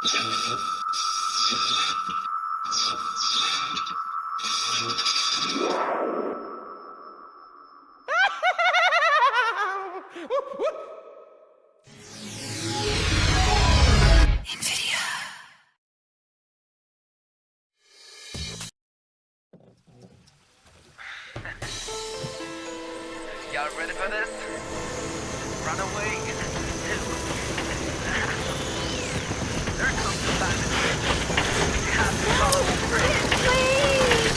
Y'all ready for this? Runaway 2. There comes the time to switch. You have to follow the bridge. Please!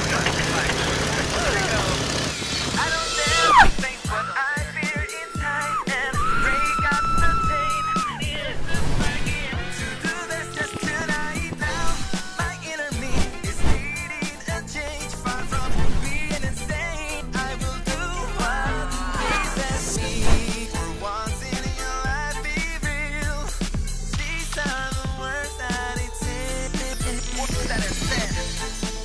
Here we go. I don't dare to think what I fear inside and break up the pain. To do this just tonight now. My inner me is needing a change. Far from being insane, I will do what pleases me. For once in your life, be real. These are the words that it said. That it said.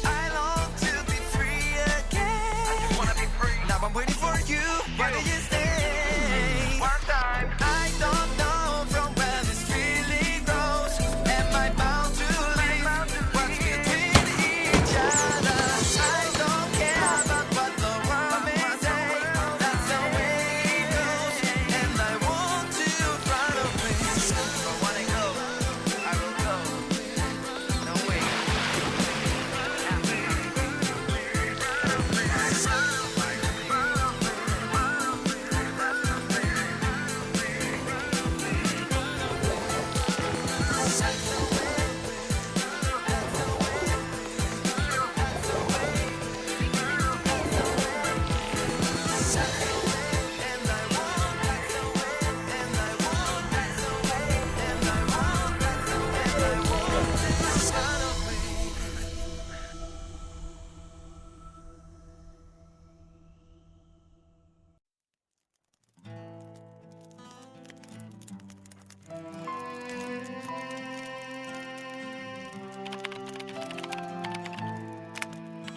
I long to be free again. I just wanna be free. Now I'm waiting for you. Why do you stay? One time. I don't know from where this feeling grows. Am I bound to leave? What's between each other? I don't care about what the world may say. That's the way it goes. And I want to run away. If I wanna go, I will go. No way.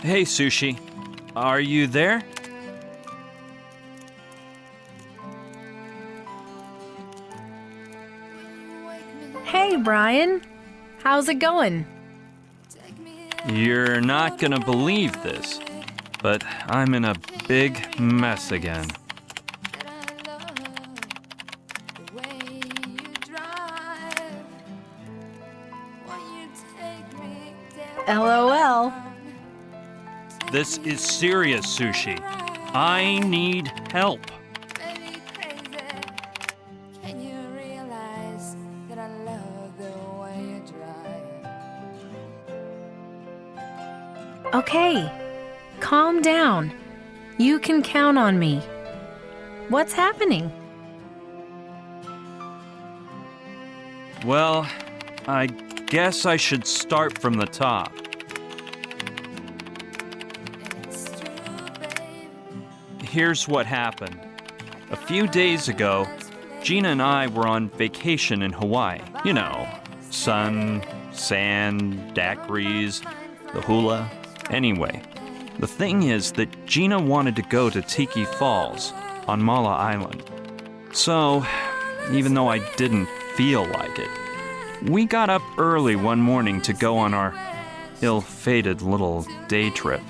Hey, Sushi. Are you there? Hey, Brian. How's it going? You're not gonna believe this, but I'm in a big mess again. LOL. This is serious, Sushi. I need help. Can you realize that I love the way you drive? Okay, calm down. You can count on me. What's happening? Well, I guess I should start from the top. Here's what happened. A few days ago, Gina and I were on vacation in Hawaii. You know, sun, sand, daiquiris, the hula. Anyway, the thing is that Gina wanted to go to Tiki Falls on Mala Island. So, even though I didn't feel like it, we got up early one morning to go on our ill-fated little day trip.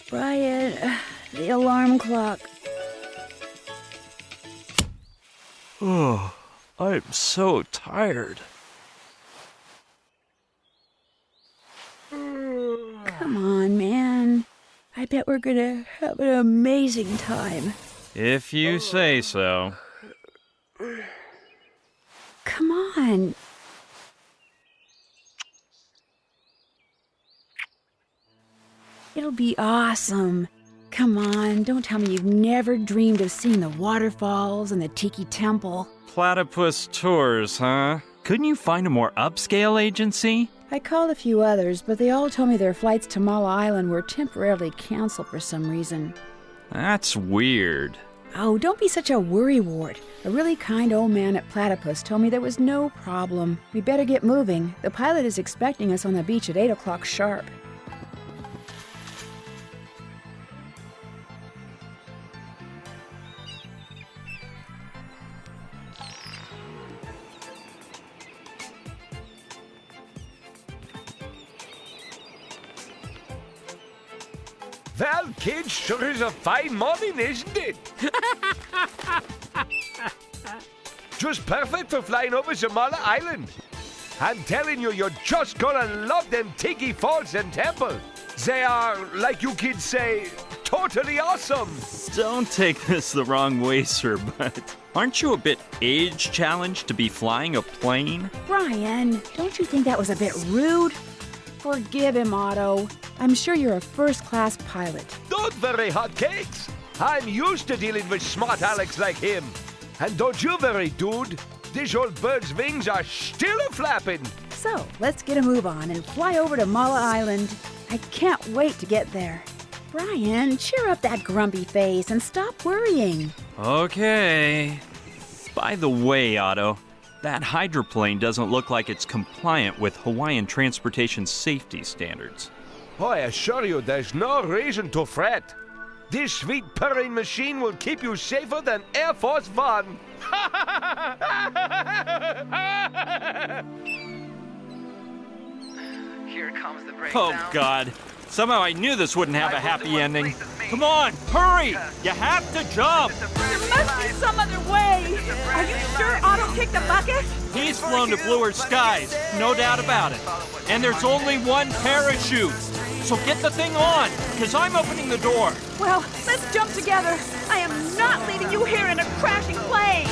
Brian, the alarm clock. Oh, I'm so tired. Come on, man. I bet we're gonna have an amazing time. If you say so. Come on. It'll be awesome. Come on, don't tell me you've never dreamed of seeing the waterfalls and the Tiki Temple. Platypus Tours, huh? Couldn't you find a more upscale agency? I called a few others, but they all told me their flights to Mala Island were temporarily canceled for some reason. That's weird. Oh, don't be such a worrywart. A really kind old man at Platypus told me there was no problem. We better get moving. The pilot is expecting us on the beach at 8 o'clock sharp. Well, kids, sure is a fine morning, isn't it? Just perfect for flying over Zamala Island. I'm telling you, you're just gonna love them Tiki Falls and Temple. They are, like you kids say, totally awesome. Don't take this the wrong way, sir, but aren't you a bit age-challenged to be flying a plane? Brian, don't you think that was a bit rude? Forgive him, Otto. I'm sure you're a first-class pilot. Don't worry, hotcakes. I'm used to dealing with smart Alex like him. And don't you worry, dude. This old bird's wings are still a-flapping. So, let's get a move on and fly over to Mala Island. I can't wait to get there. Brian, cheer up that grumpy face and stop worrying. Okay. By the way, Otto, that hydroplane doesn't look like it's compliant with Hawaiian transportation safety standards. Oh, I assure you, there's no reason to fret. This sweet purring machine will keep you safer than Air Force One. Here comes the breakdown. Oh, God. Somehow I knew this wouldn't have a happy ending. Come on, hurry! You have to jump! There must be some other way. Are you sure Otto kicked the bucket? He's flown to bluer skies, no doubt about it. And there's only one parachute. So get the thing on, because I'm opening the door. Well, let's jump together. I am not leaving you here in a crashing plane.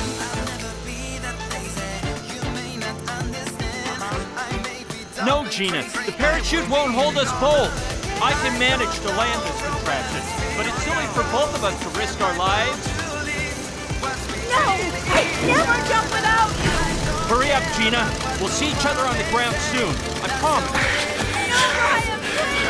No, Gina, the parachute won't hold us both. I can manage to land this contraption, but it's silly for both of us to risk our lives. No, I never jump without you. Hurry up, Gina. We'll see each other on the ground soon. I promise. No, Brian, please.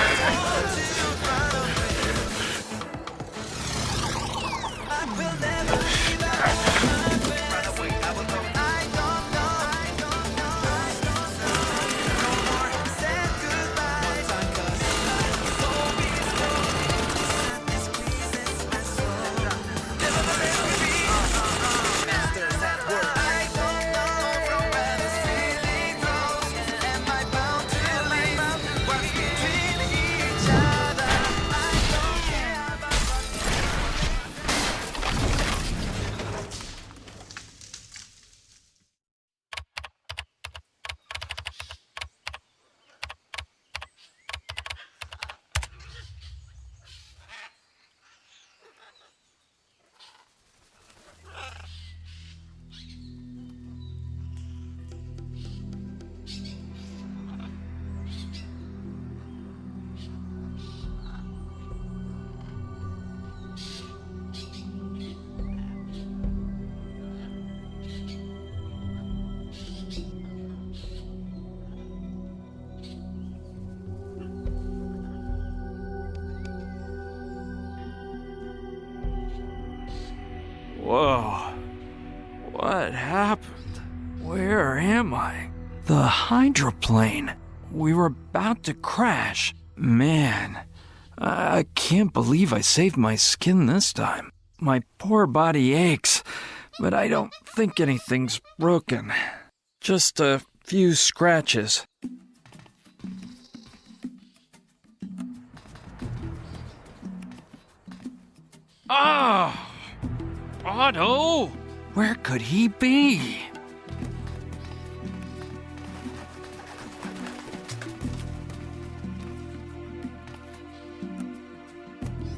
Whoa. What happened? Where am I? The hydroplane. We were about to crash. Man, I can't believe I saved my skin this time. My poor body aches, but I don't think anything's broken. Just a few scratches. Ah! Otto! Where could he be?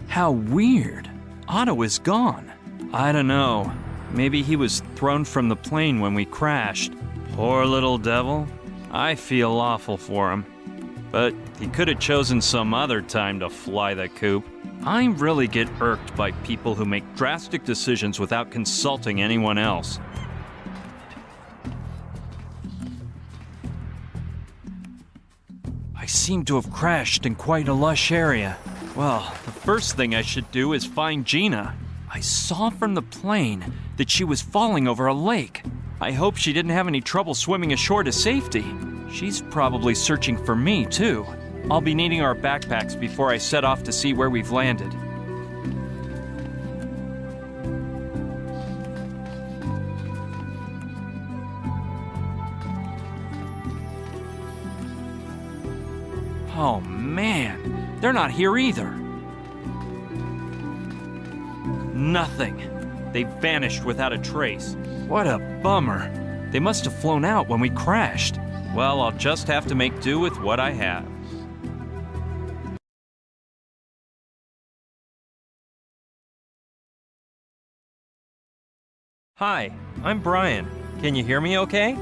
How weird. Otto is gone. I don't know. Maybe he was thrown from the plane when we crashed. Poor little devil. I feel awful for him. But he could have chosen some other time to fly the coop. I really get irked by people who make drastic decisions without consulting anyone else. I seem to have crashed in quite a lush area. Well, the first thing I should do is find Gina. I saw from the plane that she was falling over a lake. I hope she didn't have any trouble swimming ashore to safety. She's probably searching for me, too. I'll be needing our backpacks before I set off to see where we've landed. Oh man, they're not here either. Nothing. They vanished without a trace. What a bummer. They must have flown out when we crashed. Well, I'll just have to make do with what I have. Hi, I'm Brian. Can you hear me okay?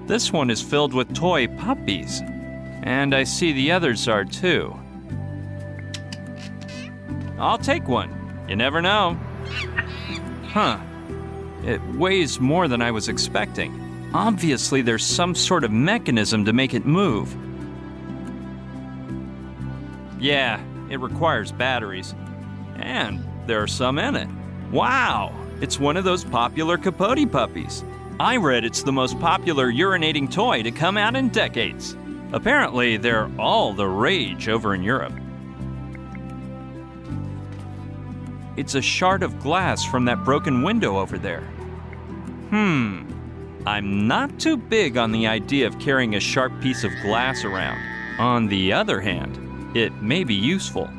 This one is filled with toy puppies. And I see the others are too. I'll take one. You never know. Huh. It weighs more than I was expecting. Obviously, there's some sort of mechanism to make it move. Yeah, it requires batteries. And there are some in it. Wow! It's one of those popular Capote puppies. I read it's the most popular urinating toy to come out in decades. Apparently, they're all the rage over in Europe. It's a shard of glass from that broken window over there. I'm not too big on the idea of carrying a sharp piece of glass around. On the other hand, it may be useful.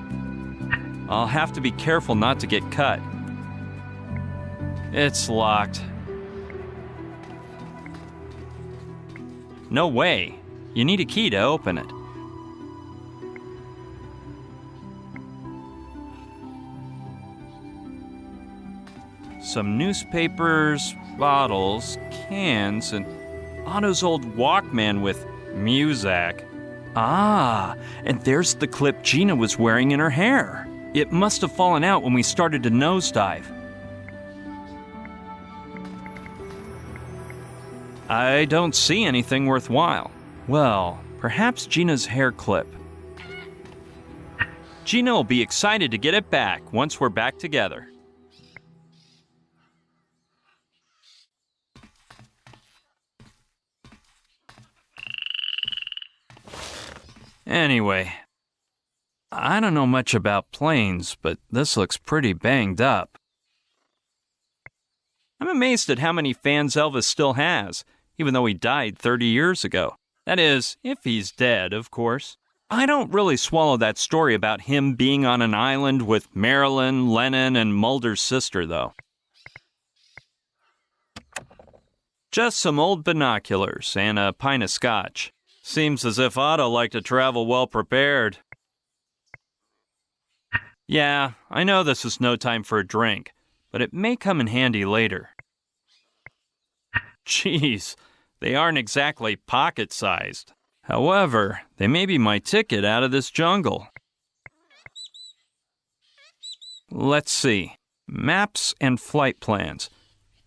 I'll have to be careful not to get cut. It's locked. No way. You need a key to open it. Some newspapers, bottles, cans, and Otto's old Walkman with music. Ah, and there's the clip Gina was wearing in her hair. It must have fallen out when we started to nosedive. I don't see anything worthwhile. Well, perhaps Gina's hair clip. Gina will be excited to get it back once we're back together. Anyway, I don't know much about planes, but this looks pretty banged up. I'm amazed at how many fans Elvis still has, even though he died 30 years ago. That is, if he's dead, of course. I don't really swallow that story about him being on an island with Marilyn, Lennon, and Mulder's sister, though. Just some old binoculars and a pint of scotch. Seems as if Otto liked to travel well prepared. Yeah, I know this is no time for a drink, but it may come in handy later. Jeez, they aren't exactly pocket-sized. However, they may be my ticket out of this jungle. Let's see. Maps and flight plans.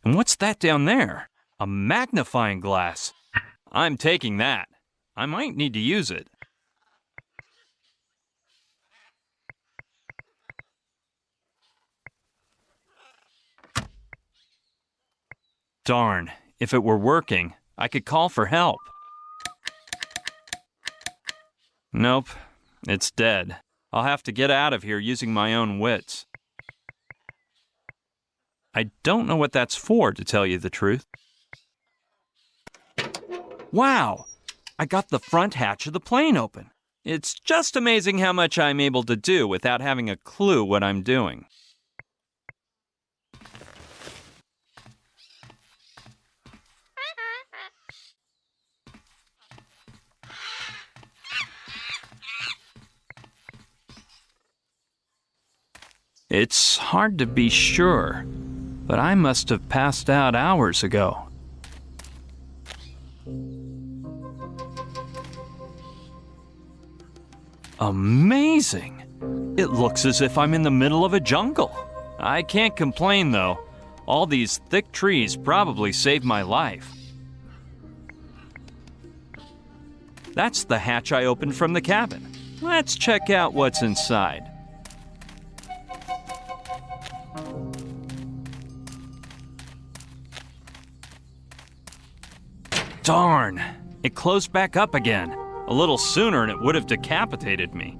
And what's that down there? A magnifying glass. I'm taking that. I might need to use it. Darn, if it were working, I could call for help. Nope, it's dead. I'll have to get out of here using my own wits. I don't know what that's for, to tell you the truth. Wow! I got the front hatch of the plane open. It's just amazing how much I'm able to do without having a clue what I'm doing. It's hard to be sure, but I must have passed out hours ago. Amazing! It looks as if I'm in the middle of a jungle. I can't complain, though. All these thick trees probably saved my life. That's the hatch I opened from the cabin. Let's check out what's inside. Darn! It closed back up again. A little sooner and it would have decapitated me.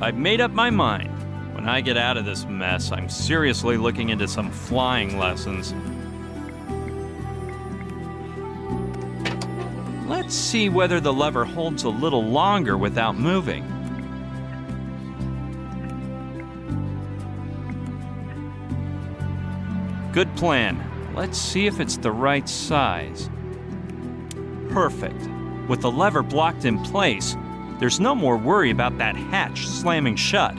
I've made up my mind. When I get out of this mess, I'm seriously looking into some flying lessons. Let's see whether the lever holds a little longer without moving. Good plan. Let's see if it's the right size. Perfect. With the lever blocked in place, there's no more worry about that hatch slamming shut.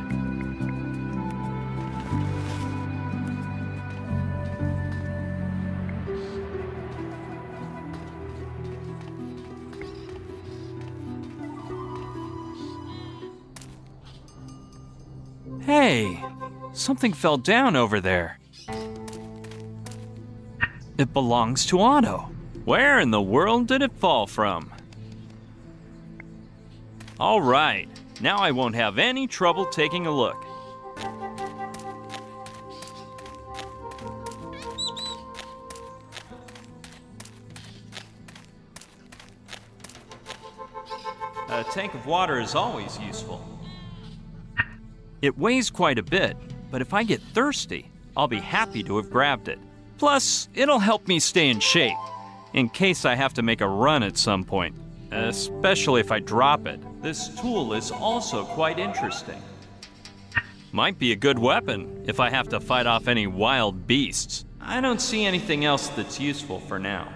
Hey, something fell down over there. It belongs to Otto. Where in the world did it fall from? All right, now I won't have any trouble taking a look. A tank of water is always useful. It weighs quite a bit, but if I get thirsty, I'll be happy to have grabbed it. Plus, it'll help me stay in shape, in case I have to make a run at some point, especially if I drop it. This tool is also quite interesting. Might be a good weapon if I have to fight off any wild beasts. I don't see anything else that's useful for now.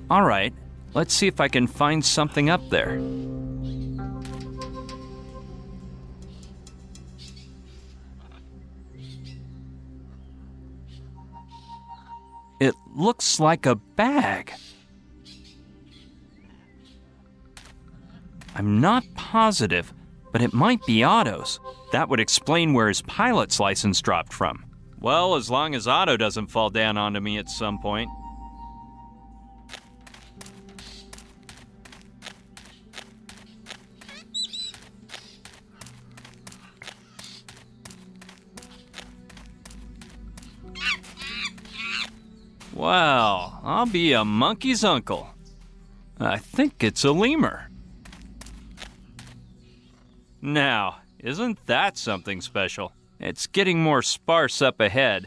All right, let's see if I can find something up there. It looks like a bag. I'm not positive, but it might be Otto's. That would explain where his pilot's license dropped from. Well, as long as Otto doesn't fall down onto me at some point. Well, I'll be a monkey's uncle. I think it's a lemur. Now, isn't that something special? It's getting more sparse up ahead.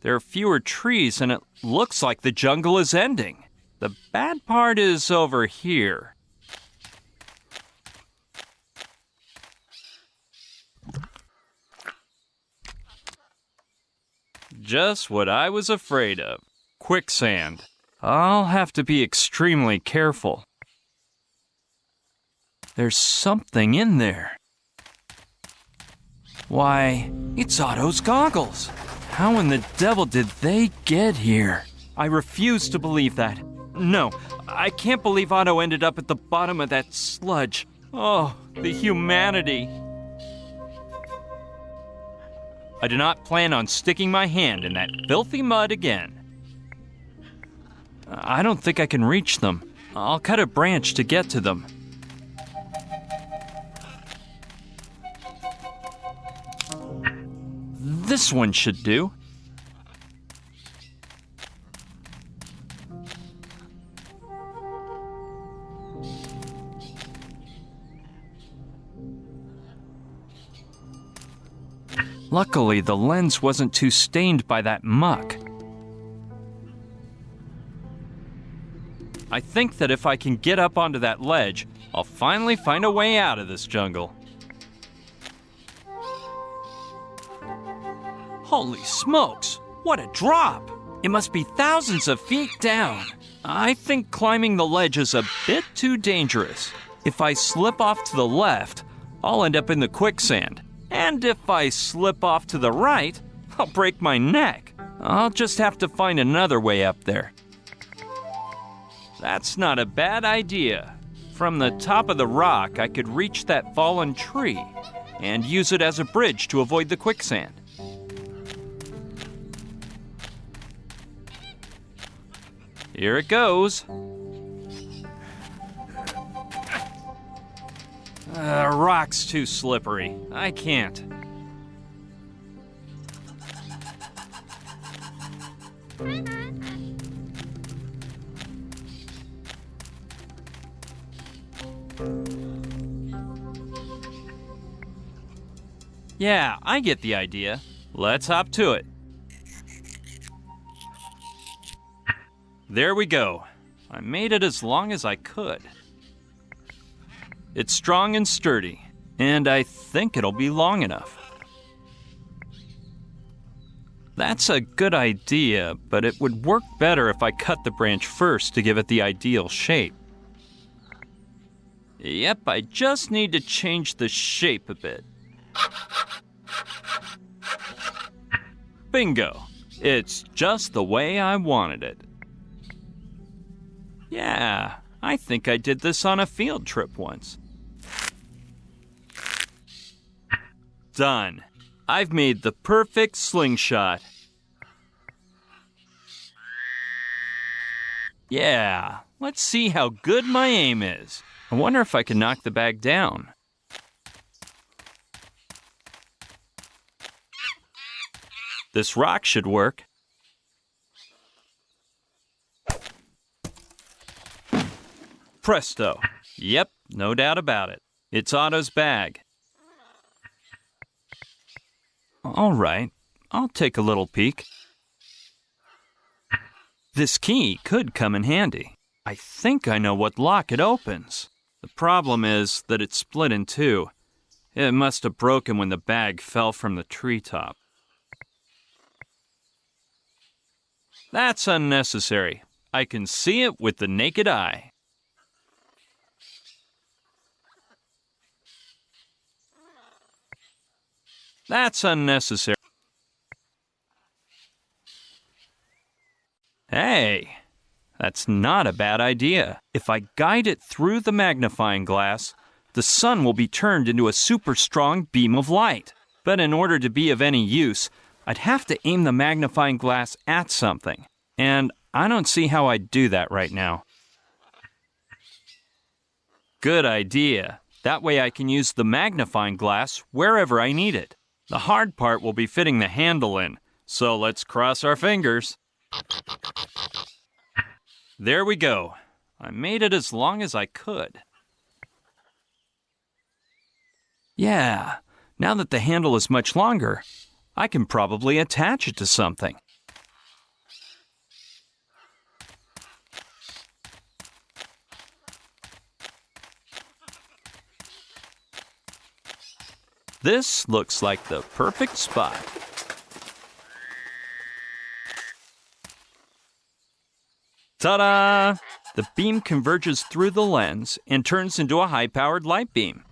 There are fewer trees and it looks like the jungle is ending. The bad part is over here. Just what I was afraid of. Quicksand. I'll have to be extremely careful. There's something in there. Why, it's Otto's goggles. How in the devil did they get here? I refuse to believe that. No, I can't believe Otto ended up at the bottom of that sludge. Oh, the humanity. I do not plan on sticking my hand in that filthy mud again. I don't think I can reach them. I'll cut a branch to get to them. This one should do. Luckily, the lens wasn't too stained by that muck. I think that if I can get up onto that ledge, I'll finally find a way out of this jungle. Holy smokes, what a drop! It must be thousands of feet down. I think climbing the ledge is a bit too dangerous. If I slip off to the left, I'll end up in the quicksand. And if I slip off to the right, I'll break my neck. I'll just have to find another way up there. That's not a bad idea. From the top of the rock, I could reach that fallen tree and use it as a bridge to avoid the quicksand. Here it goes. Rock's too slippery. I can't. Yeah, I get the idea. Let's hop to it. There we go. I made it as long as I could. It's strong and sturdy, and I think it'll be long enough. That's a good idea, but it would work better if I cut the branch first to give it the ideal shape. Yep, I just need to change the shape a bit. Bingo! It's just the way I wanted it. Yeah, I think I did this on a field trip once. Done. I've made the perfect slingshot. Yeah, let's see how good my aim is. I wonder if I can knock the bag down. This rock should work. Presto. Yep, no doubt about it. It's Otto's bag. All right, I'll take a little peek. This key could come in handy. I think I know what lock it opens. The problem is that it's split in two. It must have broken when the bag fell from the treetop. That's unnecessary. I can see it with the naked eye. That's unnecessary. Hey, that's not a bad idea. If I guide it through the magnifying glass, the sun will be turned into a super strong beam of light. But in order to be of any use, I'd have to aim the magnifying glass at something. And I don't see how I'd do that right now. Good idea. That way I can use the magnifying glass wherever I need it. The hard part will be fitting the handle in, so let's cross our fingers. There we go. I made it as long as I could. Yeah, now that the handle is much longer, I can probably attach it to something. This looks like the perfect spot. Ta-da! The beam converges through the lens and turns into a high-powered light beam.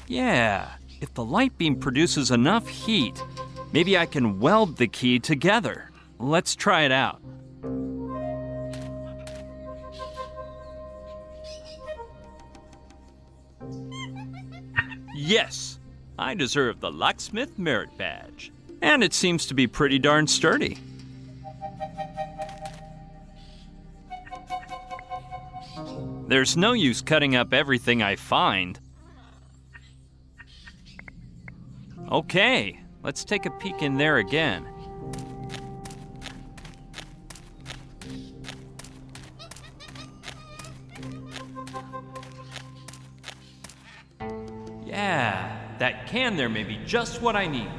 Yeah, if the light beam produces enough heat, maybe I can weld the key together. Let's try it out. Yes, I deserve the Locksmith Merit Badge. And it seems to be pretty darn sturdy. There's no use cutting up everything I find. Okay, let's take a peek in there again. Yeah, that can there may be just what I need.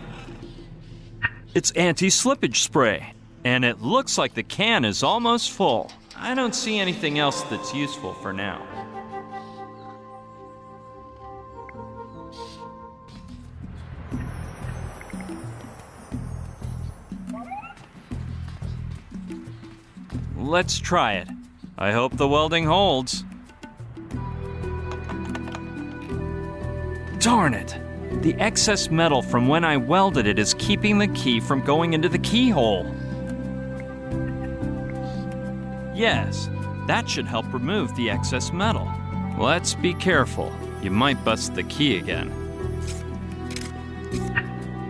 It's anti-slippage spray, and it looks like the can is almost full. I don't see anything else that's useful for now. Let's try it. I hope the welding holds. Darn it! The excess metal from when I welded it is keeping the key from going into the keyhole. Yes, that should help remove the excess metal. Let's be careful. You might bust the key again.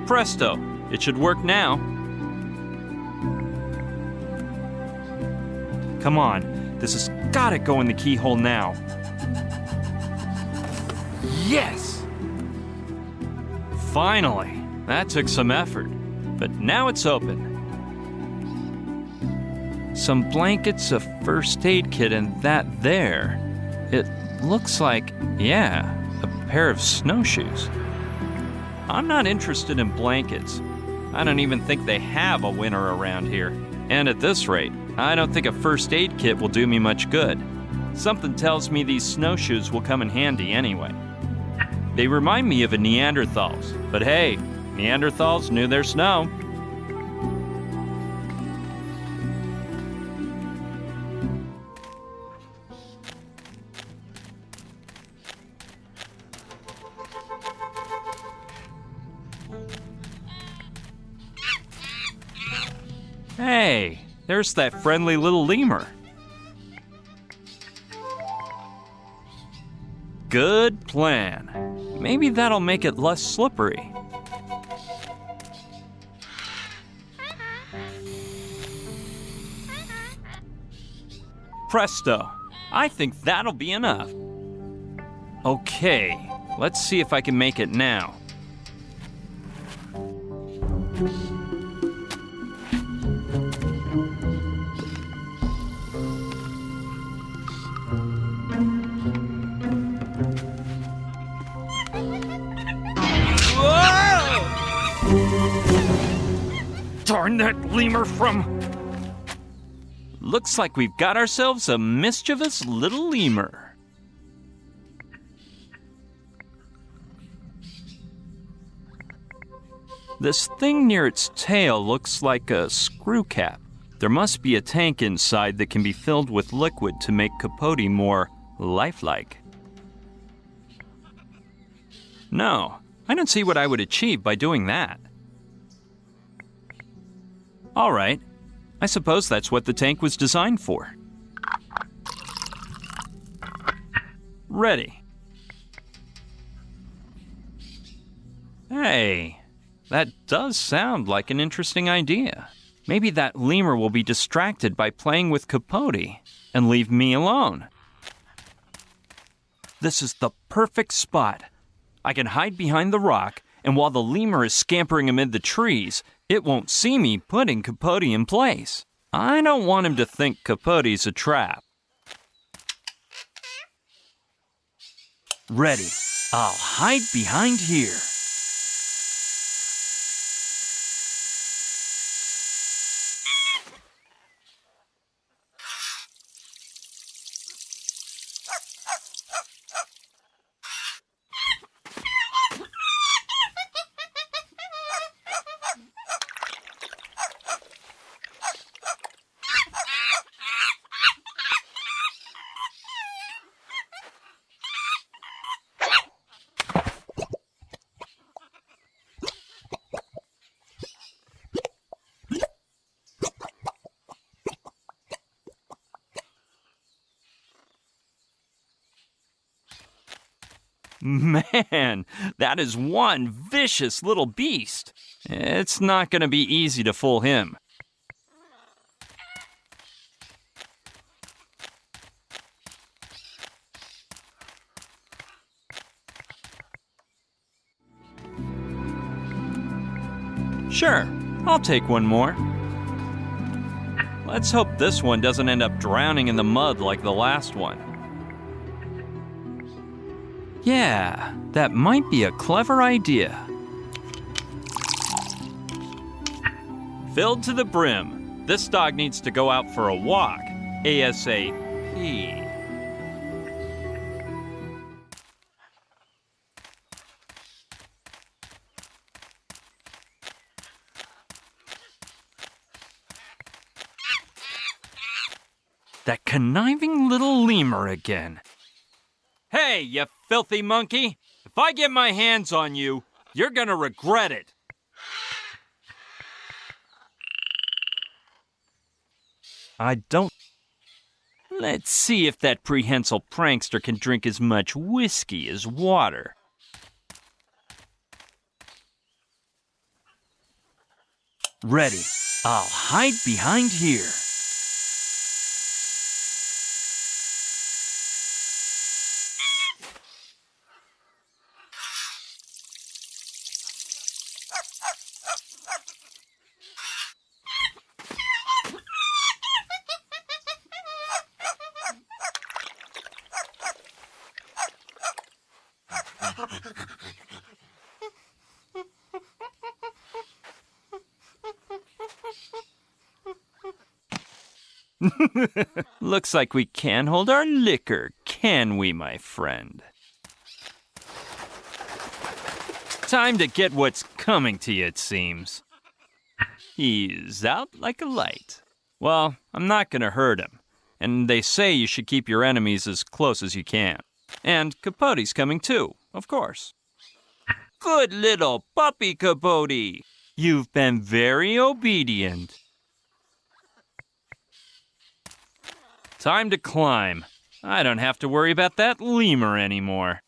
Presto! It should work now. Come on, this has gotta go in the keyhole now. Yes! Finally! That took some effort, but now it's open. Some blankets, a first aid kit, and that there. It looks like, yeah, a pair of snowshoes. I'm not interested in blankets. I don't even think they have a winter around here. And at this rate, I don't think a first aid kit will do me much good. Something tells me these snowshoes will come in handy anyway. They remind me of a Neanderthals, but hey, Neanderthals knew their snow. Hey, there's that friendly little lemur. Good plan. Maybe that'll make it less slippery. Presto. I think that'll be enough. Okay, let's see if I can make it now. Darn that lemur from... Looks like we've got ourselves a mischievous little lemur. This thing near its tail looks like a screw cap. There must be a tank inside that can be filled with liquid to make Capote more lifelike. No, I don't see what I would achieve by doing that. All right, I suppose that's what the tank was designed for. Ready. Hey, that does sound like an interesting idea. Maybe that lemur will be distracted by playing with Capote and leave me alone. This is the perfect spot. I can hide behind the rock, and while the lemur is scampering amid the trees, it won't see me putting Capote in place. I don't want him to think Capote's a trap. Ready. I'll hide behind here. Man, that is one vicious little beast. It's not going to be easy to fool him. Sure, I'll take one more. Let's hope this one doesn't end up drowning in the mud like the last one. Yeah, that might be a clever idea. Filled to the brim. This dog needs to go out for a walk. ASAP. That conniving little lemur again. Hey, you filthy monkey! If I get my hands on you, you're gonna regret it. I don't... Let's see if that prehensile prankster can drink as much whiskey as water. Ready. I'll hide behind here. Looks like we can't hold our liquor, can we, my friend? Time to get what's coming to you, it seems. He's out like a light. Well, I'm not gonna hurt him. And they say you should keep your enemies as close as you can. And Capote's coming too, of course. Good little puppy, Capote. You've been very obedient. Time to climb. I don't have to worry about that lemur anymore.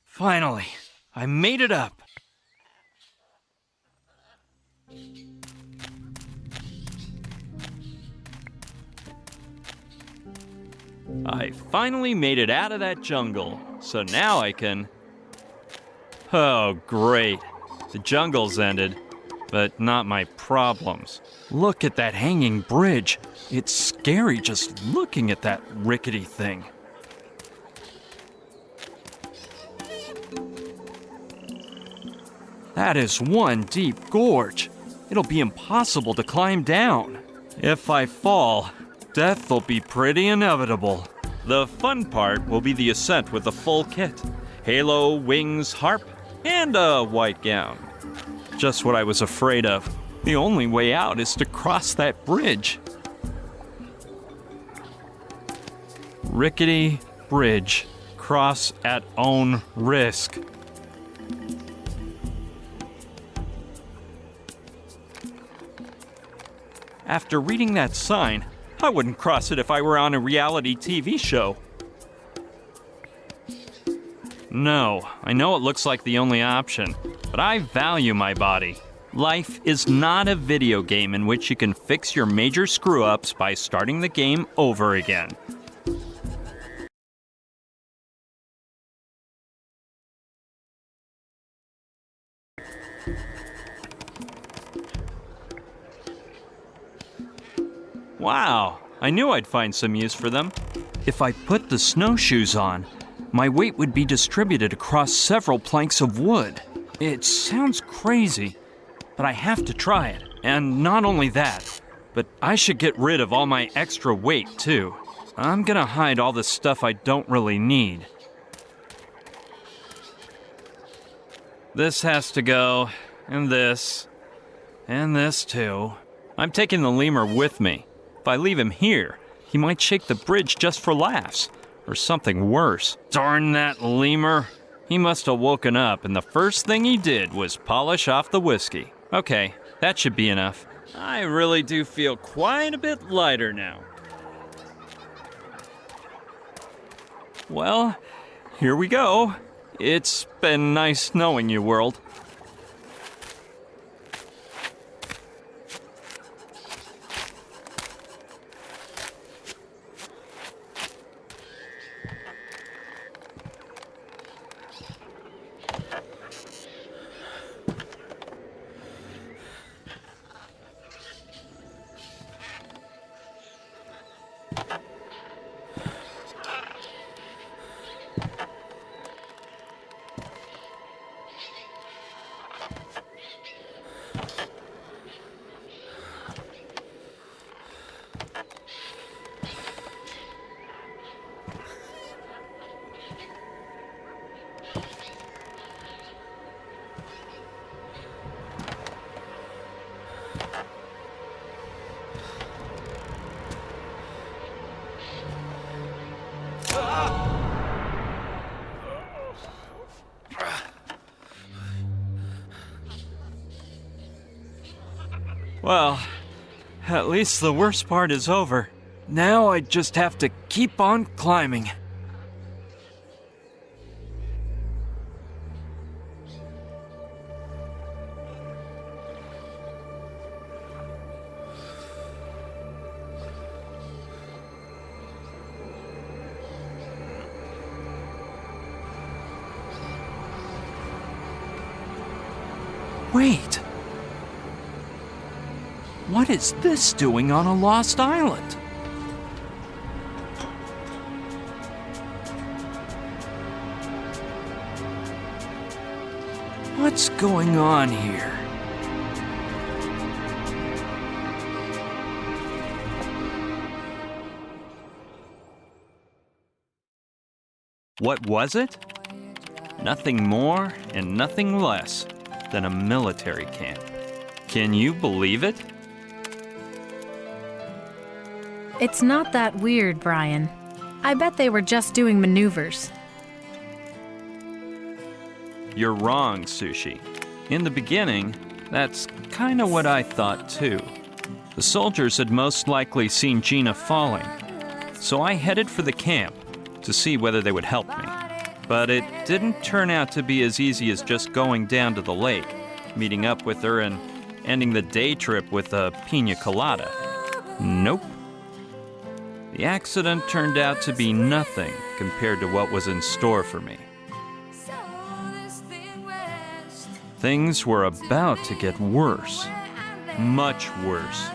Finally, I made it up. I finally made it out of that jungle, so now I can... Oh, great. The jungle's ended, but not my problems. Look at that hanging bridge. It's scary just looking at that rickety thing. That is one deep gorge. It'll be impossible to climb down. If I fall, death will be pretty inevitable. The fun part will be the ascent with the full kit. Halo, wings, harp, and a white gown. Just what I was afraid of. The only way out is to cross that bridge. Rickety bridge. Cross at own risk. After reading that sign, I wouldn't cross it if I were on a reality TV show. No, I know it looks like the only option, but I value my body. Life is not a video game in which you can fix your major screw-ups by starting the game over again. Wow, I knew I'd find some use for them. If I put the snowshoes on, my weight would be distributed across several planks of wood. It sounds crazy, but I have to try it. And not only that, but I should get rid of all my extra weight too. I'm gonna hide all the stuff I don't really need. This has to go, and this too. I'm taking the lemur with me. If I leave him here, he might shake the bridge just for laughs, or something worse. Darn that lemur. He must have woken up, and the first thing he did was polish off the whiskey. Okay, that should be enough. I really do feel quite a bit lighter now. Well, here we go. It's been nice knowing you, world. Well, at least the worst part is over. Now I just have to keep on climbing. Wait. What is this doing on a lost island? What's going on here? What was it? Nothing more and nothing less than a military camp. Can you believe it? It's not that weird, Brian. I bet they were just doing maneuvers. You're wrong, Sushi. In the beginning, that's kind of what I thought too. The soldiers had most likely seen Gina falling, so I headed for the camp to see whether they would help me. But it didn't turn out to be as easy as just going down to the lake, meeting up with her, and ending the day trip with a pina colada. Nope. The accident turned out to be nothing compared to what was in store for me. Things were about to get worse. Much worse.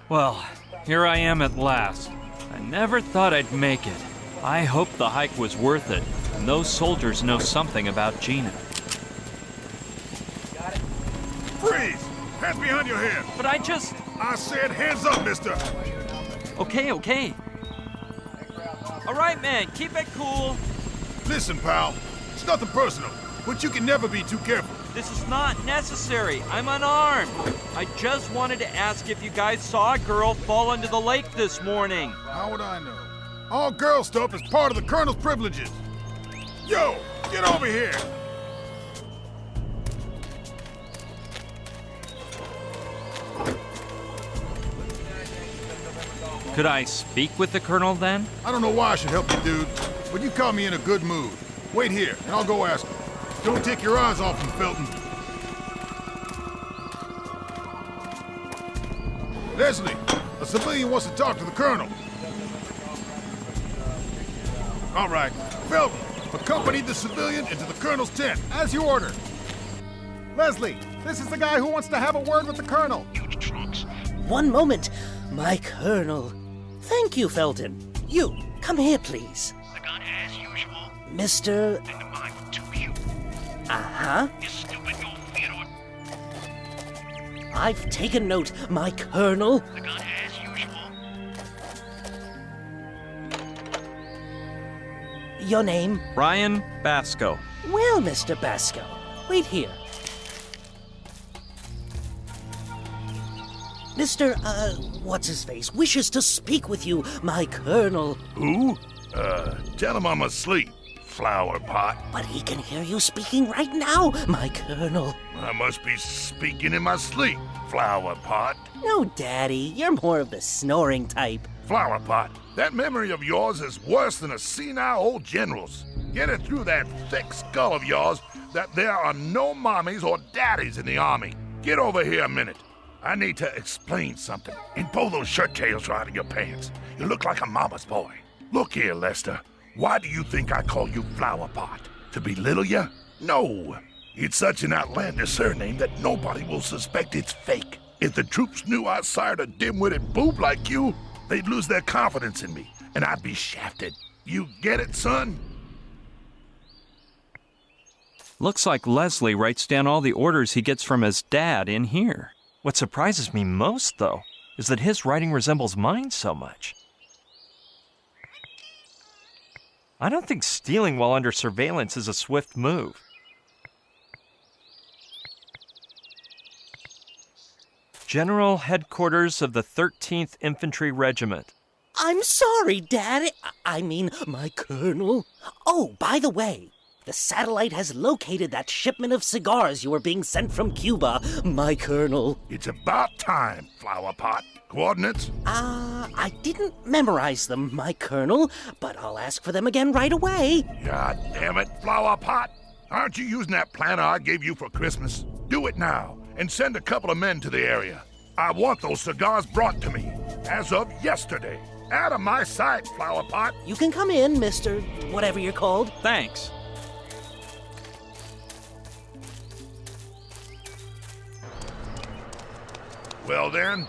Well, here I am at last. I never thought I'd make it. I hope the hike was worth it, and those soldiers know something about Gina. Freeze! Hands behind your head! But I said hands up, mister! Okay. All right, man, keep it cool. Listen, pal, it's nothing personal, but you can never be too careful. This is not necessary. I'm unarmed. I just wanted to ask if you guys saw a girl fall into the lake this morning. How would I know? All girl stuff is part of the Colonel's privileges. Yo, get over here! Could I speak with the Colonel then? I don't know why I should help you, dude, but you caught me in a good mood. Wait here, and I'll go ask him. Don't take your eyes off him, Felton. Leslie, a civilian wants to talk to the Colonel. All right, Felton, accompany the civilian into the Colonel's tent, as you ordered. Leslie, this is the guy who wants to have a word with the Colonel. One moment, my Colonel. Thank you, Felton. You, come here, please. I got as usual. Mr. And I'm to you. Uh-huh. You stupid old Theodore. I've taken note, my Colonel. I got as usual. Your name? Brian Basco. Well, Mr. Basco, wait here. Mr. What's-his-face wishes to speak with you, my Colonel. Who? Tell him I'm asleep, flower pot. But he can hear you speaking right now, my Colonel. I must be speaking in my sleep, flower pot. No, Daddy, you're more of the snoring type. Flower pot, that memory of yours is worse than a senile old general's. Get it through that thick skull of yours that there are no mommies or daddies in the Army. Get over here a minute. I need to explain something. And pull those shirt tails right out of your pants. You look like a mama's boy. Look here, Lester. Why do you think I call you Flower Pot? To belittle you? No. It's such an outlandish surname that nobody will suspect it's fake. If the troops knew I sired a dim-witted boob like you, they'd lose their confidence in me, and I'd be shafted. You get it, son? Looks like Leslie writes down all the orders he gets from his dad in here. What surprises me most, though, is that his writing resembles mine so much. I don't think stealing while under surveillance is a swift move. General Headquarters of the 13th Infantry Regiment. I'm sorry, Dad. I mean, my Colonel. Oh, by the way, the satellite has located that shipment of cigars you were being sent from Cuba, my Colonel. It's about time, Flower Pot. Coordinates? I didn't memorize them, my Colonel, but I'll ask for them again right away. God damn it, Flower Pot. Aren't you using that planner I gave you for Christmas? Do it now, and send a couple of men to the area. I want those cigars brought to me, as of yesterday. Out of my sight, Flower Pot. You can come in, Mr. whatever you're called. Thanks. Well then?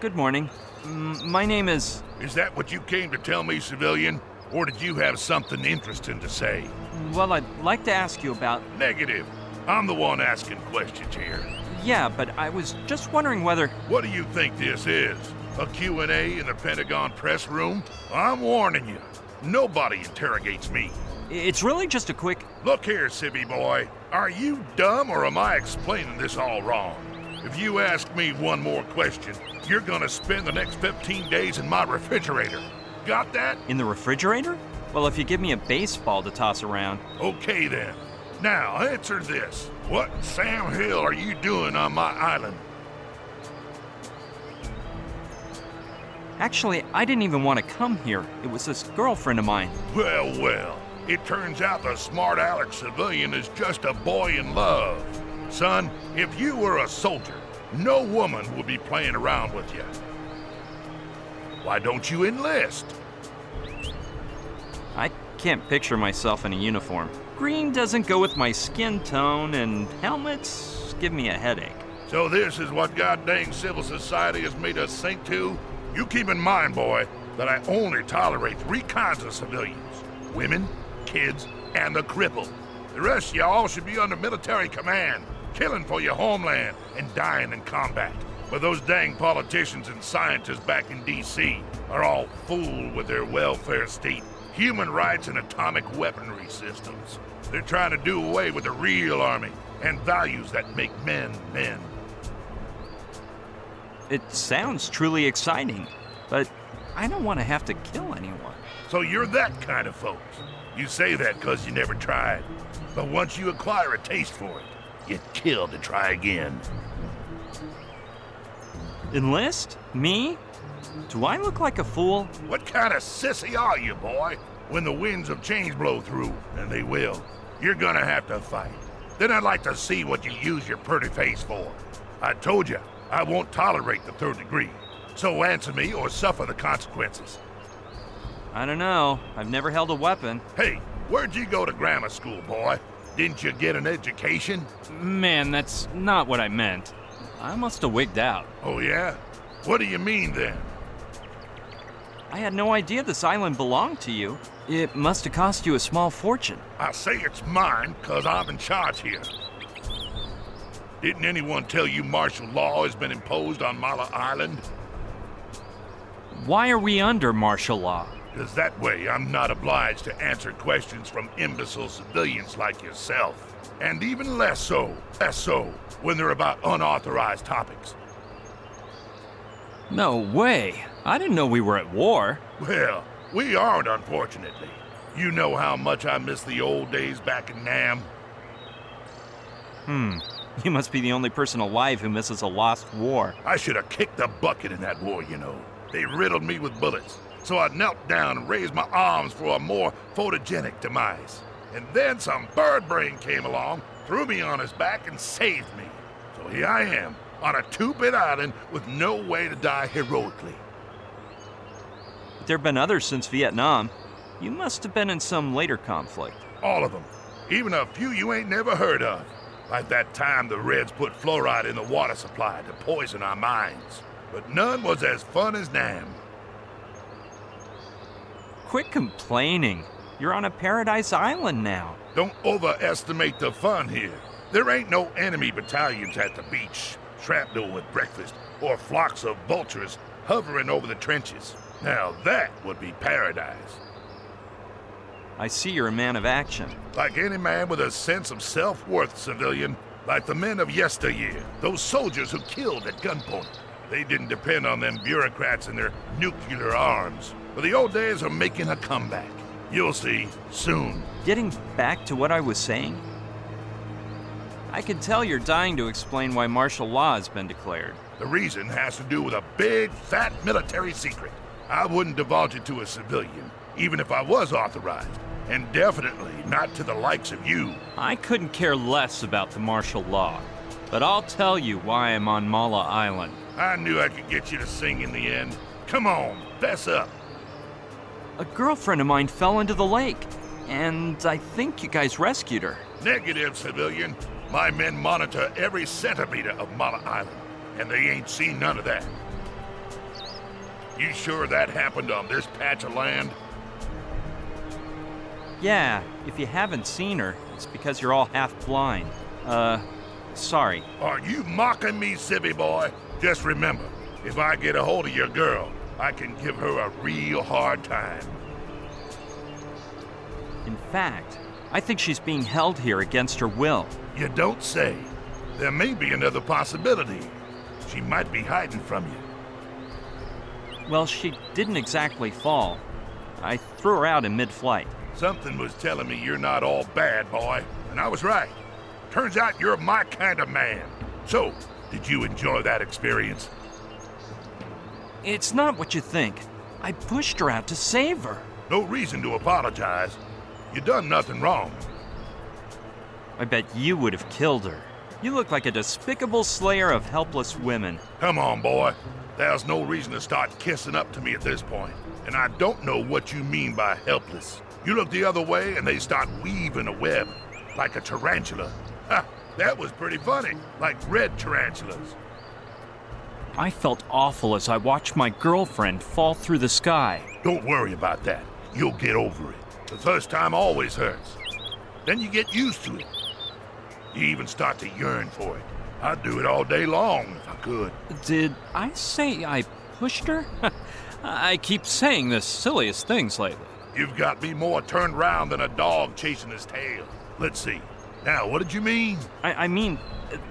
Good morning. My name is... Is that what you came to tell me, civilian? Or did you have something interesting to say? Well, I'd like to ask you about... Negative. I'm the one asking questions here. Yeah, but I was just wondering whether... What do you think this is? A Q&A in the Pentagon press room? I'm warning you. Nobody interrogates me. It's really just a quick... Look here, civvy boy. Are you dumb or am I explaining this all wrong? If you ask me one more question, you're gonna spend the next 15 days in my refrigerator. Got that? In the refrigerator? Well, if you give me a baseball to toss around... Okay then. Now, answer this. What in Sam Hill are you doing on my island? Actually, I didn't even want to come here. It was this girlfriend of mine. Well, well. It turns out the smart Alex civilian is just a boy in love. Son, if you were a soldier, no woman would be playing around with you. Why don't you enlist? I can't picture myself in a uniform. Green doesn't go with my skin tone, and helmets give me a headache. So this is what goddamn civil society has made us sink to? You keep in mind, boy, that I only tolerate 3 kinds of civilians. Women, kids, and the crippled. The rest of y'all should be under military command, killing for your homeland and dying in combat. But those dang politicians and scientists back in D.C. are all fooled with their welfare state, human rights, and atomic weaponry systems. They're trying to do away with the real army and values that make men men. It sounds truly exciting, but I don't want to have to kill anyone. So you're that kind of folks. You say that because you never tried. But once you acquire a taste for it, you'd kill to try again. Enlist? Me? Do I look like a fool? What kind of sissy are you, boy? When the winds of change blow through, and they will, you're gonna have to fight. Then I'd like to see what you use your pretty face for. I told you, I won't tolerate the 3rd degree. So answer me or suffer the consequences. I don't know. I've never held a weapon. Hey, where'd you go to grammar school, boy? Didn't you get an education? Man, that's not what I meant. I must have wigged out. Oh, yeah? What do you mean, then? I had no idea this island belonged to you. It must have cost you a small fortune. I say it's mine because I'm in charge here. Didn't anyone tell you martial law has been imposed on Mala Island? Why are we under martial law? Because that way I'm not obliged to answer questions from imbecile civilians like yourself. And even less so when they're about unauthorized topics. No way. I didn't know we were at war. Well, we aren't, unfortunately. You know how much I miss the old days back in Nam. You must be the only person alive who misses a lost war. I should have kicked the bucket in that war, you know. They riddled me with bullets, so I knelt down and raised my arms for a more photogenic demise. And then some bird brain came along, threw me on his back, and saved me. So here I am, on a 2-bit island with no way to die heroically. There have been others since Vietnam. You must have been in some later conflict. All of them. Even a few you ain't never heard of. Like that time the Reds put fluoride in the water supply to poison our minds. But none was as fun as Nam. Quit complaining. You're on a paradise island now. Don't overestimate the fun here. There ain't no enemy battalions at the beach, shrapnel with breakfast, or flocks of vultures hovering over the trenches. Now that would be paradise. I see you're a man of action. Like any man with a sense of self-worth, civilian. Like the men of yesteryear, those soldiers who killed at gunpoint. They didn't depend on them bureaucrats and their nuclear arms. But the old days are making a comeback. You'll see, soon. Getting back to what I was saying, I can tell you're dying to explain why martial law has been declared. The reason has to do with a big, fat military secret. I wouldn't divulge it to a civilian, even if I was authorized. And definitely not to the likes of you. I couldn't care less about the martial law, but I'll tell you why I'm on Mala Island. I knew I could get you to sing in the end. Come on, fess up. A girlfriend of mine fell into the lake, and I think you guys rescued her. Negative, civilian. My men monitor every centimeter of Mala Island, and they ain't seen none of that. You sure that happened on this patch of land? Yeah, if you haven't seen her, it's because you're all half blind. Sorry. Are you mocking me, civvy boy? Just remember, if I get a hold of your girl, I can give her a real hard time. In fact, I think she's being held here against her will. You don't say. There may be another possibility. She might be hiding from you. Well, she didn't exactly fall. I threw her out in mid-flight. Something was telling me you're not all bad, boy, and I was right. Turns out you're my kind of man. So, did you enjoy that experience? It's not what you think. I pushed her out to save her. No reason to apologize. You done nothing wrong. I bet you would have killed her. You look like a despicable slayer of helpless women. Come on, boy. There's no reason to start kissing up to me at this point. And I don't know what you mean by helpless. You look the other way and they start weaving a web, like a tarantula. Ha! That was pretty funny, like red tarantulas. I felt awful as I watched my girlfriend fall through the sky. Don't worry about that. You'll get over it. The first time always hurts. Then you get used to it. You even start to yearn for it. I'd do it all day long if I could. Did I say I pushed her? I keep saying the silliest things lately. You've got me more turned round than a dog chasing his tail. Let's see. Now, what did you mean? I mean,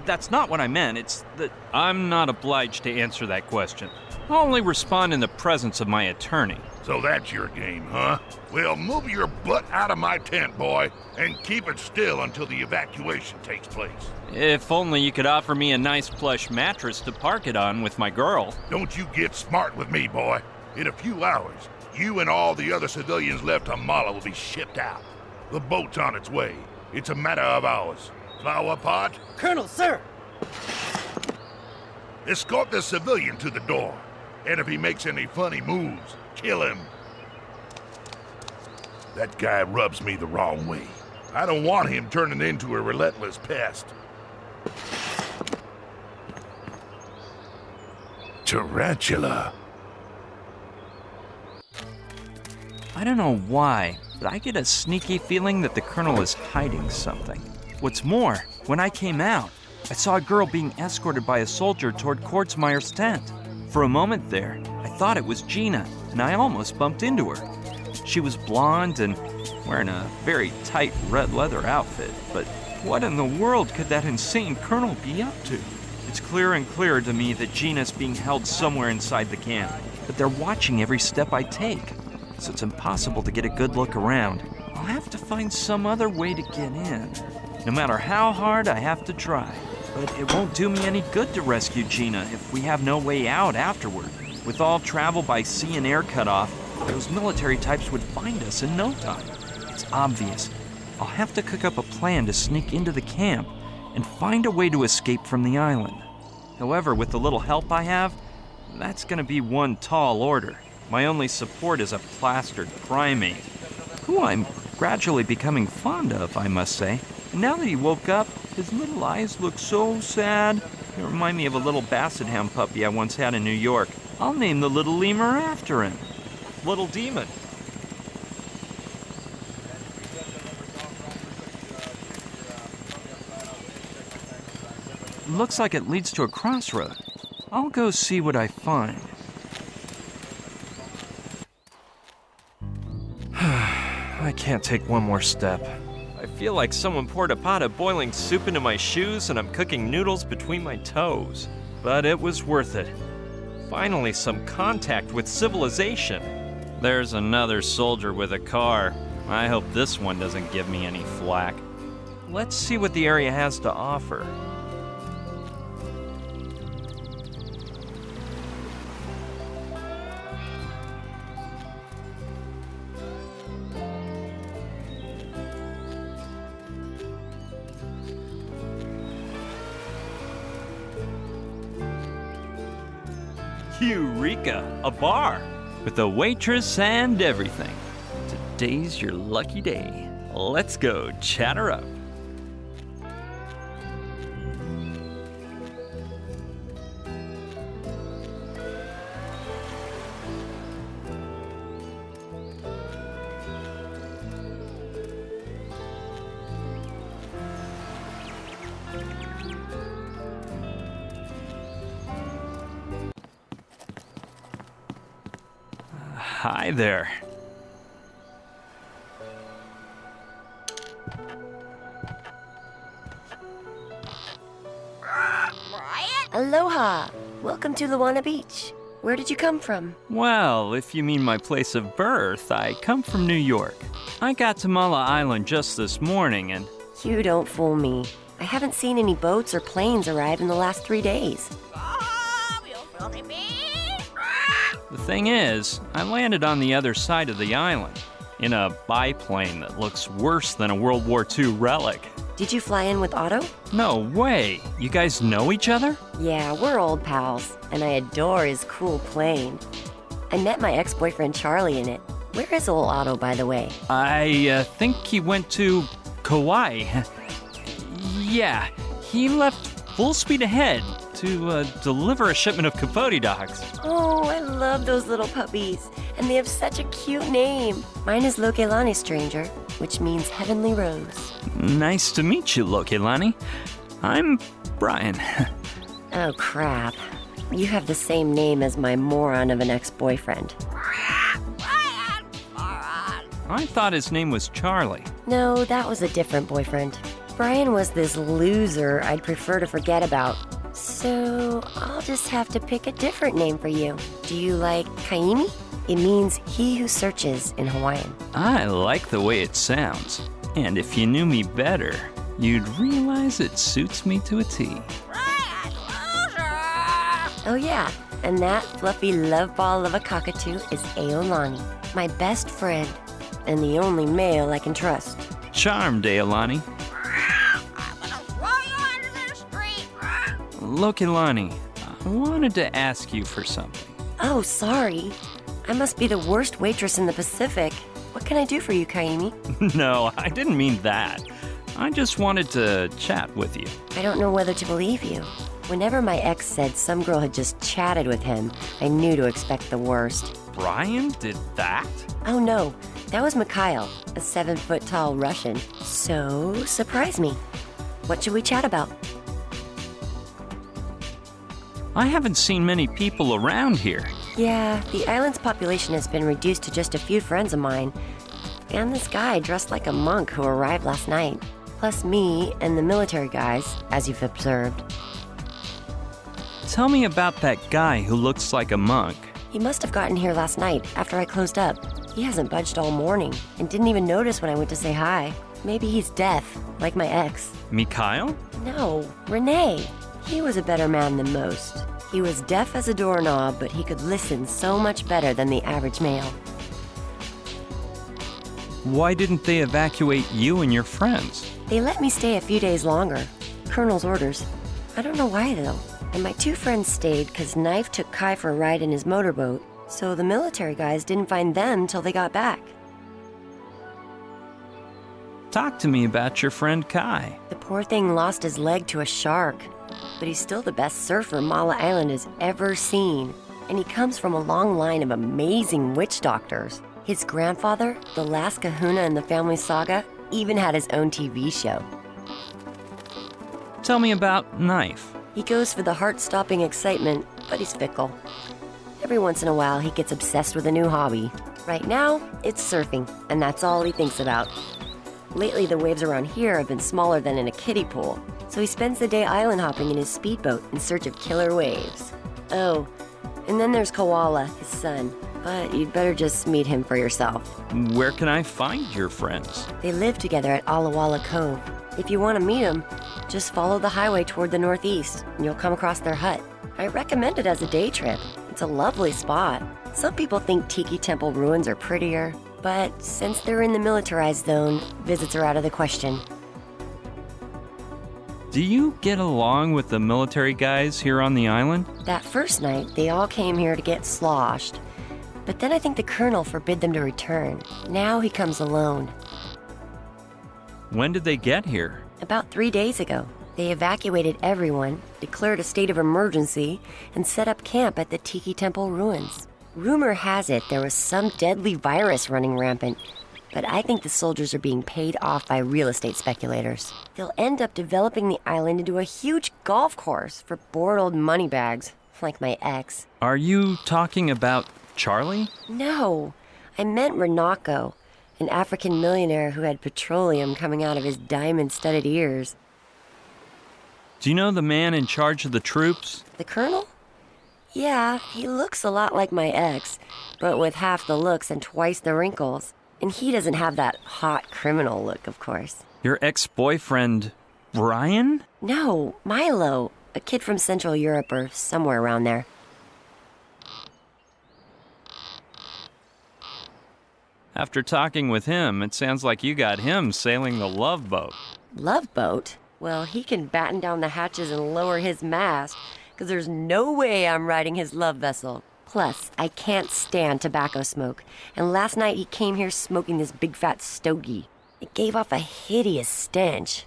that's not what I meant. It's that I'm not obliged to answer that question. I'll only respond in the presence of my attorney. So that's your game, huh? Well, move your butt out of my tent, boy, and keep it still until the evacuation takes place. If only you could offer me a nice plush mattress to park it on with my girl. Don't you get smart with me, boy. In a few hours, you and all the other civilians left on Mala will be shipped out. The boat's on its way. It's a matter of hours. Flower pot? Colonel, sir! Escort the civilian to the door. And if he makes any funny moves, kill him. That guy rubs me the wrong way. I don't want him turning into a relentless pest. Tarantula. I don't know why, but I get a sneaky feeling that the Colonel is hiding something. What's more, when I came out, I saw a girl being escorted by a soldier toward Kortzmeyer's tent. For a moment there, I thought it was Gina, and I almost bumped into her. She was blonde and wearing a very tight red leather outfit, but what in the world could that insane Colonel be up to? It's clearer and clearer to me that Gina's being held somewhere inside the camp, but they're watching every step I take, so it's impossible to get a good look around. I'll have to find some other way to get in, no matter how hard I have to try. But it won't do me any good to rescue Gina if we have no way out afterward. With all travel by sea and air cut off, those military types would find us in no time. It's obvious. I'll have to cook up a plan to sneak into the camp and find a way to escape from the island. However, with the little help I have, that's gonna be one tall order. My only support is a plastered primate, who I'm gradually becoming fond of, I must say. And now that he woke up, his little eyes look so sad. They remind me of a little basset hound puppy I once had in New York. I'll name the little lemur after him. Little Demon. Looks like it leads to a crossroad. I'll go see what I find. I can't take one more step. I feel like someone poured a pot of boiling soup into my shoes and I'm cooking noodles between my toes. But it was worth it. Finally, some contact with civilization. There's another soldier with a car. I hope this one doesn't give me any flack. Let's see what the area has to offer. Eureka! A bar! With a waitress and everything. Today's your lucky day. Let's go chatter up. Hi there. Aloha! Welcome to Luana Beach. Where did you come from? Well, if you mean my place of birth, I come from New York. I got to Mala Island just this morning and... You don't fool me. I haven't seen any boats or planes arrive in the last 3 days. The thing is, I landed on the other side of the island, in a biplane that looks worse than a World War II relic. Did you fly in with Otto? No way! You guys know each other? Yeah, we're old pals, and I adore his cool plane. I met my ex-boyfriend Charlie in it. Where is old Otto, by the way? I think he went to Kauai. Yeah, he left full speed ahead to deliver a shipment of Capote dogs. Oh, I love those little puppies, and they have such a cute name. Mine is Lokelani, stranger, which means heavenly rose. Nice to meet you, Lokelani. I'm Brian. Oh, crap. You have the same name as my moron of an ex-boyfriend. I thought his name was Charlie. No, that was a different boyfriend. Brian was this loser I'd prefer to forget about. So I'll just have to pick a different name for you. Do you like Kaimi? It means he who searches in Hawaiian. I like the way it sounds. And if you knew me better, you'd realize it suits me to a T. Oh yeah, and that fluffy love ball of a cockatoo is Aolani, my best friend, and the only male I can trust. Charmed, Aolani. Lokelani, I wanted to ask you for something. Oh, sorry. I must be the worst waitress in the Pacific. What can I do for you, Kaimi? No, I didn't mean that. I just wanted to chat with you. I don't know whether to believe you. Whenever my ex said some girl had just chatted with him, I knew to expect the worst. Brian did that? Oh no, that was Mikhail, a 7-foot-tall Russian. So, surprise me. What should we chat about? I haven't seen many people around here. Yeah, the island's population has been reduced to just a few friends of mine. And this guy dressed like a monk who arrived last night. Plus me and the military guys, as you've observed. Tell me about that guy who looks like a monk. He must have gotten here last night, after I closed up. He hasn't budged all morning, and didn't even notice when I went to say hi. Maybe he's deaf, like my ex. Mikhail? No, Renee. He was a better man than most. He was deaf as a doorknob, but he could listen so much better than the average male. Why didn't they evacuate you and your friends? They let me stay a few days longer. Colonel's orders. I don't know why, though. And my 2 friends stayed because Knife took Kai for a ride in his motorboat, so the military guys didn't find them till they got back. Talk to me about your friend Kai. The poor thing lost his leg to a shark, but he's still the best surfer Mala Island has ever seen. And he comes from a long line of amazing witch doctors. His grandfather, the last kahuna in the family saga, even had his own TV show. Tell me about Knife. He goes for the heart-stopping excitement, but he's fickle. Every once in a while, he gets obsessed with a new hobby. Right now, it's surfing, and that's all he thinks about. Lately, the waves around here have been smaller than in a kiddie pool, so he spends the day island hopping in his speedboat in search of killer waves. Oh, and then there's Koala, his son, but you'd better just meet him for yourself. Where can I find your friends? They live together at Alawala Cove. If you want to meet them, just follow the highway toward the northeast, and you'll come across their hut. I recommend it as a day trip. It's a lovely spot. Some people think Tiki Temple ruins are prettier, but since they're in the militarized zone, visits are out of the question. Do you get along with the military guys here on the island? That first night, they all came here to get sloshed. But then I think the colonel forbid them to return. Now he comes alone. When did they get here? About 3 days ago. They evacuated everyone, declared a state of emergency, and set up camp at the Tiki Temple ruins. Rumor has it there was some deadly virus running rampant, but I think the soldiers are being paid off by real estate speculators. They'll end up developing the island into a huge golf course for bored old moneybags, like my ex. Are you talking about Charlie? No, I meant Renako, an African millionaire who had petroleum coming out of his diamond-studded ears. Do you know the man in charge of the troops? The colonel? Yeah, he looks a lot like my ex, but with half the looks and twice the wrinkles. And he doesn't have that hot criminal look, of course. Your ex-boyfriend, Brian? No, Milo, a kid from Central Europe or somewhere around there. After talking with him, it sounds like you got him sailing the Love Boat. Love Boat? Well, he can batten down the hatches and lower his mast, because there's no way I'm riding his love vessel. Plus, I can't stand tobacco smoke, and last night he came here smoking this big fat stogie. It gave off a hideous stench.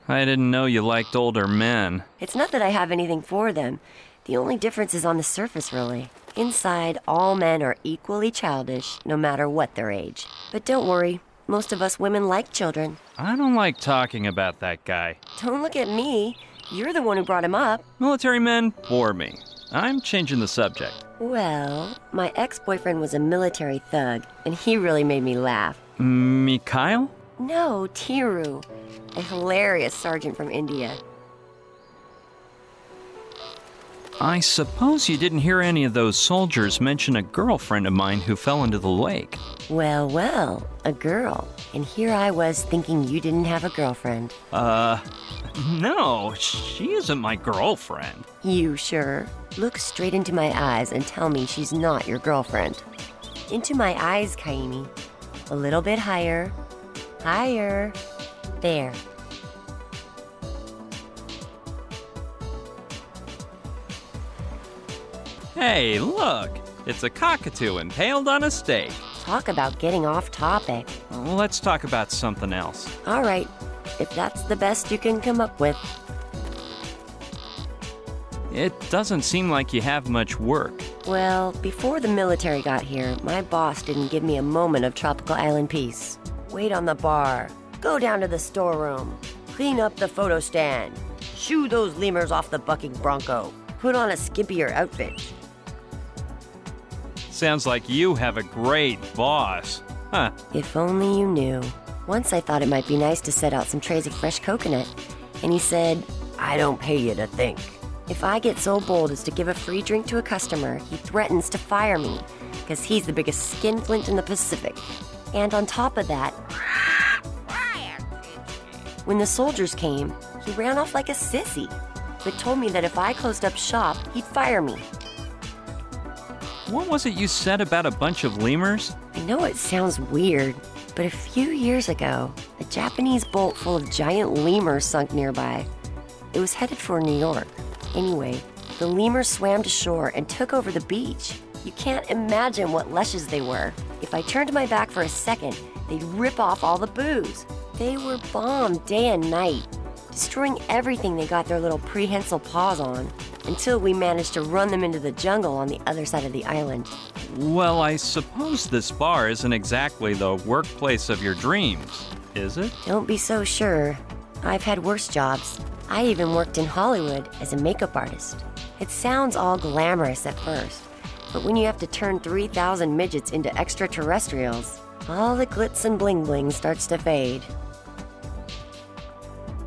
I didn't know you liked older men. It's not that I have anything for them. The only difference is on the surface, really. Inside, all men are equally childish, no matter what their age. But don't worry, most of us women like children. I don't like talking about that guy. Don't look at me. You're the one who brought him up. Military men bore me. I'm changing the subject. Well, my ex-boyfriend was a military thug, and he really made me laugh. Mikhail? No, Tiru, a hilarious sergeant from India. I suppose you didn't hear any of those soldiers mention a girlfriend of mine who fell into the lake. Well, well, a girl. And here I was thinking you didn't have a girlfriend. No, she isn't my girlfriend. You sure? Look straight into my eyes and tell me she's not your girlfriend. Into my eyes, Kaimi. A little bit higher. Higher. There. Hey, look! It's a cockatoo impaled on a stake. Talk about getting off topic. Let's talk about something else. All right, if that's the best you can come up with. It doesn't seem like you have much work. Well, before the military got here, my boss didn't give me a moment of tropical island peace. Wait on the bar. Go down to the storeroom. Clean up the photo stand. Shoo those lemurs off the bucking bronco. Put on a skimpier outfit. Sounds like you have a great boss. Huh. If only you knew. Once I thought it might be nice to set out some trays of fresh coconut, and he said, "I don't pay you to think." If I get so bold as to give a free drink to a customer, he threatens to fire me, because he's the biggest skinflint in the Pacific. And on top of that, when the soldiers came, he ran off like a sissy, but told me that if I closed up shop, he'd fire me. What was it you said about a bunch of lemurs? I know it sounds weird, but a few years ago, a Japanese boat full of giant lemurs sunk nearby. It was headed for New York. Anyway, the lemurs swam to shore and took over the beach. You can't imagine what lushes they were. If I turned my back for a second, they'd rip off all the booze. They were bombed day and night, destroying everything they got their little prehensile paws on, until we managed to run them into the jungle on the other side of the island. Well, I suppose this bar isn't exactly the workplace of your dreams, is it? Don't be so sure. I've had worse jobs. I even worked in Hollywood as a makeup artist. It sounds all glamorous at first, But when you have to turn 3,000 midgets into extraterrestrials, all the glitz and bling bling starts to fade.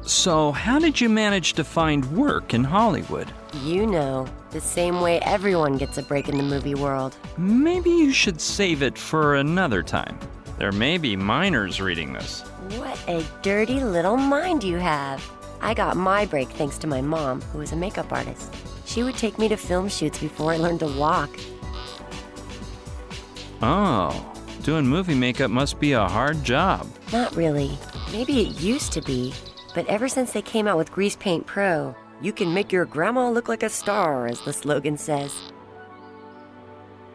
So, how did you manage to find work in Hollywood? You know, the same way everyone gets a break in the movie world. Maybe you should save it for another time. There may be minors reading this. What a dirty little mind you have. I got my break thanks to my mom, who was a makeup artist. She would take me to film shoots before I learned to walk. Oh, doing movie makeup must be a hard job. Not really. Maybe it used to be. But ever since they came out with Grease Paint Pro, you can make your grandma look like a star, as the slogan says.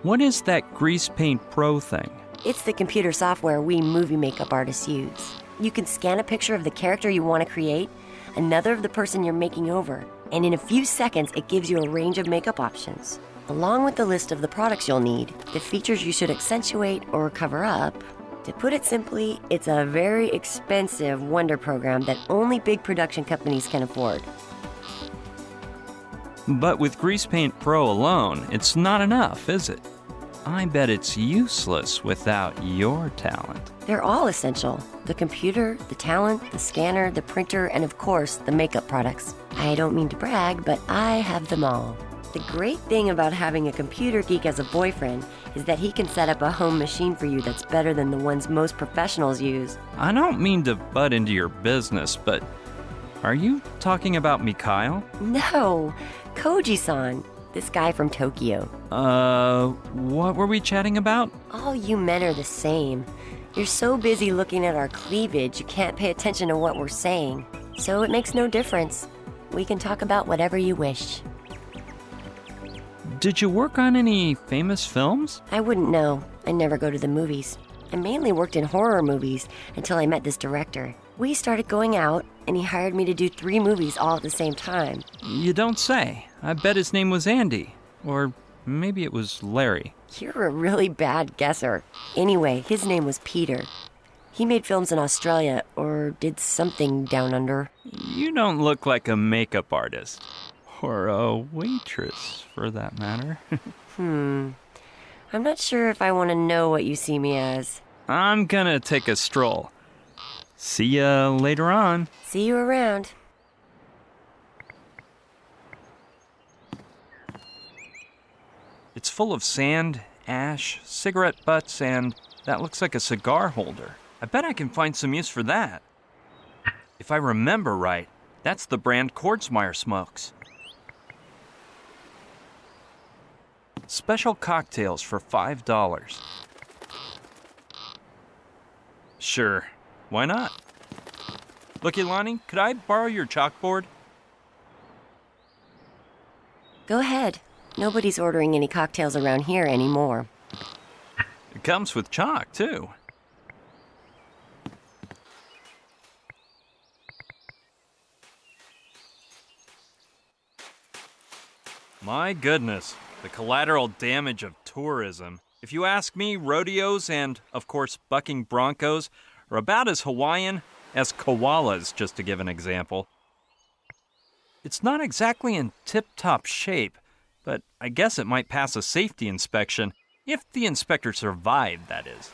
What is that Grease Paint Pro thing? It's the computer software we movie makeup artists use. You can scan a picture of the character you want to create, another of the person you're making over, and in a few seconds it gives you a range of makeup options. Along with the list of the products you'll need, the features you should accentuate or cover up. To put it simply, it's a very expensive wonder program that only big production companies can afford. But with Grease Paint Pro alone, it's not enough, is it? I bet it's useless without your talent. They're all essential. The computer, the talent, the scanner, the printer, and of course, the makeup products. I don't mean to brag, but I have them all. The great thing about having a computer geek as a boyfriend is that he can set up a home machine for you that's better than the ones most professionals use. I don't mean to butt into your business, but are you talking about Mikhail? No, Koji-san, this guy from Tokyo. What were we chatting about? All you men are the same. You're so busy looking at our cleavage, you can't pay attention to what we're saying. So it makes no difference. We can talk about whatever you wish. Did you work on any famous films? I wouldn't know. I never go to the movies. I mainly worked in horror movies until I met this director. We started going out, and he hired me to do 3 movies all at the same time. You don't say. I bet his name was Andy. Or maybe it was Larry. You're a really bad guesser. Anyway, his name was Peter. He made films in Australia, or did something down under. You don't look like a makeup artist. Or a waitress, for that matter. I'm not sure if I want to know what you see me as. I'm gonna take a stroll. See ya later on. See you around. It's full of sand, ash, cigarette butts, and that looks like a cigar holder. I bet I can find some use for that. If I remember right, that's the brand Kordsmeyer smokes. Special cocktails for $5. Sure, why not? Look, Ilani, could I borrow your chalkboard? Go ahead. Nobody's ordering any cocktails around here anymore. It comes with chalk, too. My goodness, the collateral damage of tourism. If you ask me, rodeos and, of course, bucking broncos are about as Hawaiian as koalas, just to give an example. It's not exactly in tip-top shape, but I guess it might pass a safety inspection, if the inspector survived, that is.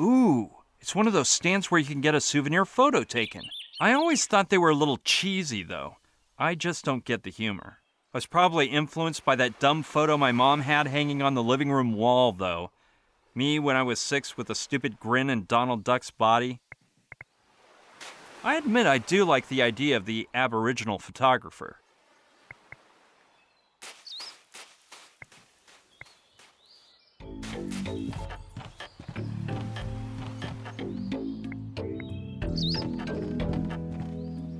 Ooh, it's one of those stands where you can get a souvenir photo taken. I always thought they were a little cheesy, though. I just don't get the humor. I was probably influenced by that dumb photo my mom had hanging on the living room wall, though. Me when I was 6 with a stupid grin in Donald Duck's body. I admit I do like the idea of the Aboriginal photographer.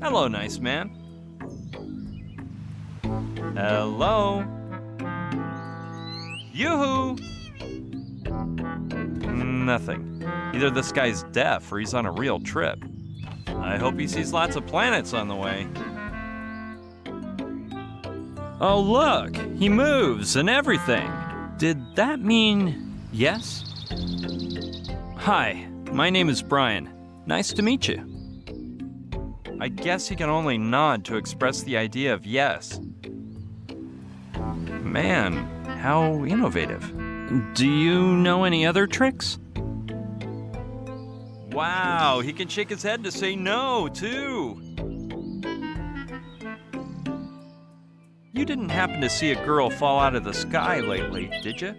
Hello, nice man. Hello. Yoo-hoo! Nothing. Either this guy's deaf or he's on a real trip. I hope he sees lots of planets on the way. Oh, look! He moves and everything! Did that mean yes? Hi, my name is Brian. Nice to meet you. I guess he can only nod to express the idea of yes. Man, how innovative. Do you know any other tricks? Wow, he can shake his head to say no, too. You didn't happen to see a girl fall out of the sky lately, did you?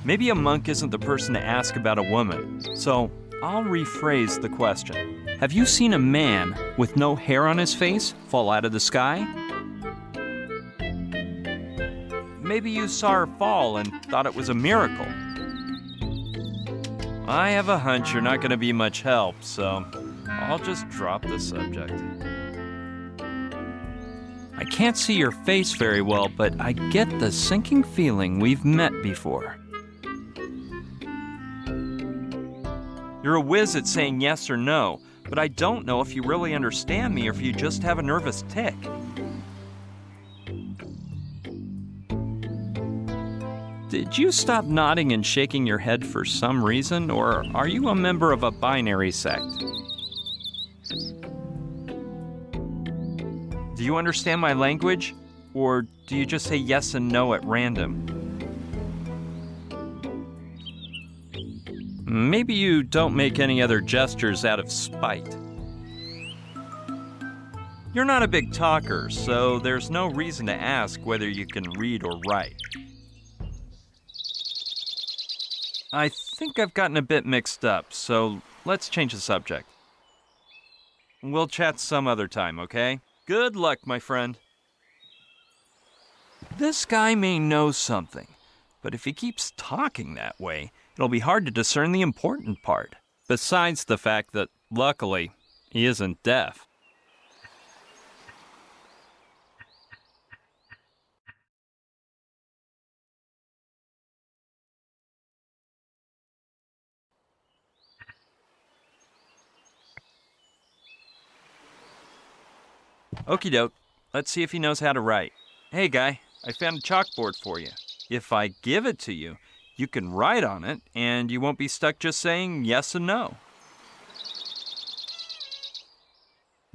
Maybe a monk isn't the person to ask about a woman, so I'll rephrase the question. Have you seen a man with no hair on his face fall out of the sky? Maybe you saw her fall and thought it was a miracle. I have a hunch you're not going to be much help, so I'll just drop the subject. I can't see your face very well, but I get the sinking feeling we've met before. You're a whiz at saying yes or no, but I don't know if you really understand me or if you just have a nervous tick. Did you stop nodding and shaking your head for some reason, or are you a member of a binary sect? Do you understand my language, or do you just say yes and no at random? Maybe you don't make any other gestures out of spite. You're not a big talker, so there's no reason to ask whether you can read or write. I think I've gotten a bit mixed up, so let's change the subject. We'll chat some other time, okay? Good luck, my friend. This guy may know something, but if he keeps talking that way, it'll be hard to discern the important part. Besides the fact that, luckily, he isn't deaf. Okie doke, let's see if he knows how to write. Hey guy, I found a chalkboard for you. If I give it to you, you can write on it, and you won't be stuck just saying yes and no.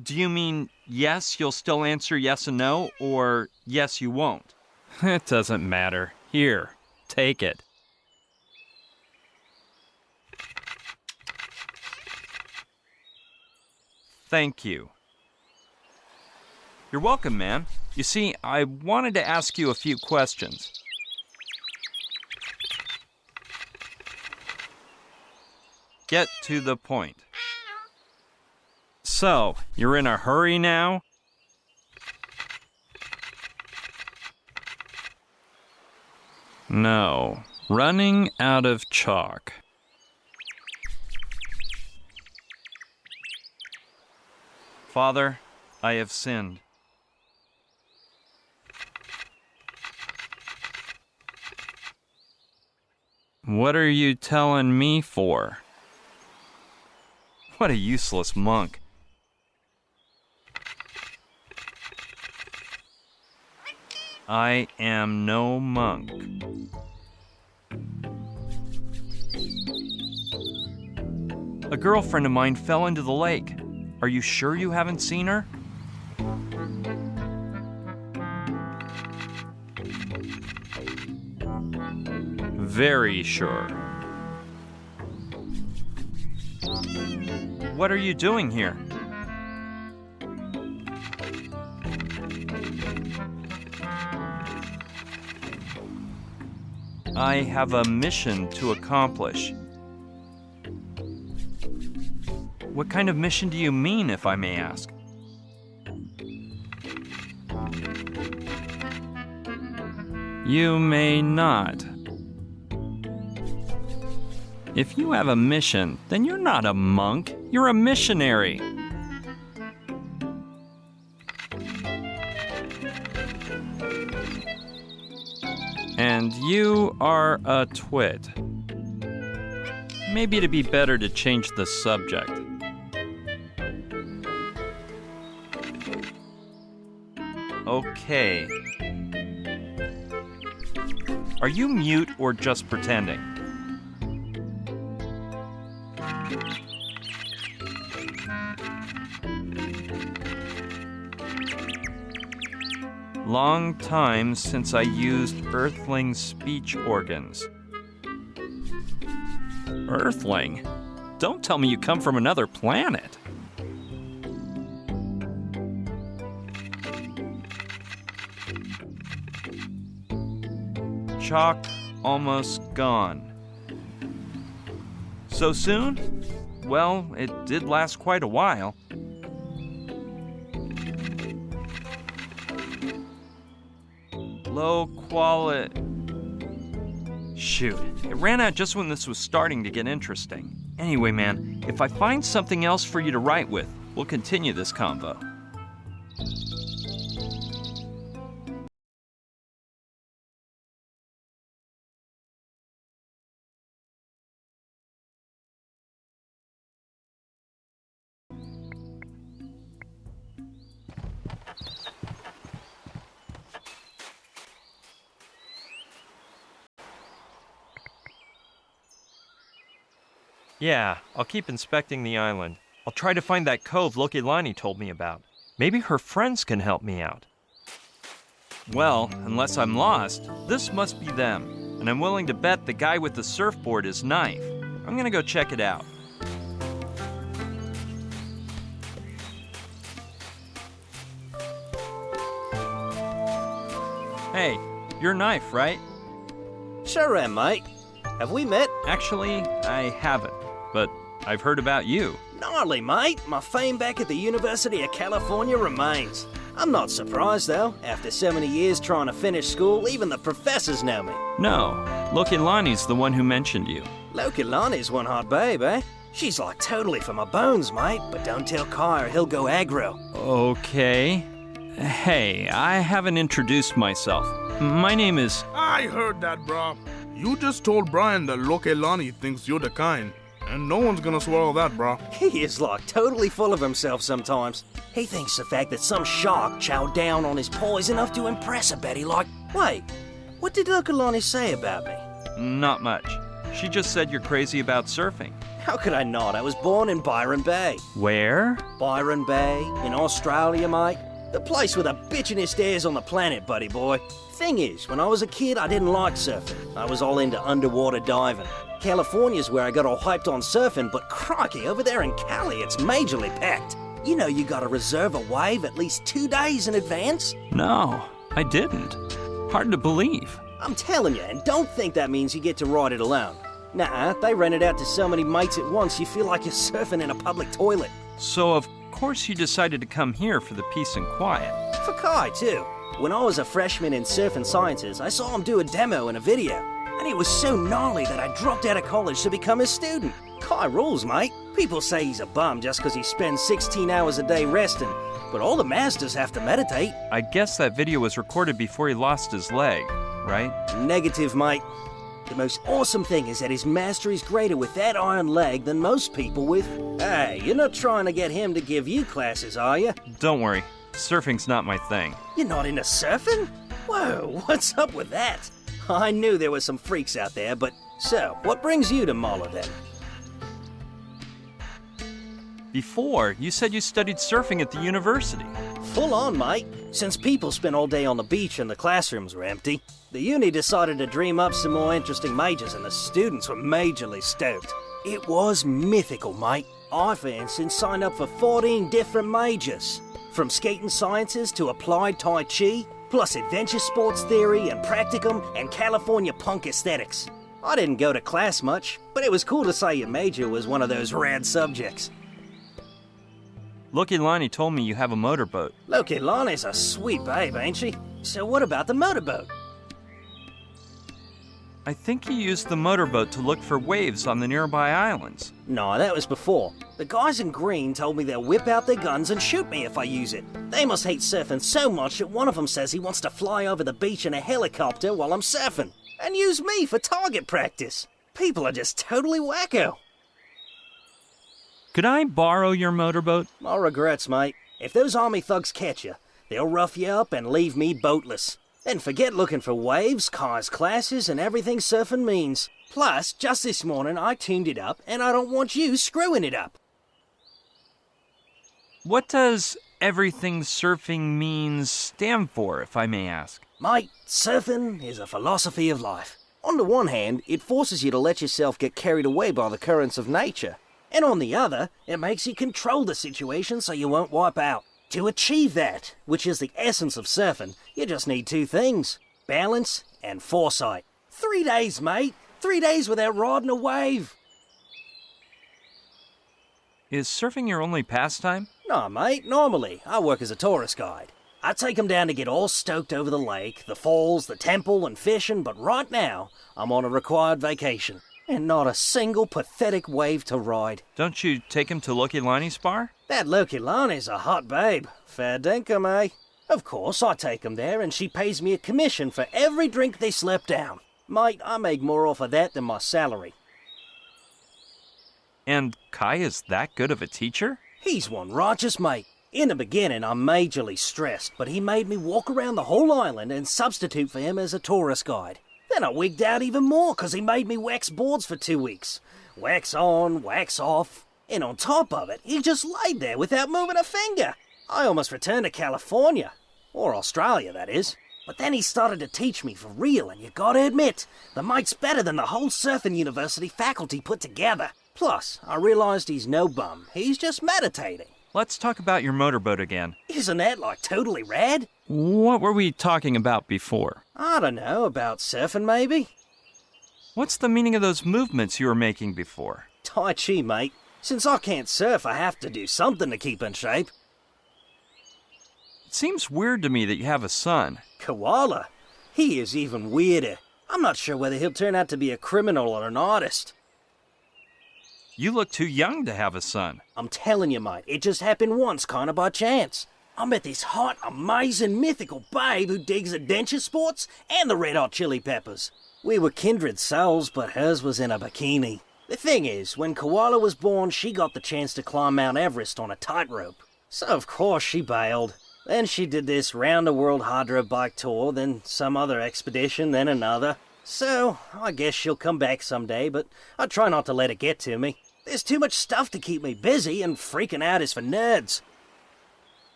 Do you mean yes, you'll still answer yes and no, or yes, you won't? It doesn't matter. Here, take it. Thank you. You're welcome, man. You see, I wanted to ask you a few questions. Get to the point. So, you're in a hurry now? No. Running out of chalk. Father, I have sinned. What are you telling me for? What a useless monk. I am no monk. A girlfriend of mine fell into the lake. Are you sure you haven't seen her? Very sure. What are you doing here? I have a mission to accomplish. What kind of mission do you mean, if I may ask? You may not. If you have a mission, then you're not a monk, you're a missionary. And you are a twit. Maybe it'd be better to change the subject. Okay. Are you mute or just pretending? Long time since I used Earthling speech organs. Earthling? Don't tell me you come from another planet. Chalk almost gone. So soon? Well, it did last quite a while. Low quality. Shoot, it ran out just when this was starting to get interesting. Anyway, man, if I find something else for you to write with, we'll continue this convo. Yeah, I'll keep inspecting the island. I'll try to find that cove Lokilani told me about. Maybe her friends can help me out. Well, unless I'm lost, this must be them. And I'm willing to bet the guy with the surfboard is Knife. I'm gonna go check it out. Hey, you're Knife, right? Sure am, mate. Have we met? Actually, I haven't, but I've heard about you. Gnarly, mate. My fame back at the University of California remains. I'm not surprised, though. After so many years trying to finish school, even the professors know me. No, Lokilani's the one who mentioned you. Lokilani's one hot babe, eh? She's like totally for my bones, mate. But don't tell Kai or he'll go aggro. Okay. Hey, I haven't introduced myself. My name is... I heard that, bro. You just told Brian that Lokilani thinks you're the kind. And no one's gonna swallow that, bro. He is like totally full of himself sometimes. He thinks the fact that some shark chowed down on his paw is enough to impress a Betty like... Wait, what did Lokilani say about me? Not much. She just said you're crazy about surfing. How could I not? I was born in Byron Bay. Where? Byron Bay, in Australia, mate. The place with the bitchinest airs on the planet, buddy boy. Thing is, when I was a kid, I didn't like surfing. I was all into underwater diving. California's where I got all hyped on surfing, but crikey, over there in Cali, it's majorly packed. You know you gotta reserve a wave at least 2 days in advance? No, I didn't. Hard to believe. I'm telling you, and don't think that means you get to ride it alone. Nah, they rent it out to so many mates at once you feel like you're surfing in a public toilet. So of course you decided to come here for the peace and quiet. For Kai, too. When I was a freshman in Surf and Sciences, I saw him do a demo in a video. And it was so gnarly that I dropped out of college to become his student. Kai rules, mate. People say he's a bum just because he spends 16 hours a day resting. But all the masters have to meditate. I guess that video was recorded before he lost his leg, right? Negative, mate. The most awesome thing is that his mastery's greater with that iron leg than most people with... Hey, you're not trying to get him to give you classes, are you? Don't worry. Surfing's not my thing. You're not into surfing? Whoa, what's up with that? I knew there were some freaks out there, but... So, what brings you to Mala, then? Before, you said you studied surfing at the university. Full on, mate. Since people spent all day on the beach and the classrooms were empty, the uni decided to dream up some more interesting majors and the students were majorly stoked. It was mythical, mate. I, for instance, signed up for 14 different majors. From skating sciences to applied Tai Chi, plus adventure sports theory and practicum and California punk aesthetics. I didn't go to class much, but it was cool to say your major was one of those rad subjects. Lokilani told me you have a motorboat. Lokilani's a sweet babe, ain't she? So what about the motorboat? I think you used the motorboat to look for waves on the nearby islands. No, that was before. The guys in green told me they'll whip out their guns and shoot me if I use it. They must hate surfing so much that one of them says he wants to fly over the beach in a helicopter while I'm surfing and use me for target practice. People are just totally wacko. Could I borrow your motorboat? My regrets, mate. If those army thugs catch you, they'll rough you up and leave me boatless. Then forget looking for waves, cars, classes, and everything surfing means. Plus, just this morning I tuned it up and I don't want you screwing it up. What does everything surfing means stand for, if I may ask? Mate, surfing is a philosophy of life. On the one hand, it forces you to let yourself get carried away by the currents of nature. And on the other, it makes you control the situation so you won't wipe out. To achieve that, which is the essence of surfing, you just need two things: balance and foresight. 3 days, mate. 3 days without riding a wave. Is surfing your only pastime? No, mate, normally I work as a tourist guide. I take 'em down to get all stoked over the lake, the falls, the temple, and fishing, but right now, I'm on a required vacation. And not a single pathetic wave to ride. Don't you take him to Lokilani's bar? That Lokilani's a hot babe. Fair dinkum, eh? Of course, I take 'em there, and she pays me a commission for every drink they slip down. Mate, I make more off of that than my salary. And Kai is that good of a teacher? He's one righteous mate. In the beginning, I'm majorly stressed, but he made me walk around the whole island and substitute for him as a tourist guide. Then I wigged out even more because he made me wax boards for 2 weeks. Wax on, wax off. And on top of it, he just laid there without moving a finger. I almost returned to California. Or Australia, that is. But then he started to teach me for real, and you gotta admit, the mate's better than the whole surfing university faculty put together. Plus, I realized he's no bum. He's just meditating. Let's talk about your motorboat again. Isn't that like totally rad? What were we talking about before? I don't know, about surfing maybe? What's the meaning of those movements you were making before? Tai Chi, mate. Since I can't surf, I have to do something to keep in shape. It seems weird to me that you have a son. Koala? He is even weirder. I'm not sure whether he'll turn out to be a criminal or an artist. You look too young to have a son. I'm telling you, mate, it just happened once, kind of by chance. I met this hot, amazing, mythical babe who digs adventure sports and the Red Hot Chili Peppers. We were kindred souls, but hers was in a bikini. The thing is, when Koala was born, she got the chance to climb Mount Everest on a tightrope. So of course she bailed. Then she did this round-the-world hydro bike tour, then some other expedition, then another. So, I guess she'll come back someday, but I try not to let it get to me. There's too much stuff to keep me busy, and freaking out is for nerds.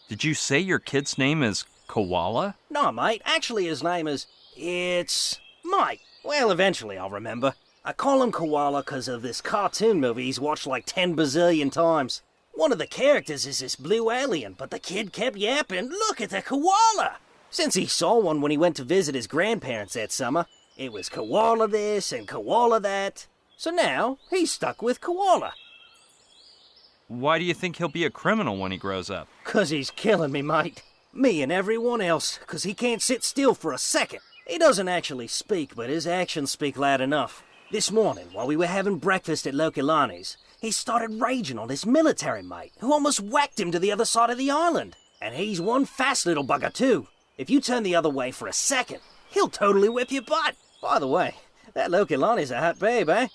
Did you say your kid's name is Koala? No, mate. Actually, his name is... It's... Mike. Well, eventually I'll remember. I call him Koala because of this cartoon movie he's watched like 10 bazillion times. One of the characters is this blue alien, but the kid kept yapping, "Look at the koala!" Since he saw one when he went to visit his grandparents that summer, it was koala this and koala that. So now, he's stuck with Koala. Why do you think he'll be a criminal when he grows up? 'Cause he's killing me, mate. Me and everyone else, 'cause he can't sit still for a second. He doesn't actually speak, but his actions speak loud enough. This morning, while we were having breakfast at Lokilani's, he started raging on this military mate, who almost whacked him to the other side of the island. And he's one fast little bugger too. If you turn the other way for a second, he'll totally whip your butt. By the way, that Lokilani's a hot babe, eh?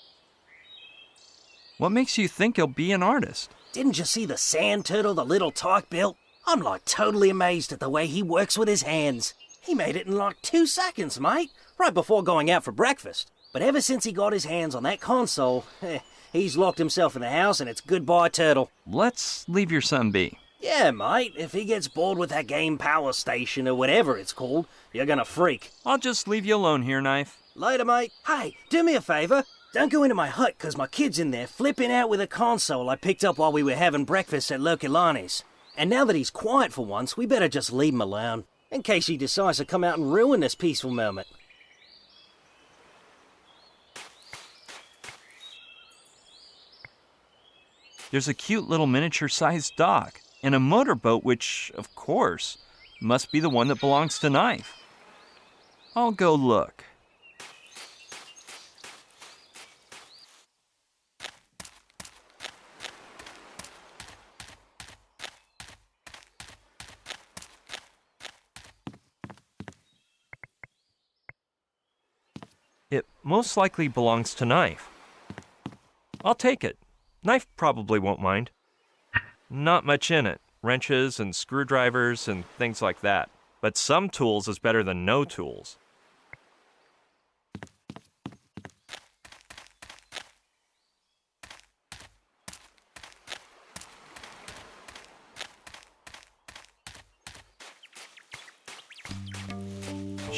What makes you think he'll be an artist? Didn't you see the sand turtle the little tyke built? I'm like totally amazed at the way he works with his hands. He made it in like 2 seconds, mate, right before going out for breakfast. But ever since he got his hands on that console, he's locked himself in the house and it's goodbye, turtle. Let's leave your son be. Yeah, mate, if he gets bored with that game Power Station or whatever it's called, you're gonna freak. I'll just leave you alone here, Knife. Later, mate. Hey, do me a favor. Don't go into my hut, 'cause my kid's in there flipping out with a console I picked up while we were having breakfast at Lokilani's. And now that he's quiet for once, we better just leave him alone, in case he decides to come out and ruin this peaceful moment. There's a cute little miniature-sized dock, and a motorboat which, of course, must be the one that belongs to Knife. I'll go look. It most likely belongs to Knife. I'll take it. Knife probably won't mind. Not much in it. Wrenches and screwdrivers and things like that. But some tools is better than no tools.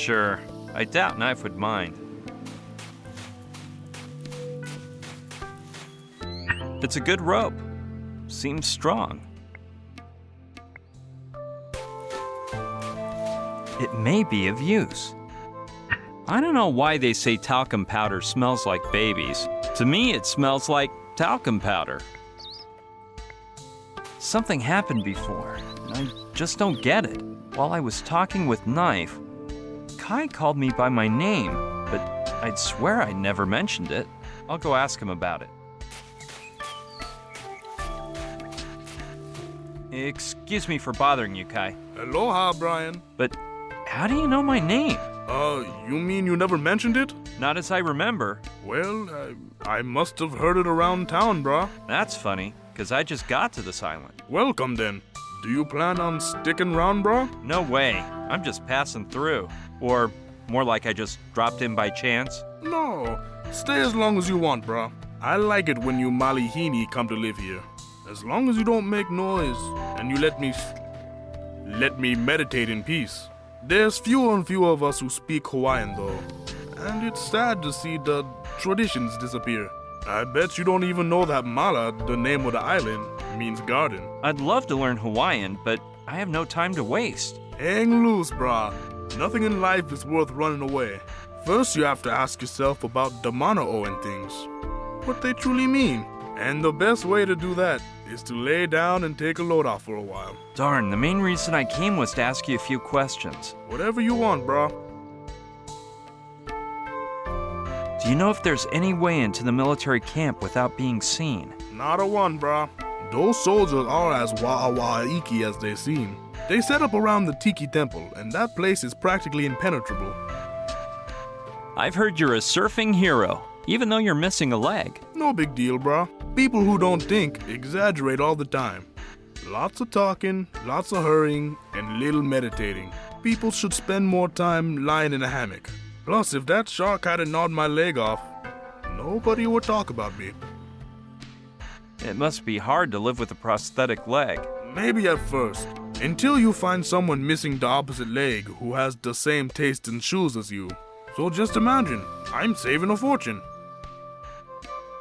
Sure, I doubt Knife would mind. It's a good rope. Seems strong. It may be of use. I don't know why they say talcum powder smells like babies. To me, it smells like talcum powder. Something happened before, and I just don't get it. While I was talking with Knife, Kai called me by my name, but I'd swear I never mentioned it. I'll go ask him about it. Excuse me for bothering you, Kai. Aloha, Brian. But how do you know my name? You mean you never mentioned it? Not as I remember. Well, I must have heard it around town, brah. That's funny, because I just got to this island. Welcome, then. Do you plan on sticking around, brah? No way. I'm just passing through. Or more like I just dropped in by chance. No. Stay as long as you want, brah. I like it when you Malihini come to live here. As long as you don't make noise and you let me meditate in peace. There's fewer and fewer of us who speak Hawaiian, though, and it's sad to see the traditions disappear. I bet you don't even know that Mala, the name of the island, means garden. I'd love to learn Hawaiian, but I have no time to waste. Hang loose, brah. Nothing in life is worth running away. First, you have to ask yourself about the mana'o and things, what they truly mean. And the best way to do that is to lay down and take a load off for a while. Darn, the main reason I came was to ask you a few questions. Whatever you want, brah. Do you know if there's any way into the military camp without being seen? Not a one, brah. Those soldiers are as wa'awa'iki as they seem. They set up around the Tiki Temple, and that place is practically impenetrable. I've heard you're a surfing hero, even though you're missing a leg. No big deal, brah. People who don't think exaggerate all the time. Lots of talking, lots of hurrying, and little meditating. People should spend more time lying in a hammock. Plus, if that shark hadn't gnawed my leg off, nobody would talk about me. It must be hard to live with a prosthetic leg. Maybe at first, until you find someone missing the opposite leg who has the same taste in shoes as you. So just imagine, I'm saving a fortune.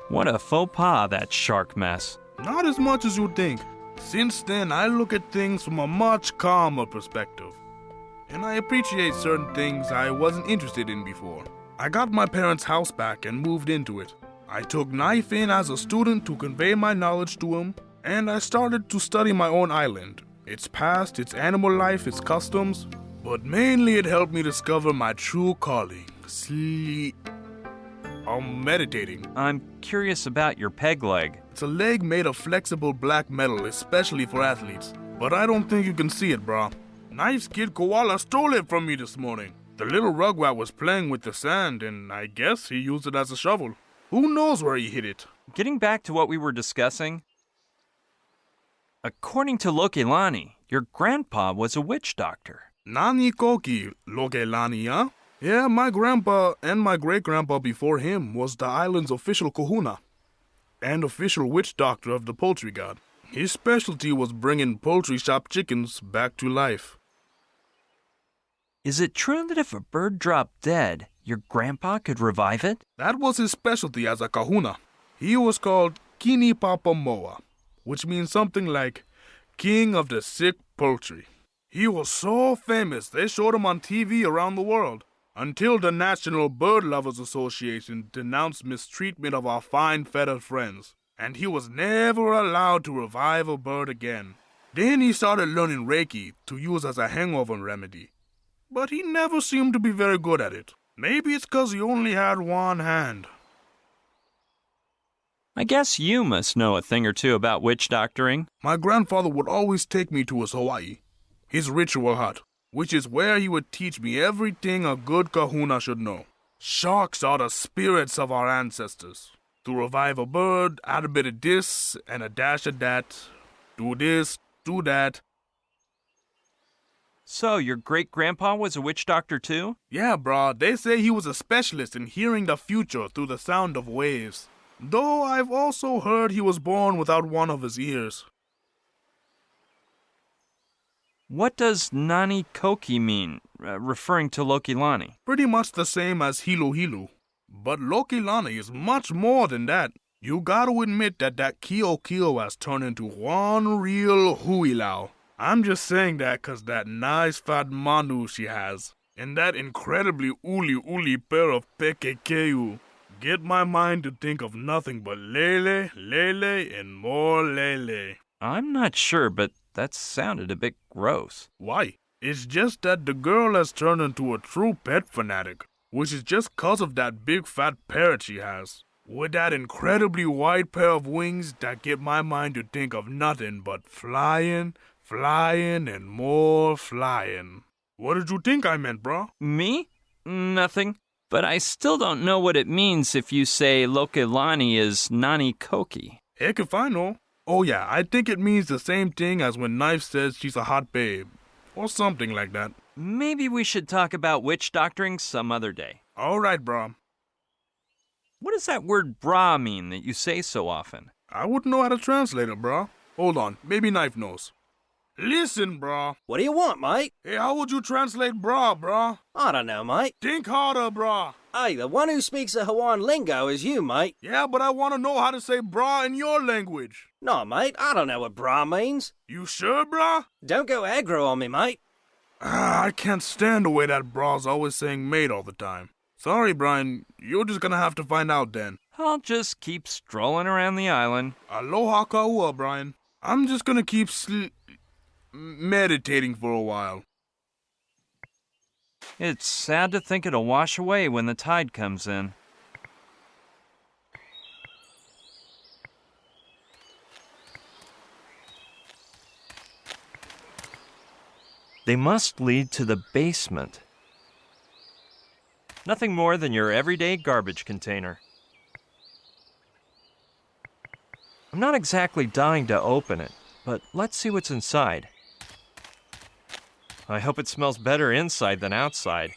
What a faux pas, that shark mess. Not as much as you think. Since then, I look at things from a much calmer perspective. And I appreciate certain things I wasn't interested in before. I got my parents' house back and moved into it. I took Knife in as a student to convey my knowledge to him, and I started to study my own island, its past, its animal life, its customs, but mainly it helped me discover my true calling, meditating. I'm curious about your peg leg. It's a leg made of flexible black metal, especially for athletes. But I don't think you can see it, brah. Knife's kid Koala stole it from me this morning. The little rugrat was playing with the sand, and I guess he used it as a shovel. Who knows where he hid it? Getting back to what we were discussing, according to Lokelani, your grandpa was a witch doctor. Nani koki, Lokelani, huh? Yeah, my grandpa and my great-grandpa before him was the island's official kahuna and official witch doctor of the poultry god. His specialty was bringing poultry shop chickens back to life. Is it true that if a bird dropped dead, your grandpa could revive it? That was his specialty as a kahuna. He was called Kini Papa Moa, which means something like king of the sick poultry. He was so famous they showed him on TV around the world, until the National Bird Lovers Association denounced mistreatment of our fine feathered friends, and he was never allowed to revive a bird again. Then he started learning Reiki to use as a hangover remedy, but he never seemed to be very good at it. Maybe it's 'cause he only had one hand. I guess you must know a thing or two about witch doctoring. My grandfather would always take me to his Hawaii, his ritual hut, which is where he would teach me everything a good kahuna should know. Sharks are the spirits of our ancestors. To revive a bird, add a bit of this and a dash of that. Do this, do that. So, your great-grandpa was a witch doctor too? Yeah, brah. They say he was a specialist in hearing the future through the sound of waves. Though I've also heard he was born without one of his ears. What does Nani Koki mean, referring to Lokilani? Pretty much the same as Hilo Hilo. But Lokilani is much more than that. You gotta admit that Kio Kio has turned into one real huilau. I'm just saying that 'cause that nice fat manu she has, and that incredibly uli pair of pekekeu, get my mind to think of nothing but lele, lele, and more lele. I'm not sure, but that sounded a bit gross. Why? It's just that the girl has turned into a true pet fanatic, which is just 'cause of that big fat parrot she has, with that incredibly wide pair of wings that get my mind to think of nothing but flying, and more flying. What did you think I meant, bro? Me? Nothing. But I still don't know what it means if you say Lokilani is Nani Koki. Heck if I know. Oh yeah, I think it means the same thing as when Knife says she's a hot babe. Or something like that. Maybe we should talk about witch doctoring some other day. Alright, bro. What does that word bra mean that you say so often? I wouldn't know how to translate it, bro. Hold on, maybe Knife knows. Listen, bro. What do you want, mate? Hey, how would you translate bra, bro? I don't know, mate. Think harder, bro. Hey, the one who speaks the Hawaiian lingo is you, mate. Yeah, but I want to know how to say bra in your language. No, mate, I don't know what bra means. You sure, bro? Don't go aggro on me, mate. I can't stand the way that bra's always saying mate all the time. Sorry, Brian. You're just gonna have to find out then. I'll just keep strolling around the island. Aloha kaua, Brian. I'm just gonna keep meditating for a while. It's sad to think it'll wash away when the tide comes in. They must lead to the basement. Nothing more than your everyday garbage container. I'm not exactly dying to open it, but let's see what's inside. I hope it smells better inside than outside.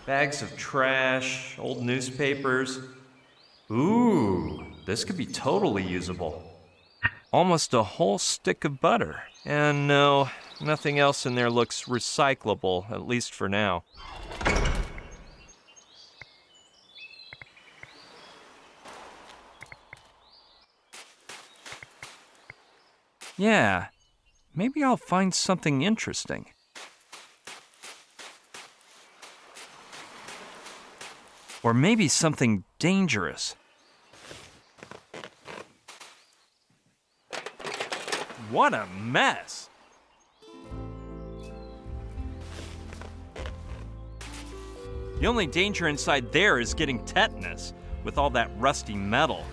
Bags of trash, old newspapers. Ooh, this could be totally usable. Almost a whole stick of butter. And no, nothing else in there looks recyclable, at least for now. Yeah, maybe I'll find something interesting. Or maybe something dangerous. What a mess! The only danger inside there is getting tetanus with all that rusty metal.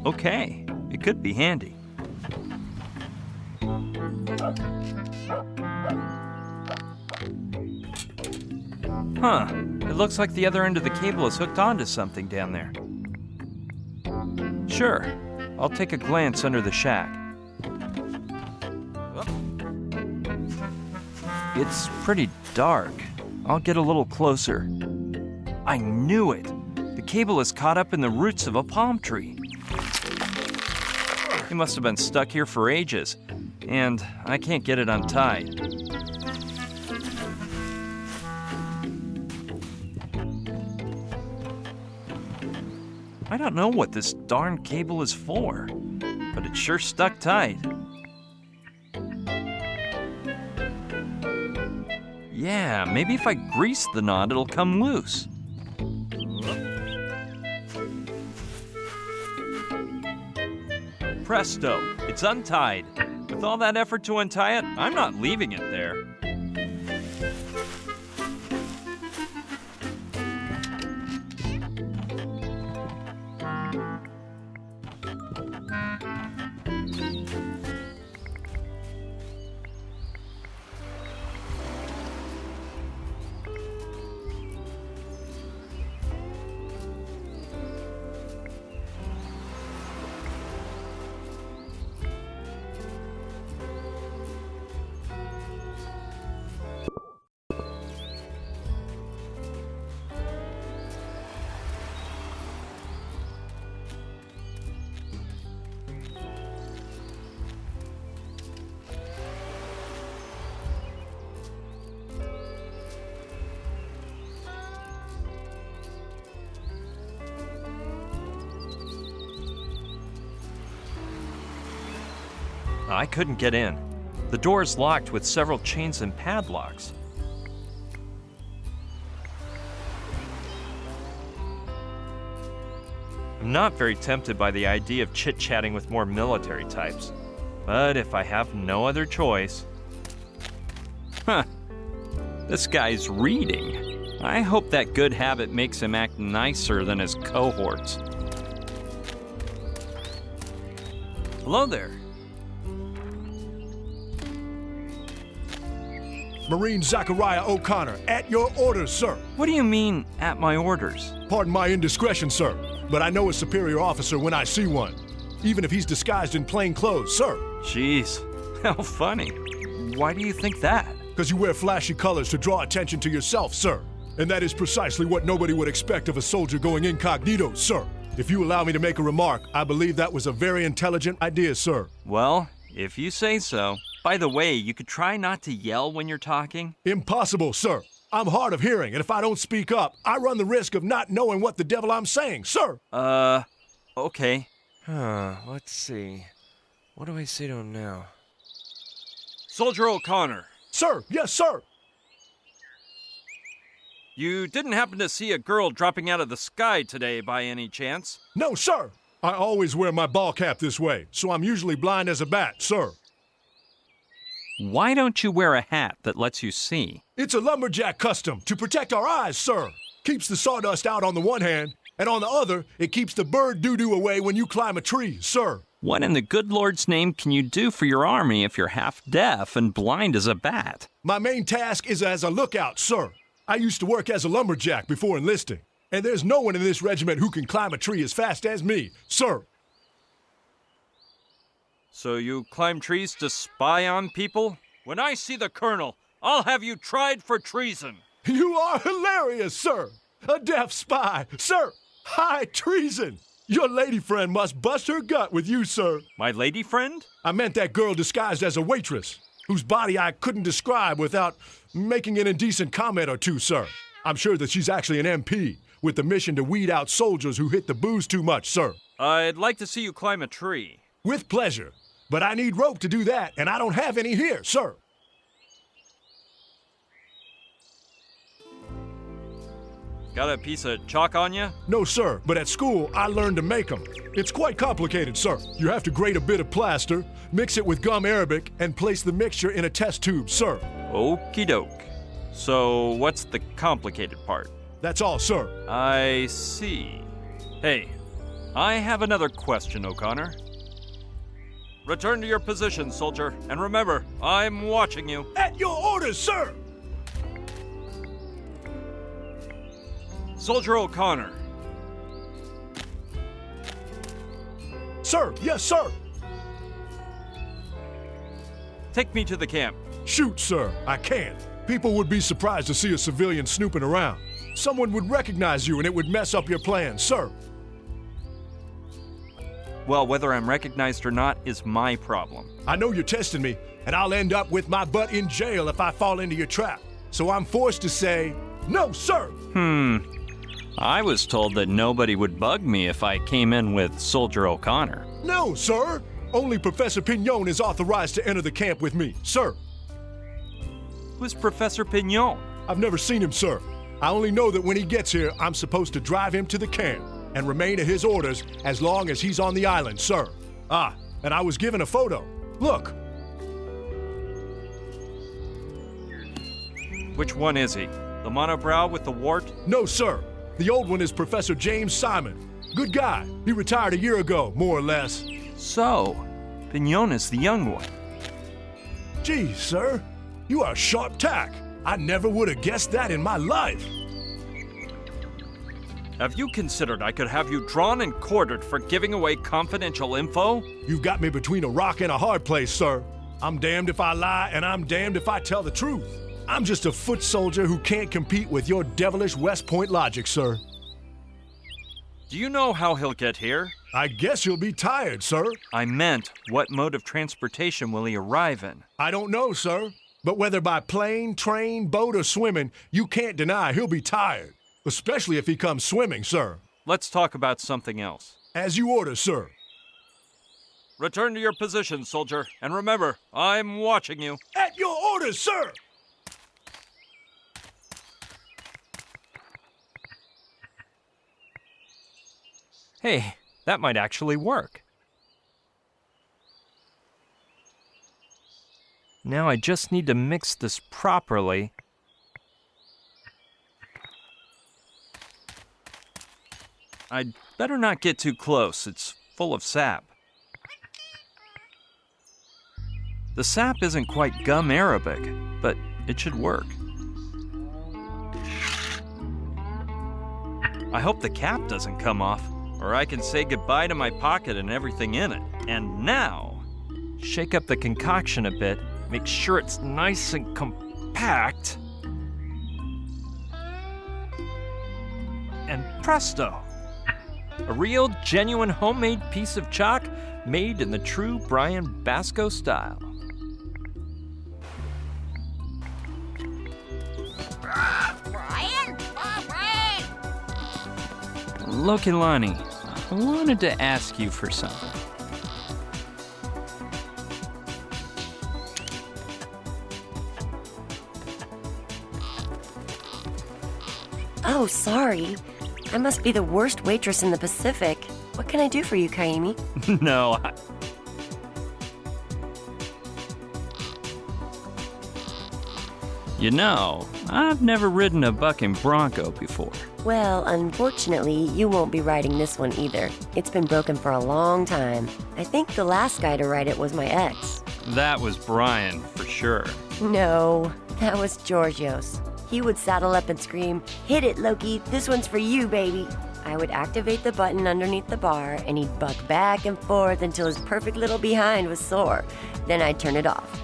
Okay, it could be handy. Huh, it looks like the other end of the cable is hooked onto something down there. Sure, I'll take a glance under the shack. It's pretty dark. I'll get a little closer. I knew it! The cable is caught up in the roots of a palm tree. It must have been stuck here for ages, and I can't get it untied. I don't know what this darn cable is for, but it's sure stuck tight. Yeah, maybe if I grease the knot, it'll come loose. Presto, it's untied. With all that effort to untie it, I'm not leaving it there. I couldn't get in. The door is locked with several chains and padlocks. I'm not very tempted by the idea of chit-chatting with more military types. But if I have no other choice... Huh. This guy's reading. I hope that good habit makes him act nicer than his cohorts. Hello there. Marine Zachariah O'Connor, at your orders, sir. What do you mean, at my orders? Pardon my indiscretion, sir, but I know a superior officer when I see one, even if he's disguised in plain clothes, sir. Jeez, how funny. Why do you think that? Because you wear flashy colors to draw attention to yourself, sir. And that is precisely what nobody would expect of a soldier going incognito, sir. If you allow me to make a remark, I believe that was a very intelligent idea, sir. Well, if you say so. By the way, you could try not to yell when you're talking. Impossible, sir. I'm hard of hearing, and if I don't speak up, I run the risk of not knowing what the devil I'm saying, sir. Okay. Let's see. What do I say to him now? Soldier O'Connor. Sir, yes, sir. You didn't happen to see a girl dropping out of the sky today by any chance? No, sir. I always wear my ball cap this way, so I'm usually blind as a bat, sir. Why don't you wear a hat that lets you see? It's a lumberjack custom to protect our eyes, sir. Keeps the sawdust out on the one hand, and on the other, it keeps the bird doo-doo away when you climb a tree, sir. What in the good Lord's name can you do for your army if you're half deaf and blind as a bat? My main task is as a lookout, sir. I used to work as a lumberjack before enlisting, and there's no one in this regiment who can climb a tree as fast as me, sir. So you climb trees to spy on people? When I see the colonel, I'll have you tried for treason. You are hilarious, sir. A deaf spy, sir. High treason. Your lady friend must bust her gut with you, sir. My lady friend? I meant that girl disguised as a waitress, whose body I couldn't describe without making an indecent comment or two, sir. I'm sure that she's actually an MP, with the mission to weed out soldiers who hit the booze too much, sir. I'd like to see you climb a tree. With pleasure. But I need rope to do that, and I don't have any here, sir. Got a piece of chalk on you? No, sir, but at school, I learned to make them. It's quite complicated, sir. You have to grate a bit of plaster, mix it with gum arabic, and place the mixture in a test tube, sir. Okie doke. So, what's the complicated part? That's all, sir. I see. Hey, I have another question, O'Connor. Return to your position, soldier, and remember, I'm watching you. At your orders, sir! Soldier O'Connor. Sir, yes, sir. Take me to the camp. Shoot, sir, I can't. People would be surprised to see a civilian snooping around. Someone would recognize you and it would mess up your plans, sir. Well, whether I'm recognized or not is my problem. I know you're testing me, and I'll end up with my butt in jail if I fall into your trap. So I'm forced to say, no, sir. I was told that nobody would bug me if I came in with Soldier O'Connor. No, sir. Only Professor Pignon is authorized to enter the camp with me, sir. Who's Professor Pignon? I've never seen him, sir. I only know that when he gets here, I'm supposed to drive him to the camp and remain at his orders as long as he's on the island, sir. Ah, and I was given a photo. Look. Which one is he? The monobrow with the wart? No, sir. The old one is Professor James Simon. Good guy. He retired a year ago, more or less. So, Pignon is the young one. Gee, sir. You are a sharp tack. I never would have guessed that in my life. Have you considered I could have you drawn and quartered for giving away confidential info? You've got me between a rock and a hard place, sir. I'm damned if I lie, and I'm damned if I tell the truth. I'm just a foot soldier who can't compete with your devilish West Point logic, sir. Do you know how he'll get here? I guess he'll be tired, sir. I meant, what mode of transportation will he arrive in? I don't know, sir. But whether by plane, train, boat, or swimming, you can't deny he'll be tired. Especially if he comes swimming, sir. Let's talk about something else. As you order, sir. Return to your position, soldier. And remember, I'm watching you. At your orders, sir! Hey, that might actually work. Now I just need to mix this properly. I'd better not get too close. It's full of sap. The sap isn't quite gum Arabic, but it should work. I hope the cap doesn't come off, or I can say goodbye to my pocket and everything in it. And now, shake up the concoction a bit, make sure it's nice and compact, and presto! A real, genuine, homemade piece of chalk made in the true Brian Basco style. Brian? Brian! Lokilani, I wanted to ask you for something. Oh, sorry. I must be the worst waitress in the Pacific. What can I do for you, Kaimi? No, You know, I've never ridden a bucking bronco before. Well, unfortunately, you won't be riding this one either. It's been broken for a long time. I think the last guy to ride it was my ex. That was Brian, for sure. No, that was Georgios. He would saddle up and scream, "Hit it, Loki, this one's for you, baby." I would activate the button underneath the bar, and he'd buck back and forth until his perfect little behind was sore. Then I'd turn it off.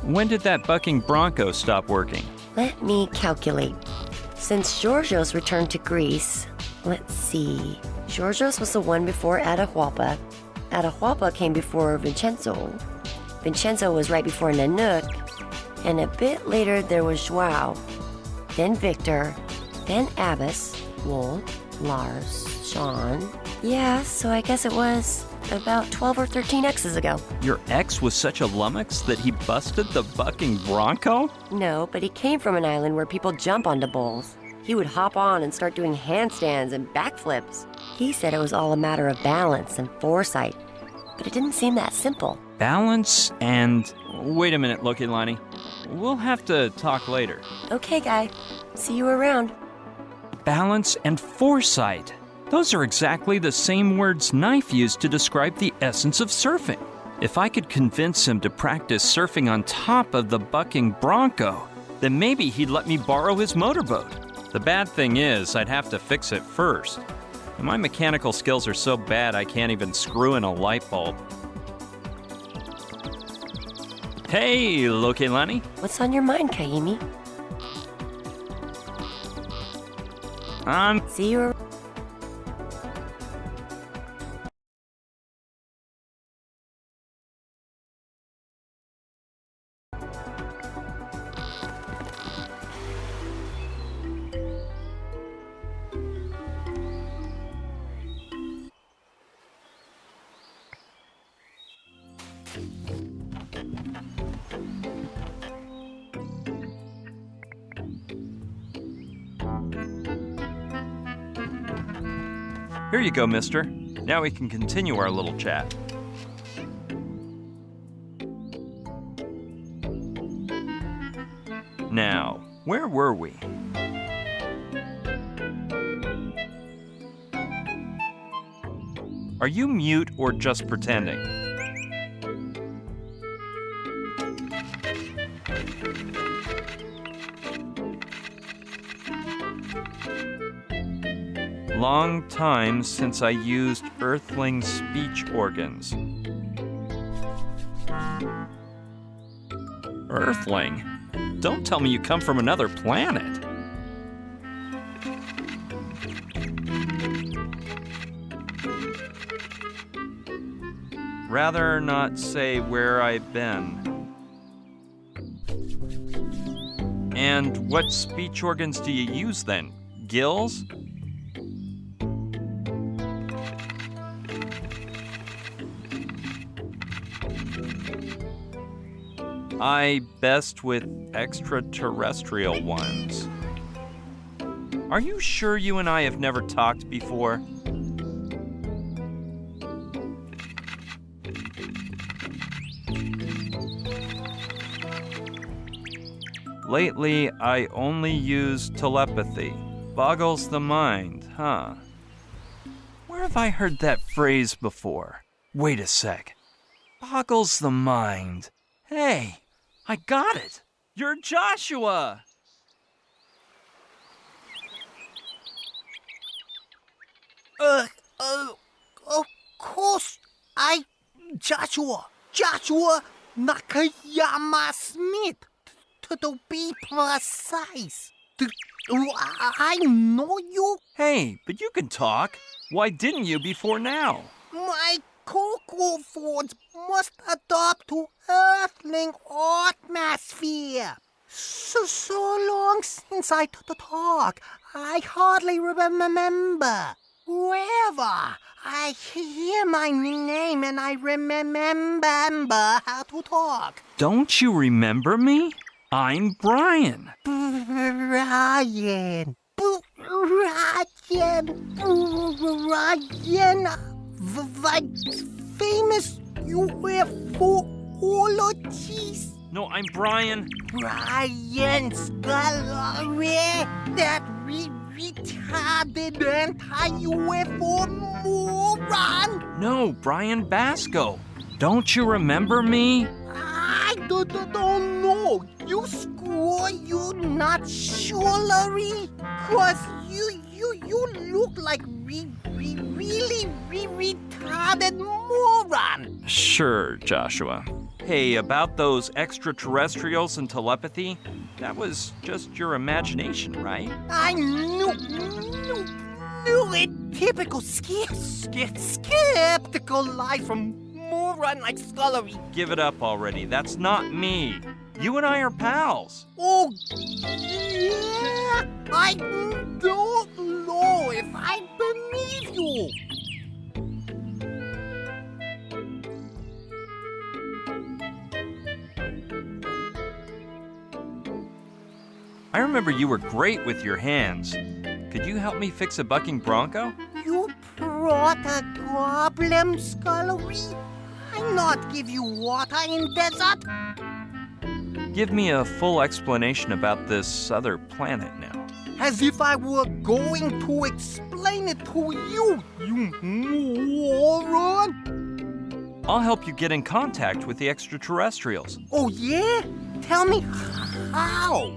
When did that bucking bronco stop working? Let me calculate. Since Georgios returned to Greece, let's see. Georgios was the one before Atahualpa. Atahualpa came before Vincenzo. Vincenzo was right before Nanook. And a bit later there was Joao. Then Victor. Then Abbas, Wolf, Lars, Sean. Yeah, so I guess it was about 12 or 13 X's ago. Your ex was such a lummox that he busted the bucking bronco? No, but he came from an island where people jump onto bulls. He would hop on and start doing handstands and backflips. He said it was all a matter of balance and foresight, but it didn't seem that simple. Balance and... Wait a minute, Lokilani. We'll have to talk later. Okay, guy. See you around. Balance and foresight. Those are exactly the same words Knife used to describe the essence of surfing. If I could convince him to practice surfing on top of the bucking bronco, then maybe he'd let me borrow his motorboat. The bad thing is, I'd have to fix it first. My mechanical skills are so bad I can't even screw in a light bulb. Hey, Lokilani. What's on your mind, Kaimi? See you around. Here you go, mister. Now we can continue our little chat. Now, where were we? Are you mute or just pretending? Long time since I used Earthling speech organs. Earthling? Don't tell me you come from another planet. Rather not say where I've been. And what speech organs do you use then? Gills? I best with extraterrestrial ones. Are you sure you and I have never talked before? Lately, I only use telepathy. Boggles the mind, huh? Where have I heard that phrase before? Wait a sec. Boggles the mind. Hey, I got it. You're Joshua. Of course, Joshua Nakayama Smith, to be precise. I know you. Hey, but you can talk. Why didn't you before now? My cocoa fords must adapt to Earthling atmosphere. So long since I talk, I hardly remember. Wherever I hear my name and I remember how to talk. Don't you remember me? I'm Brian. Brian. Famous UFOologist. No, I'm Brian. Brian Scullery, that retarded anti-UFO moron. No, Brian Basco. Don't you remember me? I don't know. You score, you not Scullery? 'Cause you look like really retarded moron. Sure, Joshua. Hey, about those extraterrestrials and telepathy, that was just your imagination, right? I knew it. Typical skeptical lie from moron like Scullery. Give it up already. That's not me. You and I are pals. Oh, yeah. I don't know if I believe you. I remember you were great with your hands. Could you help me fix a bucking bronco? You brought a problem, Scullery? I not give you water in desert? Give me a full explanation about this other planet now. As if I were going to explain it to you, you moron! I'll help you get in contact with the extraterrestrials. Oh yeah? Tell me how?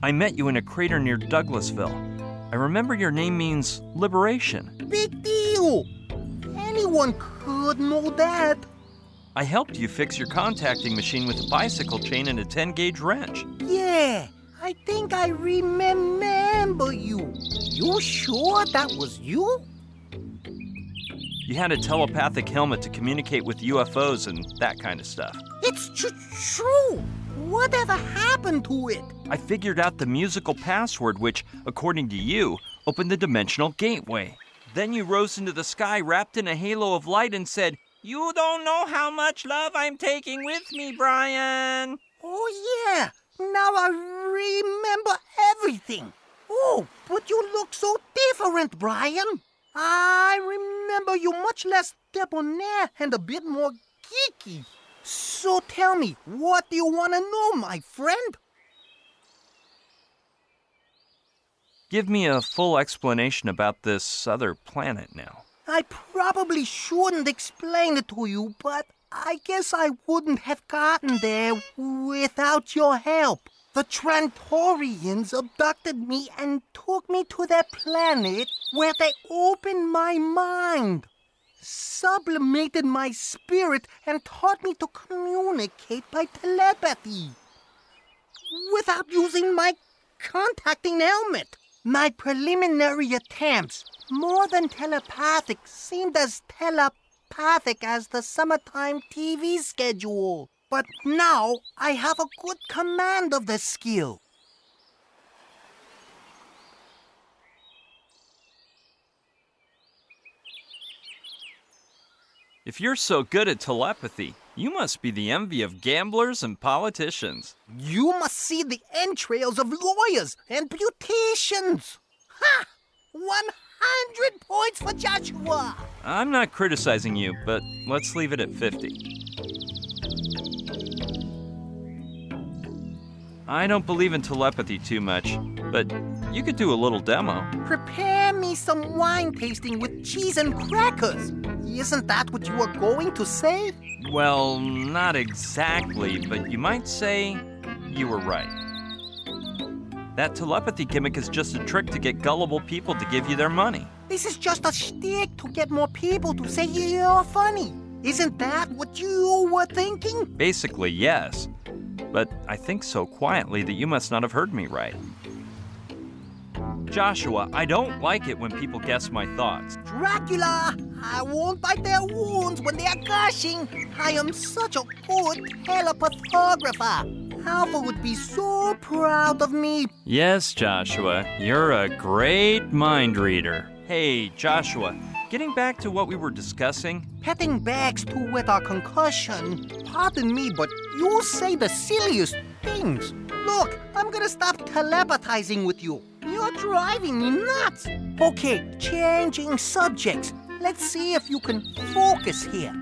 I met you in a crater near Douglasville. I remember your name means liberation. Big deal! Anyone could know that. I helped you fix your contacting machine with a bicycle chain and a 10-gauge wrench. Yeah, I think I remember you. You sure that was you? You had a telepathic helmet to communicate with UFOs and that kind of stuff. It's true. Whatever happened to it? I figured out the musical password which, according to you, opened the dimensional gateway. Then you rose into the sky wrapped in a halo of light and said, "You don't know how much love I'm taking with me, Brian." Oh yeah, now I remember everything. Oh, but you look so different, Brian. I remember you much less debonair and a bit more geeky. So tell me, what do you want to know, my friend? Give me a full explanation about this other planet now. I probably shouldn't explain it to you, but I guess I wouldn't have gotten there without your help. The Trantorians abducted me and took me to their planet where they opened my mind, sublimated my spirit, and taught me to communicate by telepathy without using my contacting helmet. My preliminary attempts, more than telepathic, seemed as telepathic as the summertime TV schedule. But now I have a good command of the skill. If you're so good at telepathy, you must be the envy of gamblers and politicians. You must see the entrails of lawyers and beauticians. Ha! 100 points for Joshua. I'm not criticizing you, but let's leave it at 50. I don't believe in telepathy too much, but you could do a little demo. Prepare me some wine tasting with cheese and crackers. Isn't that what you were going to say? Well, not exactly, but you might say you were right. That telepathy gimmick is just a trick to get gullible people to give you their money. This is just a shtick to get more people to say you're funny. Isn't that what you were thinking? Basically, yes. But I think so quietly that you must not have heard me right. Joshua, I don't like it when people guess my thoughts. Dracula, I won't bite their wounds when they are gushing. I am such a good telepathographer. Alpha would be so proud of me. Yes, Joshua, you're a great mind reader. Hey, Joshua, getting back to what we were discussing. Petting bags to wet our concussion. Pardon me, but you say the silliest things. Look, I'm gonna stop telepathizing with you. You're driving me nuts. Okay, changing subjects. Let's see if you can focus here.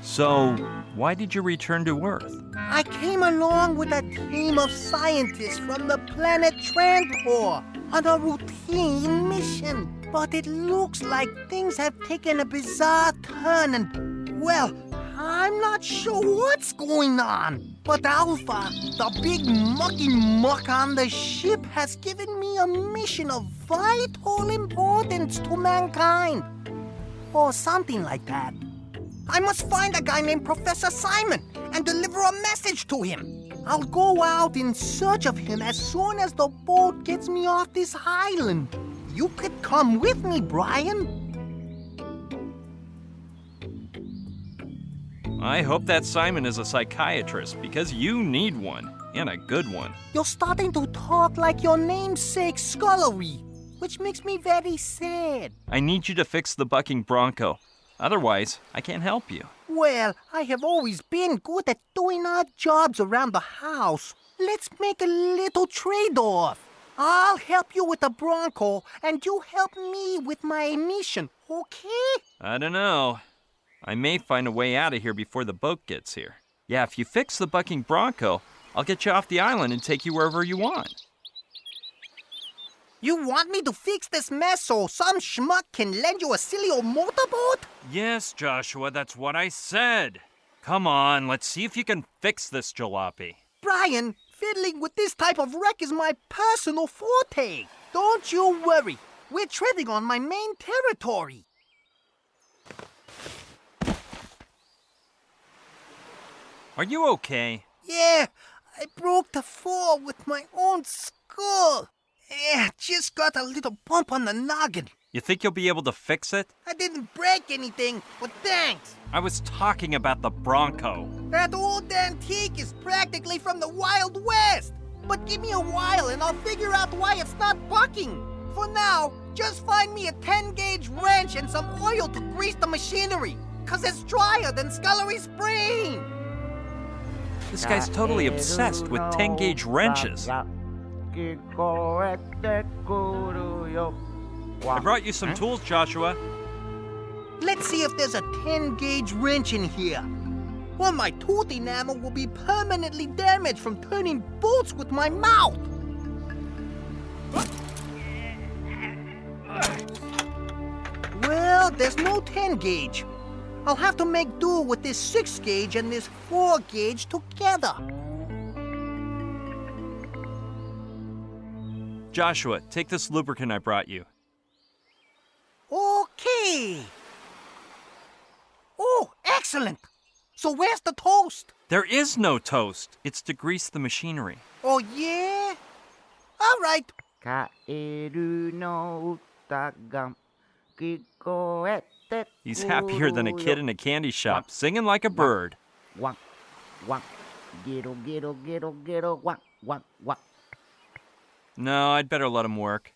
So, why did you return to Earth? I came along with a team of scientists from the planet Trantor on a routine mission. But it looks like things have taken a bizarre turn and, well, I'm not sure what's going on. But Alpha, the big mucky muck on the ship, has given me a mission of vital importance to mankind. Or something like that. I must find a guy named Professor Simon and deliver a message to him. I'll go out in search of him as soon as the boat gets me off this island. You could come with me, Brian. I hope that Simon is a psychiatrist, because you need one, and a good one. You're starting to talk like your namesake Scullery, which makes me very sad. I need you to fix the bucking bronco. Otherwise, I can't help you. Well, I have always been good at doing odd jobs around the house. Let's make a little trade-off. I'll help you with the bronco, and you help me with my mission, okay? I don't know. I may find a way out of here before the boat gets here. Yeah, if you fix the bucking bronco, I'll get you off the island and take you wherever you want. You want me to fix this mess so some schmuck can lend you a silly old motorboat? Yes, Joshua, that's what I said. Come on, let's see if you can fix this jalopy. Brian, fiddling with this type of wreck is my personal forte. Don't you worry. We're treading on my main territory. Are you okay? Yeah, I broke the fall with my own skull. Yeah, just got a little bump on the noggin. You think you'll be able to fix it? I didn't break anything, but thanks. I was talking about the Bronco. That old antique is practically from the Wild West. But give me a while and I'll figure out why it's not bucking. For now, just find me a 10-gauge wrench and some oil to grease the machinery. 'Cause it's drier than Scullery's brain. This guy's totally obsessed with 10-gauge wrenches. I brought you some tools, Joshua. Let's see if there's a 10-gauge wrench in here. Or my tooth enamel will be permanently damaged from turning bolts with my mouth. Well, there's no 10-gauge. I'll have to make do with this 6-gauge and this 4-gauge together. Joshua, take this lubricant I brought you. Okay. Oh, excellent. So where's the toast? There is no toast. It's to grease the machinery. Oh, yeah? All right. He's happier than a kid in a candy shop, singing like a bird. No, I'd better let him work.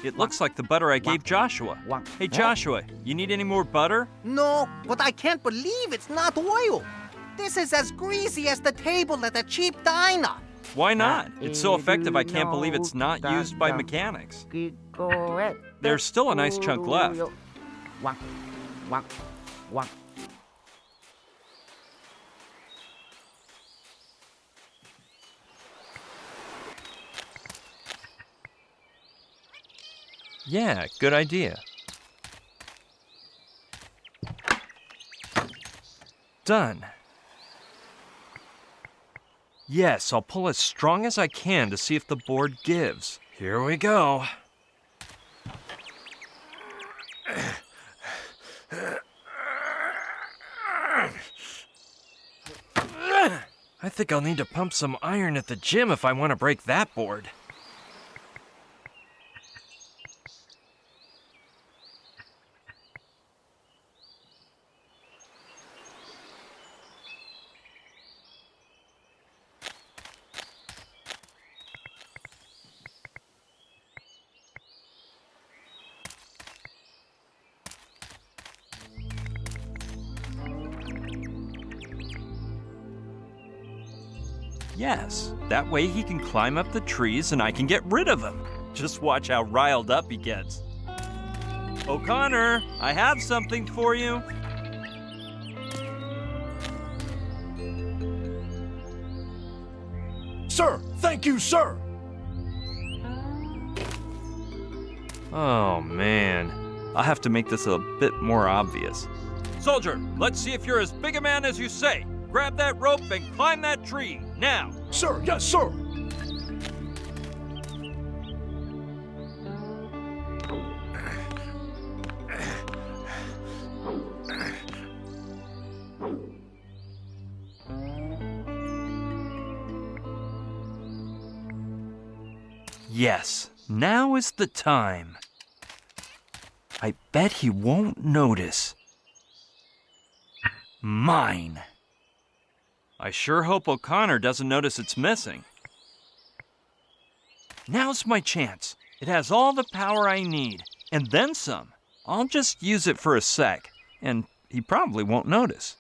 It looks like the butter I gave Joshua. Hey, Joshua, you need any more butter? No, but I can't believe it's not oil. This is as greasy as the table at a cheap diner. Why not? It's so effective I can't believe it's not used by mechanics. There's still a nice chunk left. Yeah, good idea. Done. Yes, I'll pull as strong as I can to see if the board gives. Here we go. I think I'll need to pump some iron at the gym if I want to break that board. Yes, that way he can climb up the trees and I can get rid of him. Just watch how riled up he gets. O'Connor, I have something for you. Sir, thank you, sir. Oh, man. I'll have to make this a bit more obvious. Soldier, let's see if you're as big a man as you say. Grab that rope and climb that tree, now. Sir, yes, sir. Yes, now is the time. I bet he won't notice. Mine. I sure hope O'Connor doesn't notice it's missing. Now's my chance. It has all the power I need, and then some. I'll just use it for a sec, and he probably won't notice.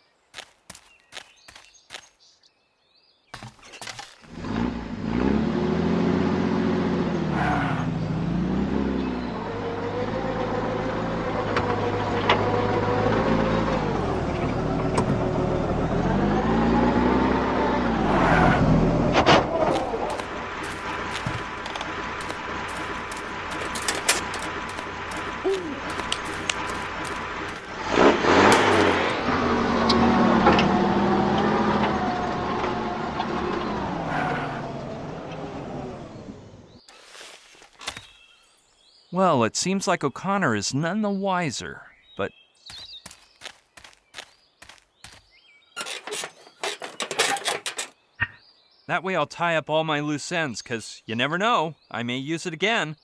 Well, it seems like O'Connor is none the wiser, but... That way I'll tie up all my loose ends, 'cause you never know, I may use it again.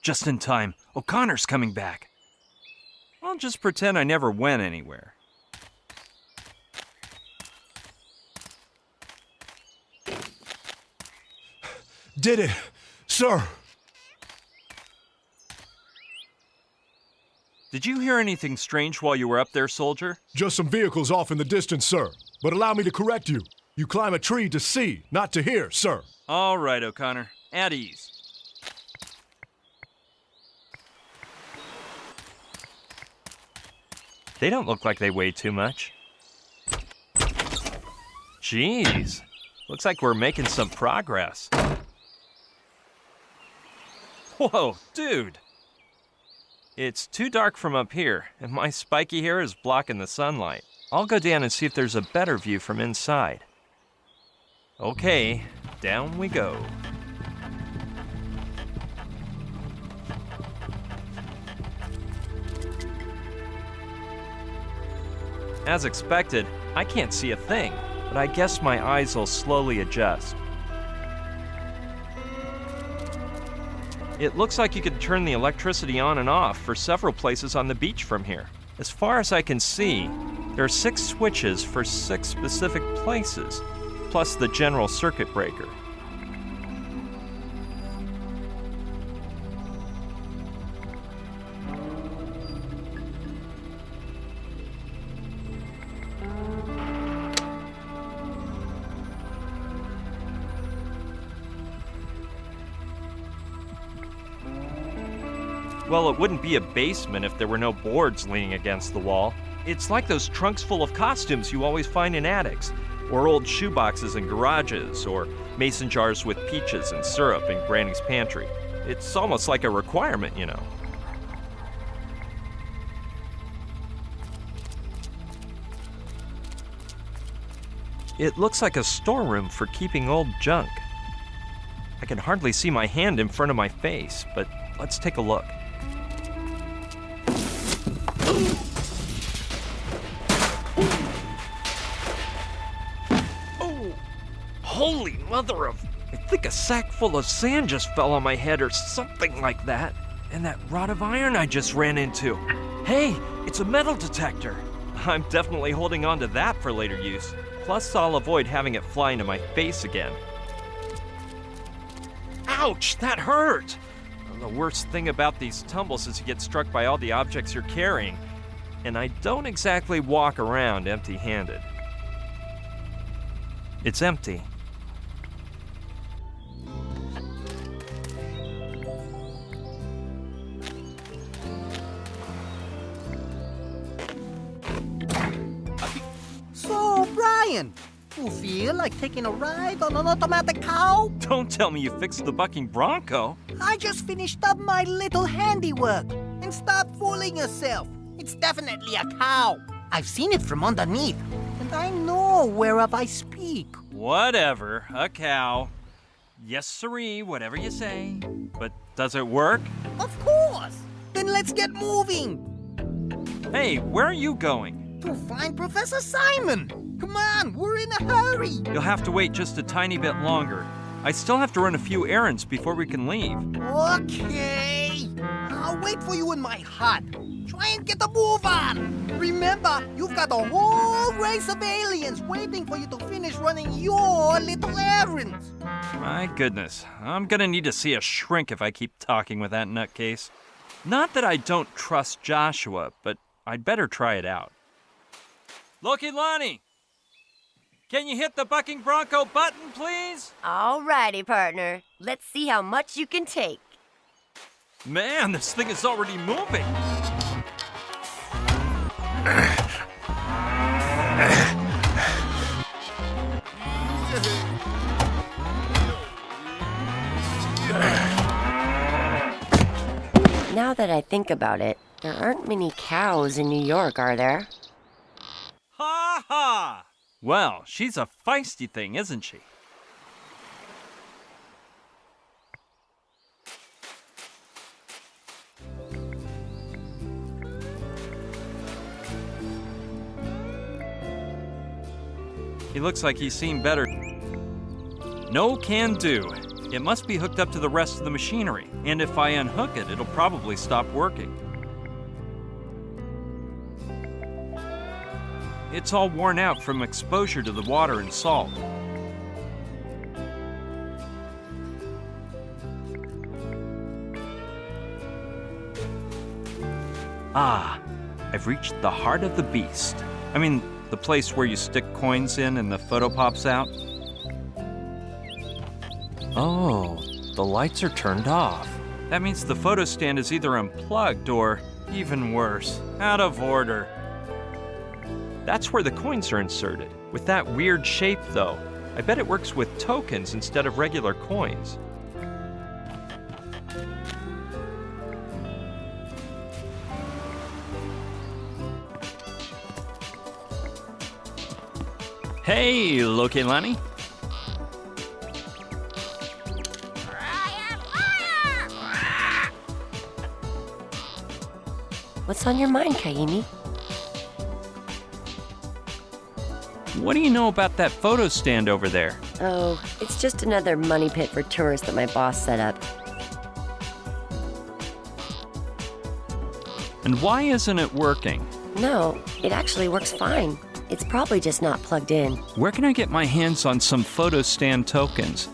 Just in time, O'Connor's coming back. I'll just pretend I never went anywhere. Did it, sir. Did you hear anything strange while you were up there, soldier? Just some vehicles off in the distance, sir. But allow me to correct you. You climb a tree to see, not to hear, sir. All right, O'Connor. At ease. They don't look like they weigh too much. Jeez. Looks like we're making some progress. Whoa, dude. It's too dark from up here, and my spiky hair is blocking the sunlight. I'll go down and see if there's a better view from inside. Okay, down we go. As expected, I can't see a thing, but I guess my eyes will slowly adjust. It looks like you could turn the electricity on and off for several places on the beach from here. As far as I can see, there are 6 switches for 6 specific places. plus the general circuit breaker. Well, it wouldn't be a basement if there were no boards leaning against the wall. It's like those trunks full of costumes you always find in attics, or old shoeboxes in garages, or mason jars with peaches and syrup in Granny's pantry. It's almost like a requirement, you know. It looks like a storeroom for keeping old junk. I can hardly see my hand in front of my face, but let's take a look. Oh, holy mother of... I think a sack full of sand just fell on my head or something like that. And that rod of iron I just ran into. Hey, it's a metal detector. I'm definitely holding on to that for later use. Plus, I'll avoid having it fly into my face again. Ouch, that hurt! The worst thing about these tumbles is you get struck by all the objects you're carrying, and I don't exactly walk around empty-handed. It's empty. So, Brian, you feel like taking a ride on an automatic cow? Don't tell me you fixed the bucking bronco. I just finished up my little handiwork. And stop fooling yourself. It's definitely a cow. I've seen it from underneath, and I know whereof I speak. Whatever, a cow. Yes, sirree, whatever you say. But does it work? Of course. Then let's get moving. Hey, where are you going? To find Professor Simon. Come on, we're in a hurry. You'll have to wait just a tiny bit longer. I still have to run a few errands before we can leave. Okay. I'll wait for you in my hut. Try and get a move on. Remember, you've got a whole race of aliens waiting for you to finish running your little errands. My goodness, I'm gonna need to see a shrink if I keep talking with that nutcase. Not that I don't trust Joshua, but I'd better try it out. Loki Lonnie! Can you hit the bucking bronco button, please? All righty, partner. Let's see how much you can take. Man, this thing is already moving. Now that I think about it, there aren't many cows in New York, are there? Ha ha! Well, she's a feisty thing, isn't she? He looks like he's seen better. No can do. It must be hooked up to the rest of the machinery, and if I unhook it, it'll probably stop working. It's all worn out from exposure to the water and salt. Ah, I've reached the heart of the beast. I mean, the place where you stick coins in and the photo pops out. Oh, the lights are turned off. That means the photo stand is either unplugged or, even worse, out of order. That's where the coins are inserted. With that weird shape, though, I bet it works with tokens instead of regular coins. Hey, Loki Lonnie. What's on your mind, Kaimi? What do you know about that photo stand over there? Oh, it's just another money pit for tourists that my boss set up. And why isn't it working? No, it actually works fine. It's probably just not plugged in. Where can I get my hands on some photo stand tokens?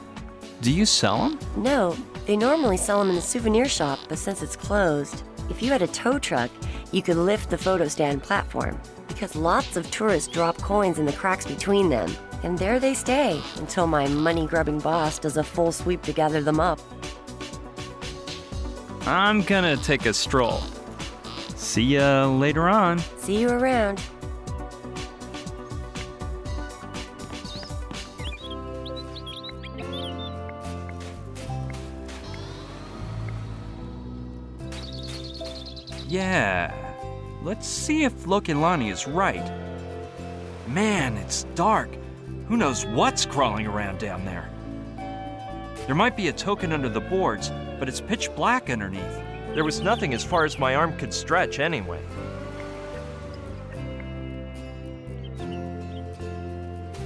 Do you sell them? No, they normally sell them in the souvenir shop, but since it's closed, if you had a tow truck, you could lift the photo stand platform. Because lots of tourists drop coins in the cracks between them, and there they stay until my money-grubbing boss does a full sweep to gather them up. I'm gonna take a stroll. See ya later on. See you around. Yeah, let's see if Lokilani is right. Man, it's dark. Who knows what's crawling around down there? There might be a token under the boards, but it's pitch black underneath. There was nothing as far as my arm could stretch anyway.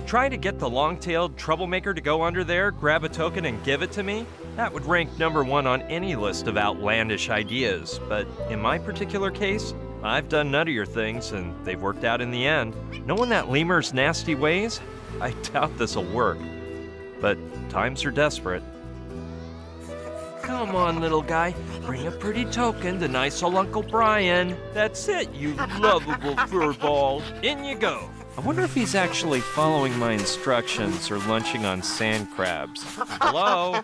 Try to get the long-tailed troublemaker to go under there, grab a token, and give it to me? That would rank #1 on any list of outlandish ideas, but in my particular case, I've done nuttier things, and they've worked out in the end. Knowing that lemur's nasty ways, I doubt this'll work. But times are desperate. Come on, little guy. Bring a pretty token to nice old Uncle Brian. That's it, you lovable furball. In you go. I wonder if he's actually following my instructions or lunching on sand crabs. Hello?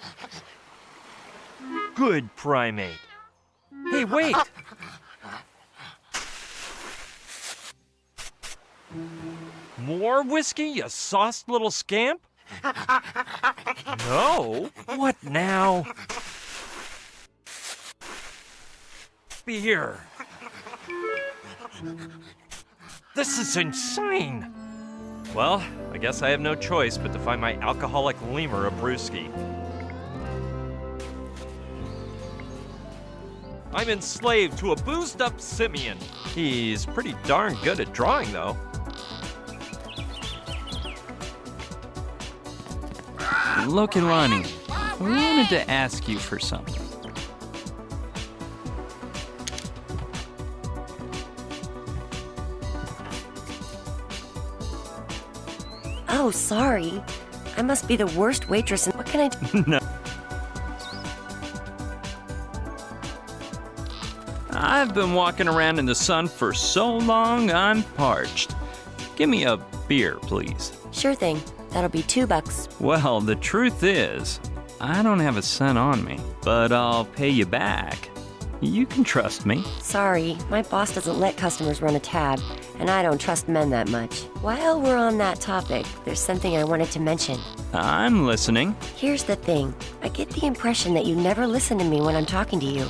Good primate. Hey, wait! More whiskey, you sauced little scamp? No? What now? Beer. This is insane! Well, I guess I have no choice but to find my alcoholic lemur a brewski. I'm enslaved to a boozed-up simian. He's pretty darn good at drawing, though. Lokilani, I wanted to ask you for something. Oh, sorry. I must be the worst waitress, and what can I do? No. I've been walking around in the sun for so long, I'm parched. Give me a beer, please. Sure thing. That'll be $2. Well, the truth is, I don't have a cent on me, but I'll pay you back. You can trust me. Sorry, my boss doesn't let customers run a tab, and I don't trust men that much. While we're on that topic, there's something I wanted to mention. I'm listening. Here's the thing. I get the impression that you never listen to me when I'm talking to you,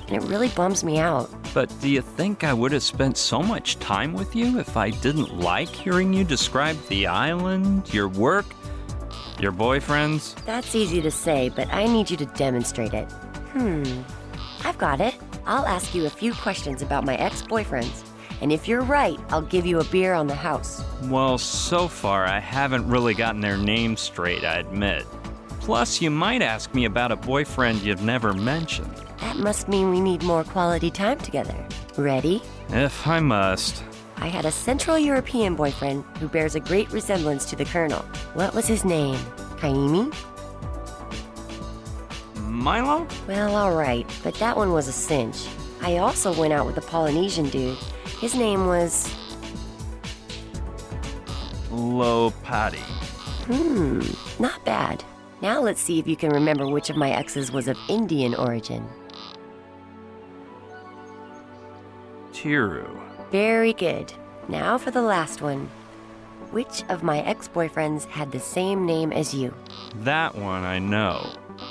and it really bums me out. But do you think I would have spent so much time with you if I didn't like hearing you describe the island, your work, your boyfriends? That's easy to say, but I need you to demonstrate it. I've got it. I'll ask you a few questions about my ex-boyfriends, and if you're right, I'll give you a beer on the house. Well, so far I haven't really gotten their names straight, I admit. Plus, you might ask me about a boyfriend you've never mentioned. That must mean we need more quality time together. Ready? If I must. I had a Central European boyfriend who bears a great resemblance to the Colonel. What was his name? Kaimi? Milo? Well, all right, but that one was a cinch. I also went out with a Polynesian dude. His name was... Lopati. Not bad. Now let's see if you can remember which of my exes was of Indian origin. Tiru. Very good. Now for the last one. Which of my ex-boyfriends had the same name as you? That one I know.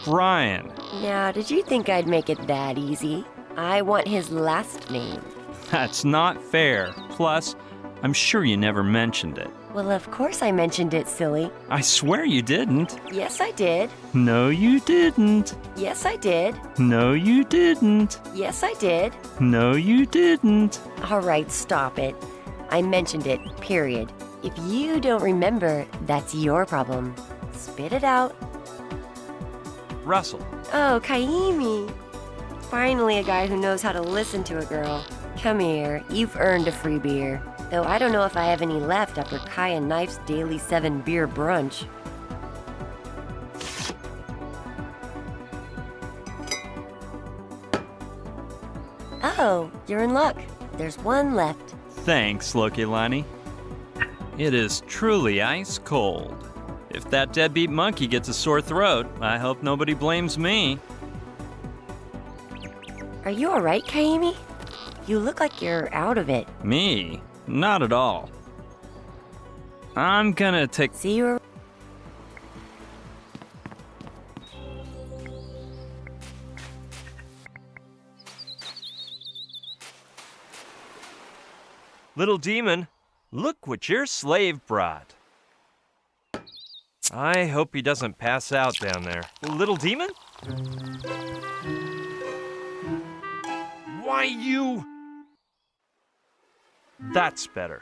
Brian. Now, did you think I'd make it that easy? I want his last name. That's not fair. Plus, I'm sure you never mentioned it. Well, of course I mentioned it, silly. I swear you didn't. Yes, I did. No, you didn't. Yes, I did. No, you didn't. Yes, I did. No, you didn't. All right, stop it. I mentioned it, period. If you don't remember, that's your problem. Spit it out. Russell. Oh, Kaimi. Finally a guy who knows how to listen to a girl. Come here, you've earned a free beer. Though I don't know if I have any left after Kai and Knife's daily 7-beer brunch. Oh, you're in luck. There's one left. Thanks, Loki-Lani. It is truly ice cold. If that deadbeat monkey gets a sore throat, I hope nobody blames me. Are you alright, Kaimi? You look like you're out of it. Me? Not at all. I'm gonna take... See you. Little demon, look what your slave brought. I hope he doesn't pass out down there. Little demon? Why, you... That's better.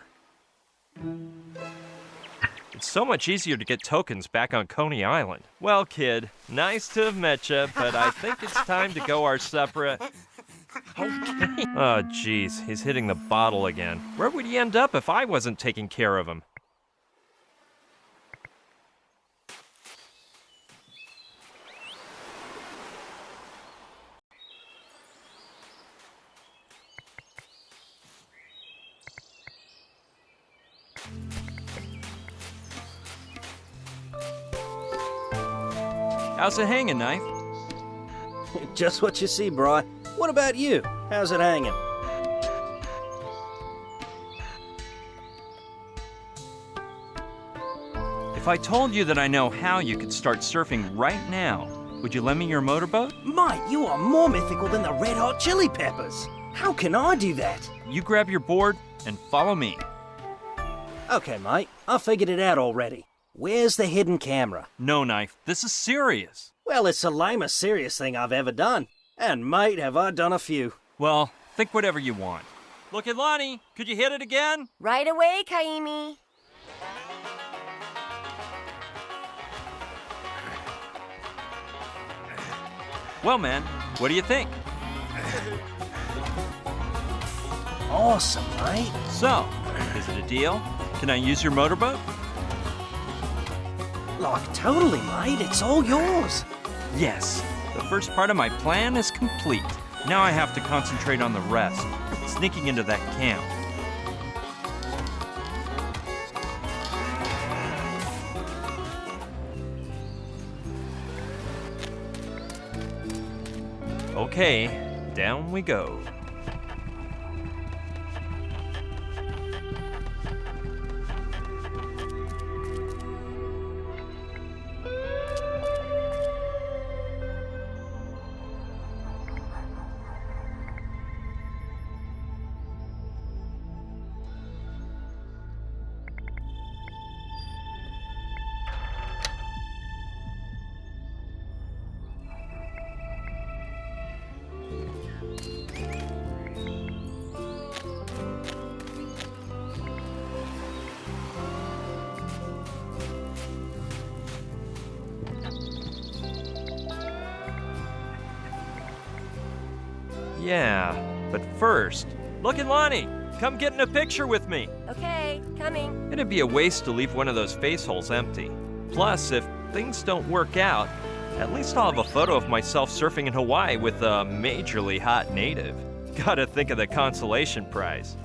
It's so much easier to get tokens back on Coney Island. Well, kid, nice to have met you, but I think it's time to go our separate... Okay. Oh, jeez, he's hitting the bottle again. Where would he end up if I wasn't taking care of him? How's it hanging, Knife? Just what you see, Bri. What about you? How's it hanging? If I told you that I know how you could start surfing right now, would you lend me your motorboat? Mate, you are more mythical than the Red Hot Chili Peppers. How can I do that? You grab your board and follow me. Okay, mate. I figured it out already. Where's the hidden camera? No, Knife. This is serious. Well, it's the lamest serious thing I've ever done. And, mate, have I done a few. Well, think whatever you want. Look at Lonnie. Could you hit it again? Right away, Kaimi. Well, man, what do you think? Awesome, mate. So, is it a deal? Can I use your motorboat? Like, totally, mate. It's all yours. Yes. The first part of my plan is complete. Now I have to concentrate on the rest. Sneaking into that camp. Okay, down we go. Yeah, but first, look at Lonnie. Come get in a picture with me. Okay, coming. It'd be a waste to leave one of those face holes empty. Plus, if things don't work out, at least I'll have a photo of myself surfing in Hawaii with a majorly hot native. Gotta think of the consolation prize.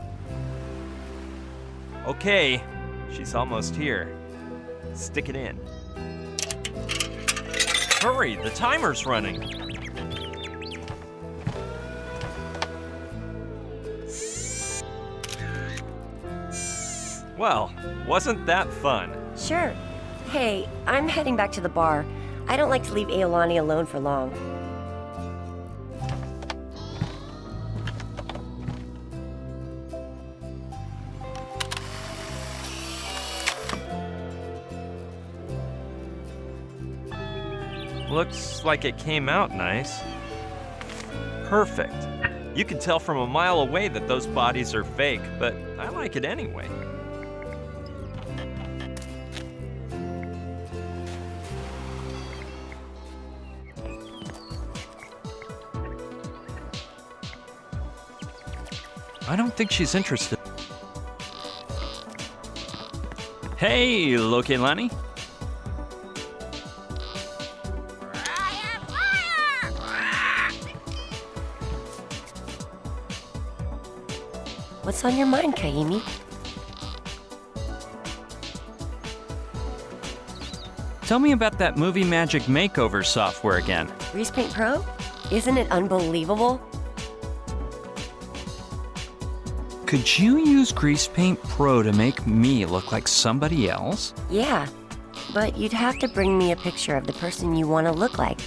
Okay, she's almost here. Stick it in. Hurry, the timer's running. Well, wasn't that fun? Sure. Hey, I'm heading back to the bar. I don't like to leave Aolani alone for long. Looks like it came out nice. Perfect. You can tell from a mile away that those bodies are fake, but I like it anyway. I don't think she's interested. Hey, Loki and Lenny. What's on your mind, Kaimi? Tell me about that movie magic makeover software again. Grease Paint Pro? Isn't it unbelievable? Could you use Grease Paint Pro to make me look like somebody else? Yeah, but you'd have to bring me a picture of the person you want to look like,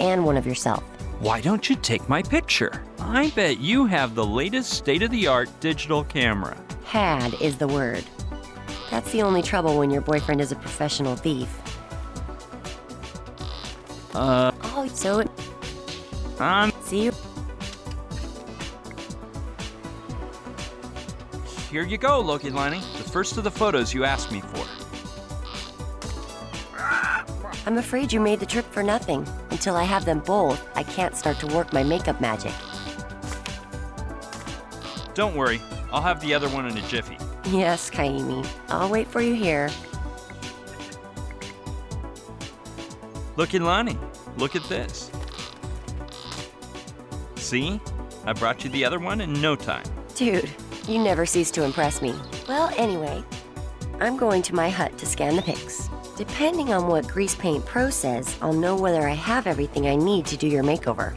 and one of yourself. Why don't you take my picture? I bet you have the latest state-of-the-art digital camera. Had is the word. That's the only trouble when your boyfriend is a professional thief. Oh, so... See you. Here you go, Loki and Lenny. The first of the photos you asked me for. I'm afraid you made the trip for nothing. Until I have them both, I can't start to work my makeup magic. Don't worry, I'll have the other one in a jiffy. Yes, Kaimi. I'll wait for you here. Loki and Lenny, look at this. See? I brought you the other one in no time. Dude, you never cease to impress me. Well, anyway, I'm going to my hut to scan the pics. Depending on what Grease Paint Pro says, I'll know whether I have everything I need to do your makeover.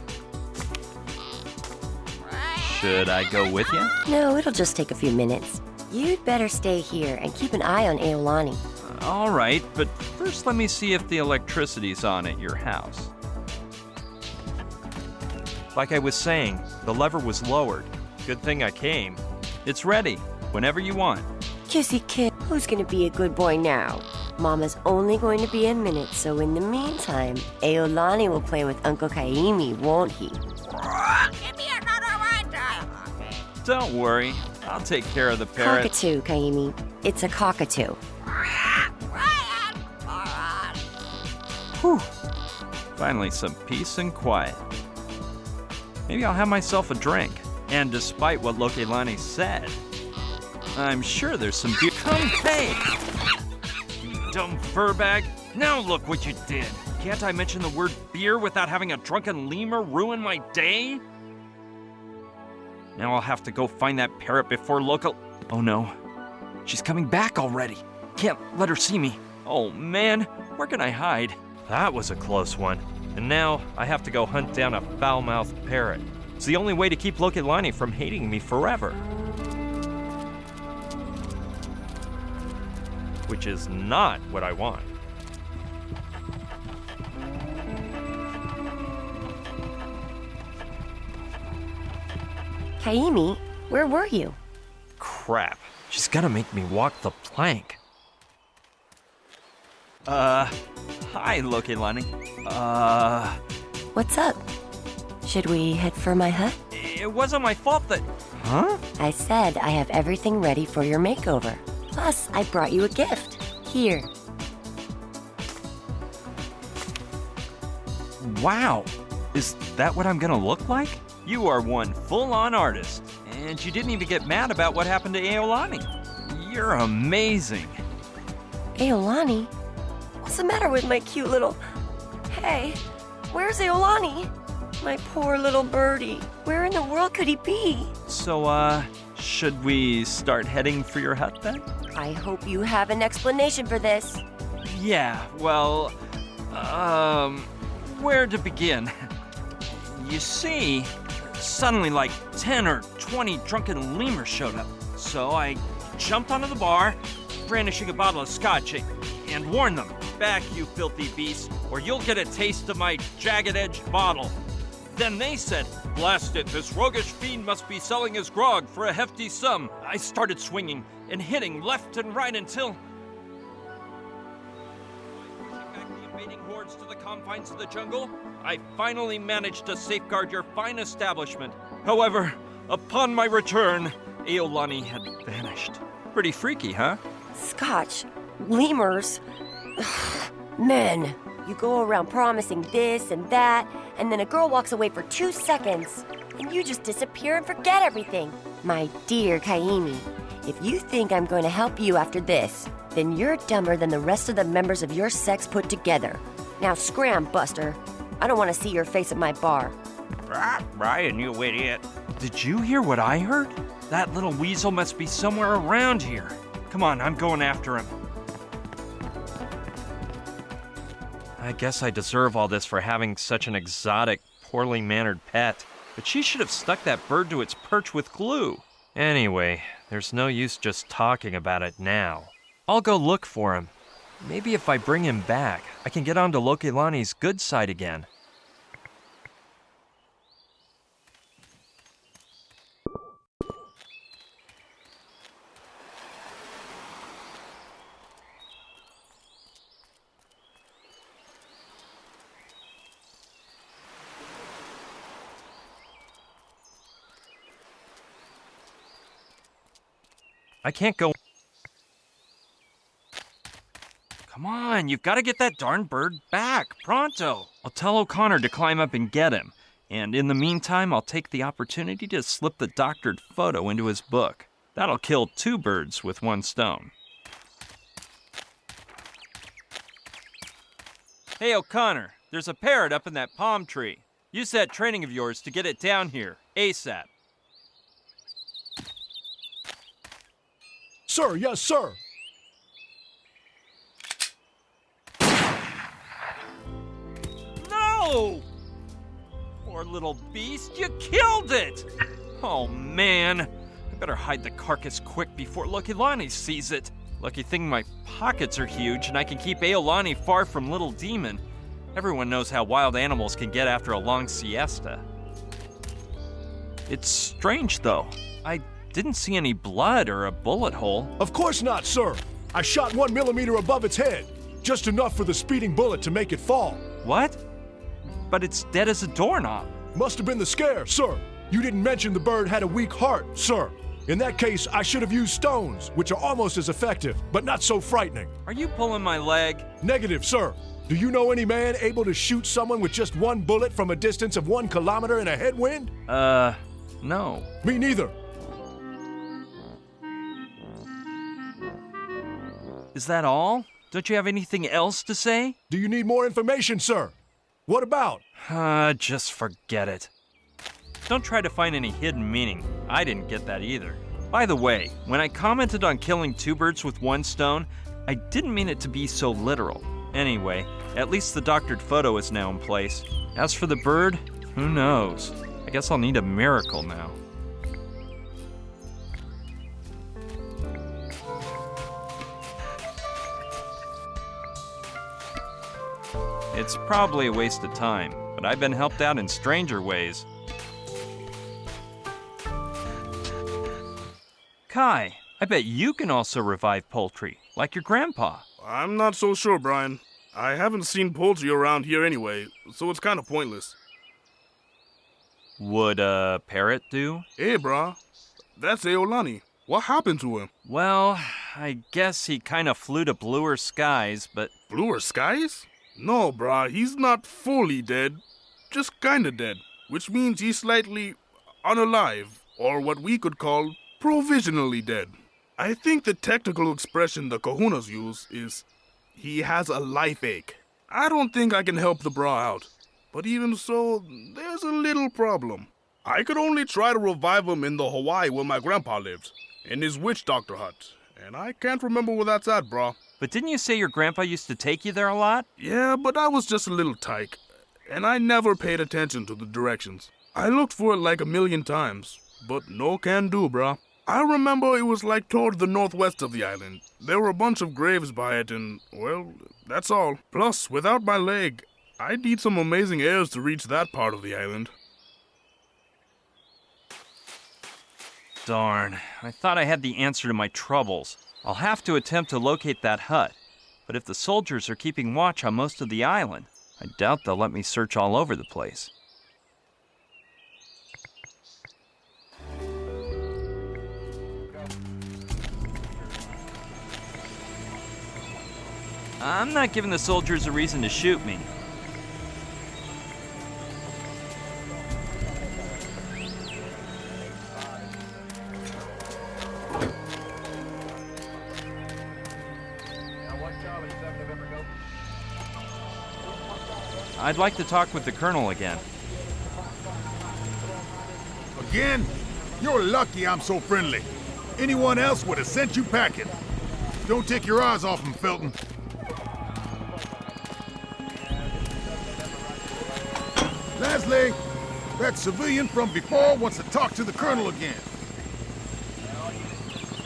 Should I go with you? No, it'll just take a few minutes. You'd better stay here and keep an eye on Aolani. All right, but first let me see if the electricity's on at your house. Like I was saying, the lever was lowered. Good thing I came. It's ready, whenever you want. Kissy kid, who's gonna be a good boy now? Mama's only going to be a minute, so in the meantime, Aolani will play with Uncle Kaimi, won't he? Give me another one. Don't worry, I'll take care of the parrot. Cockatoo, Kaimi. It's a cockatoo. Whew. Finally, some peace and quiet. Maybe I'll have myself a drink. And despite what Lokelani said, I'm sure there's some beer. Come, hey! You dumb fur bag. Now look what you did. Can't I mention the word beer without having a drunken lemur ruin my day? Now I'll have to go find that parrot before local... Oh no. She's coming back already. Can't let her see me. Oh man, where can I hide? That was a close one. And now I have to go hunt down a foul-mouthed parrot. It's the only way to keep Lokelani from hating me forever. Which is not what I want. Kaimi, where were you? Crap. She's gonna make me walk the plank. Hi, Lokelani. What's up? Should we head for my hut? It wasn't my fault that... Huh? I said I have everything ready for your makeover. Plus, I brought you a gift. Here. Wow. Is that what I'm gonna look like? You are one full-on artist. And you didn't even get mad about what happened to Aolani. You're amazing. Aolani? What's the matter with my cute little... Hey, where's Aolani? My poor little birdie. Where in the world could he be? So, should we start heading for your hut then? I hope you have an explanation for this. Yeah, well, where to begin? You see, suddenly like 10 or 20 drunken lemurs showed up. So I jumped onto the bar, brandishing a bottle of scotch, and warned them, "Back, you filthy beasts, or you'll get a taste of my jagged-edged bottle." Then they said, "Blast it, this roguish fiend must be selling his grog for a hefty sum." I started swinging and hitting left and right until... Pushing back the invading hordes to the confines of the jungle, I finally managed to safeguard your fine establishment. However, upon my return, Aolani had vanished. Pretty freaky, huh? Scotch, lemurs. Men, you go around promising this and that, and then a girl walks away for 2 seconds, and you just disappear and forget everything. My dear Kaimi, if you think I'm going to help you after this, then you're dumber than the rest of the members of your sex put together. Now scram, Buster. I don't want to see your face at my bar. Brian, you idiot. Did you hear what I heard? That little weasel must be somewhere around here. Come on, I'm going after him. I guess I deserve all this for having such an exotic, poorly mannered pet. But she should have stuck that bird to its perch with glue. Anyway, there's no use just talking about it now. I'll go look for him. Maybe if I bring him back, I can get onto Lokilani's good side again. I can't go. Come on, you've got to get that darn bird back, pronto. I'll tell O'Connor to climb up and get him. And in the meantime, I'll take the opportunity to slip the doctored photo into his book. That'll kill 2 birds with 1 stone. Hey, O'Connor, there's a parrot up in that palm tree. Use that training of yours to get it down here, ASAP. Sir, yes, sir. No! Poor little beast, you killed it! Oh, man. I better hide the carcass quick before Lokilani sees it. Lucky thing my pockets are huge and I can keep Aolani far from Little Demon. Everyone knows how wild animals can get after a long siesta. It's strange, though. I didn't see any blood or a bullet hole. Of course not, sir. I shot 1 millimeter above its head. Just enough for the speeding bullet to make it fall. What? But it's dead as a doorknob. Must have been the scare, sir. You didn't mention the bird had a weak heart, sir. In that case, I should have used stones, which are almost as effective, but not so frightening. Are you pulling my leg? Negative, sir. Do you know any man able to shoot someone with just 1 bullet from a distance of 1 kilometer in a headwind? No. Me neither. Is that all? Don't you have anything else to say? Do you need more information, sir? What about? Just forget it. Don't try to find any hidden meaning. I didn't get that either. By the way, when I commented on killing 2 birds with 1 stone, I didn't mean it to be so literal. Anyway, at least the doctored photo is now in place. As for the bird, who knows? I guess I'll need a miracle now. It's probably a waste of time, but I've been helped out in stranger ways. Kai, I bet you can also revive poultry, like your grandpa. I'm not so sure, Brian. I haven't seen poultry around here anyway, so it's kind of pointless. Would a parrot do? Hey, brah. That's Aolani. What happened to him? Well, I guess he kind of flew to bluer skies, but... Bluer skies? No, brah, he's not fully dead, just kinda dead, which means he's slightly unalive, or what we could call provisionally dead. I think the technical expression the kahunas use is, he has a life ache. I don't think I can help the brah out, but even so, there's a little problem. I could only try to revive him in the Hawaii where my grandpa lived, in his witch doctor hut, and I can't remember where that's at, brah. But didn't you say your grandpa used to take you there a lot? Yeah, but I was just a little tyke, and I never paid attention to the directions. I looked for it like 1,000,000 times, but no can do, brah. I remember it was like toward the northwest of the island. There were a bunch of graves by it, and, well, that's all. Plus, without my leg, I'd need some amazing airs to reach that part of the island. Darn, I thought I had the answer to my troubles. I'll have to attempt to locate that hut. But if the soldiers are keeping watch on most of the island, I doubt they'll let me search all over the place. I'm not giving the soldiers a reason to shoot me. I'd like to talk with the Colonel again. Again? You're lucky I'm so friendly. Anyone else would have sent you packing. Don't take your eyes off him, Felton. Leslie, that civilian from before wants to talk to the Colonel again.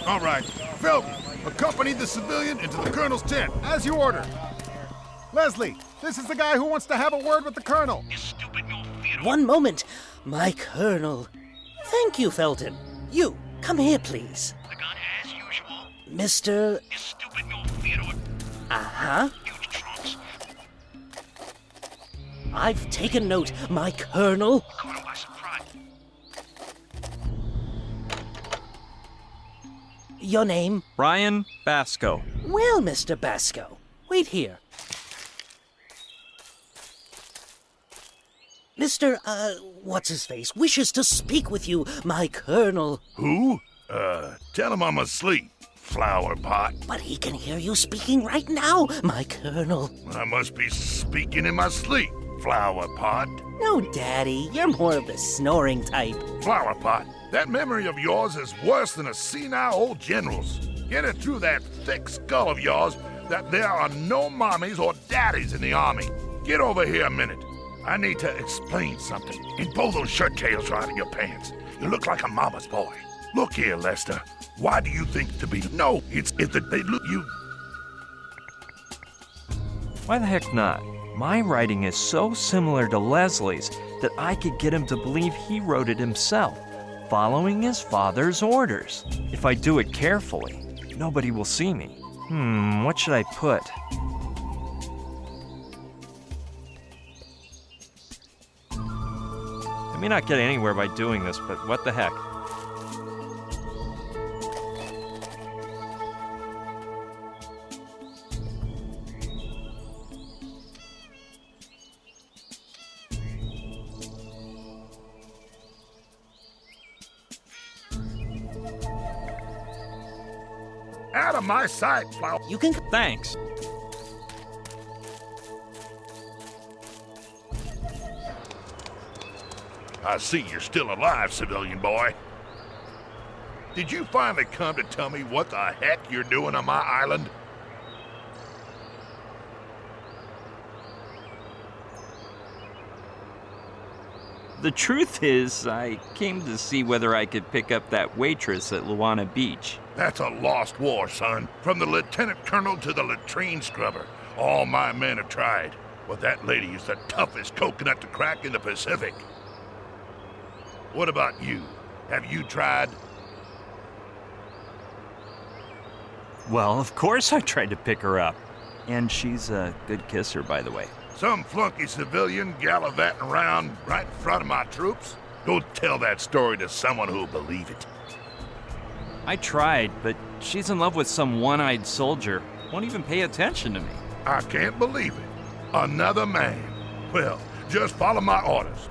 All right, Felton, accompany the civilian into the Colonel's tent, as you ordered. Leslie, this is the guy who wants to have a word with the Colonel. One moment, my Colonel. Thank you, Felton. You, come here, please. The gun as usual. Mr. You stupid no theater. Uh-huh. Huge trunks. I've taken note, my Colonel. Caught him by surprise. Your name? Ryan Basco. Well, Mr. Basco, wait here. Mr. What's-his-face wishes to speak with you, my Colonel. Who? Tell him I'm asleep, flower pot. But he can hear you speaking right now, my Colonel. I must be speaking in my sleep, flower pot. No, Daddy, you're more of the snoring type. Flower pot, that memory of yours is worse than a senile old general's. Get it through that thick skull of yours that there are no mommies or daddies in the Army. Get over here a minute. I need to explain something. And pull those shirt tails right out of your pants. You look like a mama's boy. Look here, Lester. Why do you think to be... No, it's that they look you... Why the heck not? My writing is so similar to Leslie's that I could get him to believe he wrote it himself, following his father's orders. If I do it carefully, nobody will see me. What should I put? I may not get anywhere by doing this, but what the heck? Out of my sight, flower. You can... Thanks. I see you're still alive, civilian boy. Did you finally come to tell me what the heck you're doing on my island? The truth is, I came to see whether I could pick up that waitress at Luana Beach. That's a lost war, son. From the lieutenant colonel to the latrine scrubber. All my men have tried. But that lady is the toughest coconut to crack in the Pacific. What about you? Have you tried? Well, of course I tried to pick her up. And she's a good kisser, by the way. Some flunky civilian gallivanting around right in front of my troops? Go tell that story to someone who'll believe it. I tried, but she's in love with some one-eyed soldier. Won't even pay attention to me. I can't believe it. Another man. Well, just follow my orders.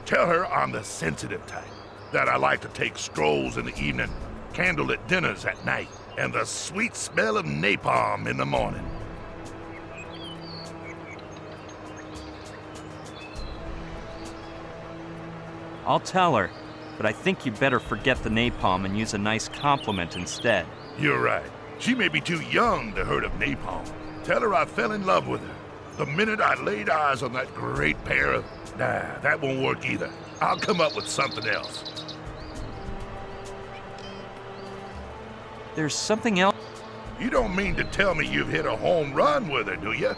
Tell her I'm the sensitive type, that I like to take strolls in the evening, candlelit dinners at night, and the sweet smell of napalm in the morning. I'll tell her, but I think you better forget the napalm and use a nice compliment instead. You're right. She may be too young to heard of napalm. Tell her I fell in love with her the minute I laid eyes on that great pair of... Nah, that won't work either. I'll come up with something else. There's something else. You don't mean to tell me you've hit a home run with her, do you?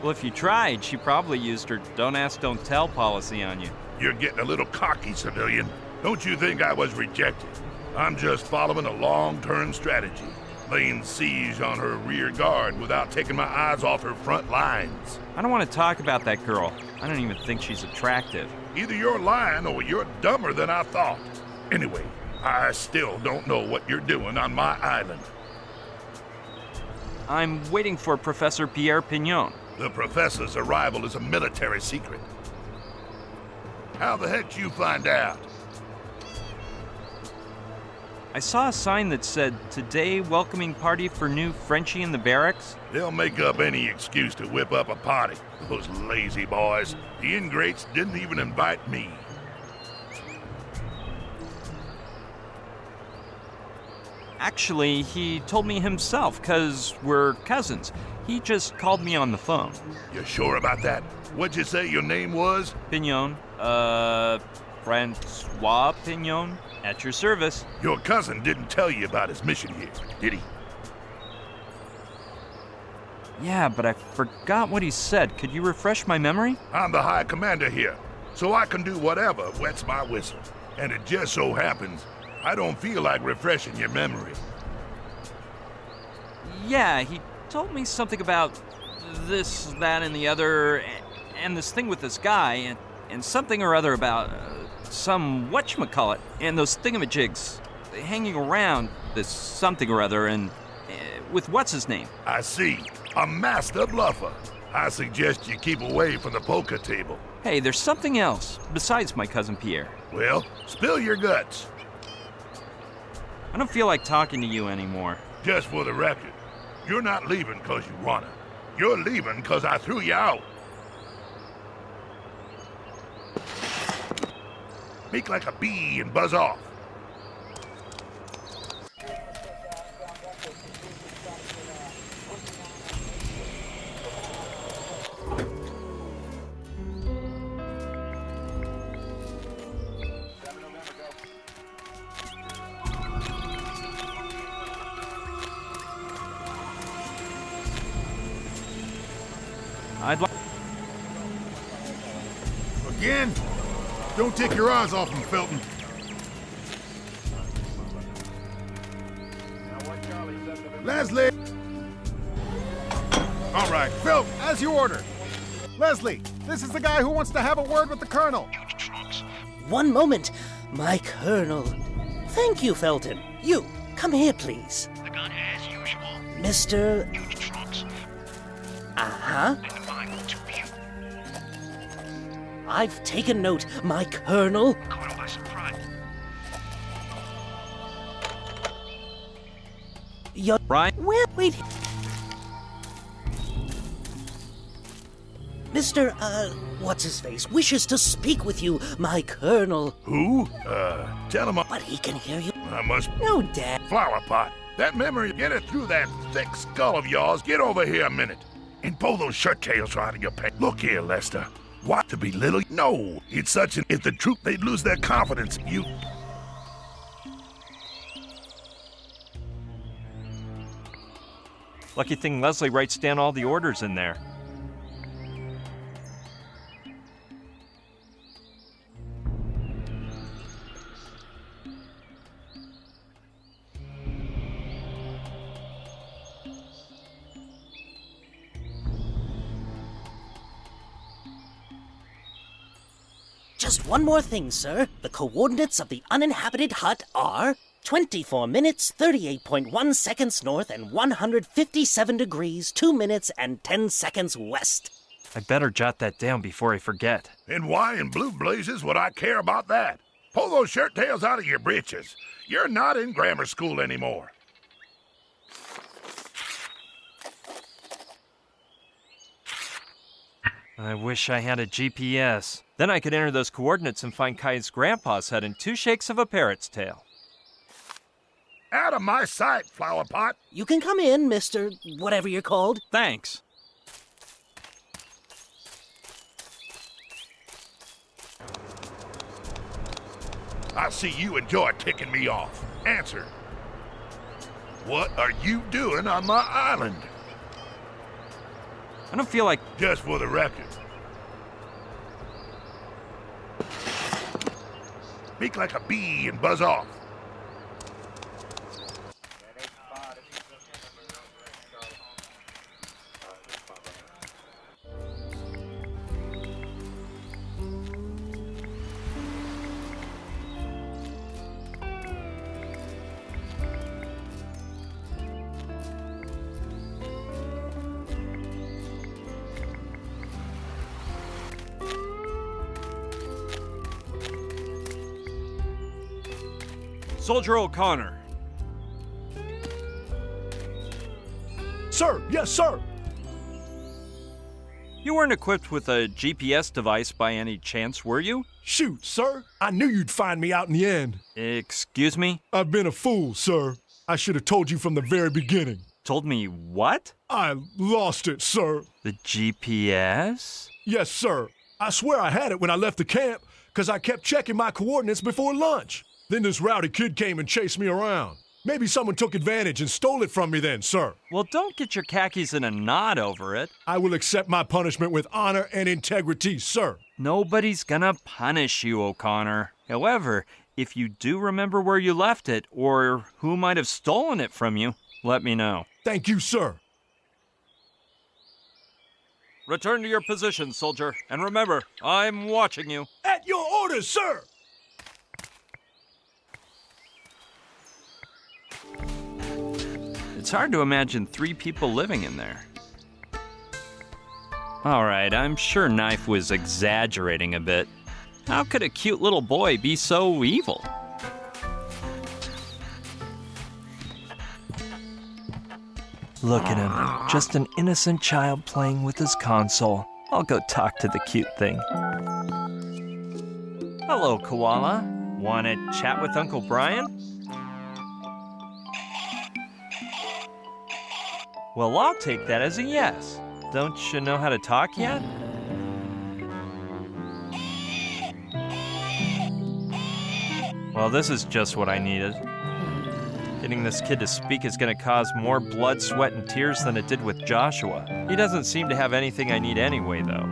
Well, if you tried, she probably used her don't ask, don't tell policy on you. You're getting a little cocky, civilian. Don't you think I was rejected? I'm just following a long-term strategy, laying siege on her rear guard without taking my eyes off her front lines. I don't want to talk about that girl. I don't even think she's attractive. Either you're lying or you're dumber than I thought. Anyway, I still don't know what you're doing on my island. I'm waiting for Professor Pierre Pignon. The professor's arrival is a military secret. How the heck did you find out? I saw a sign that said, "Today welcoming party for new Frenchie in the barracks." They'll make up any excuse to whip up a party. Those lazy boys. The ingrates didn't even invite me. Actually, he told me himself, 'cause we're cousins. He just called me on the phone. You sure about that? What'd you say your name was? Pignon. Francois Pignon. At your service. Your cousin didn't tell you about his mission here, did he? Yeah, but I forgot what he said. Could you refresh my memory? I'm the High Commander here, so I can do whatever wets my whistle. And it just so happens, I don't feel like refreshing your memory. Yeah, he told me something about this, that, and the other, and this thing with this guy, and something or other about some whatchamacallit, and those thingamajigs hanging around this something or other, and with what's his name? I see. A master bluffer. I suggest you keep away from the poker table. Hey, there's something else besides my cousin Pierre. Well, spill your guts. I don't feel like talking to you anymore. Just for the record, you're not leaving because you wanna. You're leaving because I threw you out. Make like a bee and buzz off. I'd like... Again? Don't take your eyes off him, Felton. Leslie! All right, Felton, as you ordered. Leslie, this is the guy who wants to have a word with the Colonel. One moment, my Colonel. Thank you, Felton. You, come here, please. The gun as usual. Mr. Huge trunks. Uh-huh. And the Bible to you. I've taken note, my Colonel. Caught him by surprise. You're... Brian? Well, wait... Mr. What's-his-face wishes to speak with you, my Colonel. Who? Tell him... But he can hear you. I must... No, Dad. Flower pot. That memory, get it through that thick skull of yours. Get over here a minute. And pull those shirt tails out of your pants. Look here, Lester. What, to belittle? No. It's such an... If the troop, they'd lose their confidence in you. Lucky thing Leslie writes down all the orders in there. Just one more thing, sir. The coordinates of the uninhabited hut are 24 minutes, 38.1 seconds north, and 157 degrees, 2 minutes, and 10 seconds west. I better jot that down before I forget. And why in blue blazes would I care about that? Pull those shirt tails out of your breeches. You're not in grammar school anymore. I wish I had a GPS. Then I could enter those coordinates and find Kai's grandpa's hut in 2 shakes of a parrot's tail. Out of my sight, flower pot. You can come in, Mr. Whatever you're called. Thanks. I see you enjoy ticking me off. Answer. What are you doing on my island? I don't feel like... Just for the record. Make like a bee and buzz off. Soldier O'Connor, Sir, yes, sir. You weren't equipped with a GPS device by any chance, were you? Shoot, sir. I knew you'd find me out in the end. Excuse me? I've been a fool, sir. I should have told you from the very beginning. Told me what? I lost it, sir. The GPS? Yes, sir. I swear I had it when I left the camp, because I kept checking my coordinates before lunch. Then this rowdy kid came and chased me around. Maybe someone took advantage and stole it from me then, sir. Well, don't get your khakis in a knot over it. I will accept my punishment with honor and integrity, sir. Nobody's gonna punish you, O'Connor. However, if you do remember where you left it, or who might have stolen it from you, let me know. Thank you, sir. Return to your position, soldier. And remember, I'm watching you. At your orders, sir! It's hard to imagine 3 people living in there. Alright, I'm sure Knife was exaggerating a bit. How could a cute little boy be so evil? Look at him, just an innocent child playing with his console. I'll go talk to the cute thing. Hello, Koala. Wanna chat with Uncle Brian? Well, I'll take that as a yes. Don't you know how to talk yet? Well, this is just what I needed. Getting this kid to speak is gonna cause more blood, sweat, and tears than it did with Joshua. He doesn't seem to have anything I need anyway, though.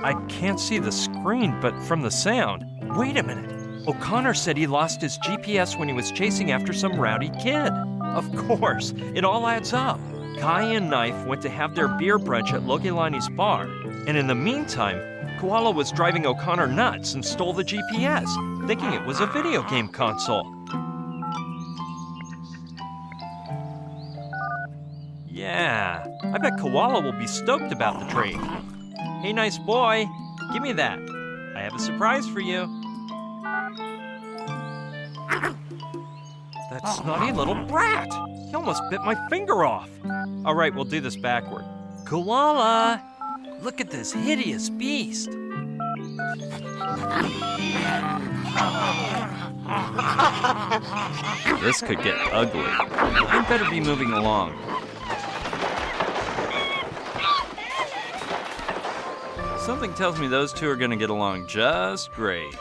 I can't see the screen, but from the sound. Wait a minute. O'Connor said he lost his GPS when he was chasing after some rowdy kid. Of course, it all adds up. Kai and Knife went to have their beer brunch at Logilani's bar, and in the meantime, Koala was driving O'Connor nuts and stole the GPS, thinking it was a video game console. Yeah, I bet Koala will be stoked about the trade. Hey, nice boy, give me that. I have a surprise for you. That snotty little brat! He almost bit my finger off. All right, we'll do this backward. Koala, look at this hideous beast. This could get ugly. I'd better be moving along. Something tells me those two are gonna get along just great.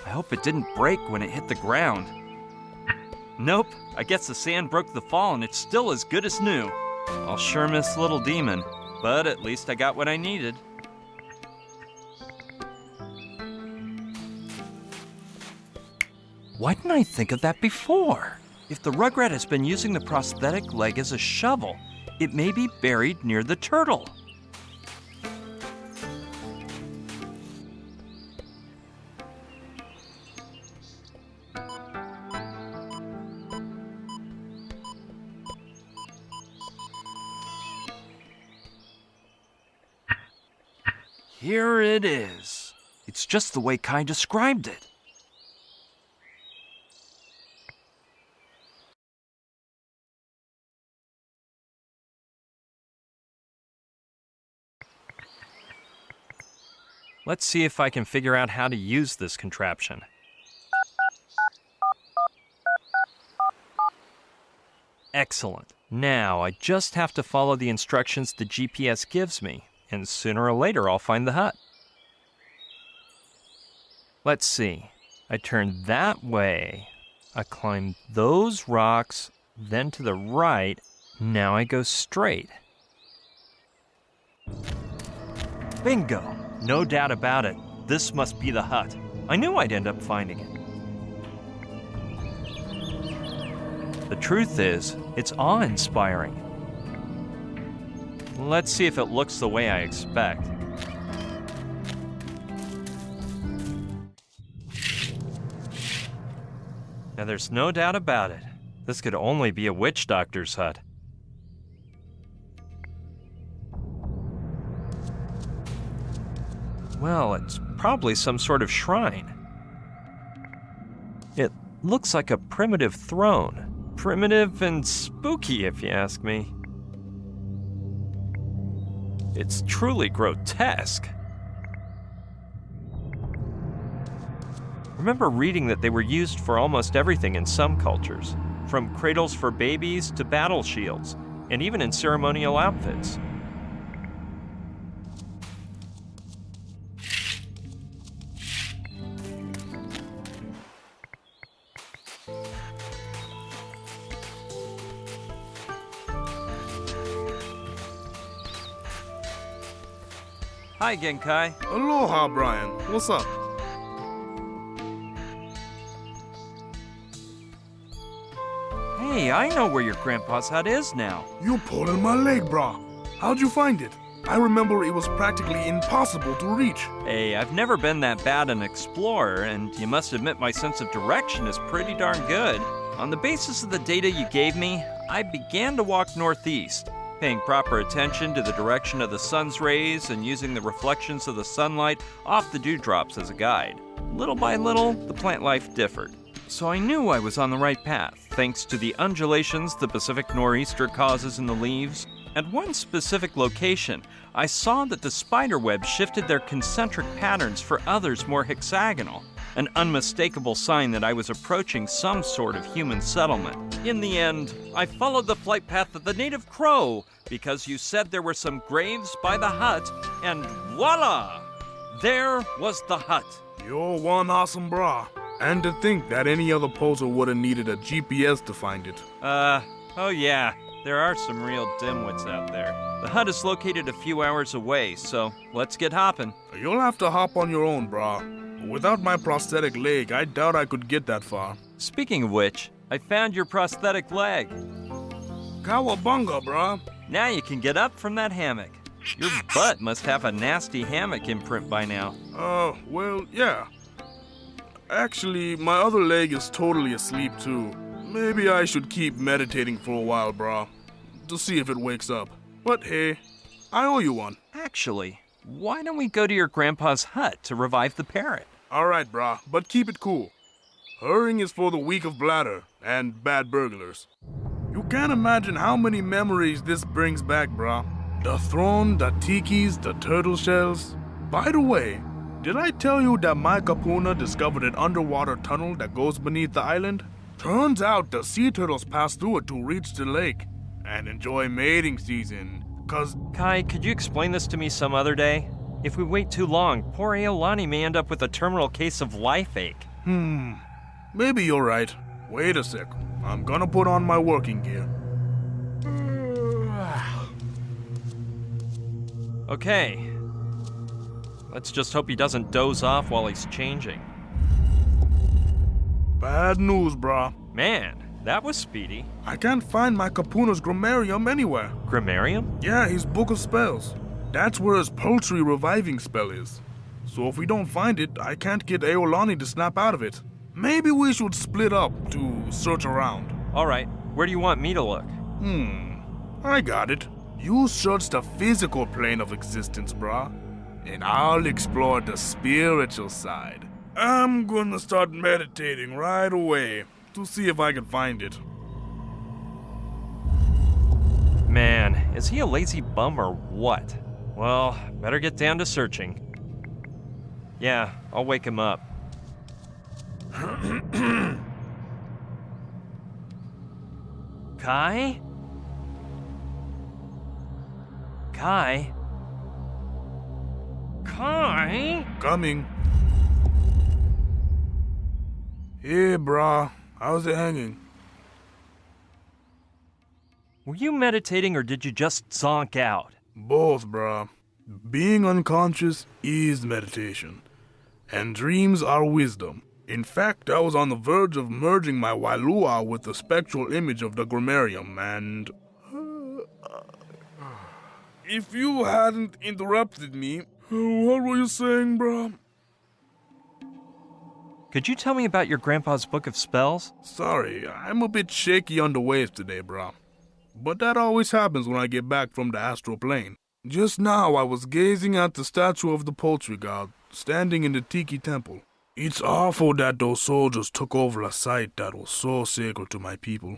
I hope it didn't break when it hit the ground. Nope, I guess the sand broke the fall and it's still as good as new. I'll sure miss Little Demon, but at least I got what I needed. Why didn't I think of that before? If the Rugrat has been using the prosthetic leg as a shovel, it may be buried near the turtle. Here it is. It's just the way Kai described it. Let's see if I can figure out how to use this contraption. Excellent. Now, I just have to follow the instructions the GPS gives me, and sooner or later I'll find the hut. Let's see. I turn that way. I climb those rocks, then to the right. Now I go straight. Bingo! No doubt about it. This must be the hut. I knew I'd end up finding it. The truth is, it's awe-inspiring. Let's see if it looks the way I expect. Now there's no doubt about it. This could only be a witch doctor's hut. Well, it's probably some sort of shrine. It looks like a primitive throne. Primitive and spooky, if you ask me. It's truly grotesque. Remember reading that they were used for almost everything in some cultures, from cradles for babies to battle shields, and even in ceremonial outfits. Hi again, Kai. Aloha, Brian. What's up? Hey, I know where your grandpa's hut is now. You pulled in my leg, brah. How'd you find it? I remember it was practically impossible to reach. Hey, I've never been that bad an explorer, and you must admit my sense of direction is pretty darn good. On the basis of the data you gave me, I began to walk northeast, paying proper attention to the direction of the sun's rays and using the reflections of the sunlight off the dewdrops as a guide. Little by little, the plant life differed. So I knew I was on the right path, thanks to the undulations the Pacific nor'easter causes in the leaves. At one specific location, I saw that the spider webs shifted their concentric patterns for others more hexagonal, an unmistakable sign that I was approaching some sort of human settlement. In the end, I followed the flight path of the native crow because you said there were some graves by the hut, and voila! There was the hut. You're one awesome brah. And to think that any other poser would have needed a GPS to find it. Oh yeah, there are some real dimwits out there. The hut is located a few hours away, so let's get hopping. You'll have to hop on your own, brah. Without my prosthetic leg, I doubt I could get that far. Speaking of which, I found your prosthetic leg. Cowabunga, brah. Now you can get up from that hammock. Your butt must have a nasty hammock imprint by now. Well, yeah. Actually, my other leg is totally asleep too. Maybe I should keep meditating for a while, brah, to see if it wakes up. But hey, I owe you one. Actually, why don't we go to your grandpa's hut to revive the parrot? Alright, brah, but keep it cool. Hurrying is for the weak of bladder and bad burglars. You can't imagine how many memories this brings back, brah. The throne, the tikis, the turtle shells. By the way, did I tell you that my kapuna discovered an underwater tunnel that goes beneath the island? Turns out the sea turtles pass through it to reach the lake and enjoy mating season, cause... Kai, could you explain this to me some other day? If we wait too long, poor Aolani may end up with a terminal case of life ache. Maybe you're right. Wait a sec. I'm gonna put on my working gear. Okay. Let's just hope he doesn't doze off while he's changing. Bad news, brah. Man, that was speedy. I can't find my kapuna's grammarium anywhere. Grammarium? Yeah, his book of spells. That's where his poultry reviving spell is. So if we don't find it, I can't get Aolani to snap out of it. Maybe we should split up to search around. Alright, where do you want me to look? I got it. You search the physical plane of existence, brah. And I'll explore the spiritual side. I'm gonna start meditating right away to see if I can find it. Man, is he a lazy bum or what? Well, better get down to searching. Yeah, I'll wake him up. Kai? Kai? Kai? Coming. Hey, brah. How's it hanging? Were you meditating or did you just zonk out? Both, brah. Being unconscious is meditation. And dreams are wisdom. In fact, I was on the verge of merging my Wailua with the spectral image of the grammarium, and... If you hadn't interrupted me, what were you saying, brah? Could you tell me about your grandpa's book of spells? Sorry, I'm a bit shaky on the waves today, brah. But that always happens when I get back from the astral plane. Just now, I was gazing at the statue of the poultry god, standing in the Tiki temple. It's awful that those soldiers took over a site that was so sacred to my people.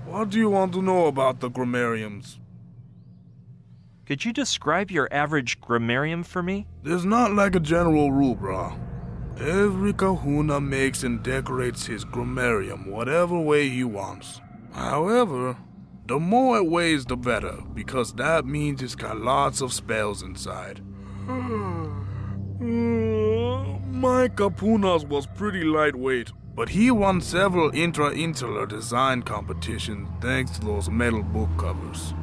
What do you want to know about the grammariums? Could you describe your average grammarium for me? There's not like a general rule, brah. Every kahuna makes and decorates his grammarium whatever way he wants. However, the more it weighs, the better, because that means it's got lots of spells inside. My kapunas was pretty lightweight, but he won several intra-insular design competitions thanks to those metal book covers.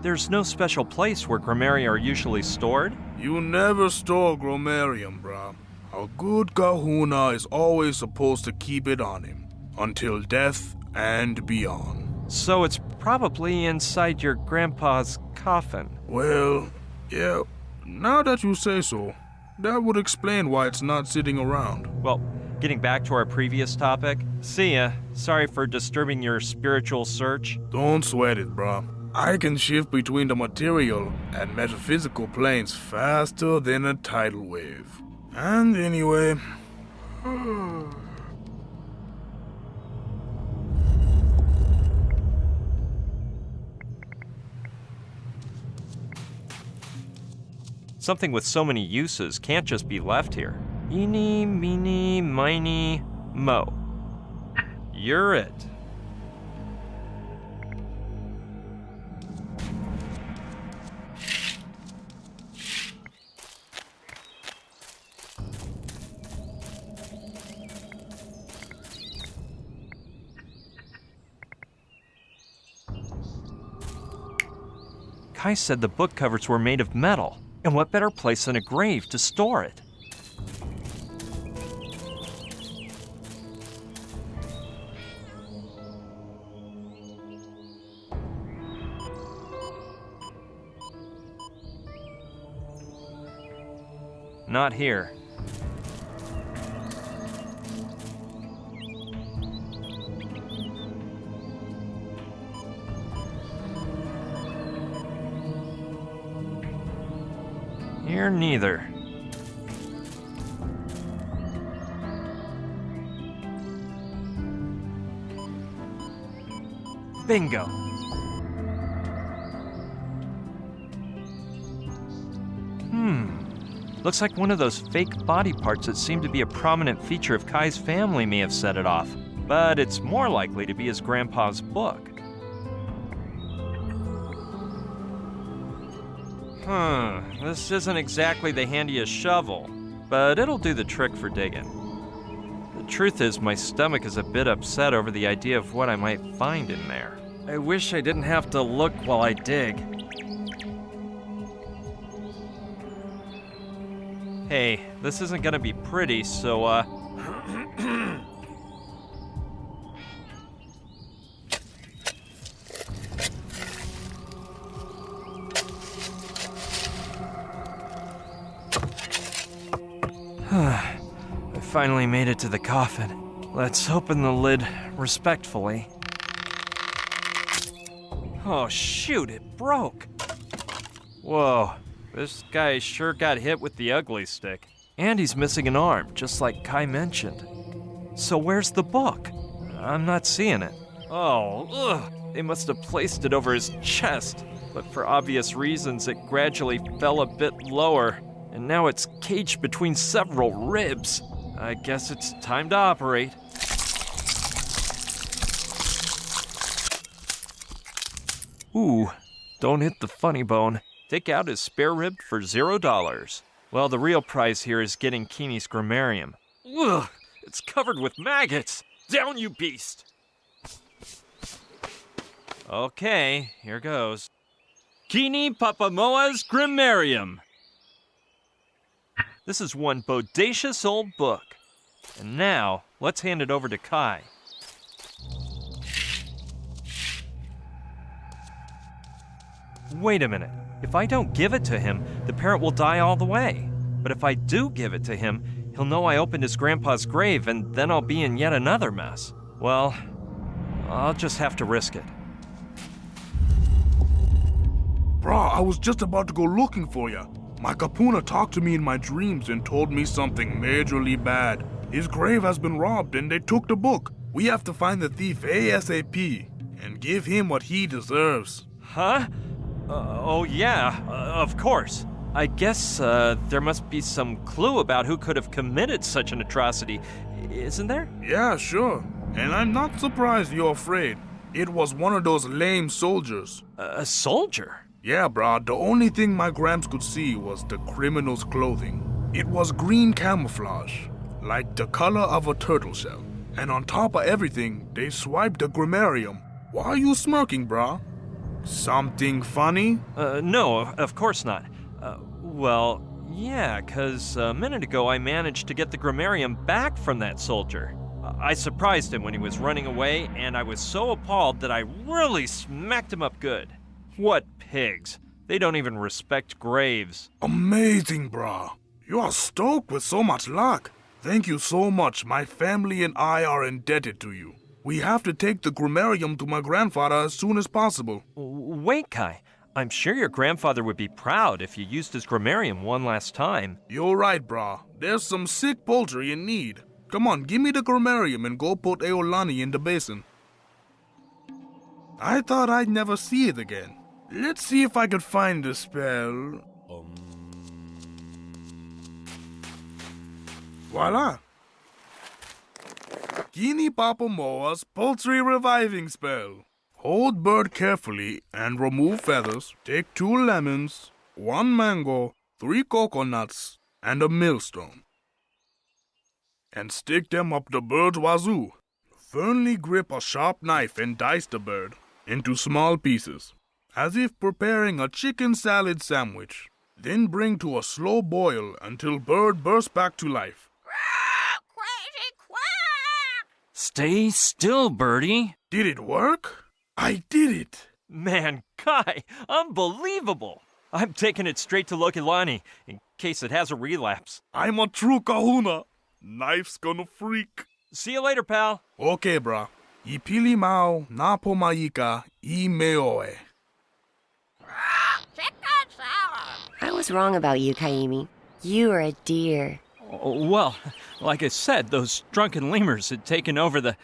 There's no special place where grammaria are usually stored? You never store grammarium, brah. A good kahuna is always supposed to keep it on him, until death and beyond. So it's probably inside your grandpa's coffin. Well, yeah, now that you say so, that would explain why it's not sitting around. Well, getting back to our previous topic, see ya. Sorry for disturbing your spiritual search. Don't sweat it, brah. I can shift between the material and metaphysical planes faster than a tidal wave. And anyway... Something with so many uses can't just be left here. Eeny, meeny, miny, mo. You're it. Kai said the book covers were made of metal, and what better place than a grave to store it? Not here. Here neither. Bingo. Looks like one of those fake body parts that seem to be a prominent feature of Kai's family may have set it off, but it's more likely to be his grandpa's book. This isn't exactly the handiest shovel, but it'll do the trick for digging. The truth is, my stomach is a bit upset over the idea of what I might find in there. I wish I didn't have to look while I dig. Hey, this isn't gonna be pretty, so, I finally made it to the coffin. Let's open the lid respectfully. Oh shoot, it broke. Whoa, this guy sure got hit with the ugly stick. And he's missing an arm, just like Kai mentioned. So where's the book? I'm not seeing it. Oh, ugh. They must have placed it over his chest. But for obvious reasons, it gradually fell a bit lower. And now it's caged between several ribs. I guess it's time to operate. Ooh, don't hit the funny bone. Take out his spare rib for $0. Well, the real prize here is getting Keeney's grammarium. Ugh, it's covered with maggots. Down, you beast! Okay, here goes. Keeney Papamoa's grammarium. This is one bodacious old book. And now, let's hand it over to Kai. Wait a minute. If I don't give it to him, the parrot will die all the way. But if I do give it to him, he'll know I opened his grandpa's grave, and then I'll be in yet another mess. Well, I'll just have to risk it. Brah, I was just about to go looking for you. My kapuna talked to me in my dreams and told me something majorly bad. His grave has been robbed and they took the book. We have to find the thief ASAP and give him what he deserves. Huh? Oh yeah, of course. I guess there must be some clue about who could have committed such an atrocity, isn't there? Yeah, sure. And I'm not surprised you're afraid. It was one of those lame soldiers. A soldier? Yeah, brah. The only thing my Gramps could see was the criminal's clothing. It was green camouflage, like the color of a turtle shell. And on top of everything, they swiped the grammarium. Why are you smirking, brah? Something funny? No, of course not. Well, yeah, 'cause a minute ago I managed to get the grammarium back from that soldier. I surprised him when he was running away, and I was so appalled that I really smacked him up good. What pigs. They don't even respect graves. Amazing, brah. You are stoked with so much luck. Thank you so much. My family and I are indebted to you. We have to take the grammarium to my grandfather as soon as possible. Wait, Kai. I'm sure your grandfather would be proud if you used his grammarium one last time. You're right, brah. There's some sick poultry in need. Come on, give me the grammarium and go put Eolani in the basin. I thought I'd never see it again. Let's see if I could find the spell. Voila! Kini Papamoa's poultry reviving spell. Hold bird carefully and remove feathers. Take 2 lemons, 1 mango, 3 coconuts, and a millstone. And stick them up the bird's wazoo. Firmly grip a sharp knife and dice the bird into small pieces, as if preparing a chicken salad sandwich. Then bring to a slow boil until bird bursts back to life. Crazy quack! Stay still, Birdie. Did it work? I did it! Man, Kai, unbelievable! I'm taking it straight to Lokilani in case it has a relapse. I'm a true kahuna. Knife's gonna freak. See you later, pal. Okay, brah. Ipili mau na pomaika I meoe. Chicken salad! I was wrong about you, Kaimi. You are a dear. Well, like I said, those drunken lemurs had taken over the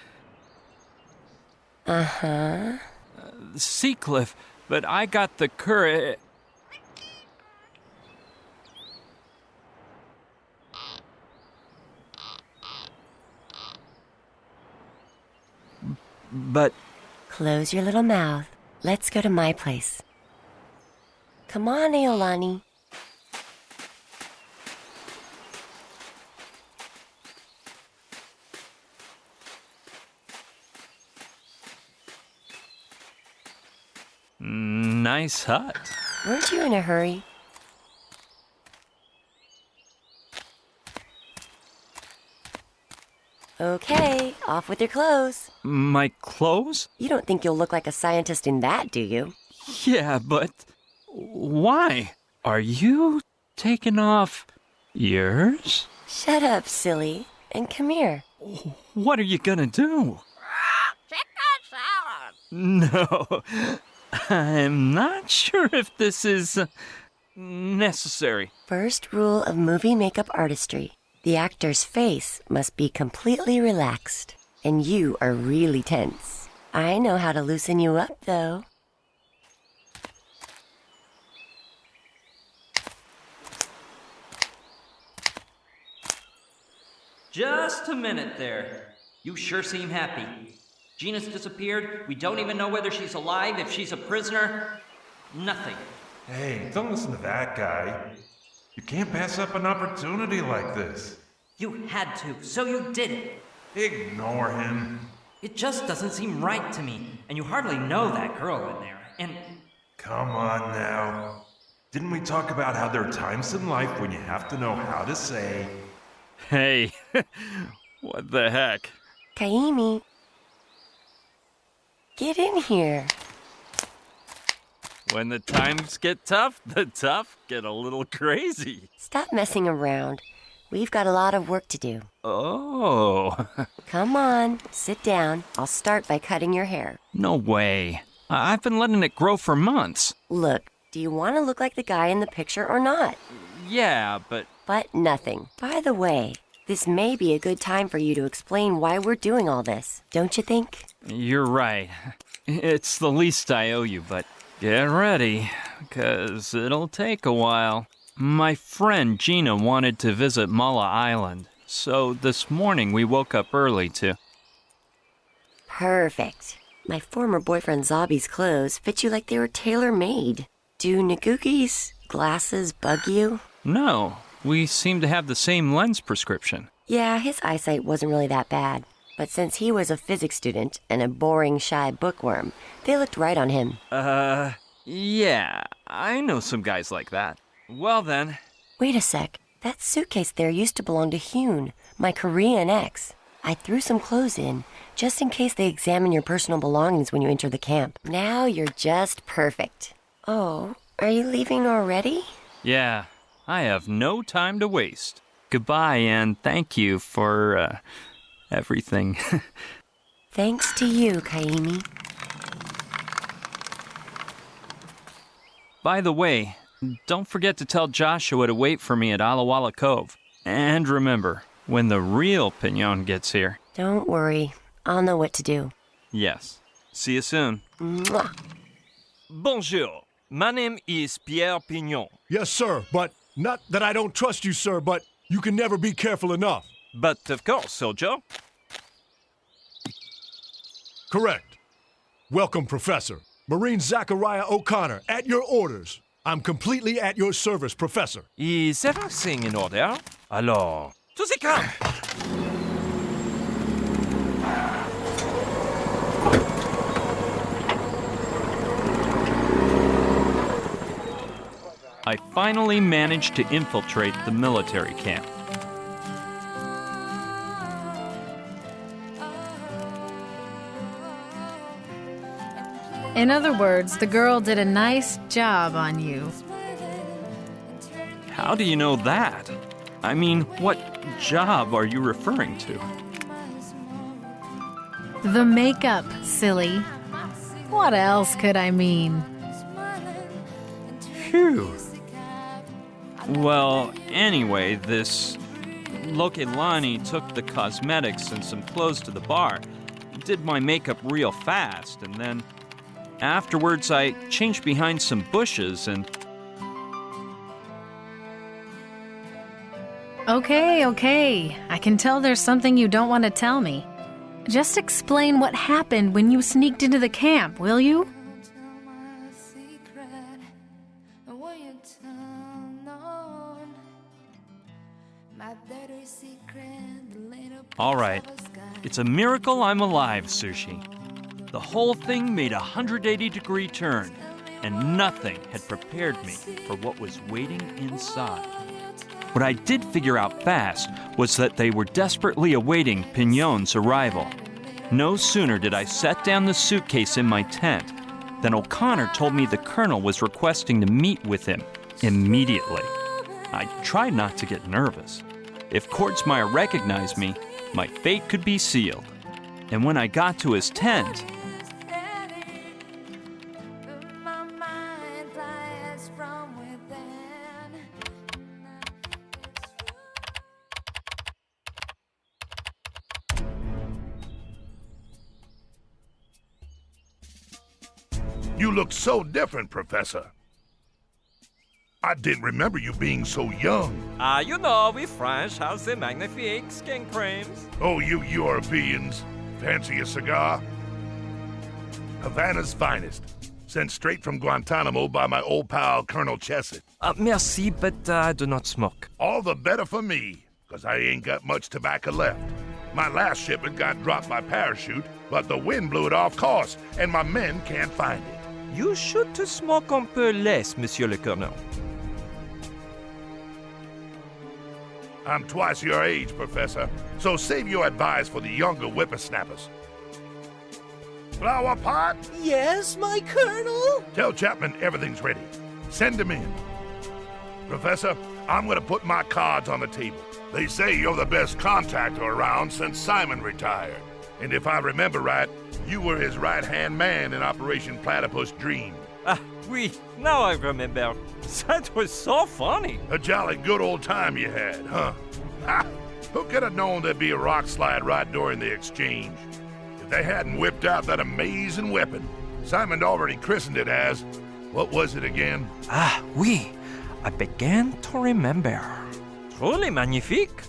sea cliff, but I got the courage. But Close your little mouth. Let's go to my place. Come on, Eolani. nice hut. Weren't you in a hurry? Okay, off with your clothes. My clothes? You don't think you'll look like a scientist in that, do you? Yeah, but why? Are you taking off yours? Shut up, silly, and come here. What are you gonna do? Chicken salad! No, I'm not sure if this is necessary. First rule of movie makeup artistry. The actor's face must be completely relaxed, and you are really tense. I know how to loosen you up, though. Just a minute there. You sure seem happy. Gina's disappeared. We don't even know whether she's alive, if she's a prisoner. Nothing. Hey, don't listen to that guy. You can't pass up an opportunity like this. You had to, so you did it. Ignore him. It just doesn't seem right to me, and you hardly know that girl in there, and... Come on now. Didn't we talk about how there are times in life when you have to know how to say... Hey, what the heck? Kaimi, get in here. When the times get tough, the tough get a little crazy. Stop messing around. We've got a lot of work to do. Oh. Come on, sit down. I'll start by cutting your hair. No way. I've been letting it grow for months. Look, do you want to look like the guy in the picture or not? Yeah, but... But nothing. By the way, this may be a good time for you to explain why we're doing all this, don't you think? You're right. It's the least I owe you, but get ready, 'cause it'll take a while. My friend Gina wanted to visit Mala Island, so this morning we woke up early to... Perfect. My former boyfriend Zabi's clothes fit you like they were tailor-made. Do Naguki's glasses bug you? No, we seem to have the same lens prescription. Yeah, his eyesight wasn't really that bad. But since he was a physics student and a boring, shy bookworm, they looked right on him. Yeah, I know some guys like that. Well then... Wait a sec. That suitcase there used to belong to Hyun, my Korean ex. I threw some clothes in, just in case they examine your personal belongings when you enter the camp. Now you're just perfect. Oh, are you leaving already? Yeah, I have no time to waste. Goodbye, and thank you for, everything. Thanks to you, Kaimi. By the way, don't forget to tell Joshua to wait for me at Alawala Cove. And remember, when the real Pignon gets here... Don't worry. I'll know what to do. Yes. See you soon. Mwah. Bonjour. My name is Pierre Pignon. Yes, sir, but not that I don't trust you, sir, but you can never be careful enough. But of course, soldier. Correct. Welcome, Professor. Marine Zachariah O'Connor, at your orders. I'm completely at your service, Professor. Is everything in order? Alors, to the camp! I finally managed to infiltrate the military camp. In other words, the girl did a nice job on you. How do you know that? I mean, what job are you referring to? The makeup, silly. What else could I mean? Phew. Well, anyway, this Lokelani took the cosmetics and some clothes to the bar, did my makeup real fast, and then afterwards I changed behind some bushes and... Okay. I can tell there's something you don't want to tell me. Just explain what happened when you sneaked into the camp, will you? All right. It's a miracle I'm alive, Sushi. The whole thing made a 180-degree turn, and nothing had prepared me for what was waiting inside. What I did figure out fast was that they were desperately awaiting Pignon's arrival. No sooner did I set down the suitcase in my tent than O'Connor told me the colonel was requesting to meet with him immediately. I tried not to get nervous. If Kordsmeyer recognized me, my fate could be sealed. And when I got to his tent... You look so different, Professor. I didn't remember you being so young. You know, we French have the magnifique skin creams. Oh, you Europeans. Fancy a cigar? Havana's finest. Sent straight from Guantanamo by my old pal, Colonel Chesset. Merci, but I do not smoke. All the better for me, because I ain't got much tobacco left. My last shipment got dropped by parachute, but the wind blew it off course, and my men can't find it. You should to smoke un peu less, Monsieur le Colonel. I'm twice your age, Professor, so save your advice for the younger whippersnappers. Flower pot? Yes, my Colonel? Tell Chapman everything's ready. Send him in. Professor, I'm gonna put my cards on the table. They say you're the best contactor around since Simon retired. And if I remember right, you were his right-hand man in Operation Platypus Dream. Ah, oui, now I remember. That was so funny. A jolly good old time you had, huh? Ha! Who could have known there'd be a rock slide right during the exchange? If they hadn't whipped out that amazing weapon, Simon'd already christened it as, what was it again? Ah, oui, I began to remember. Truly magnifique.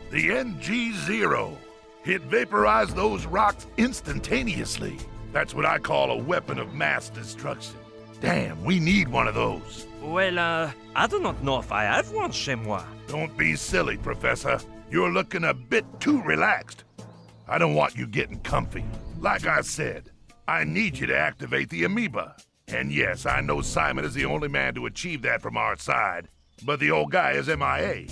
The NG-0. It vaporized those rocks instantaneously. That's what I call a weapon of mass destruction. Damn, we need one of those. Well, I do not know if I have one chez moi. Don't be silly, Professor. You're looking a bit too relaxed. I don't want you getting comfy. Like I said, I need you to activate the amoeba. And yes, I know Simon is the only man to achieve that from our side, but the old guy is MIA.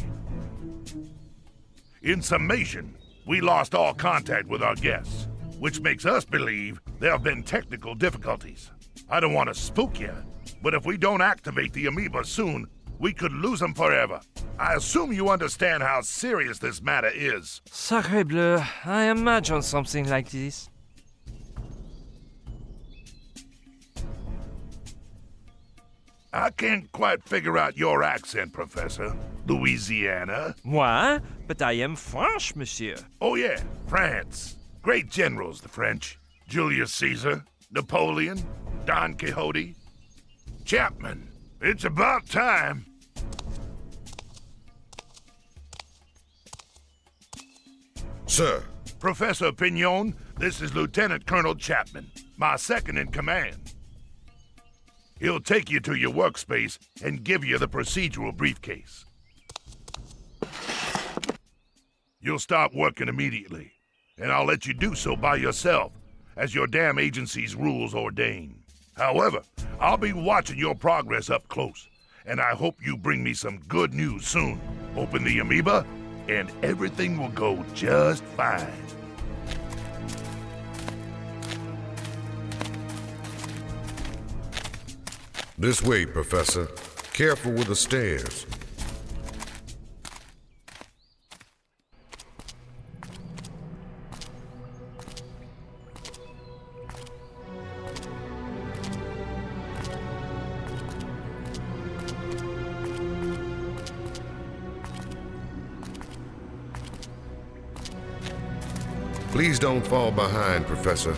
In summation, we lost all contact with our guests, which makes us believe there have been technical difficulties. I don't want to spook you, but if we don't activate the amoeba soon, we could lose them forever. I assume you understand how serious this matter is. Sacre bleu, I imagine something like this. I can't quite figure out your accent, Professor. Louisiana? Moi? But I am French, monsieur. Oh yeah, France. Great generals, the French. Julius Caesar, Napoleon, Don Quixote. Chapman, it's about time. Sir. Professor Pignon, this is Lieutenant Colonel Chapman, my second in command. He'll take you to your workspace and give you the procedural briefcase. You'll start working immediately, and I'll let you do so by yourself, as your damn agency's rules ordain. However, I'll be watching your progress up close, and I hope you bring me some good news soon. Open the amoeba, and everything will go just fine. This way, Professor. Careful with the stairs. Please don't fall behind, Professor.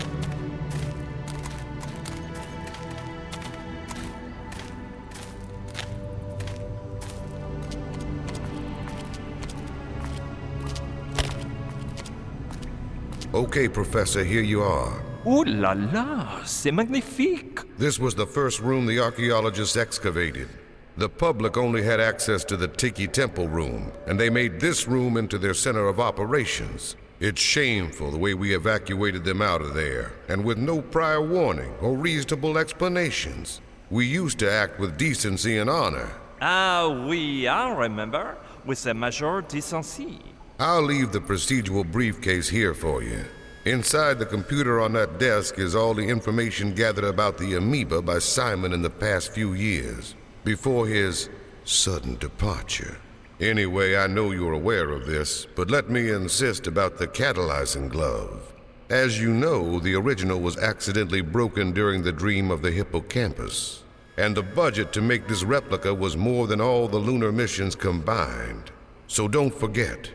Okay, Professor, here you are. Ooh la la, c'est magnifique. This was the first room the archaeologists excavated. The public only had access to the Tiki Temple room, and they made this room into their center of operations. It's shameful the way we evacuated them out of there, and with no prior warning or reasonable explanations. We used to act with decency and honor. Ah oui, I remember, with the major decency. I'll leave the procedural briefcase here for you. Inside the computer on that desk is all the information gathered about the amoeba by Simon in the past few years, before his sudden departure. Anyway, I know you're aware of this, but let me insist about the catalyzing glove. As you know, the original was accidentally broken during the dream of the hippocampus, and the budget to make this replica was more than all the lunar missions combined. So don't forget,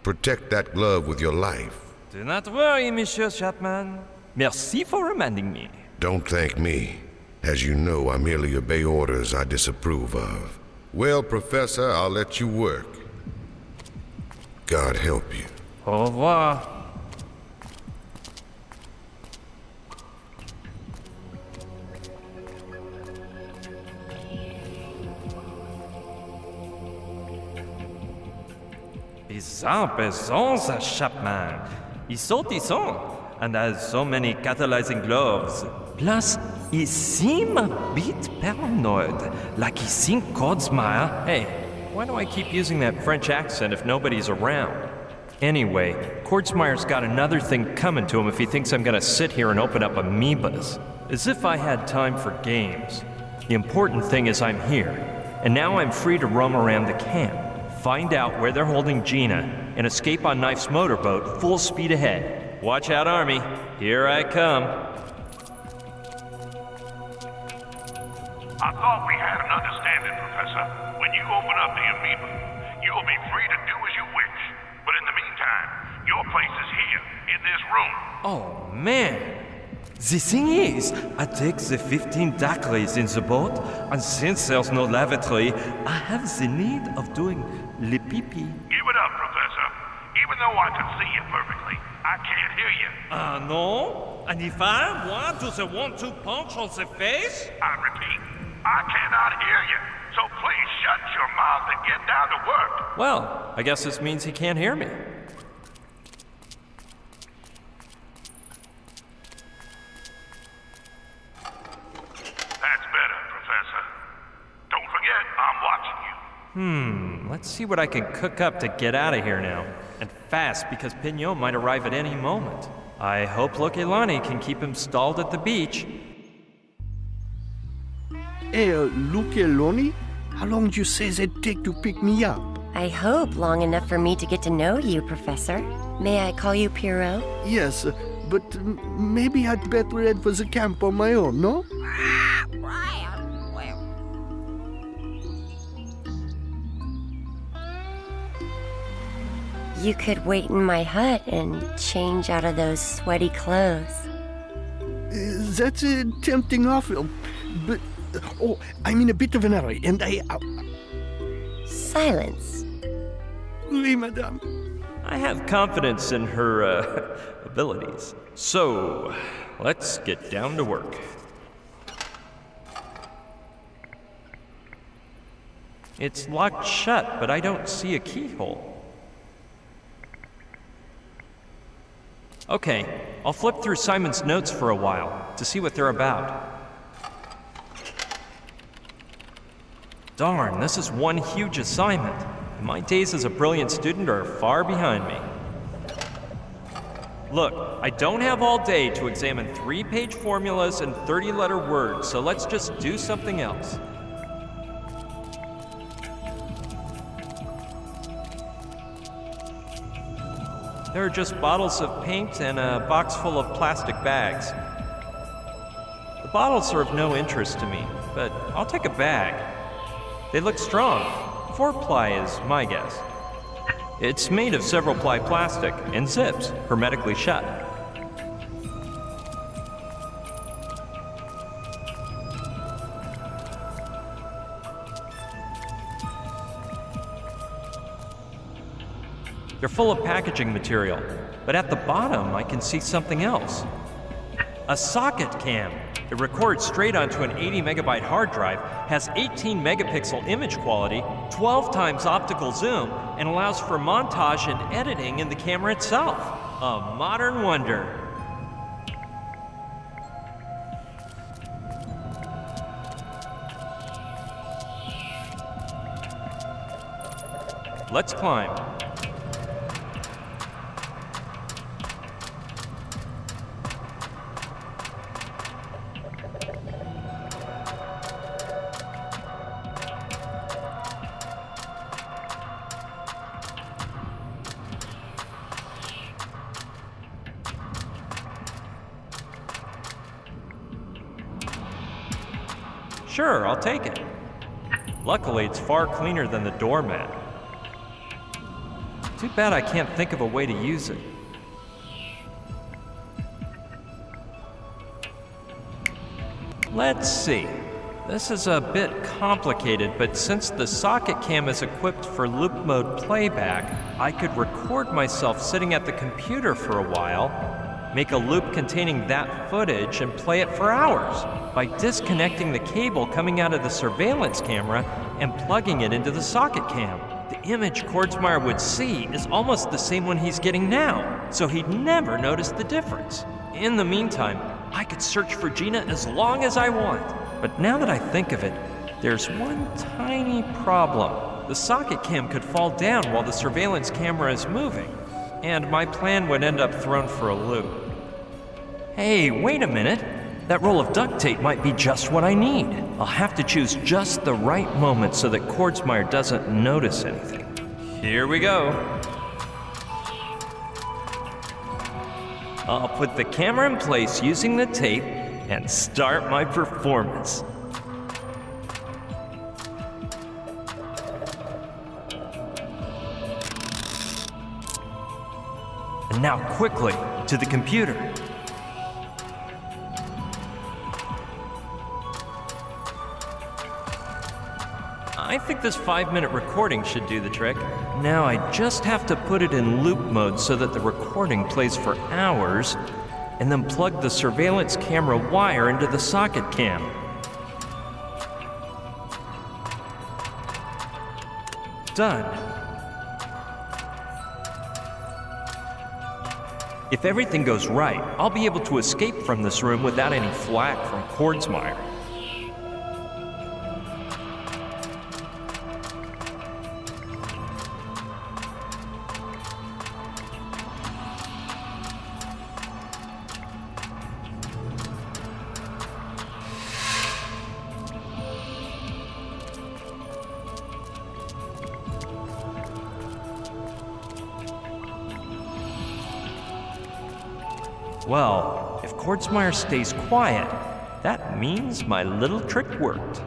protect that glove with your life. Do not worry, Monsieur Chapman. Merci for reminding me. Don't thank me. As you know, I merely obey orders I disapprove of. Well, Professor, I'll let you work. God help you. Au revoir. Bizarre présence, Chapman. He's so decent and has so many catalyzing gloves. Plus, he seems a bit paranoid, like he's seen Codsmire. Hey, why do I keep using that French accent if nobody's around? Anyway, Codsmire's got another thing coming to him if he thinks I'm gonna sit here and open up amoebas. As if I had time for games. The important thing is I'm here, and now I'm free to roam around the camp, find out where they're holding Gina, and escape on Knife's motorboat full speed ahead. watch out, Army. Here I come. I thought we had an understanding, Professor. When you open up the amoeba, you'll be free to do as you wish. But in the meantime, your place is here, in this room. Oh, man. The thing is, I take the 15 daiquiris in the boat, and since there's no lavatory, I have the need of doing le pipi. Give it up, Professor. Even though I can see you perfectly, I can't hear you. No? And if I want to the 1-2 punch on the face? I repeat, I cannot hear you. So please shut your mouth and get down to work. Well, I guess this means he can't hear me. That's better, Professor. Don't forget, I'm watching you. Let's see what I can cook up to get out of here now. And fast, because Pignon might arrive at any moment. I hope Lokelani can keep him stalled at the beach. Hey, Lukeloni? How long do you say it'd take to pick me up? I hope long enough for me to get to know you, Professor. May I call you Pierrot? Yes, but maybe I'd better head for the camp on my own, no? You could wait in my hut and change out of those sweaty clothes. That's a tempting offer, but... Oh, I'm in a bit of an hurry, and Silence. Oui, madame. I have confidence in her, abilities. So, let's get down to work. It's locked shut, but I don't see a keyhole. Okay, I'll flip through Simon's notes for a while to see what they're about. Darn, this is one huge assignment. My days as a brilliant student are far behind me. Look, I don't have all day to examine 3-page formulas and 30-letter words, so let's just do something else. There are just bottles of paint and a box full of plastic bags. The bottles are of no interest to me, but I'll take a bag. They look strong. 4-ply is my guess. It's made of several-ply plastic and zips, hermetically shut. They're full of packaging material, but at the bottom I can see something else. A socket cam. It records straight onto an 80-megabyte hard drive, has 18 megapixel image quality, 12 times optical zoom, and allows for montage and editing in the camera itself. A modern wonder. Let's climb. Sure, I'll take it. Luckily, it's far cleaner than the doormat. Too bad I can't think of a way to use it. Let's see. This is a bit complicated, but since the socket cam is equipped for loop mode playback, I could record myself sitting at the computer for a while, make a loop containing that footage, and play it for hours by disconnecting the cable coming out of the surveillance camera and plugging it into the socket cam. The image Kordsmeyer would see is almost the same one he's getting now, so he'd never notice the difference. In the meantime, I could search for Gina as long as I want. But now that I think of it, there's one tiny problem. The socket cam could fall down while the surveillance camera is moving, and my plan would end up thrown for a loop. Hey, wait a minute. That roll of duct tape might be just what I need. I'll have to choose just the right moment so that Kordsmeyer doesn't notice anything. Here we go. I'll put the camera in place using the tape and start my performance. And now quickly to the computer. I think this 5-minute recording should do the trick. Now I just have to put it in loop mode so that the recording plays for hours, and then plug the surveillance camera wire into the socket cam. Done. If everything goes right, I'll be able to escape from this room without any flack from Kordsmeyer. Well, if Kordsmeyer stays quiet, that means my little trick worked.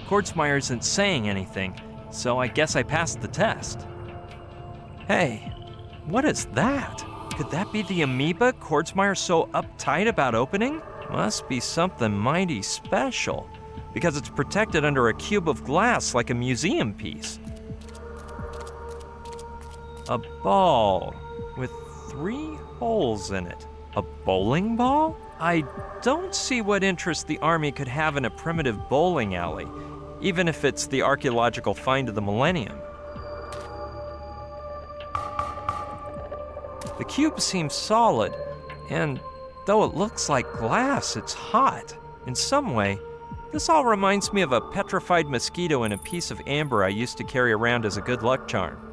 Kordsmeyer isn't saying anything, so I guess I passed the test. Hey, what is that? Could that be the amoeba Kordsmeyer's so uptight about opening? Must be something mighty special, because it's protected under a cube of glass like a museum piece. A ball with 3 holes in it. A bowling ball? I don't see what interest the Army could have in a primitive bowling alley, even if it's the archaeological find of the millennium. The cube seems solid, and though it looks like glass, it's hot. In some way, this all reminds me of a petrified mosquito in a piece of amber I used to carry around as a good luck charm.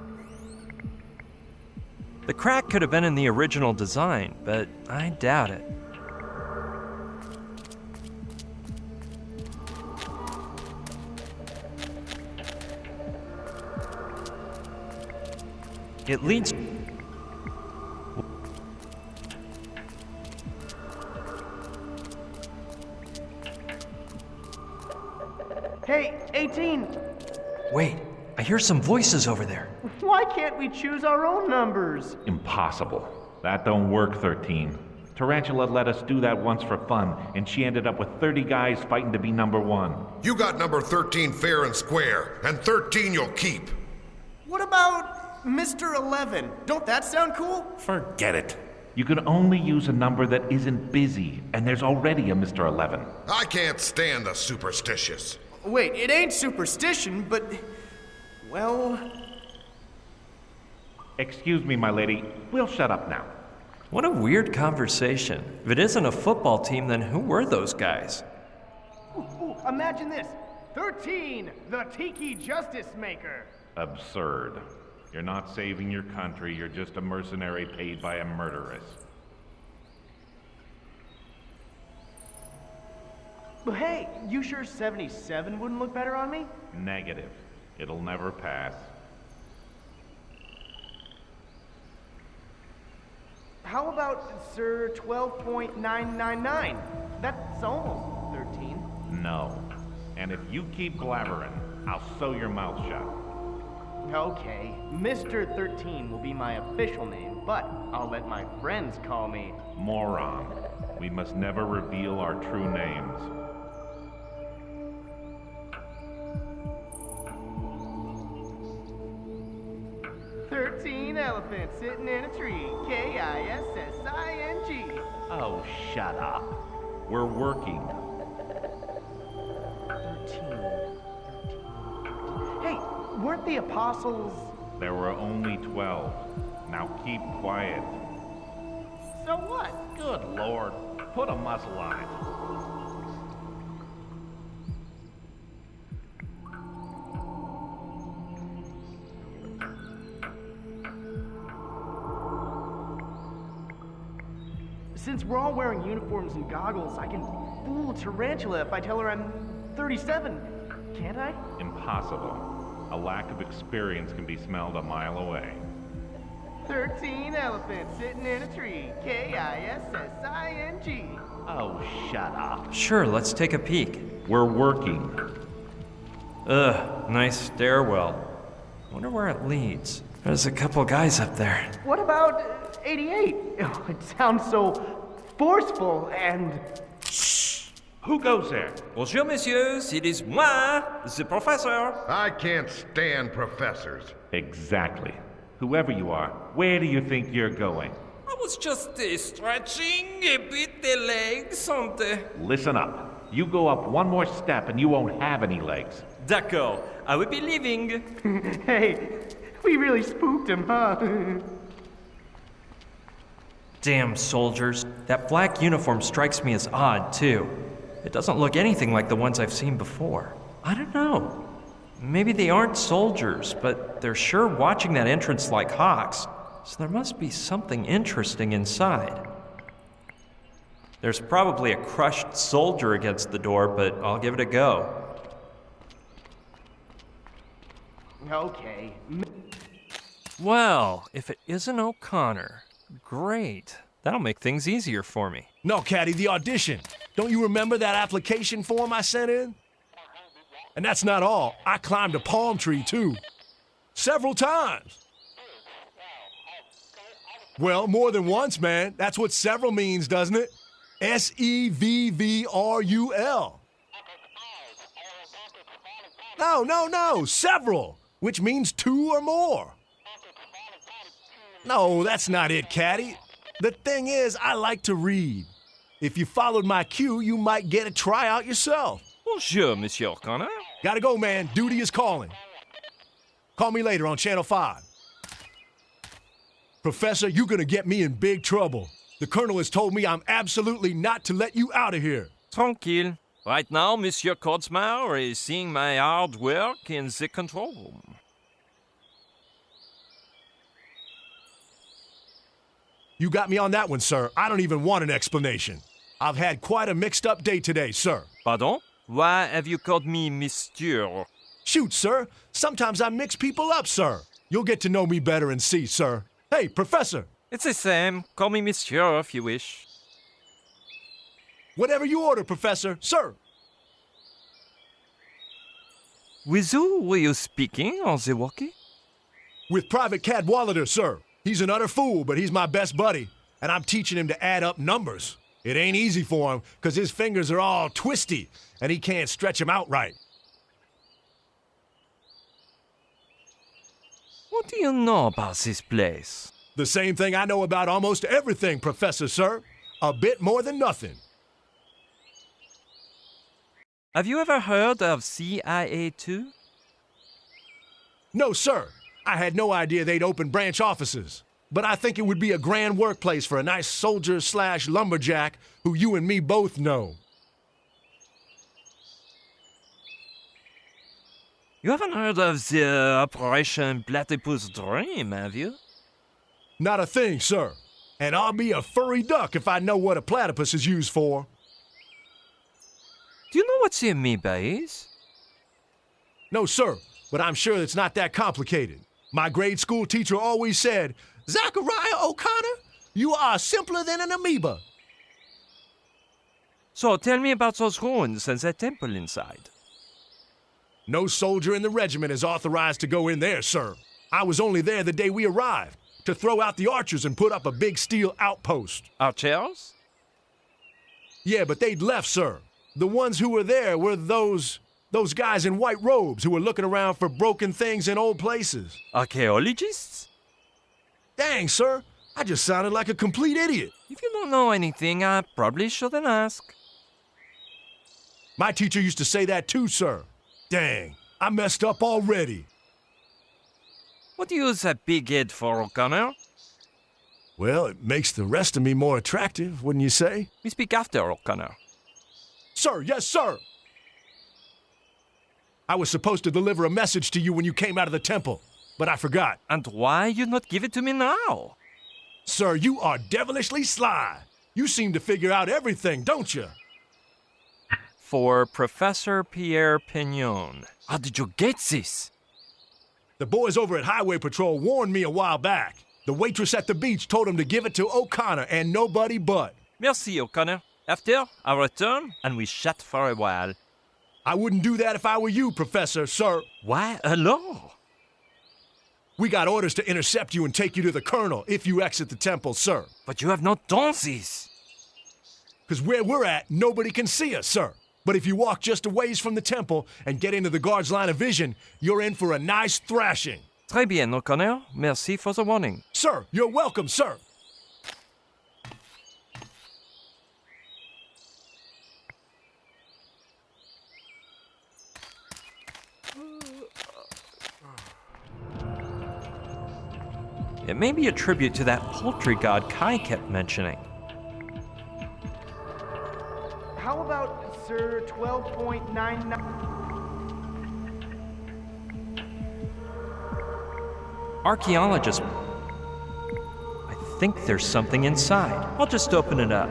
The crack could have been in the original design, but I doubt it. It leads... Hey, 18! Wait, I hear some voices over there. Why can't we choose our own numbers? Impossible. That don't work, 13. Tarantula let us do that once for fun, and she ended up with 30 guys fighting to be number 1. You got number 13 fair and square, and 13 you'll keep. What about Mr. 11? Don't that sound cool? Forget it. You can only use a number that isn't busy, and there's already a Mr. 11. I can't stand the superstitious. Wait, it ain't superstition, but... well... Excuse me, my lady. We'll shut up now. What a weird conversation. If it isn't a football team, then who were those guys? Ooh, imagine this. 13, the Tiki Justice Maker. Absurd. You're not saving your country, you're just a mercenary paid by a murderess. But hey, you sure 77 wouldn't look better on me? Negative. It'll never pass. How about, sir, 12.999? That's almost 13. No. And if you keep blabbering, I'll sew your mouth shut. Okay, Mr. 13 will be my official name, but I'll let my friends call me... Moron. We must never reveal our true names. Elephant sitting in a tree. K-I-S-S-I-N-G. Oh, shut up. We're working. 13. Hey, weren't the apostles... There were only 12. Now keep quiet. So what? Good Lord. Put a muzzle on it. Since we're all wearing uniforms and goggles, I can fool Tarantula if I tell her I'm 37, can't I? Impossible. A lack of experience can be smelled a mile away. 13 elephants sitting in a tree. Kissing. Oh, shut up. Sure, let's take a peek. We're working. Ugh, nice stairwell. Wonder where it leads. There's a couple guys up there. What about 88? Oh, it sounds so forceful and... Who goes there? Bonjour, messieurs. It is moi, the professor. I can't stand professors. Exactly. Whoever you are, where do you think you're going? I was just stretching a bit the legs on the... Listen up. You go up one more step and you won't have any legs. D'accord. I will be leaving. Hey, we really spooked him, huh? Damn soldiers. That black uniform strikes me as odd, too. It doesn't look anything like the ones I've seen before. I don't know. Maybe they aren't soldiers, but they're sure watching that entrance like hawks, so there must be something interesting inside. There's probably a crushed soldier against the door, but I'll give it a go. Okay. Well, if it isn't O'Connor, great. That'll make things easier for me. No, Caddy, the audition. Don't you remember that application form I sent in? And that's not all. I climbed a palm tree, too. Several times. Well, more than once, man. That's what several means, doesn't it? S-E-V-V-R-U-L. No. Several, which means two or more. No, that's not it, Caddy. The thing is, I like to read. If you followed my cue, you might get a tryout yourself. Bonjour, Monsieur O'Connor. Gotta go, man. Duty is calling. Call me later on Channel 5. Professor, you're gonna get me in big trouble. The Colonel has told me I'm absolutely not to let you out of here. Tranquille. Right now, Monsieur Kotzmauer is seeing my hard work in the control room. You got me on that one, sir. I don't even want an explanation. I've had quite a mixed-up day today, sir. Pardon? Why have you called me Monsieur? Shoot, sir. Sometimes I mix people up, sir. You'll get to know me better and see, sir. Hey, Professor. It's the same. Call me Monsieur if you wish. Whatever you order, Professor. Sir. With who were you speaking on the walkie? With Private Cadwallader, sir. He's an utter fool, but he's my best buddy, and I'm teaching him to add up numbers. It ain't easy for him, because his fingers are all twisty, and he can't stretch them out right. What do you know about this place? The same thing I know about almost everything, Professor, sir. A bit more than nothing. Have you ever heard of CIA2? No, sir. I had no idea they'd open branch offices. But I think it would be a grand workplace for a nice soldier/lumberjack who you and me both know. You haven't heard of the Operation Platypus Dream, have you? Not a thing, sir. And I'll be a furry duck if I know what a platypus is used for. Do you know what the amoeba is? No, sir, but I'm sure it's not that complicated. My grade school teacher always said, "Zachariah O'Connor, you are simpler than an amoeba." So tell me about those ruins and that temple inside. No soldier in the regiment is authorized to go in there, sir. I was only there the day we arrived, to throw out the archers and put up a big steel outpost. Archers? Yeah, but they'd left, sir. The ones who were there were those guys in white robes who were looking around for broken things in old places. Archaeologists? Dang, sir. I just sounded like a complete idiot. If you don't know anything, I probably shouldn't ask. My teacher used to say that too, sir. Dang, I messed up already. What do you use that big head for, O'Connor? Well, it makes the rest of me more attractive, wouldn't you say? We speak after, O'Connor. Sir, yes, sir. I was supposed to deliver a message to you when you came out of the temple, but I forgot. And why you not give it to me now? Sir, you are devilishly sly. You seem to figure out everything, don't you? For Professor Pierre Pignon. How did you get this? The boys over at Highway Patrol warned me a while back. The waitress at the beach told him to give it to O'Connor and nobody but. Merci, O'Connor. After, I return and we chat for a while. I wouldn't do that if I were you, Professor, sir. Why alors? We got orders to intercept you and take you to the Colonel if you exit the temple, sir. But you have no dances. Because where we're at, nobody can see us, sir. But if you walk just a ways from the temple and get into the guard's line of vision, you're in for a nice thrashing. Très bien, O'Connor. Merci for the warning. Sir, you're welcome, sir. It may be a tribute to that poultry god Kai kept mentioning. How about Sir 12.99? Archaeologist. I think there's something inside. I'll just open it up.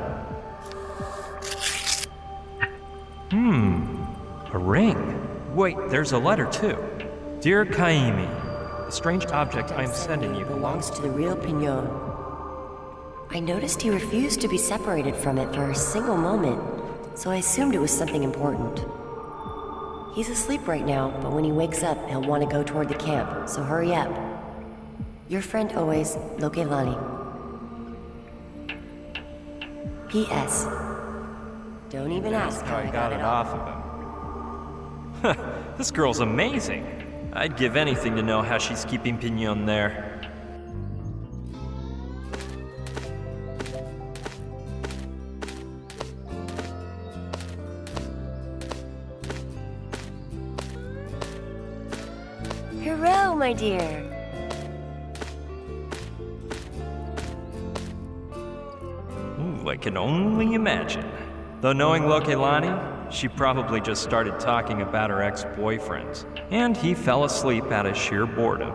A ring. Wait, there's a letter too. Dear Kaimi, the strange object I am sending you belongs to the real Pignon. I noticed he refused to be separated from it for a single moment, so I assumed it was something important. He's asleep right now, but when he wakes up, he'll want to go toward the camp, so hurry up. Your friend always, Lokelani. P.S. Don't even ask how I got it off of him. This girl's amazing. I'd give anything to know how she's keeping Pignon there. Hurrah, my dear. Ooh, I can only imagine. Though knowing Lokelani, she probably just started talking about her ex-boyfriends, and he fell asleep out of sheer boredom.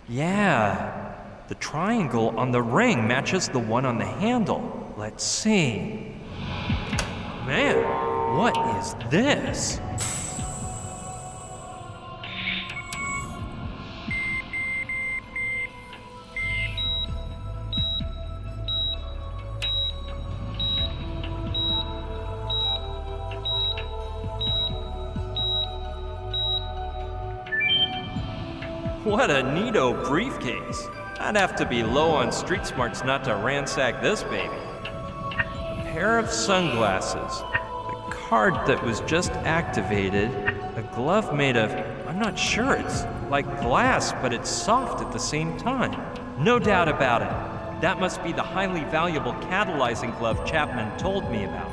Yeah, the triangle on the ring matches the one on the handle. Let's see. Man, what is this? What a neato briefcase. I'd have to be low on street smarts not to ransack this baby. A pair of sunglasses, the card that was just activated, a glove made of, I'm not sure, it's like glass, but it's soft at the same time. No doubt about it. That must be the highly valuable catalyzing glove Chapman told me about.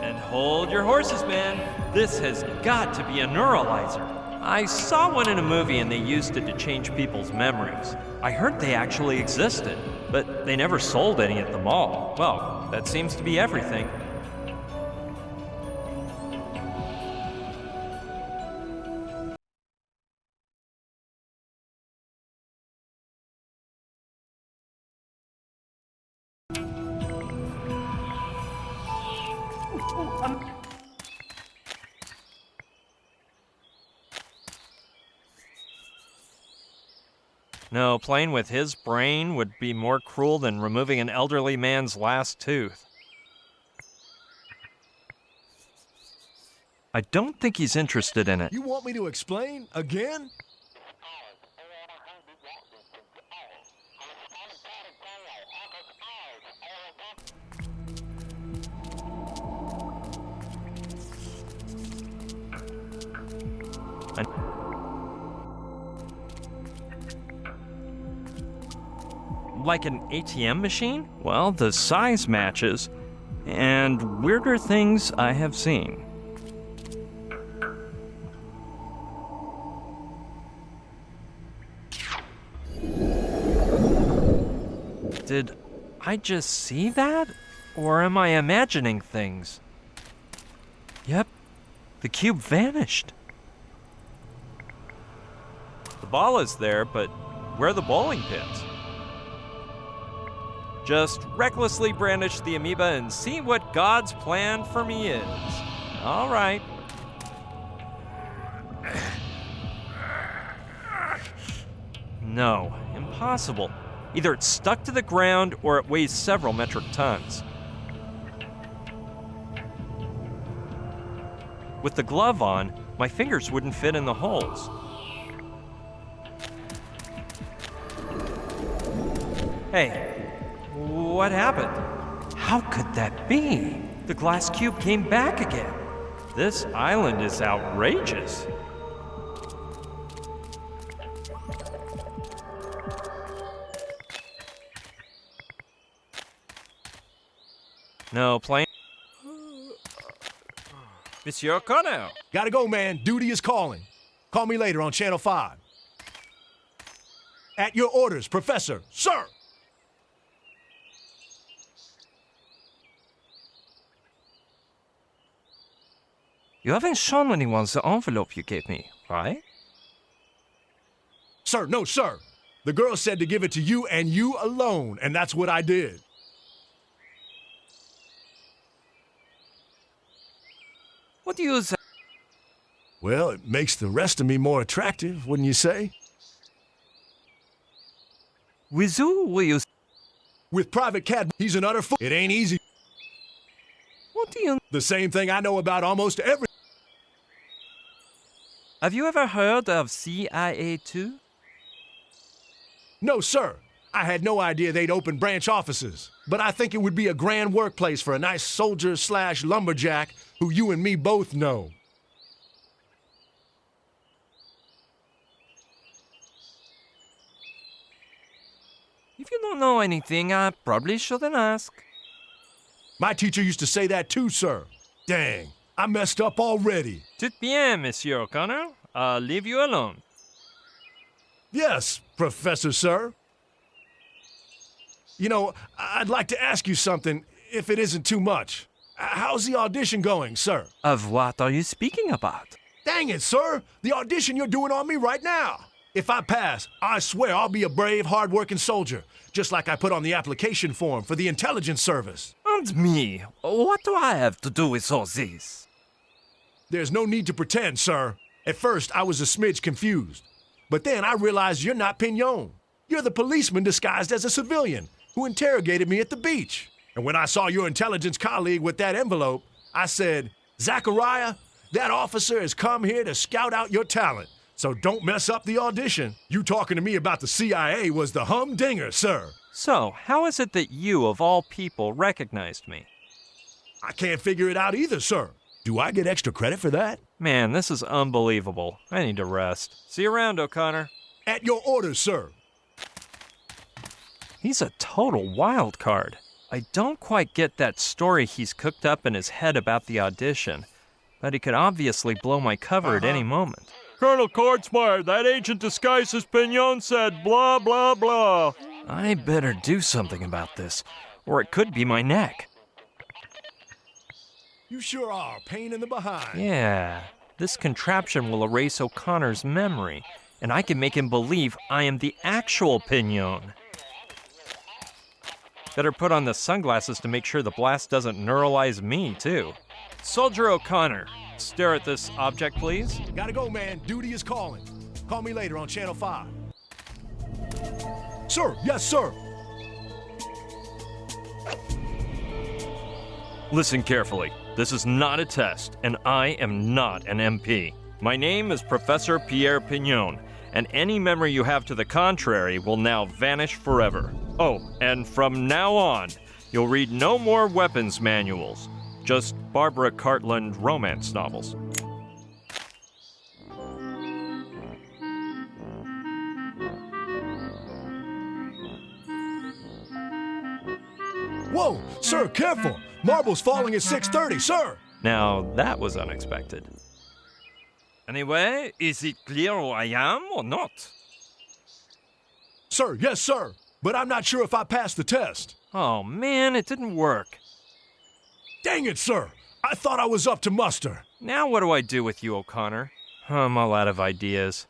And hold your horses, man. This has got to be a neuralizer. I saw one in a movie and they used it to change people's memories. I heard they actually existed, but they never sold any at the mall. Well, that seems to be everything. No, playing with his brain would be more cruel than removing an elderly man's last tooth. I don't think he's interested in it. You want me to explain again? Like an ATM machine? Well, the size matches, and weirder things I have seen. Did I just see that? Or am I imagining things? Yep, the cube vanished. The ball is there, but where are the bowling pins? Just recklessly brandish the amoeba and see what God's plan for me is. All right. No, impossible. Either it's stuck to the ground or it weighs several metric tons. With the glove on, my fingers wouldn't fit in the holes. Hey, what happened? How could that be? The glass cube came back again. This island is outrageous. No plane. Monsieur O'Connor. Gotta go, man. Duty is calling. Call me later on Channel 5. At your orders, Professor. Sir! You haven't shown anyone the envelope you gave me, right? Sir, no, sir. The girl said to give it to you and you alone, and that's what I did. What do you say? Well, it makes the rest of me more attractive, wouldn't you say? With who will you? With Private Cat, he's an utter fool. It ain't easy. What do you? The same thing I know about almost every. Have you ever heard of CIA 2? No, sir. I had no idea they'd open branch offices. But I think it would be a grand workplace for a nice soldier/lumberjack who you and me both know. If you don't know anything, I probably shouldn't ask. My teacher used to say that too, sir. Dang, I messed up already. Tout bien, Monsieur O'Connor. I'll leave you alone. Yes, Professor, sir. You know, I'd like to ask you something, if it isn't too much. How's the audition going, sir? Of what are you speaking about? Dang it, sir! The audition you're doing on me right now. If I pass, I swear I'll be a brave, hard-working soldier, just like I put on the application form for the intelligence service. And me? What do I have to do with all this? There's no need to pretend, sir. At first, I was a smidge confused. But then I realized you're not Pignon. You're the policeman disguised as a civilian who interrogated me at the beach. And when I saw your intelligence colleague with that envelope, I said, Zachariah, that officer has come here to scout out your talent. So don't mess up the audition. You talking to me about the CIA was the humdinger, sir. So, how is it that you, of all people, recognized me? I can't figure it out either, sir. Do I get extra credit for that? Man, this is unbelievable. I need to rest. See you around, O'Connor. At your orders, sir. He's a total wild card. I don't quite get that story he's cooked up in his head about the audition, but he could obviously blow my cover at any moment. Colonel Kordsmeyer, that agent disguised as Pignon said blah, blah, blah. I better do something about this, or it could be my neck. You sure are a pain in the behind. Yeah, this contraption will erase O'Connor's memory, and I can make him believe I am the actual Pignon. Better put on the sunglasses to make sure the blast doesn't neuralize me, too. Soldier O'Connor, stare at this object, please. Gotta go, man. Duty is calling. Call me later on Channel 5. Sir, yes, sir. Listen carefully. This is not a test, and I am not an MP. My name is Professor Pierre Pignon, and any memory you have to the contrary will now vanish forever. Oh, and from now on, you'll read no more weapons manuals, just Barbara Cartland romance novels. Whoa, sir, careful. Marble's falling at 6:30, sir. Now, that was unexpected. Anyway, is it clear who I am or not? Sir, yes, sir. But I'm not sure if I passed the test. Oh, man, it didn't work. Dang it, sir. I thought I was up to muster. Now what do I do with you, O'Connor? I'm all out of ideas.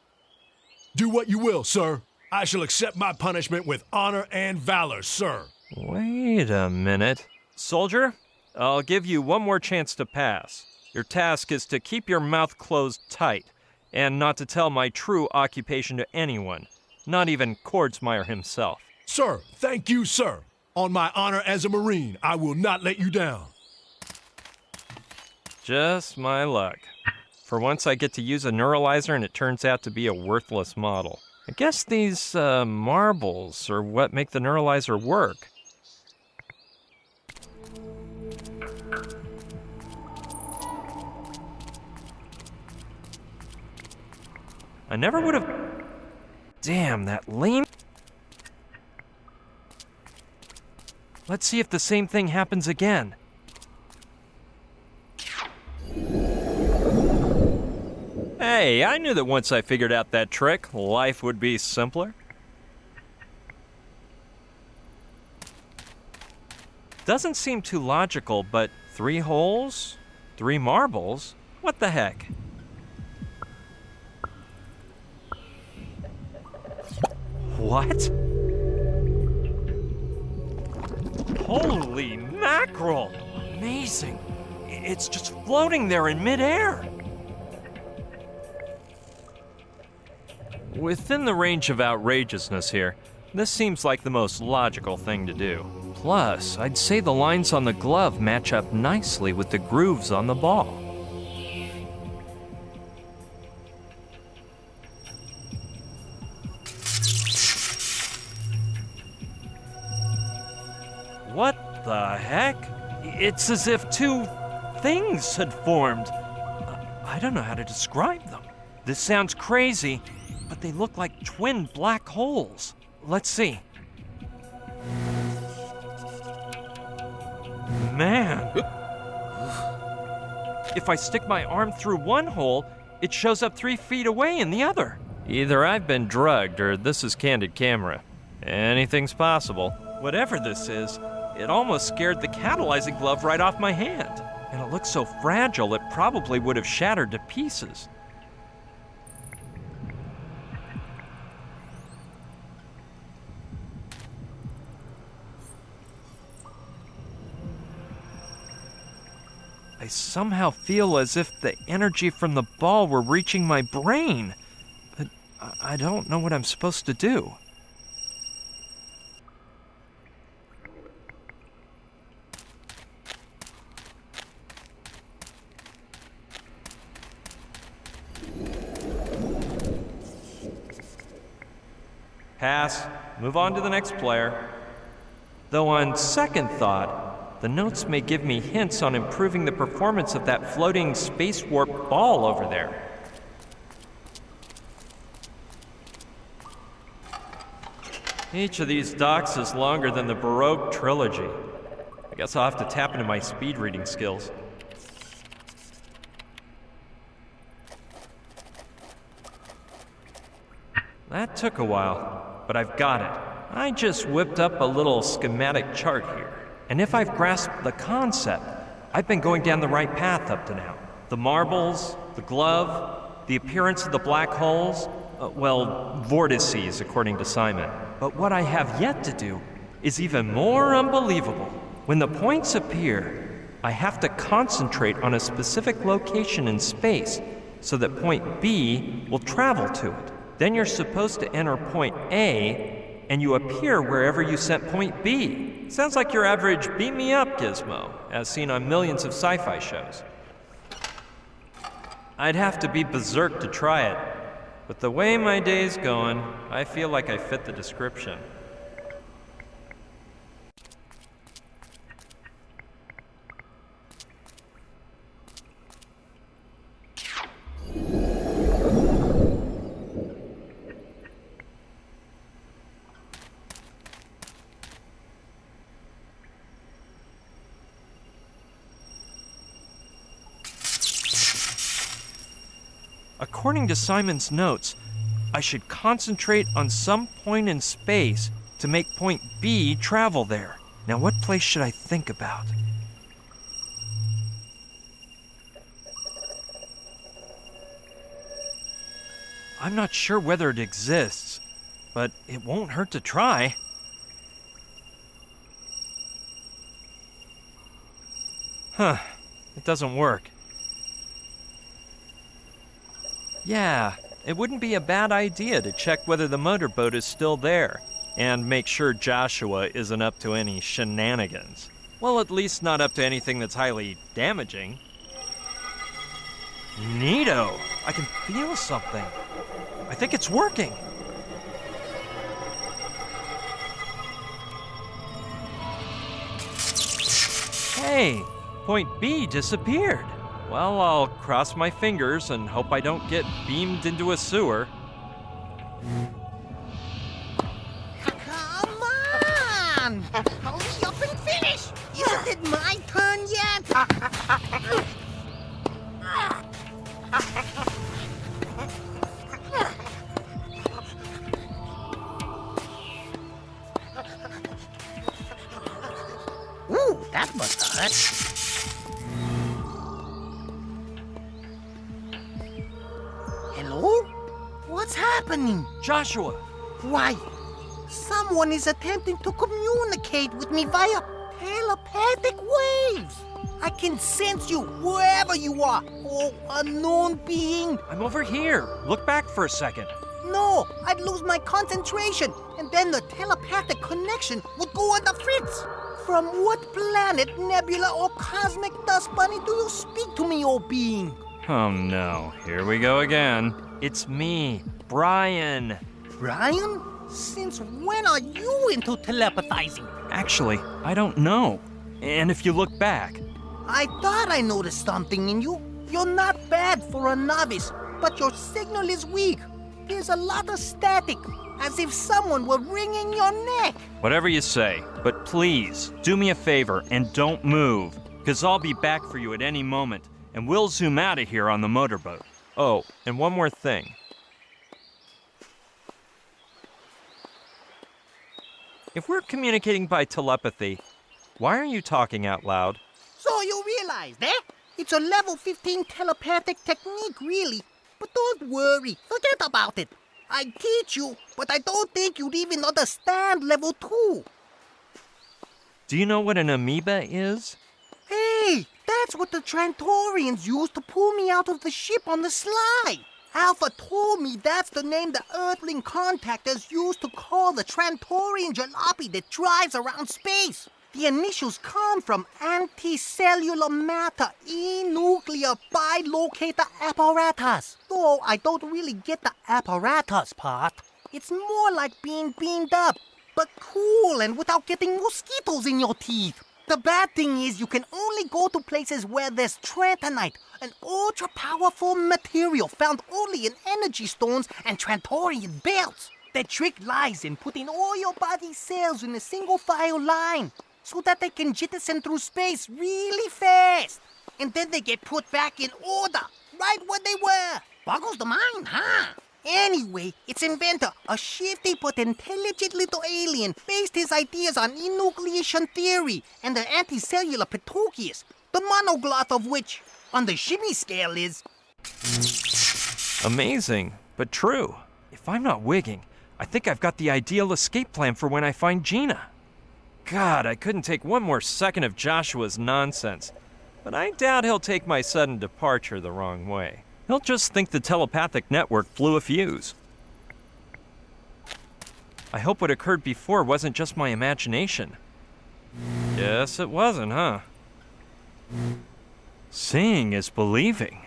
Do what you will, sir. I shall accept my punishment with honor and valor, sir. Wait a minute. Soldier, I'll give you one more chance to pass. Your task is to keep your mouth closed tight and not to tell my true occupation to anyone, not even Kordsmeyer himself. Sir, thank you, sir. On my honor as a Marine, I will not let you down. Just my luck. For once I get to use a neuralizer and it turns out to be a worthless model. I guess these marbles are what make the neuralizer work. I never would have... Damn, that lame... Let's see if the same thing happens again. Hey, I knew that once I figured out that trick, life would be simpler. Doesn't seem too logical, but 3 holes? 3 marbles? What the heck? What? Holy mackerel! Amazing! It's just floating there in midair! Within the range of outrageousness here, this seems like the most logical thing to do. Plus, I'd say the lines on the glove match up nicely with the grooves on the ball. What the heck? It's as if 2 things had formed. I don't know how to describe them. This sounds crazy, but they look like twin black holes. Let's see. Man. If I stick my arm through one hole, it shows up 3 feet away in the other. Either I've been drugged or this is candid camera. Anything's possible. Whatever this is, it almost scared the catalyzing glove right off my hand. And it looks so fragile, it probably would have shattered to pieces. I somehow feel as if the energy from the ball were reaching my brain, but I don't know what I'm supposed to do. Pass. Move on to the next player. Though on second thought, the notes may give me hints on improving the performance of that floating space warp ball over there. Each of these docks is longer than the Baroque trilogy. I guess I'll have to tap into my speed reading skills. That took a while, but I've got it. I just whipped up a little schematic chart here. And if I've grasped the concept, I've been going down the right path up to now. The marbles, the glove, the appearance of the black holes, vortices, according to Simon. But what I have yet to do is even more unbelievable. When the points appear, I have to concentrate on a specific location in space so that point B will travel to it. Then you're supposed to enter point A, and you appear wherever you sent point B. Sounds like your average beat me up gizmo, as seen on millions of sci-fi shows. I'd have to be berserk to try it, but the way my day's going, I feel like I fit the description. According to Simon's notes, I should concentrate on some point in space to make point B travel there. Now, what place should I think about? I'm not sure whether it exists, but it won't hurt to try. Huh. It doesn't work. Yeah, it wouldn't be a bad idea to check whether the motorboat is still there and make sure Joshua isn't up to any shenanigans. Well, at least not up to anything that's highly damaging. Neato! I can feel something. I think it's working. Hey, point B disappeared. Well, I'll cross my fingers and hope I don't get beamed into a sewer. Come on! Hurry up and finish! Isn't it my turn yet? Ooh, that must hurt. Hello? What's happening? Joshua! Why, someone is attempting to communicate with me via telepathic waves. I can sense you wherever you are, oh unknown being. I'm over here. Look back for a second. No, I'd lose my concentration, and then the telepathic connection would go on the fritz. From what planet, nebula, or cosmic dust bunny do you speak to me, oh being? Oh no, here we go again. It's me, Brian. Brian? Since when are you into telepathizing? Actually, I don't know. And if you look back... I thought I noticed something in you. You're not bad for a novice, but your signal is weak. There's a lot of static, as if someone were wringing your neck. Whatever you say, but please, do me a favor and don't move, because I'll be back for you at any moment, and we'll zoom out of here on the motorboat. Oh, and one more thing. If we're communicating by telepathy, why are you talking out loud? So you realize that? It's a level 15 telepathic technique, really. But don't worry, forget about it. I'd teach you, but I don't think you'd even understand level 2. Do you know what an amoeba is? Hey, that's what the Trantorians used to pull me out of the ship on the slide. Alpha told me that's the name the Earthling contactors used to call the Trantorian jalopy that drives around space. The initials come from anticellular matter e-nuclear bilocator apparatus. Though I don't really get the apparatus part. It's more like being beamed up, but cool and without getting mosquitoes in your teeth. The bad thing is you can only go to places where there's Trantonite, an ultra-powerful material found only in energy stones and Trantorian belts. The trick lies in putting all your body cells in a single file line so that they can jettison through space really fast. And then they get put back in order, right where they were. Boggles the mind, huh? Anyway, its inventor, a shifty but intelligent little alien, based his ideas on enucleation theory and the anticellular Petruchius, the monogloth of which, on the shimmy scale, is... Amazing, but true. If I'm not wigging, I think I've got the ideal escape plan for when I find Gina. God, I couldn't take one more second of Joshua's nonsense, but I doubt he'll take my sudden departure the wrong way. He'll just think the telepathic network blew a fuse. I hope what occurred before wasn't just my imagination. Yes, it wasn't, huh? Seeing is believing.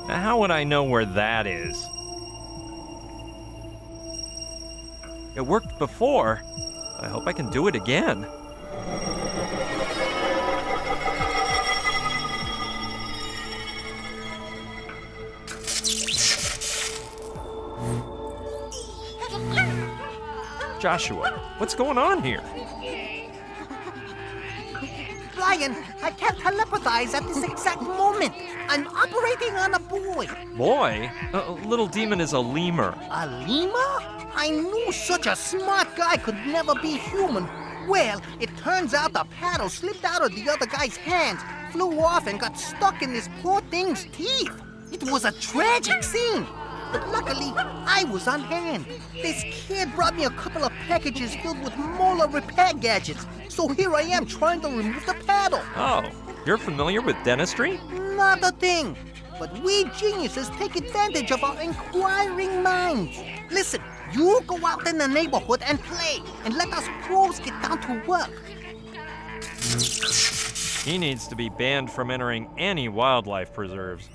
How would I know where that is? It worked before. I hope I can do it again. Joshua, what's going on here? Brian, I can't telepathize at this exact moment. I'm operating on a boy. Boy? Little demon is a lemur. A lemur? I knew such a smart guy could never be human. Well, it turns out the paddle slipped out of the other guy's hands, flew off, and got stuck in this poor thing's teeth. It was a tragic scene. But luckily, I was on hand. This kid brought me a couple of packages filled with molar repair gadgets. So here I am trying to remove the paddle. Oh, you're familiar with dentistry? Not a thing. But we geniuses take advantage of our inquiring minds. Listen, you go out in the neighborhood and play, and let us pros get down to work. He needs to be banned from entering any wildlife preserves.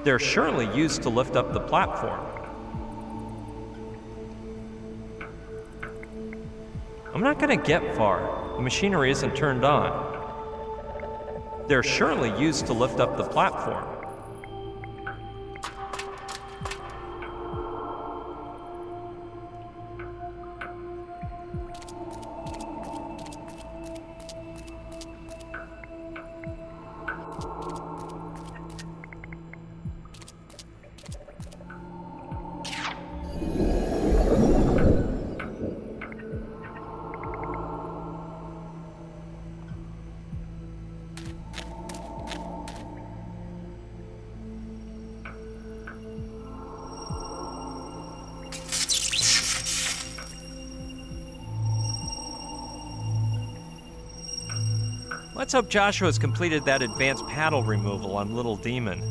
They're surely used to lift up the platform. I'm not gonna get far. The machinery isn't turned on. They're surely used to lift up the platform. Let's hope Joshua's completed that advanced paddle removal on Little Demon.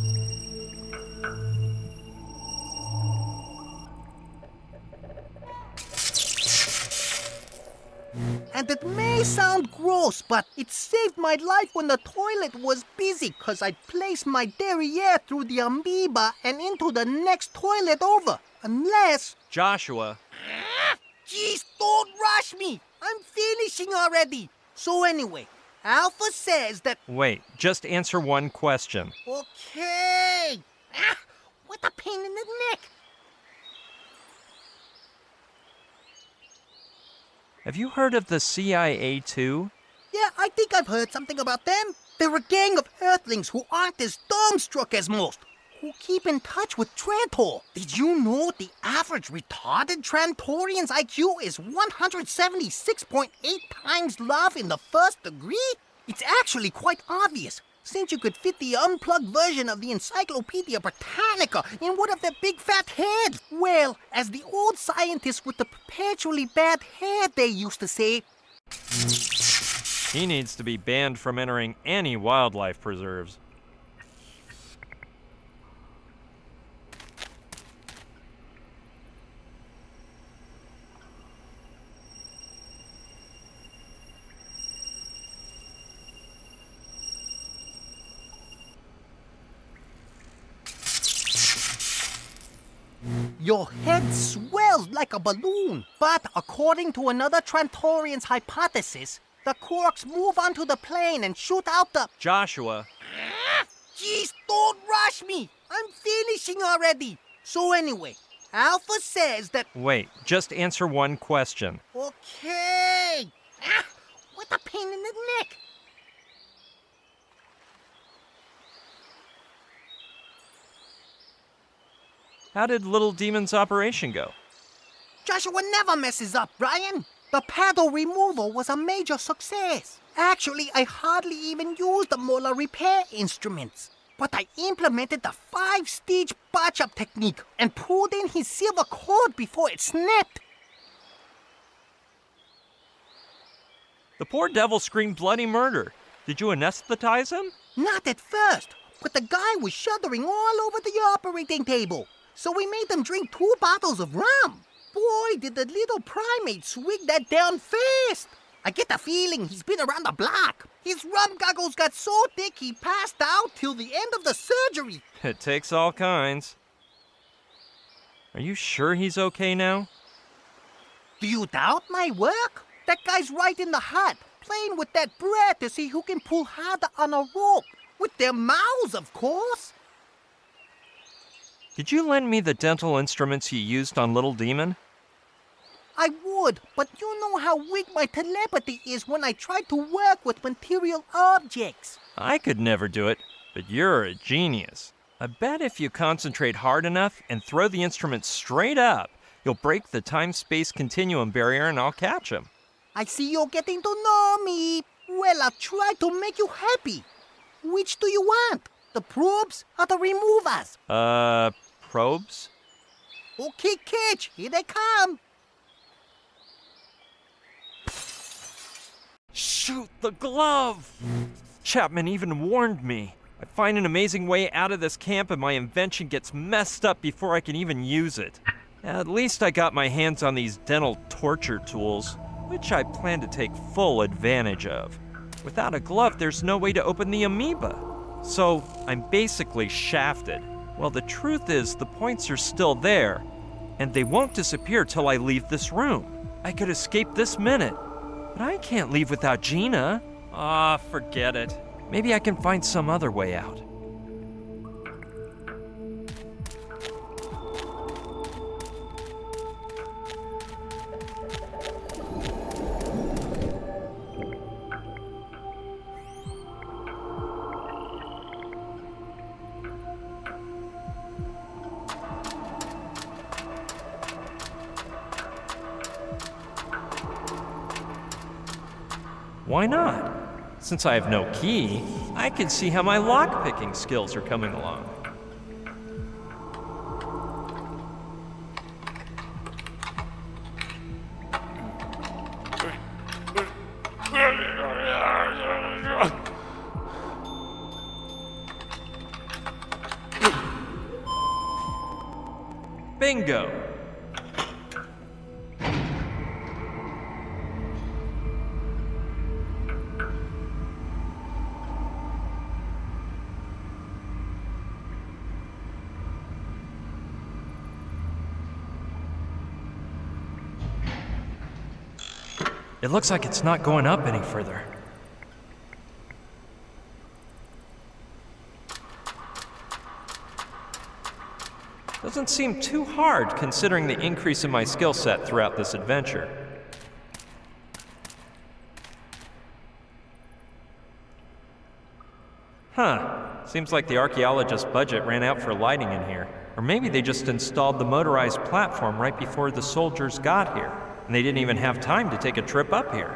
And it may sound gross, but it saved my life when the toilet was busy because I placed my derriere through the amoeba and into the next toilet over. Unless... Joshua. Jeez, don't rush me. I'm finishing already. So anyway, Alpha says that... Wait, just answer one question. Okay. What a pain in the neck. Have you heard of the CIA too? Yeah, I think I've heard something about them. They're a gang of Earthlings who aren't as dumbstruck as most, who keep in touch with Trantor. Did you know the average retarded Trantorian's IQ is 176.8 times love in the first degree? It's actually quite obvious, since you could fit the unplugged version of the Encyclopedia Britannica in one of their big fat heads. Well, as the old scientists with the perpetually bad hair, they used to say... He needs to be banned from entering any wildlife preserves. Your head swells like a balloon. But according to another Trantorian's hypothesis, the corks move onto the plane and shoot out the... Joshua. Jeez, don't rush me. I'm finishing already. So anyway, Alpha says that... Wait, just answer one question. Okay. What a pain in the neck. How did Little Demon's operation go? Joshua never messes up, Brian. The paddle removal was a major success. Actually, I hardly even used the molar repair instruments. But I implemented the 5-stage batch-up technique and pulled in his silver cord before it snapped. The poor devil screamed bloody murder. Did you anesthetize him? Not at first, but the guy was shuddering all over the operating table. So we made them drink 2 bottles of rum. Boy, did the little primate swig that down fast. I get the feeling he's been around the block. His rum goggles got so thick he passed out till the end of the surgery. It takes all kinds. Are you sure he's okay now? Do you doubt my work? That guy's right in the hut, playing with that bread to see who can pull harder on a rope. With their mouths, of course. Did you lend me the dental instruments you used on Little Demon? I would, but you know how weak my telepathy is when I try to work with material objects. I could never do it, but you're a genius. I bet if you concentrate hard enough and throw the instrument straight up, you'll break the time-space continuum barrier and I'll catch him. I see you're getting to know me. Well, I'll try to make you happy. Which do you want? The probes or the removers? Probes? Okay, catch. Here they come. Shoot the glove! Chapman even warned me. I find an amazing way out of this camp and my invention gets messed up before I can even use it. At least I got my hands on these dental torture tools, which I plan to take full advantage of. Without a glove, there's no way to open the amoeba. So I'm basically shafted. Well, the truth is the points are still there, and they won't disappear till I leave this room. I could escape this minute, but I can't leave without Gina. Forget it. Maybe I can find some other way out. Why not? Since I have no key, I can see how my lock-picking skills are coming along. Bingo! It looks like it's not going up any further. Doesn't seem too hard considering the increase in my skill set throughout this adventure. Seems like the archaeologist's budget ran out for lighting in here. Or maybe they just installed the motorized platform right before the soldiers got here, and they didn't even have time to take a trip up here.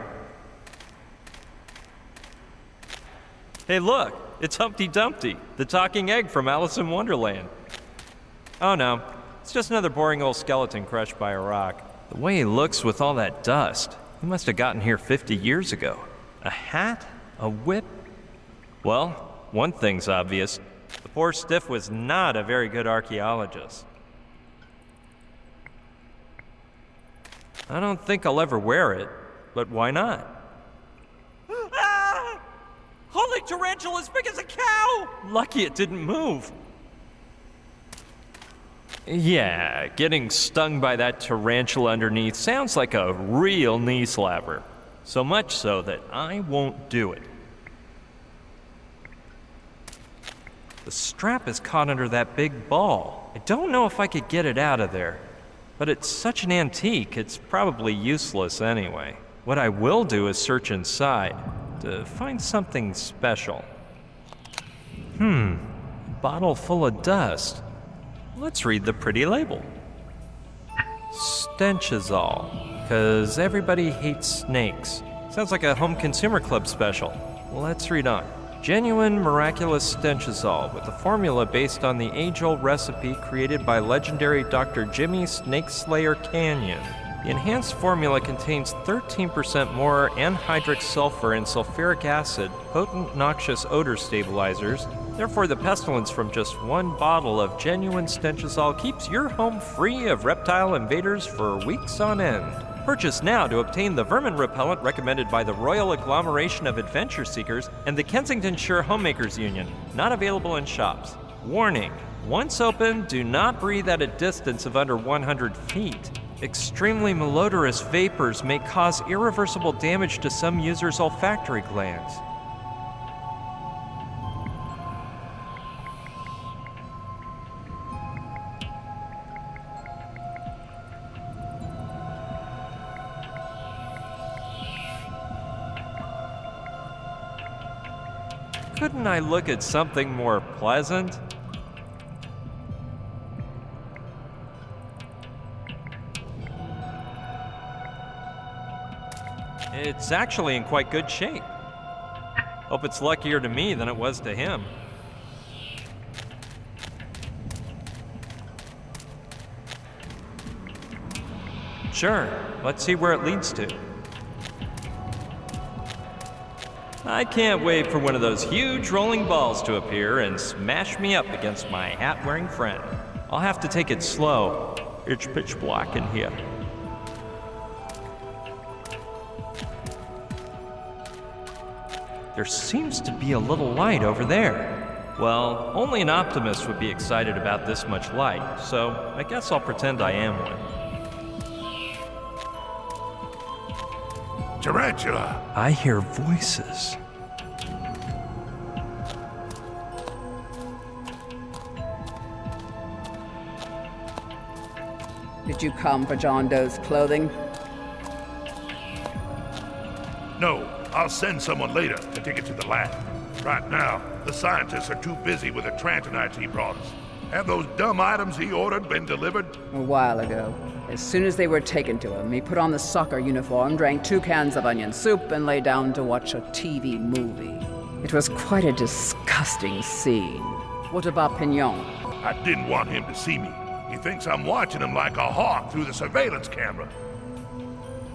Hey look, it's Humpty Dumpty, the talking egg from Alice in Wonderland. Oh no, it's just another boring old skeleton crushed by a rock. The way he looks with all that dust, he must have gotten here 50 years ago. A hat? A whip? Well, one thing's obvious. The poor stiff was not a very good archaeologist. I don't think I'll ever wear it, but why not? Ah! Holy tarantula as big as a cow! Lucky it didn't move. Yeah, getting stung by that tarantula underneath sounds like a real knee slapper. So much so that I won't do it. The strap is caught under that big ball. I don't know if I could get it out of there, but it's such an antique, it's probably useless anyway. What I will do is search inside to find something special. Bottle full of dust. Let's read the pretty label. Stenchazole, 'cause everybody hates snakes. Sounds like a home consumer club special. Let's read on. Genuine miraculous stenchazole with a formula based on the age-old recipe created by legendary Dr. Jimmy Snakeslayer Canyon. The enhanced formula contains 13% more anhydrous sulfur and sulfuric acid, potent noxious odor stabilizers. Therefore, the pestilence from just one bottle of genuine stenchazole keeps your home free of reptile invaders for weeks on end. Purchase now to obtain the vermin repellent recommended by the Royal Agglomeration of Adventure Seekers and the Kensingtonshire Homemakers Union. Not available in shops. Warning: once open, do not breathe at a distance of under 100 feet. Extremely malodorous vapors may cause irreversible damage to some users' olfactory glands. Couldn't I look at something more pleasant? It's actually in quite good shape. Hope it's luckier to me than it was to him. Sure, let's see where it leads to. I can't wait for one of those huge rolling balls to appear and smash me up against my hat-wearing friend. I'll have to take it slow. It's pitch black in here. There seems to be a little light over there. Well, only an optimist would be excited about this much light, so I guess I'll pretend I am one. Tarantula! I hear voices. Did you come for John Doe's clothing? No, I'll send someone later to take it to the lab. Right now, the scientists are too busy with the Trantonites he brought us. Have those dumb items he ordered been delivered? A while ago. As soon as they were taken to him, he put on the soccer uniform, drank 2 cans of onion soup, and lay down to watch a TV movie. It was quite a disgusting scene. What about Pignon? I didn't want him to see me. He thinks I'm watching him like a hawk through the surveillance camera.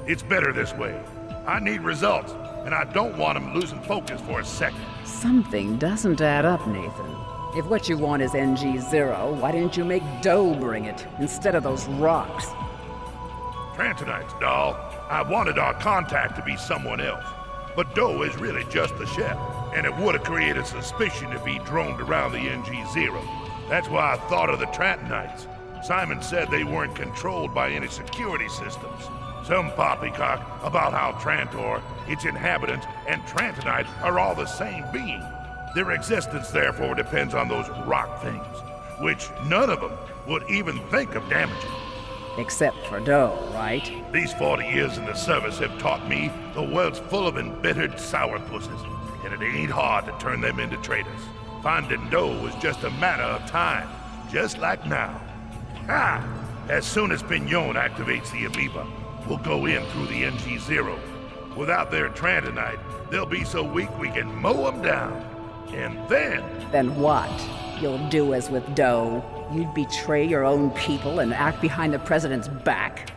It's better this way. I need results, and I don't want him losing focus for a second. Something doesn't add up, Nathan. If what you want is NG0, why didn't you make Doe bring it, instead of those rocks? Trantonites, doll. I wanted our contact to be someone else. But Doe is really just the chef, and it would have created suspicion if he droned around the NG0. That's why I thought of the Trantonites. Simon said they weren't controlled by any security systems. Some poppycock about how Trantor, its inhabitants, and Trantonite are all the same being. Their existence, therefore, depends on those rock things, which none of them would even think of damaging. Except for Doe, right? These 40 years in the service have taught me the world's full of embittered sourpusses, and it ain't hard to turn them into traitors. Finding Doe was just a matter of time, just like now. Ha! As soon as Pignon activates the amoeba, we'll go in through the NG0. Without their Trantonite, they'll be so weak we can mow them down. And then... Then what? You'll do as with Doe? You'd betray your own people and act behind the president's back?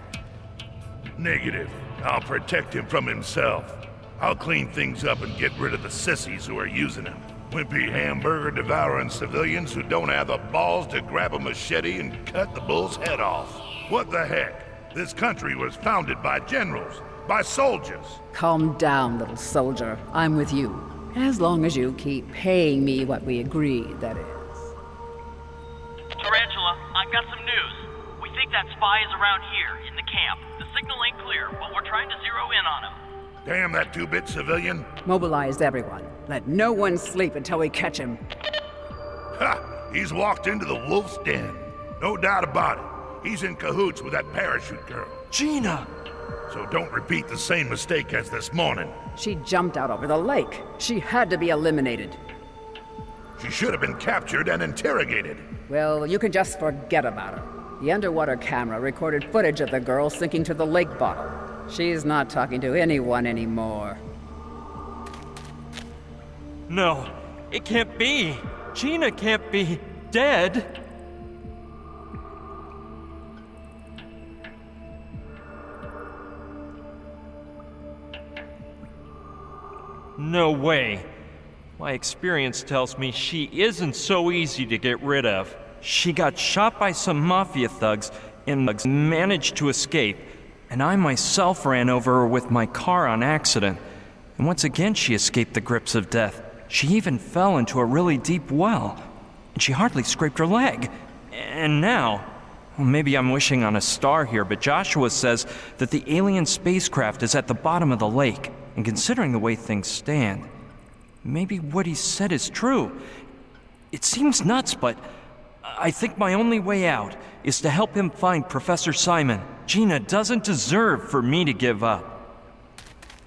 Negative. I'll protect him from himself. I'll clean things up and get rid of the sissies who are using him. Wimpy hamburger-devouring civilians who don't have the balls to grab a machete and cut the bull's head off. What the heck? This country was founded by generals, by soldiers. Calm down, little soldier. I'm with you. As long as you keep paying me what we agreed, that is. Tarantula, I've got some news. We think that spy is around here, in the camp. The signal ain't clear, but we're trying to zero in on him. Damn that two-bit civilian. Mobilize everyone. Let no one sleep until we catch him. Ha! He's walked into the wolf's den. No doubt about it. He's in cahoots with that parachute girl. Gina! So don't repeat the same mistake as this morning. She jumped out over the lake. She had to be eliminated. She should have been captured and interrogated. Well, you can just forget about her. The underwater camera recorded footage of the girl sinking to the lake bottom. She's not talking to anyone anymore. No, it can't be. Gina can't be dead. No way. My experience tells me she isn't so easy to get rid of. She got shot by some mafia thugs and managed to escape, and I myself ran over her with my car on accident. And once again she escaped the grips of death. She even fell into a really deep well, and she hardly scraped her leg. And now, well, maybe I'm wishing on a star here, but Joshua says that the alien spacecraft is at the bottom of the lake. And considering the way things stand, maybe what he said is true. It seems nuts, but I think my only way out is to help him find Professor Simon. Gina doesn't deserve for me to give up.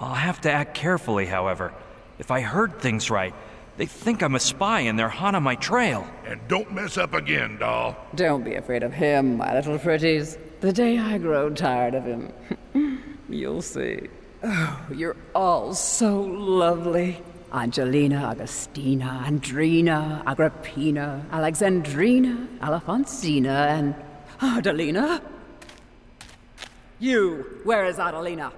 I'll have to act carefully, however. If I heard things right, they think I'm a spy and they're hot on my trail. And don't mess up again, doll. Don't be afraid of him, my little pretties. The day I grow tired of him, you'll see. Oh, you're all so lovely. Angelina, Augustina, Andrina, Agrippina, Alexandrina, Alphonsina, and Adelina. You, where is Adelina?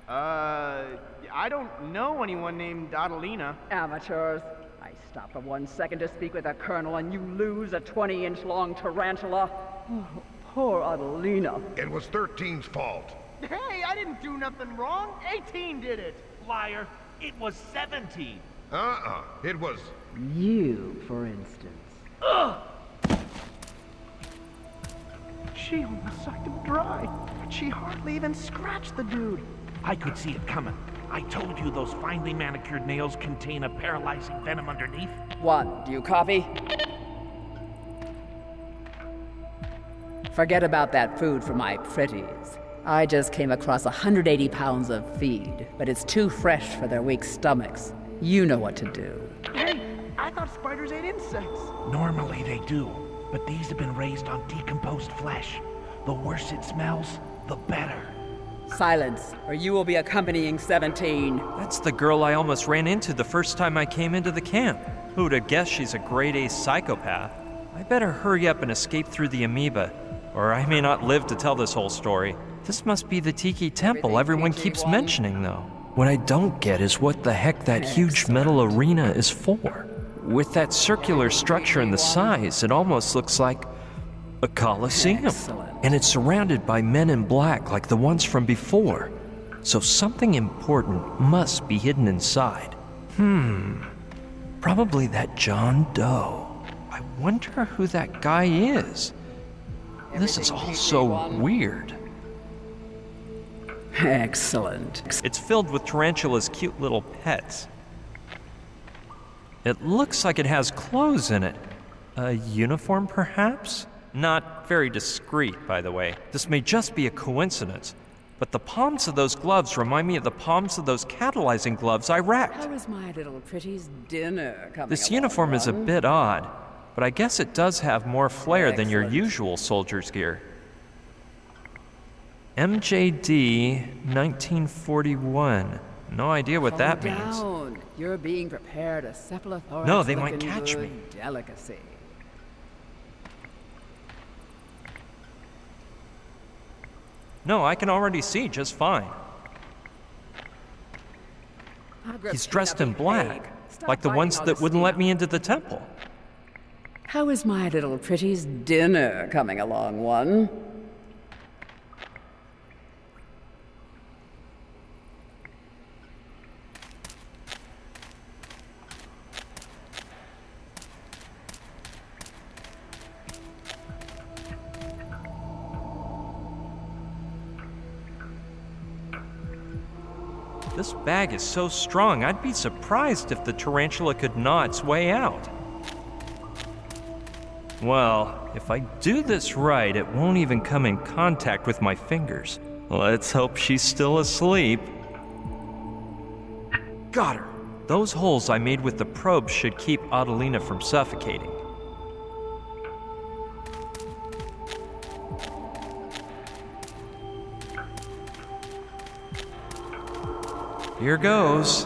I don't know anyone named Adelina. Amateurs. I stop for 1 second to speak with a colonel and you lose a 20-inch long tarantula. Oh, poor Adelina. It was 13's fault. Hey, I didn't do nothing wrong. 18 did it. Liar. It was 17. It was... You, for instance. Ugh! She almost sucked him dry, but she hardly even scratched the dude. I could see it coming. I told you those finely manicured nails contain a paralyzing venom underneath. One, do you copy? Forget about that food for my pretties. I just came across 180 pounds of feed, but it's too fresh for their weak stomachs. You know what to do. Hey, I thought spiders ate insects. Normally they do, but these have been raised on decomposed flesh. The worse it smells, the better. Silence, or you will be accompanying 17. That's the girl I almost ran into the first time I came into the camp. Who'd have guessed she's a grade A psychopath? I better hurry up and escape through the amoeba, or I may not live to tell this whole story. This must be the Tiki Temple everyone keeps mentioning, though. What I don't get is what the heck that huge metal arena is for. With that circular structure and the size, it almost looks like a coliseum. And it's surrounded by men in black like the ones from before. So something important must be hidden inside. Probably that John Doe. I wonder who that guy is. This is all so weird. Excellent. It's filled with Tarantula's cute little pets. It looks like it has clothes in it. A uniform, perhaps? Not very discreet, by the way. This may just be a coincidence, but the palms of those gloves remind me of the palms of those catalyzing gloves I wrecked. How is my little pretty's dinner coming This along, uniform is a Ron? bit odd, but I guess it does have more flair than your usual soldier's gear. MJD 1941. No idea what that means. Down. You're being prepared a cephalothorax. No, they might looking catch good me. Delicacy. No, I can already see just fine. He's dressed in black, like the ones that wouldn't let me into the temple. How is my little pretty's dinner coming along, one? This bag is so strong, I'd be surprised if the tarantula could gnaw its way out. Well, if I do this right, it won't even come in contact with my fingers. Let's hope she's still asleep. Got her! Those holes I made with the probe should keep Adelina from suffocating. Here goes.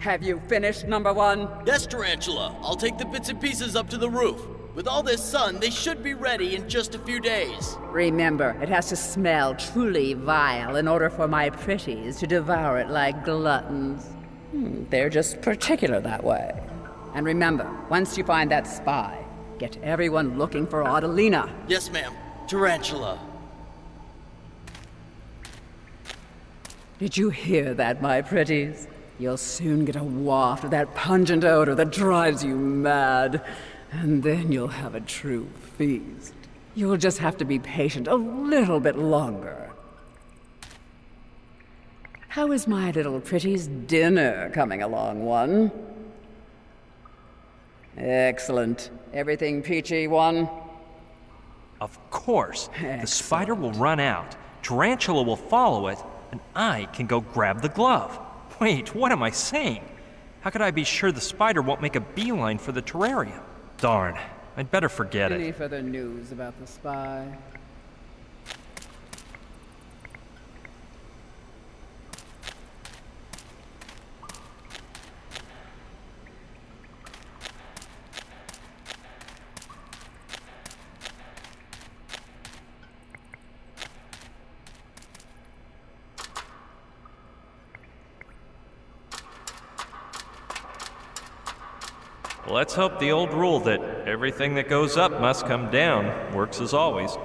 Have you finished, number one? Yes, Tarantula. I'll take the bits and pieces up to the roof. With all this sun, they should be ready in just a few days. Remember, it has to smell truly vile in order for my pretties to devour it like gluttons. They're just particular that way. And remember, once you find that spy, get everyone looking for Adelina. Yes, ma'am. Tarantula. Did you hear that, my pretties? You'll soon get a waft of that pungent odor that drives you mad. And then you'll have a true feast. You'll just have to be patient a little bit longer. How is my little pretty's dinner coming along, one? Excellent. Everything peachy, one? Of course. Excellent. The spider will run out, Tarantula will follow it, and I can go grab the glove. Wait, what am I saying? How could I be sure the spider won't make a beeline for the terrarium? Darn, I'd better forget it. Any further news about the spy? Let's hope the old rule that everything that goes up must come down works as always.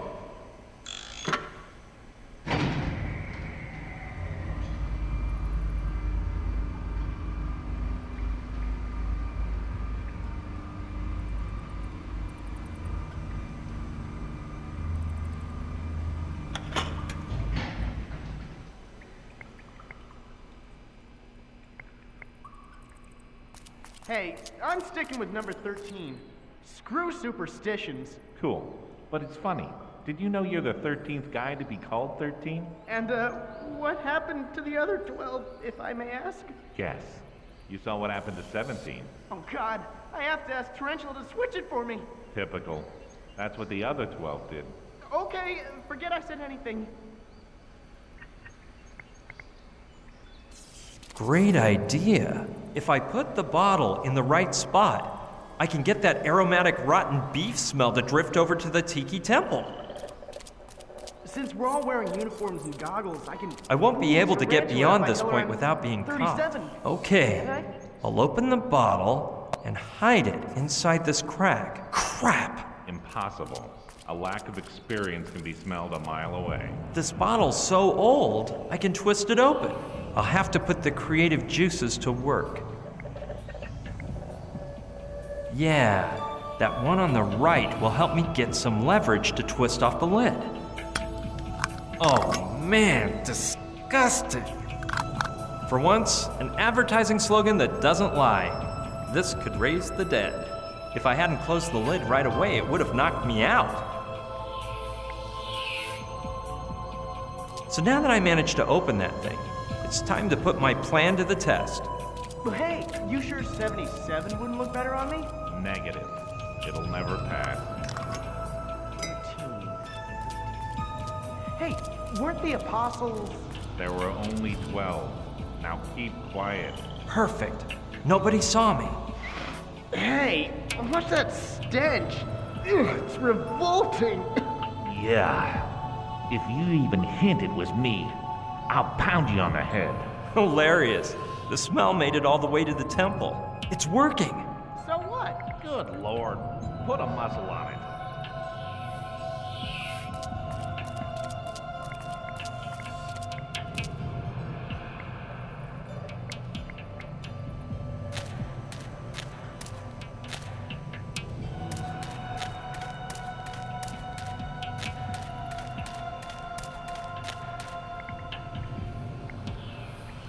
Hey, I'm sticking with number 13. Screw superstitions. Cool. But it's funny. Did you know you're the 13th guy to be called 13? And, what happened to the other 12, if I may ask? Guess. You saw what happened to 17. Oh, God. I have to ask Tarantula to switch it for me. Typical. That's what the other 12 did. Okay, forget I said anything. Great idea. If I put the bottle in the right spot, I can get that aromatic rotten beef smell to drift over to the Tiki Temple. Since we're all wearing uniforms and goggles, I won't be able to get Tarantula beyond if I this tell her point I'm without being 37. caught. Okay, I'll open the bottle and hide it inside this crack. Crap! Impossible. A lack of experience can be smelled a mile away. This bottle's so old, I can twist it open. I'll have to put the creative juices to work. Yeah, that one on the right will help me get some leverage to twist off the lid. Oh man, disgusting. For once, an advertising slogan that doesn't lie. This could raise the dead. If I hadn't closed the lid right away, it would have knocked me out. So now that I managed to open that thing, it's time to put my plan to the test. But hey, you sure 77 wouldn't look better on me? Negative. It'll never pass. 13. Hey, weren't the apostles... There were only 12. Now keep quiet. Perfect. Nobody saw me. Hey, what's that stench? Ugh, it's revolting. Yeah. If you even hint it was me, I'll pound you on the head. Hilarious. The smell made it all the way to the temple. It's working. So what? Good Lord. Put a muzzle on it.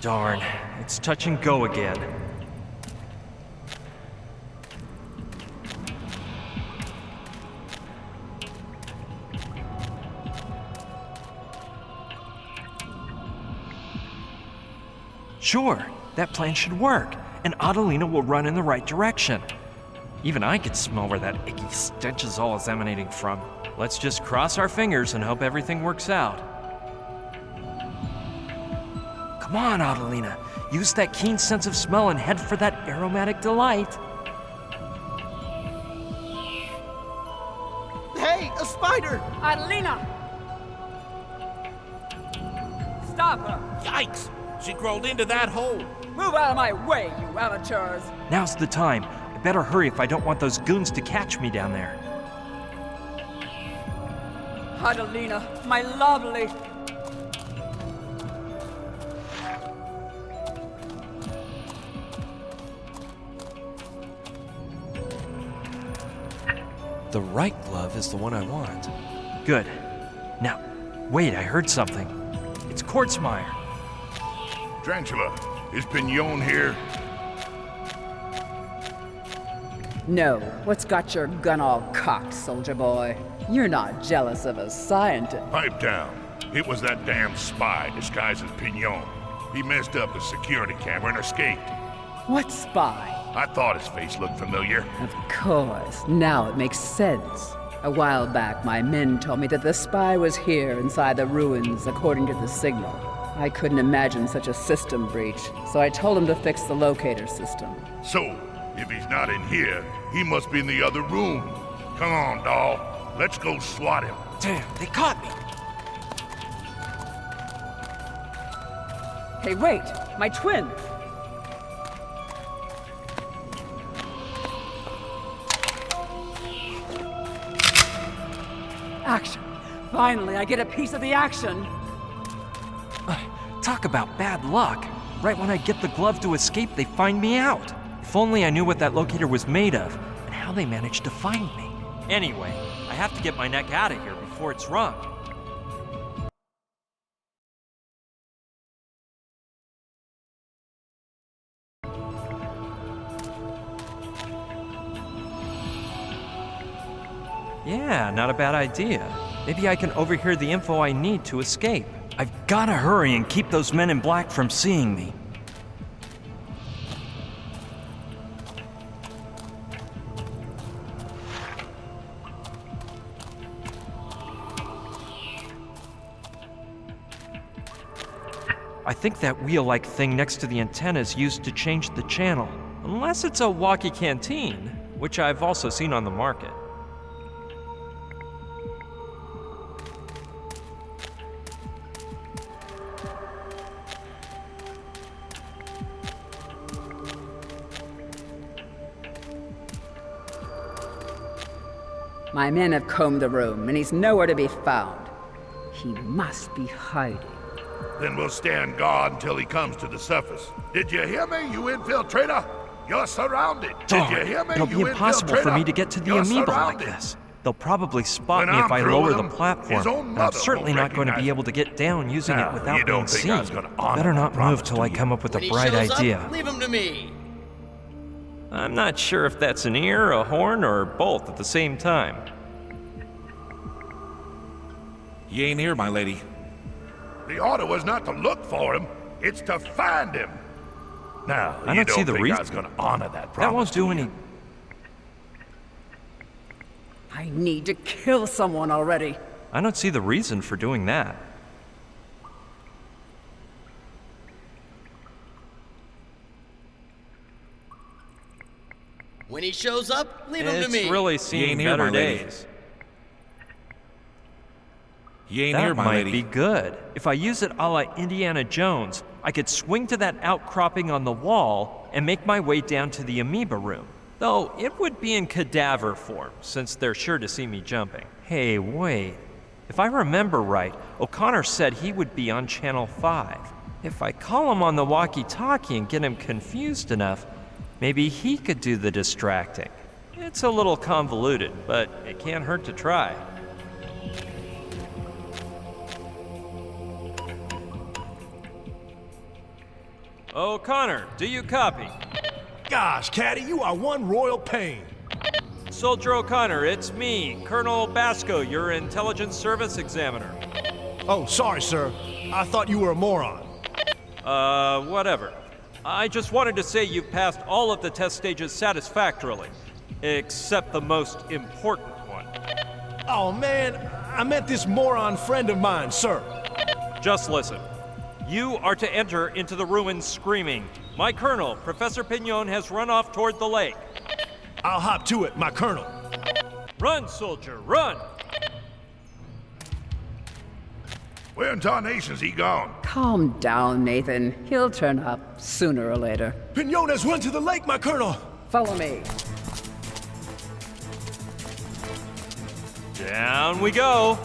Darn, it's touch and go again. Sure, that plan should work, and Adelina will run in the right direction. Even I could smell where that icky stench is all emanating from. Let's just cross our fingers and hope everything works out. Come on, Adelina. Use that keen sense of smell and head for that aromatic delight. Hey, a spider! Adelina! Stop her! Yikes! She crawled into that hole. Move out of my way, you amateurs! Now's the time. I better hurry if I don't want those goons to catch me down there. Adelina, my lovely. The right glove is the one I want. Good. Now, wait, I heard something. It's Quartzmeyer. Tarantula, is Pignon here? No, what's got your gun all cocked, soldier boy? You're not jealous of a scientist. Pipe down. It was that damn spy disguised as Pignon. He messed up the security camera and escaped. What spy? I thought his face looked familiar. Of course. Now it makes sense. A while back, my men told me that the spy was here inside the ruins, according to the signal. I couldn't imagine such a system breach, so I told him to fix the locator system. So, if he's not in here, he must be in the other room. Come on, doll. Let's go swat him. Damn, they caught me. Hey, wait! My twin! Action! Finally, I get a piece of the action! Talk about bad luck. Right when I get the glove to escape, they find me out. If only I knew what that locator was made of, and how they managed to find me. Anyway, I have to get my neck out of here before it's wrung. Yeah, not a bad idea. Maybe I can overhear the info I need to escape. I've gotta hurry and keep those men in black from seeing me. I think that wheel-like thing next to the antenna is used to change the channel. Unless it's a walkie canteen, which I've also seen on the market. My men have combed the room, and he's nowhere to be found. He must be hiding. Then we'll stand guard until he comes to the surface. Did you hear me, you infiltrator? You're surrounded. Did you hear me, It'll be impossible for me to get to the amoeba like this. They'll probably spot me if I lower the platform, and I'm certainly not going to be able to get down using it without being seen. Better not move till I come up with a bright idea. Leave him to me. I'm not sure if that's an ear, a horn, or both at the same time. He ain't here, my lady. The order was not to look for him, it's to find him. Now, I don't see the reason. I was going to honor that promise. That won't do any. I need to kill someone already. I don't see the reason for doing that. When he shows up, leave him to me. It's really seen better days. He ain't here, my lady. That might be good. If I use it a la Indiana Jones, I could swing to that outcropping on the wall and make my way down to the amoeba room. Though it would be in cadaver form, since they're sure to see me jumping. Hey, wait. If I remember right, O'Connor said he would be on Channel 5. If I call him on the walkie-talkie and get him confused enough, maybe he could do the distracting. It's a little convoluted, but it can't hurt to try. O'Connor, do you copy? Gosh, Caddy, you are one royal pain. Soldier O'Connor, it's me, Colonel Basco, your intelligence service examiner. Oh, sorry, sir. I thought you were a moron. Whatever. I just wanted to say you've passed all of the test stages satisfactorily, except the most important one. Oh, man, I meant this moron friend of mine, sir. Just listen. You are to enter into the ruins screaming. My colonel, Professor Pignon, has run off toward the lake. I'll hop to it, my colonel. Run, soldier, run! Where in tarnation's he gone? Calm down, Nathan. He'll turn up sooner or later. Pignon has run to the lake, my colonel. Follow me. Down we go.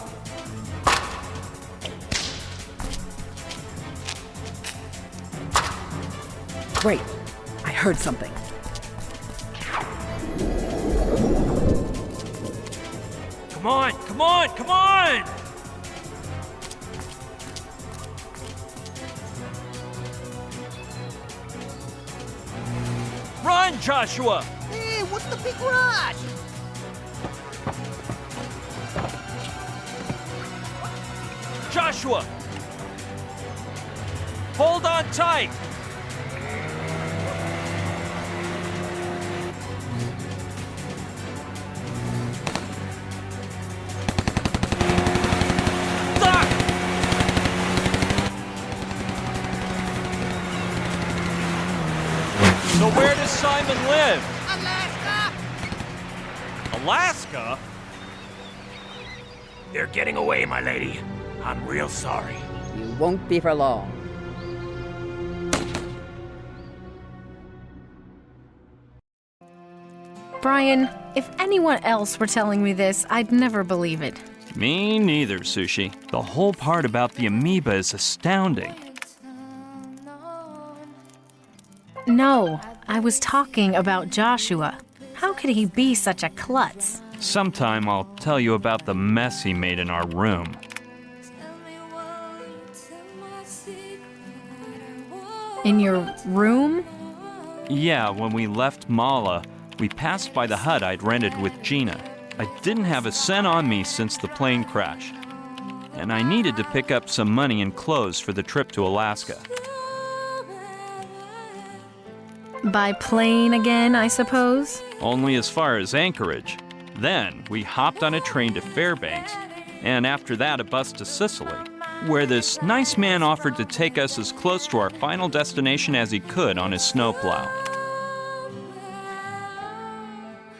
Wait, I heard something. Come on, come on, come on! Run, Joshua! Hey, what's the big rush? Joshua! Hold on tight! Duck! So where does Simon live? Alaska! Alaska? They're getting away, my lady. I'm real sorry. You won't be for long. Brian, if anyone else were telling me this, I'd never believe it. Me neither, Sushi. The whole part about the amoeba is astounding. No, I was talking about Joshua. How could he be such a klutz? Sometime I'll tell you about the mess he made in our room. In your room? Yeah, when we left Mala, we passed by the hut I'd rented with Gina. I didn't have a cent on me since the plane crash, and I needed to pick up some money and clothes for the trip to Alaska. By plane again, I suppose? Only as far as Anchorage. Then we hopped on a train to Fairbanks, and after that a bus to Sicily, where this nice man offered to take us as close to our final destination as he could on his snowplow.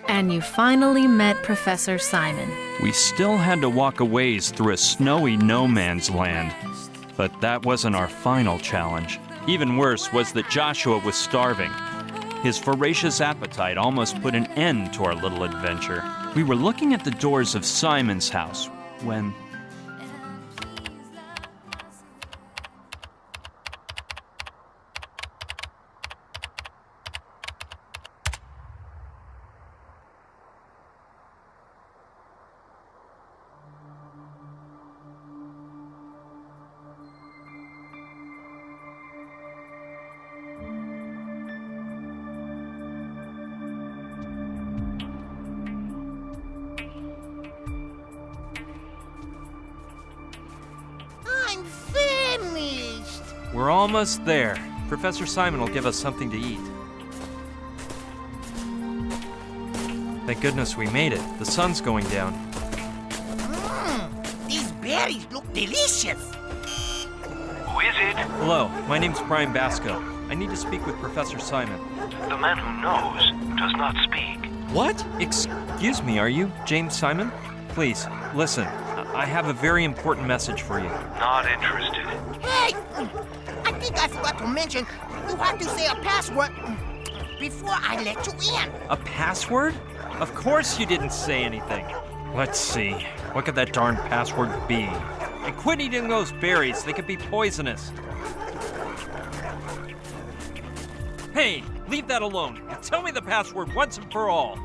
And you finally met Professor Simon. We still had to walk a ways through a snowy no man's land, but that wasn't our final challenge. Even worse was that Joshua was starving. His voracious appetite almost put an end to our little adventure. We were looking at the doors of Simon's house when... I'm famished. We're almost there. Professor Simon will give us something to eat. Thank goodness we made it. The sun's going down. These berries look delicious. Who is it? Hello, my name's Brian Basco. I need to speak with Professor Simon. The man who knows does not speak. What? Excuse me, are you James Simon? Please, listen. I have a very important message for you. Not interested. Hey! I think I forgot to mention, you have to say a password before I let you in. A password? Of course you didn't say anything. Let's see. What could that darn password be? And quit eating those berries. They could be poisonous. Hey, leave that alone. And tell me the password once and for all.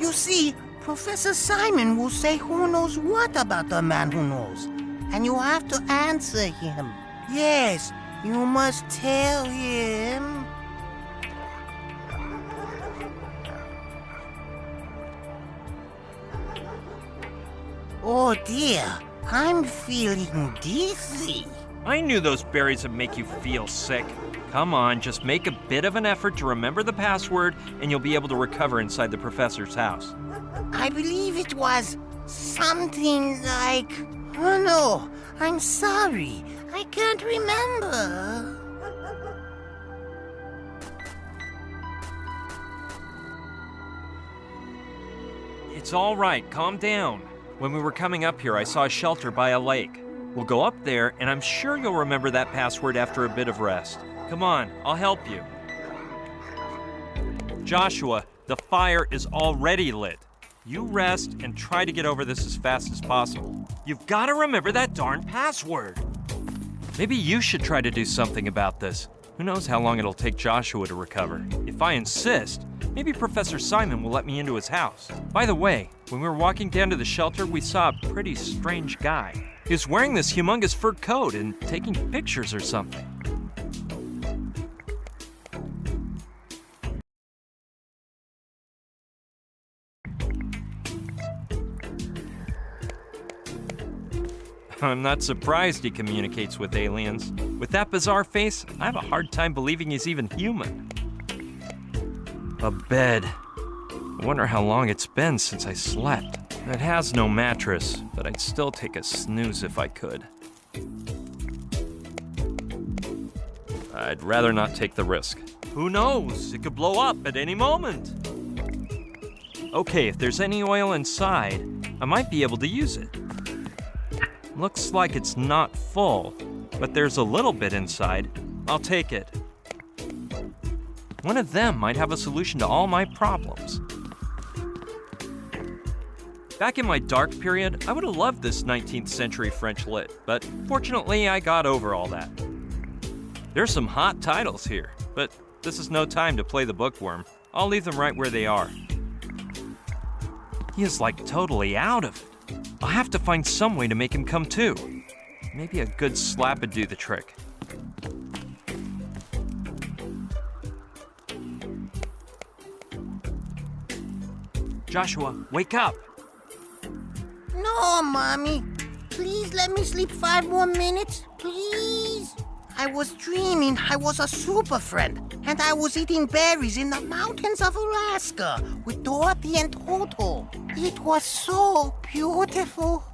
You see, Professor Simon will say who knows what about the man who knows. And you have to answer him. Yes, you must tell him. Oh dear, I'm feeling dizzy. I knew those berries would make you feel sick. Come on, just make a bit of an effort to remember the password and you'll be able to recover inside the professor's house. I believe it was something like... Oh no, I'm sorry. I can't remember. It's all right, calm down. When we were coming up here, I saw a shelter by a lake. We'll go up there, and I'm sure you'll remember that password after a bit of rest. Come on, I'll help you. Joshua, the fire is already lit. You rest and try to get over this as fast as possible. You've got to remember that darn password. Maybe you should try to do something about this. Who knows how long it'll take Joshua to recover. If I insist, maybe Professor Simon will let me into his house. By the way, when we were walking down to the shelter, we saw a pretty strange guy. He was wearing this humongous fur coat and taking pictures or something. I'm not surprised he communicates with aliens. With that bizarre face, I have a hard time believing he's even human. A bed. I wonder how long it's been since I slept. It has no mattress, but I'd still take a snooze if I could. I'd rather not take the risk. Who knows? It could blow up at any moment. Okay, if there's any oil inside, I might be able to use it. Looks like it's not full, but there's a little bit inside. I'll take it. One of them might have a solution to all my problems. Back in my dark period, I would have loved this 19th century French lit, but fortunately I got over all that. There's some hot titles here, but this is no time to play the bookworm. I'll leave them right where they are. He is like totally out of it. I'll have to find some way to make him come to. Maybe a good slap would do the trick. Joshua, wake up! No, Mommy. Please let me sleep 5 more minutes, please. I was dreaming I was a super friend, and I was eating berries in the mountains of Alaska with Dorothy and Toto. It was so beautiful.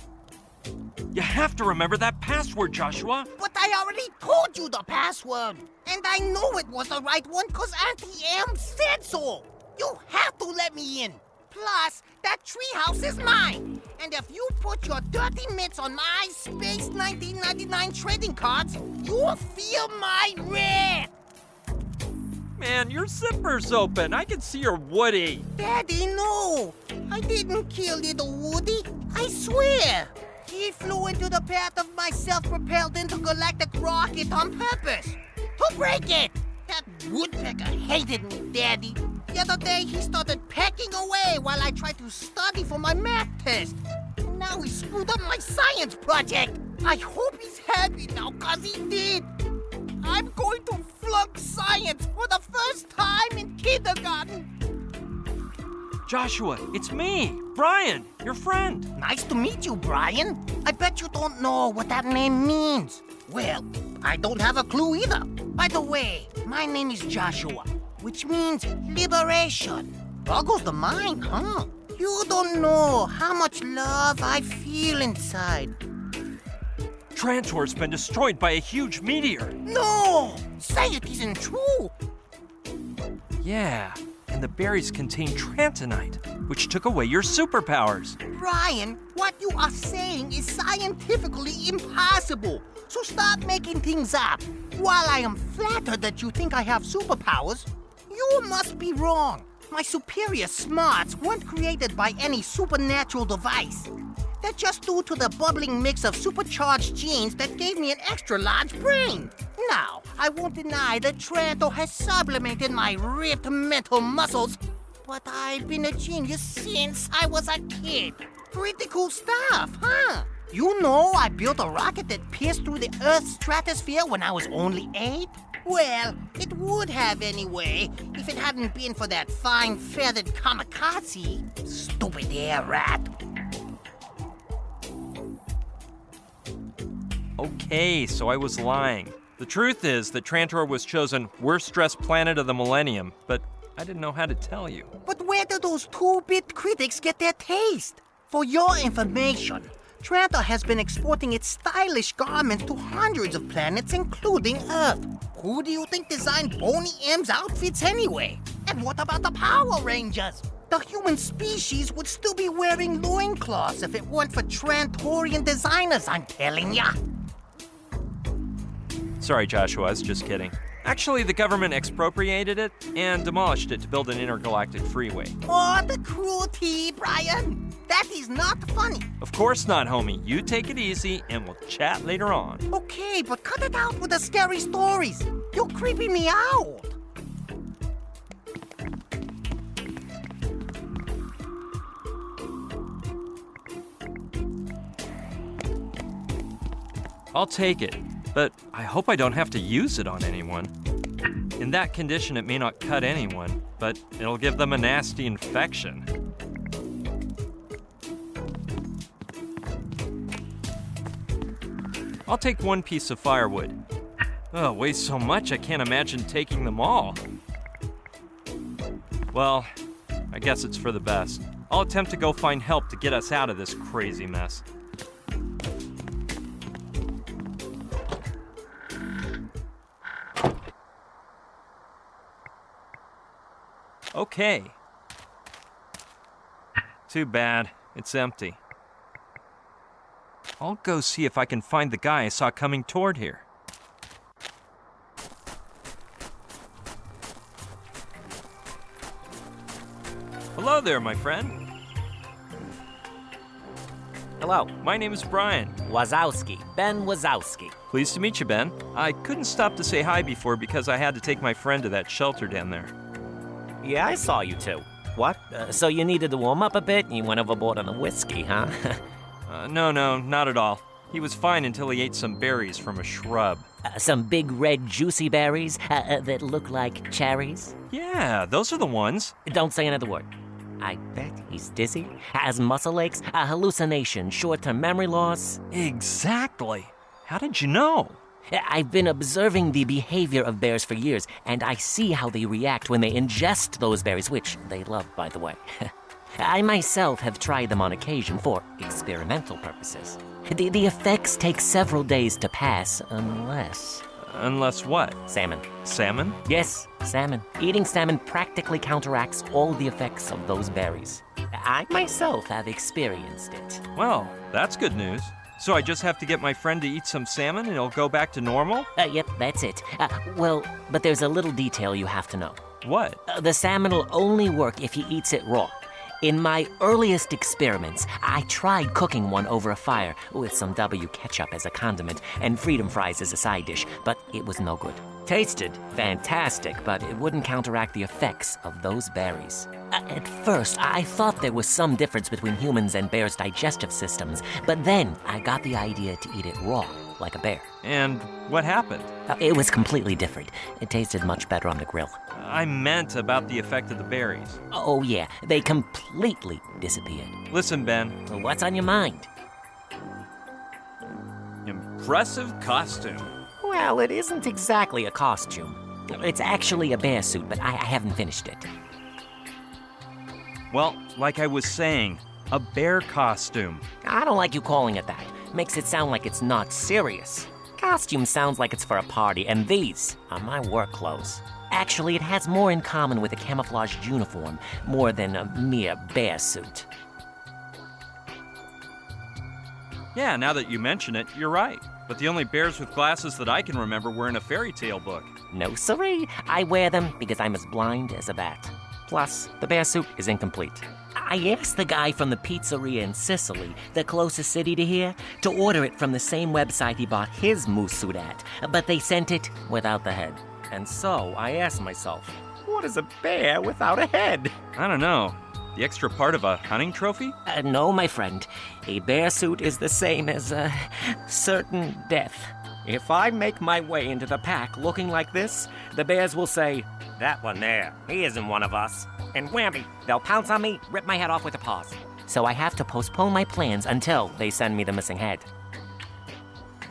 You have to remember that password, Joshua. But I already told you the password. And I know it was the right one because Auntie M said so. You have to let me in. Plus, that treehouse is mine. And if you put your dirty mitts on my Space 1999 trading cards, you'll feel my wrath. Man, your zipper's open. I can see your Woody. Daddy, no. I didn't kill little Woody. I swear. He flew into the path of my self-propelled intergalactic rocket on purpose. To break it. That woodpecker hated me, Daddy. The other day, he started pecking away while I tried to study for my math test. And now he screwed up my science project. I hope he's happy now, cause he did. I'm going to flunk science for the first time in kindergarten. Joshua, it's me, Brian, your friend. Nice to meet you, Brian. I bet you don't know what that name means. Well, I don't have a clue either. By the way, my name is Joshua, which means liberation. Boggles the mind, huh? You don't know how much love I feel inside. Trantor's been destroyed by a huge meteor. No! Say it isn't true! Yeah, and the berries contain trantonite, which took away your superpowers. Brian, what you are saying is scientifically impossible. So stop making things up. While I am flattered that you think I have superpowers, you must be wrong. My superior smarts weren't created by any supernatural device. They're just due to the bubbling mix of supercharged genes that gave me an extra large brain. Now, I won't deny that Trantor has sublimated my ripped mental muscles, but I've been a genius since I was a kid. Pretty cool stuff, huh? You know I built a rocket that pierced through the Earth's stratosphere when I was only 8? Well, it would have anyway, if it hadn't been for that fine feathered kamikaze. Stupid air rat. Okay, so I was lying. The truth is that Trantor was chosen worst dressed planet of the millennium, but I didn't know how to tell you. But where do those 2-bit critics get their taste? For your information, Trantor has been exporting its stylish garments to hundreds of planets, including Earth. Who do you think designed Boney M's outfits anyway? And what about the Power Rangers? The human species would still be wearing loincloths if it weren't for Trantorian designers, I'm telling ya. Sorry, Joshua, I was just kidding. Actually, the government expropriated it and demolished it to build an intergalactic freeway. Oh, the cruelty, Brian. That is not funny. Of course not, homie. You take it easy and we'll chat later on. Okay, but cut it out with the scary stories. You're creeping me out. I'll take it, but I hope I don't have to use it on anyone. In that condition, it may not cut anyone, but it'll give them a nasty infection. I'll take one piece of firewood. Oh, it weighs so much I can't imagine taking them all. Well, I guess it's for the best. I'll attempt to go find help to get us out of this crazy mess. Okay. Too bad. It's empty. I'll go see if I can find the guy I saw coming toward here. Hello there, my friend. Hello. My name is Brian. Wazowski. Ben Wazowski. Pleased to meet you, Ben. I couldn't stop to say hi before because I had to take my friend to that shelter down there. Yeah, I saw you too. What? So you needed to warm up a bit and you went overboard on the whiskey, huh? No, not at all. He was fine until he ate some berries from a shrub. Some big red juicy berries that look like cherries? Yeah, those are the ones. Don't say another word. I bet he's dizzy, has muscle aches, a hallucination, short-term memory loss. Exactly. How did you know? I've been observing the behavior of bears for years, and I see how they react when they ingest those berries, which they love, by the way. I myself have tried them on occasion for experimental purposes. The effects take several days to pass, unless... Unless what? Salmon. Salmon? Yes, salmon. Eating salmon practically counteracts all the effects of those berries. I myself have experienced it. Well, that's good news. So I just have to get my friend to eat some salmon and he'll go back to normal? Yep, that's it. Well, but there's a little detail you have to know. What? The salmon will only work if he eats it raw. In my earliest experiments, I tried cooking one over a fire with some W ketchup as a condiment and freedom fries as a side dish, but it was no good. Tasted fantastic, but it wouldn't counteract the effects of those berries. At first, I thought there was some difference between humans and bears' digestive systems, but then I got the idea to eat it raw, like a bear. And what happened? It was completely different. It tasted much better on the grill. I meant about the effect of the berries. Oh yeah, they completely disappeared. Listen, Ben. What's on your mind? Impressive costume. Well, it isn't exactly a costume. It's actually a bear suit, but I haven't finished it. Well, like I was saying, a bear costume. I don't like you calling it that. Makes it sound like it's not serious. Costume sounds like it's for a party, and these are my work clothes. Actually, it has more in common with a camouflaged uniform more than a mere bear suit. Yeah, now that you mention it, you're right. But the only bears with glasses that I can remember were in a fairy tale book. No siree. I wear them because I'm as blind as a bat. Plus, the bear suit is incomplete. I asked the guy from the pizzeria in Sicily, the closest city to here, to order it from the same website he bought his moose suit at, but they sent it without the head. And so I asked myself, what is a bear without a head? I don't know. The extra part of a hunting trophy? No, my friend. A bear suit is the same as a certain death. If I make my way into the pack looking like this, the bears will say, that one there, he isn't one of us. And whammy, they'll pounce on me, rip my head off with their paws. So I have to postpone my plans until they send me the missing head.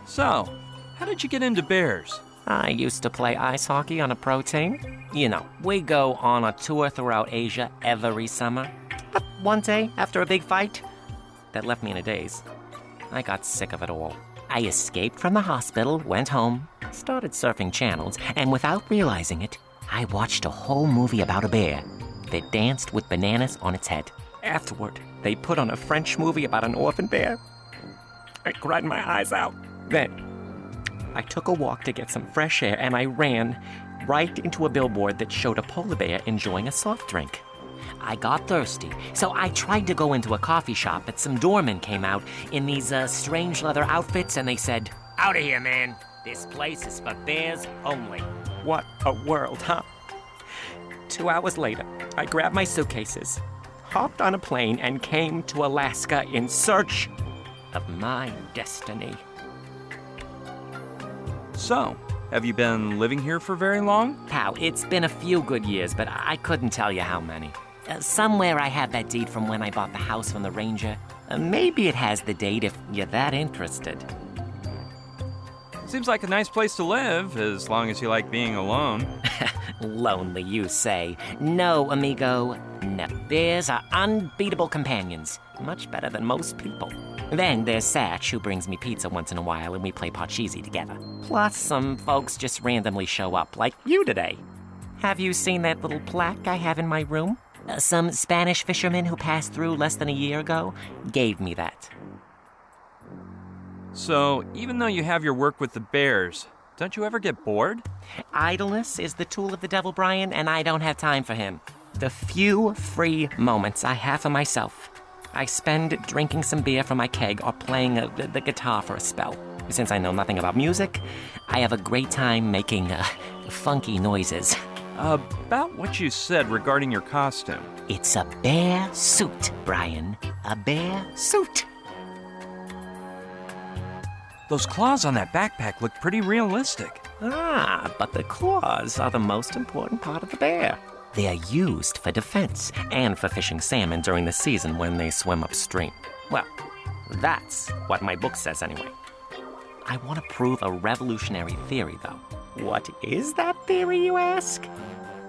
So, how did you get into bears? I used to play ice hockey on a pro team. You know, we go on a tour throughout Asia every summer. But one day, after a big fight, that left me in a daze. I got sick of it all. I escaped from the hospital, went home, started surfing channels, and without realizing it, I watched a whole movie about a bear that danced with bananas on its head. Afterward, they put on a French movie about an orphan bear. I cried my eyes out. Then, I took a walk to get some fresh air, and I ran right into a billboard that showed a polar bear enjoying a soft drink. I got thirsty, so I tried to go into a coffee shop, but some doormen came out in these strange leather outfits, and they said, "Out of here, man. This place is for bears only." What a world, huh? 2 hours later, I grabbed my suitcases, hopped on a plane, and came to Alaska in search of my destiny. So, have you been living here for very long? Pal, it's been a few good years, but I couldn't tell you how many. Somewhere I have that deed from when I bought the house from the ranger. Maybe it has the date if you're that interested. Seems like a nice place to live, as long as you like being alone. Lonely, you say. No, amigo. No. Bears are unbeatable companions. Much better than most people. Then there's Satch, who brings me pizza once in a while, and we play Parcheesi together. Plus, some folks just randomly show up, like you today. Have you seen that little plaque I have in my room? Some Spanish fisherman who passed through less than a year ago gave me that. So, even though you have your work with the bears, don't you ever get bored? Idleness is the tool of the devil, Brian, and I don't have time for him. The few free moments I have for myself, I spend drinking some beer from my keg or playing the guitar for a spell. Since I know nothing about music, I have a great time making funky noises. About what you said regarding your costume. It's a bear suit, Brian. A bear suit. Those claws on that backpack look pretty realistic. Ah, but the claws are the most important part of the bear. They are used for defense and for fishing salmon during the season when they swim upstream. Well, that's what my book says anyway. I want to prove a revolutionary theory, though. What is that theory, you ask?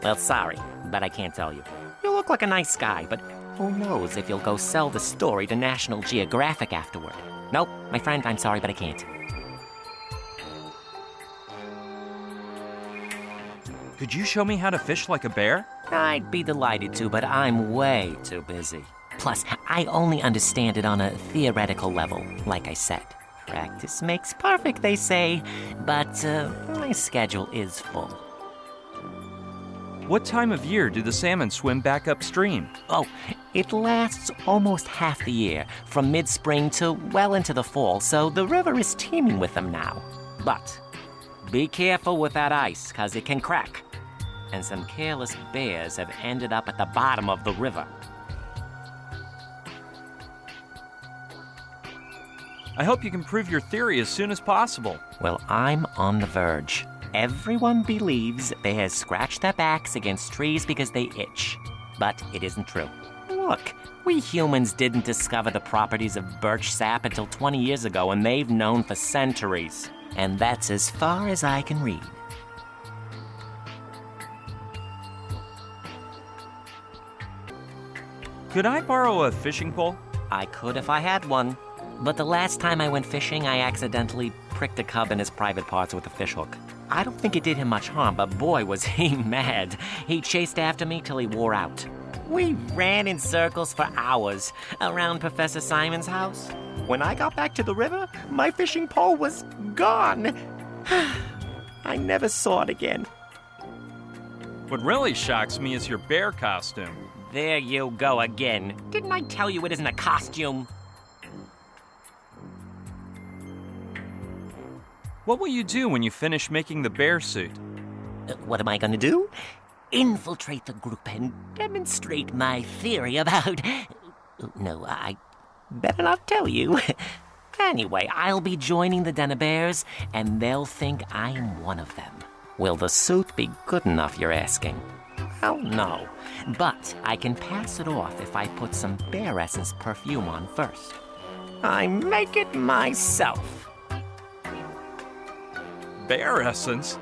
Well, sorry, but I can't tell you. You look like a nice guy, but who knows if you'll go sell the story to National Geographic afterward. Nope, my friend, I'm sorry, but I can't. Could you show me how to fish like a bear? I'd be delighted to, but I'm way too busy. Plus, I only understand it on a theoretical level, like I said. Practice makes perfect, they say, but my schedule is full. What time of year do the salmon swim back upstream? Oh, it lasts almost half the year, from mid-spring to well into the fall, so the river is teeming with them now. But be careful with that ice, 'cause it can crack. And some careless bears have ended up at the bottom of the river. I hope you can prove your theory as soon as possible. Well, I'm on the verge. Everyone believes bears scratch their backs against trees because they itch. But it isn't true. Look, we humans didn't discover the properties of birch sap until 20 years ago, and they've known for centuries. And that's as far as I can read. Could I borrow a fishing pole? I could if I had one. But the last time I went fishing, I accidentally pricked a cub in his private parts with a fishhook. I don't think it did him much harm, but boy was he mad. He chased after me till he wore out. We ran in circles for hours around Professor Simon's house. When I got back to the river, my fishing pole was gone. I never saw it again. What really shocks me is your bear costume. There you go again. Didn't I tell you it isn't a costume? What will you do when you finish making the bear suit? What am I gonna do? Infiltrate the group and demonstrate my theory about... No, I better not tell you. Anyway, I'll be joining the Den of Bears, and they'll think I'm one of them. Will the suit be good enough, you're asking? Well, no. But I can pass it off if I put some bear essence perfume on first. I make it myself. Bear essence?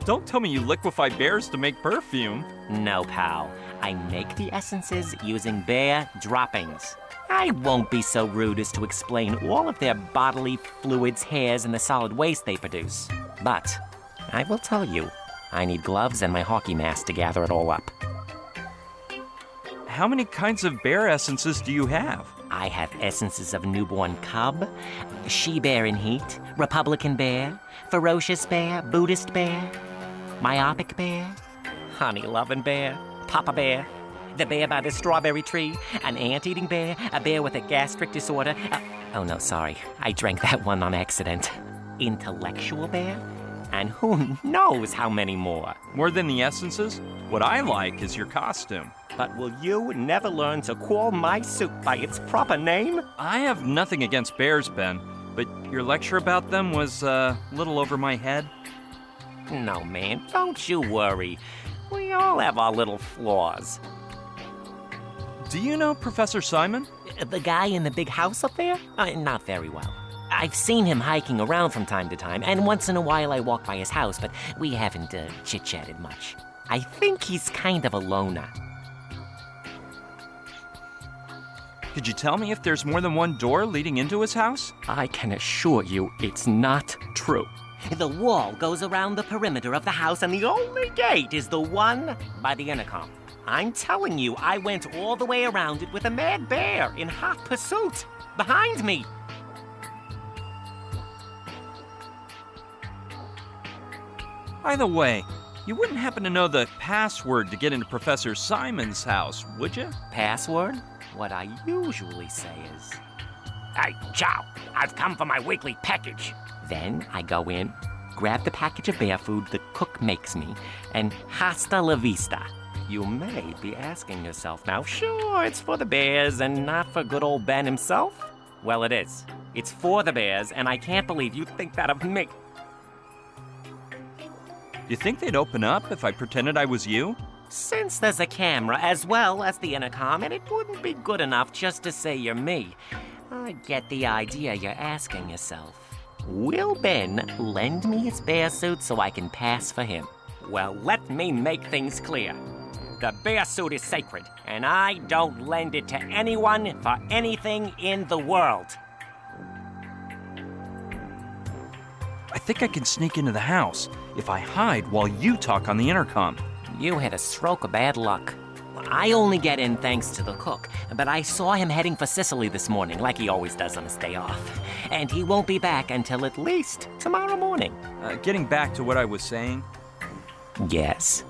Don't tell me you liquefy bears to make perfume. No, pal. I make the essences using bear droppings. I won't be so rude as to explain all of their bodily fluids, hairs, and the solid waste they produce. But I will tell you, I need gloves and my hockey mask to gather it all up. How many kinds of bear essences do you have? I have essences of newborn cub, she-bear in heat, Republican bear, ferocious bear, Buddhist bear, myopic bear, honey-loving bear, papa bear, the bear by the strawberry tree, an ant-eating bear, a bear with a gastric disorder. Oh no, sorry, I drank that one on accident. Intellectual bear, and who knows how many more. More than the essences? What I like is your costume. But will you never learn to call my suit by its proper name? I have nothing against bears, Ben, but your lecture about them was a little over my head. No, man, don't you worry. We all have our little flaws. Do you know Professor Simon? The guy in the big house up there? Not very well. I've seen him hiking around from time to time, and once in a while I walk by his house, but we haven't chit-chatted much. I think he's kind of a loner. Could you tell me if there's more than one door leading into his house? I can assure you it's not true. The wall goes around the perimeter of the house, and the only gate is the one by the intercom. I'm telling you, I went all the way around it with a mad bear in hot pursuit. Behind me. By the way, you wouldn't happen to know the password to get into Professor Simon's house, would you? Password? What I usually say is, "Hey, Chow, I've come for my weekly package." Then I go in, grab the package of bear food the cook makes me, and hasta la vista. You may be asking yourself now, sure, it's for the bears and not for good old Ben himself? Well, it is. It's for the bears, and I can't believe you think that of me. Do you think they'd open up if I pretended I was you? Since there's a camera as well as the intercom, and it wouldn't be good enough just to say you're me, I get the idea you're asking yourself. Will Ben lend me his bear suit so I can pass for him? Well, let me make things clear. The bear suit is sacred, and I don't lend it to anyone for anything in the world. I think I can sneak into the house if I hide while you talk on the intercom. You had a stroke of bad luck. I only get in thanks to the cook, but I saw him heading for Sicily this morning, like he always does on his day off. And he won't be back until at least tomorrow morning. Getting back to what I was saying. Yes?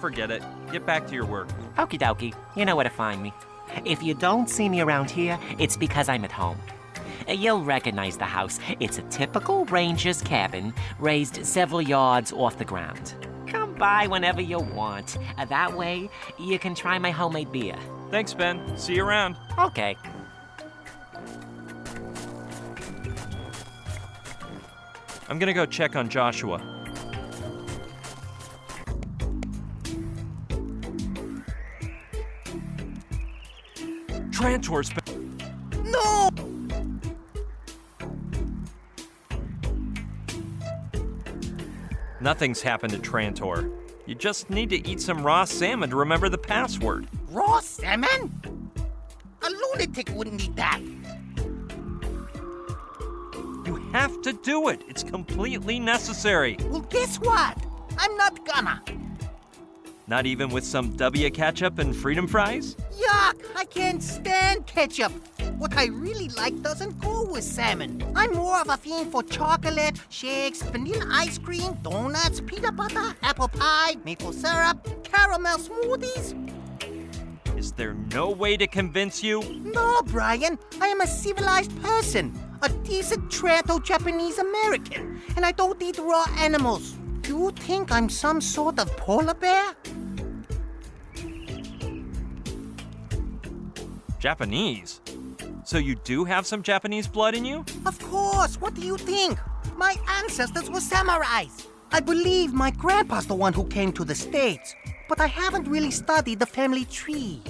Forget it. Get back to your work. Okie dokie. You know where to find me. If you don't see me around here, it's because I'm at home. You'll recognize the house. It's a typical ranger's cabin, raised several yards off the ground. Come by whenever you want. That way, you can try my homemade beer. Thanks, Ben. See you around. Okay. I'm gonna go check on Joshua. Trantor's No! Nothing's happened to Trantor. You just need to eat some raw salmon to remember the password. Raw salmon? A lunatic wouldn't eat that. You have to do it. It's completely necessary. Well, guess what? I'm not gonna. Not even with some W ketchup and freedom fries? Yuck! I can't stand ketchup. What I really like doesn't go with salmon. I'm more of a fiend for chocolate, shakes, vanilla ice cream, donuts, peanut butter, apple pie, maple syrup, caramel smoothies. Is there no way to convince you? No, Brian. I am a civilized person. A decent Tranto-Japanese American. And I don't eat raw animals. You think I'm some sort of polar bear? Japanese? So you do have some Japanese blood in you? Of course. What do you think? My ancestors were samurais. I believe my grandpa's the one who came to the States, but I haven't really studied the family tree.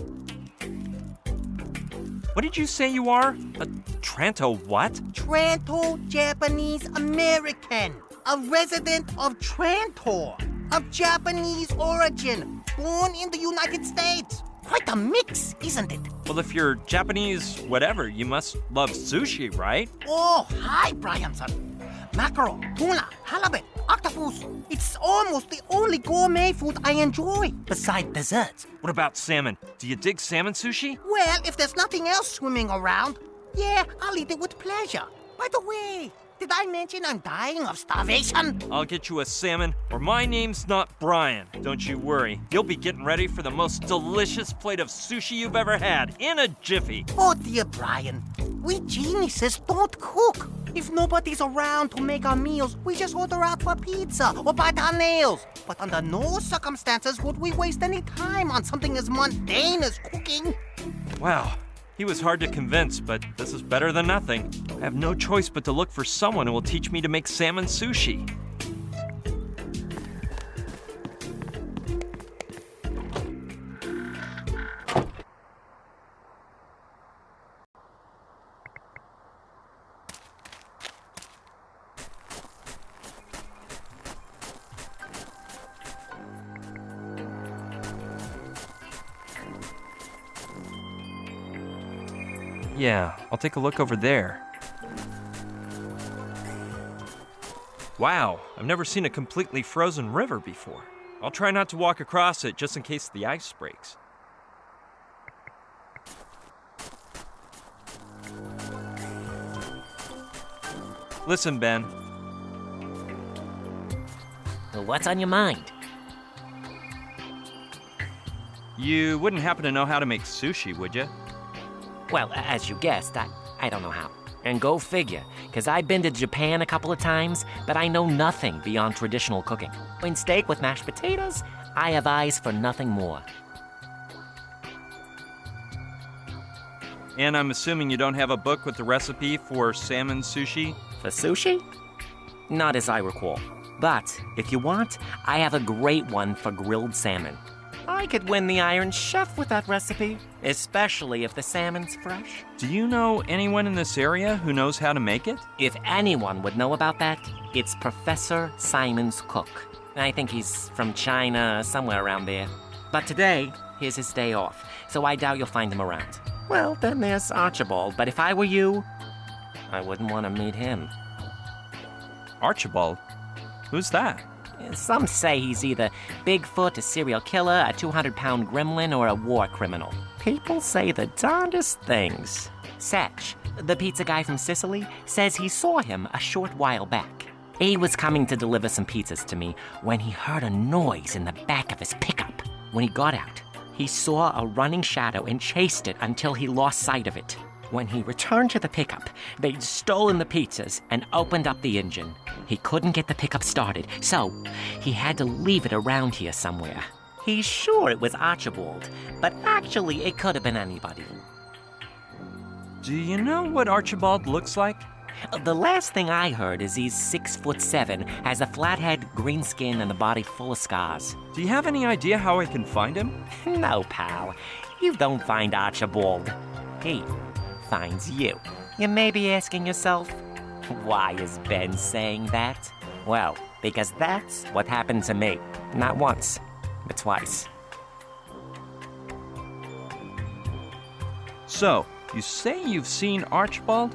What did you say you are? A Tranto what? Tranto-Japanese American. a resident of Trantor, of Japanese origin, born in the United States. Quite a mix, isn't it? Well, if you're Japanese, whatever, you must love sushi, right? Oh, hi, Brian-san. Mackerel, tuna, halibut, octopus. It's almost the only gourmet food I enjoy, besides desserts. What about salmon? Do you dig salmon sushi? Well, if there's nothing else swimming around, yeah, I'll eat it with pleasure. By the way, did I mention I'm dying of starvation? I'll get you a salmon, or my name's not Brian. Don't you worry. You'll be getting ready for the most delicious plate of sushi you've ever had, in a jiffy. Oh, dear Brian, we geniuses don't cook. If nobody's around to make our meals, we just order out for pizza or bite our nails. But under no circumstances would we waste any time on something as mundane as cooking. Wow. He was hard to convince, but this is better than nothing. I have no choice but to look for someone who will teach me to make salmon sushi. Yeah, I'll take a look over there. Wow, I've never seen a completely frozen river before. I'll try not to walk across it just in case the ice breaks. Listen, Ben. What's on your mind? You wouldn't happen to know how to make sushi, would you? Well, as you guessed, I don't know how. And go figure, because I've been to Japan a couple of times, but I know nothing beyond traditional cooking. In steak with mashed potatoes, I have eyes for nothing more. And I'm assuming you don't have a book with the recipe for salmon sushi? For sushi? Not as I recall. But if you want, I have a great one for grilled salmon. I could win the Iron Chef with that recipe, especially if the salmon's fresh. Do you know anyone in this area who knows how to make it? If anyone would know about that, it's Professor Simon's cook. I think he's from China, somewhere around there. But today, here's his day off, so I doubt you'll find him around. Well, then there's Archibald, but if I were you, I wouldn't want to meet him. Archibald? Who's that? Some say he's either Bigfoot, a serial killer, a 200-pound gremlin, or a war criminal. People say the darndest things. Satch, the pizza guy from Sicily, says he saw him a short while back. He was coming to deliver some pizzas to me when he heard a noise in the back of his pickup. When he got out, he saw a running shadow and chased it until he lost sight of it. When he returned to the pickup, they'd stolen the pizzas and opened up the engine. He couldn't get the pickup started, so he had to leave it around here somewhere. He's sure it was Archibald, but actually it could have been anybody. Do you know what Archibald looks like? The last thing I heard is he's 6'7", has a flat head, green skin, and a body full of scars. Do you have any idea how I can find him? No, pal. You don't find Archibald. He finds you. You may be asking yourself, why is Ben saying that? Well, because that's what happened to me. Not once, but twice. So, you say you've seen Archibald?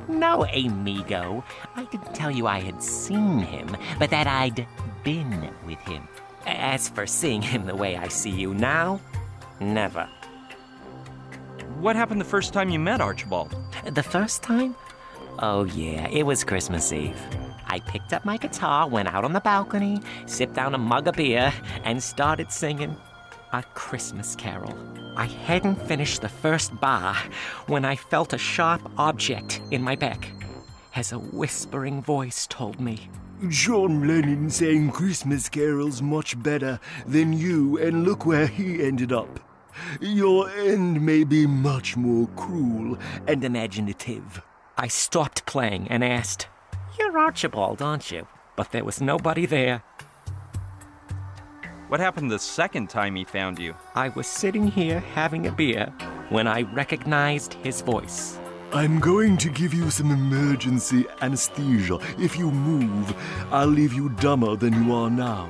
No, amigo. I didn't tell you I had seen him, but that I'd been with him. As for seeing him the way I see you now, never. What happened the first time you met Archibald? The first time? Oh yeah, it was Christmas Eve. I picked up my guitar, went out on the balcony, sipped down a mug of beer, and started singing A Christmas Carol. I hadn't finished the first bar when I felt a sharp object in my back, as a whispering voice told me, John Lennon sang Christmas carols much better than you, and look where he ended up. Your end may be much more cruel and imaginative. I stopped playing and asked, You're Archibald, aren't you? But there was nobody there. What happened the second time he found you? I was sitting here having a beer when I recognized his voice. I'm going to give you some emergency anesthesia. If you move, I'll leave you dumber than you are now.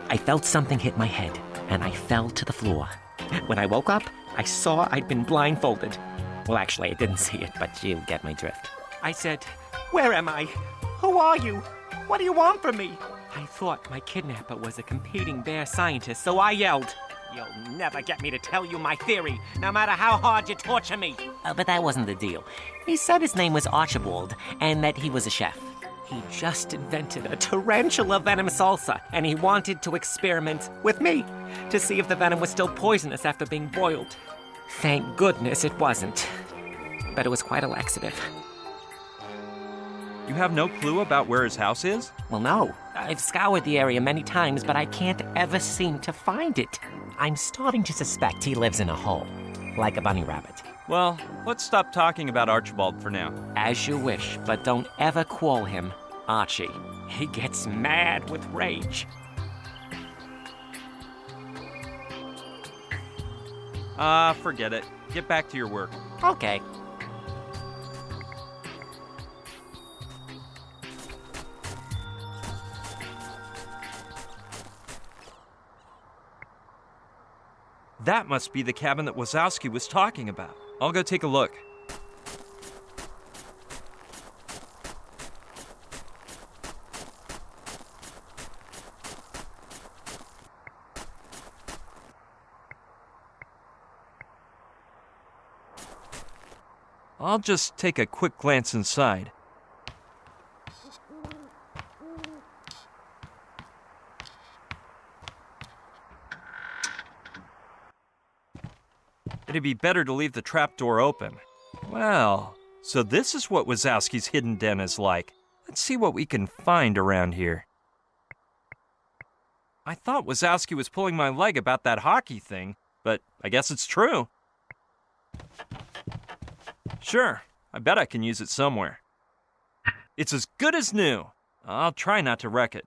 I felt something hit my head, and I fell to the floor. When I woke up, I saw I'd been blindfolded. Well, actually, I didn't see it, but you get my drift. I said, "Where am I? Who are you? What do you want from me?" I thought my kidnapper was a competing bear scientist, so I yelled, "You'll never get me to tell you my theory, no matter how hard you torture me." But that wasn't the deal. He said his name was Archibald, and that he was a chef. He just invented a tarantula venom salsa, and he wanted to experiment with me to see if the venom was still poisonous after being boiled. Thank goodness it wasn't, but it was quite a laxative. You have no clue about where his house is? Well, no. I've scoured the area many times, but I can't ever seem to find it. I'm starting to suspect he lives in a hole, like a bunny rabbit. Well, let's stop talking about Archibald for now. As you wish, but don't ever call him Archie. He gets mad with rage. Forget it. Get back to your work. Okay. That must be the cabin that Wazowski was talking about. I'll go take a look. I'll just take a quick glance inside. It'd be better to leave the trapdoor open. Well, so this is what Wazowski's hidden den is like. Let's see what we can find around here. I thought Wazowski was pulling my leg about that hockey thing, but I guess it's true. Sure, I bet I can use it somewhere. It's as good as new. I'll try not to wreck it.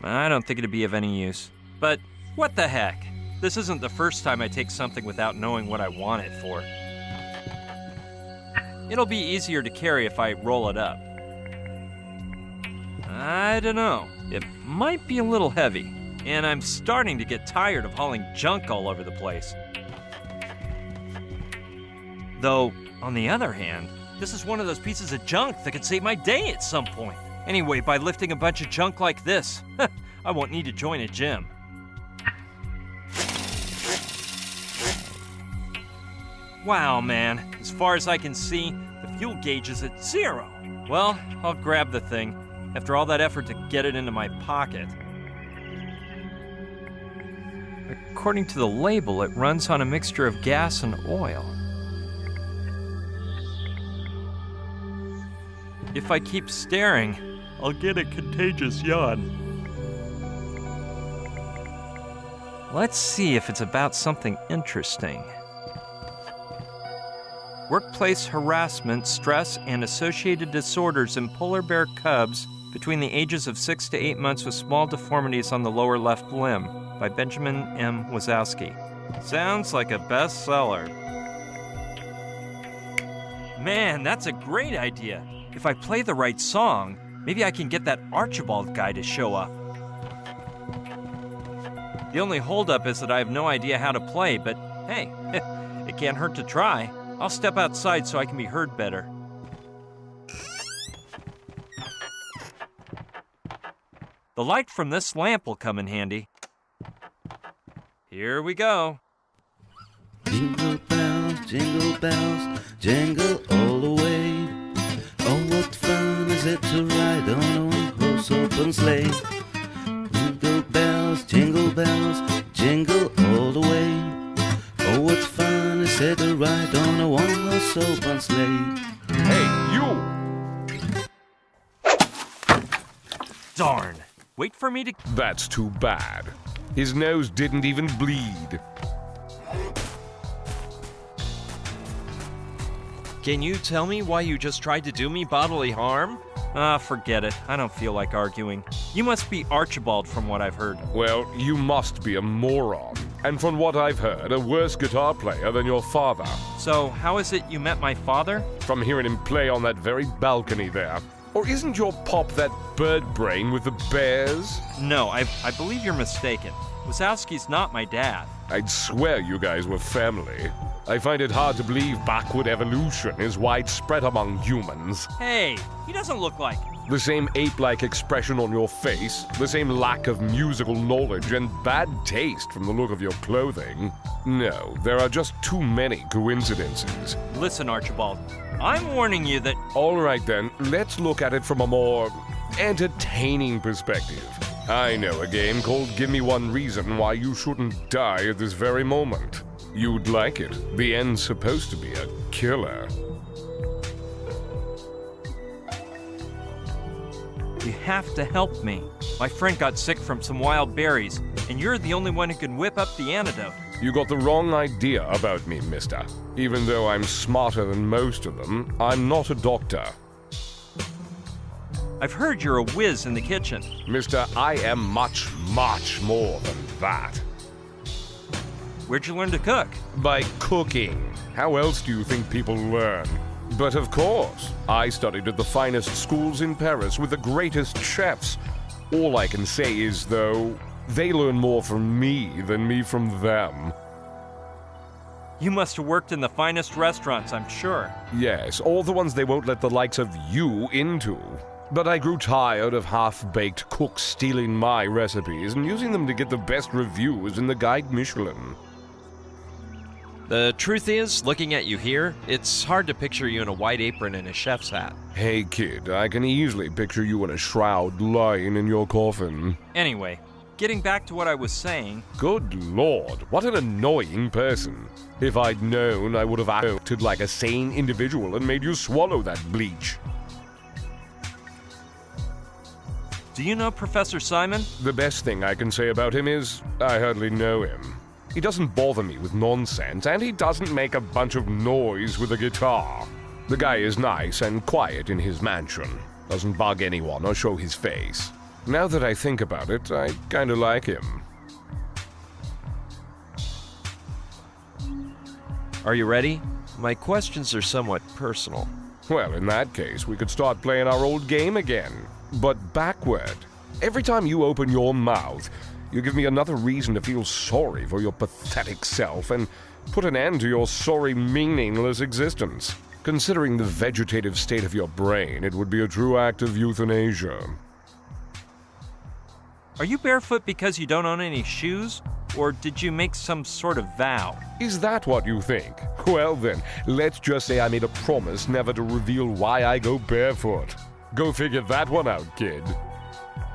I don't think it'd be of any use. But what the heck? This isn't the first time I take something without knowing what I want it for. It'll be easier to carry if I roll it up. I don't know. It might be a little heavy, and I'm starting to get tired of hauling junk all over the place. Though, on the other hand, this is one of those pieces of junk that could save my day at some point. Anyway, by lifting a bunch of junk like this, I won't need to join a gym. Wow, man, as far as I can see, the fuel gauge is at 0. Well, I'll grab the thing, after all that effort to get it into my pocket. According to the label, it runs on a mixture of gas and oil. If I keep staring, I'll get a contagious yawn. Let's see if it's about something interesting. Workplace harassment, stress, and associated disorders in polar bear cubs between the ages of 6 to 8 months with small deformities on the lower left limb by Benjamin M. Wazowski. Sounds like a bestseller. Man, that's a great idea. If I play the right song, maybe I can get that Archibald guy to show up. The only holdup is that I have no idea how to play, but hey, it can't hurt to try. I'll step outside so I can be heard better. The light from this lamp will come in handy. Here we go. Jingle bells, jingle all the way. Oh, what fun is it to ride on a one-horse open sleigh? Jingle bells, jingle all the way. Oh, what fun is it to ride on a one-horse open sleigh? Hey, you! Darn. Wait for me to... That's too bad. His nose didn't even bleed. Can you tell me why you just tried to do me bodily harm? Forget it. I don't feel like arguing. You must be Archibald from what I've heard. Well, you must be a moron. And from what I've heard, a worse guitar player than your father. So, how is it you met my father? From hearing him play on that very balcony there. Or isn't your pop that bird brain with the bears? No, I believe you're mistaken. Wazowski's not my dad. I'd swear you guys were family. I find it hard to believe backward evolution is widespread among humans. Hey, he doesn't look like... The same ape-like expression on your face, the same lack of musical knowledge, and bad taste from the look of your clothing. No, there are just too many coincidences. Listen, Archibald, I'm warning you that... All right then, let's look at it from a more entertaining perspective. I know a game called Give Me One Reason Why You Shouldn't Die at this very moment. You'd like it. The end's supposed to be a killer. You have to help me. My friend got sick from some wild berries, and you're the only one who can whip up the antidote. You got the wrong idea about me, mister. Even though I'm smarter than most of them, I'm not a doctor. I've heard you're a whiz in the kitchen. Mister, I am much, much more than that. Where'd you learn to cook? By cooking. How else do you think people learn? But of course, I studied at the finest schools in Paris with the greatest chefs. All I can say is, though, they learn more from me than me from them. You must have worked in the finest restaurants, I'm sure. Yes, all the ones they won't let the likes of you into. But I grew tired of half-baked cooks stealing my recipes and using them to get the best reviews in the Guide Michelin. The truth is, looking at you here, it's hard to picture you in a white apron and a chef's hat. Hey kid, I can easily picture you in a shroud lying in your coffin. Anyway, getting back to what I was saying... Good lord, what an annoying person. If I'd known, I would have acted like a sane individual and made you swallow that bleach. Do you know Professor Simon? The best thing I can say about him is, I hardly know him. He doesn't bother me with nonsense, and he doesn't make a bunch of noise with a guitar. The guy is nice and quiet in his mansion. Doesn't bug anyone or show his face. Now that I think about it, I kinda like him. Are you ready? My questions are somewhat personal. Well, in that case, we could start playing our old game again. But backward. Every time you open your mouth, you give me another reason to feel sorry for your pathetic self and put an end to your sorry, meaningless existence. Considering the vegetative state of your brain, it would be a true act of euthanasia. Are you barefoot because you don't own any shoes? Or did you make some sort of vow? Is that what you think? Well then, let's just say I made a promise never to reveal why I go barefoot. Go figure that one out, kid.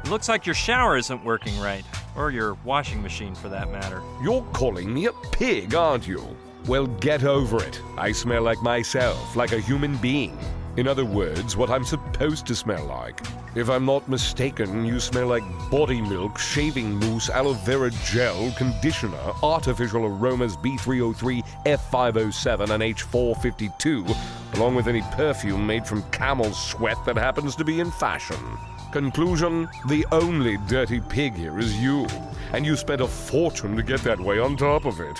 It looks like your shower isn't working right. Or your washing machine, for that matter. You're calling me a pig, aren't you? Well, get over it. I smell like myself, like a human being. In other words, what I'm supposed to smell like. If I'm not mistaken, you smell like body milk, shaving mousse, aloe vera gel, conditioner, artificial aromas B303, F507, and H452, along with any perfume made from camel's sweat that happens to be in fashion. Conclusion, the only dirty pig here is you, and you spent a fortune to get that way on top of it.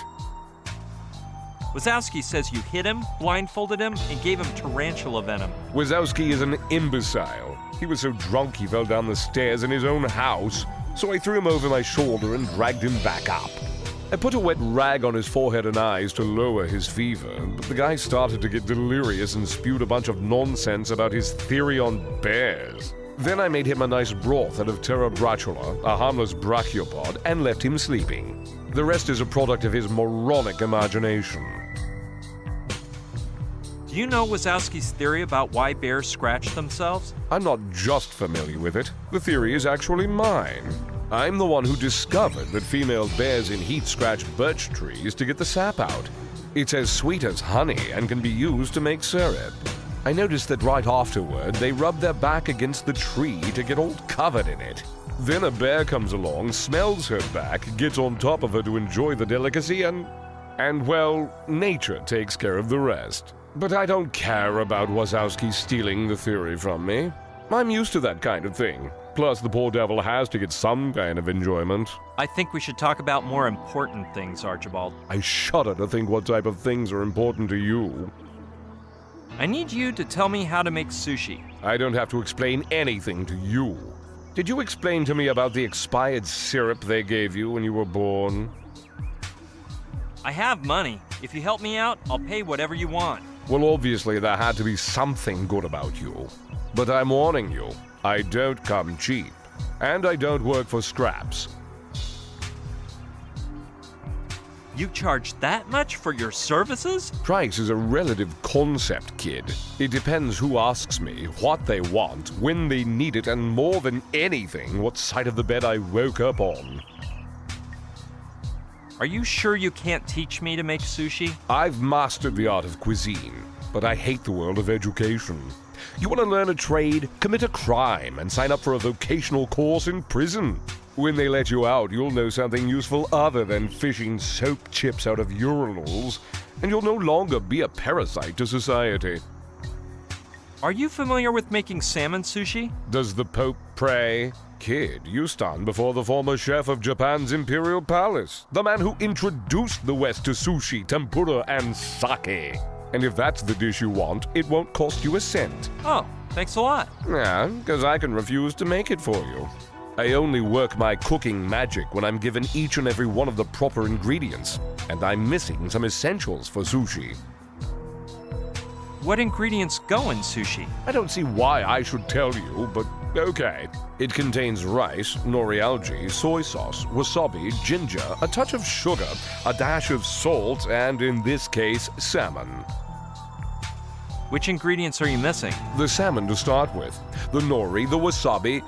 Wazowski says you hit him, blindfolded him, and gave him tarantula venom. Wazowski is an imbecile. He was so drunk he fell down the stairs in his own house, so I threw him over my shoulder and dragged him back up. I put a wet rag on his forehead and eyes to lower his fever, but the guy started to get delirious and spewed a bunch of nonsense about his theory on bears. Then I made him a nice broth out of Terra Brachula, a harmless brachiopod, and left him sleeping. The rest is a product of his moronic imagination. Do you know Wazowski's theory about why bears scratch themselves? I'm not just familiar with it. The theory is actually mine. I'm the one who discovered that female bears in heat scratch birch trees to get the sap out. It's as sweet as honey and can be used to make syrup. I noticed that right afterward, they rub their back against the tree to get all covered in it. Then a bear comes along, smells her back, gets on top of her to enjoy the delicacy, and well, nature takes care of the rest. But I don't care about Wazowski stealing the theory from me. I'm used to that kind of thing. Plus, the poor devil has to get some kind of enjoyment. I think we should talk about more important things, Archibald. I shudder to think what type of things are important to you. I need you to tell me how to make sushi. I don't have to explain anything to you. Did you explain to me about the expired syrup they gave you when you were born? I have money. If you help me out, I'll pay whatever you want. Well, obviously there had to be something good about you. But I'm warning you, I don't come cheap. And I don't work for scraps. You charge that much for your services? Price is a relative concept, kid. It depends who asks me, what they want, when they need it, and more than anything, what side of the bed I woke up on. Are you sure you can't teach me to make sushi? I've mastered the art of cuisine, but I hate the world of education. You want to learn a trade, commit a crime, and sign up for a vocational course in prison. When they let you out, you'll know something useful other than fishing soap chips out of urinals, and you'll no longer be a parasite to society. Are you familiar with making salmon sushi? Does the Pope pray? Kid, you stand before the former chef of Japan's Imperial Palace, the man who introduced the West to sushi, tempura, and sake. And if that's the dish you want, it won't cost you a cent. Oh, thanks a lot. Yeah, because I can refuse to make it for you. I only work my cooking magic when I'm given each and every one of the proper ingredients, and I'm missing some essentials for sushi. What ingredients go in sushi? I don't see why I should tell you, but okay. It contains rice, nori algae, soy sauce, wasabi, ginger, a touch of sugar, a dash of salt, and in this case, salmon. Which ingredients are you missing? The salmon to start with, the nori, the wasabi.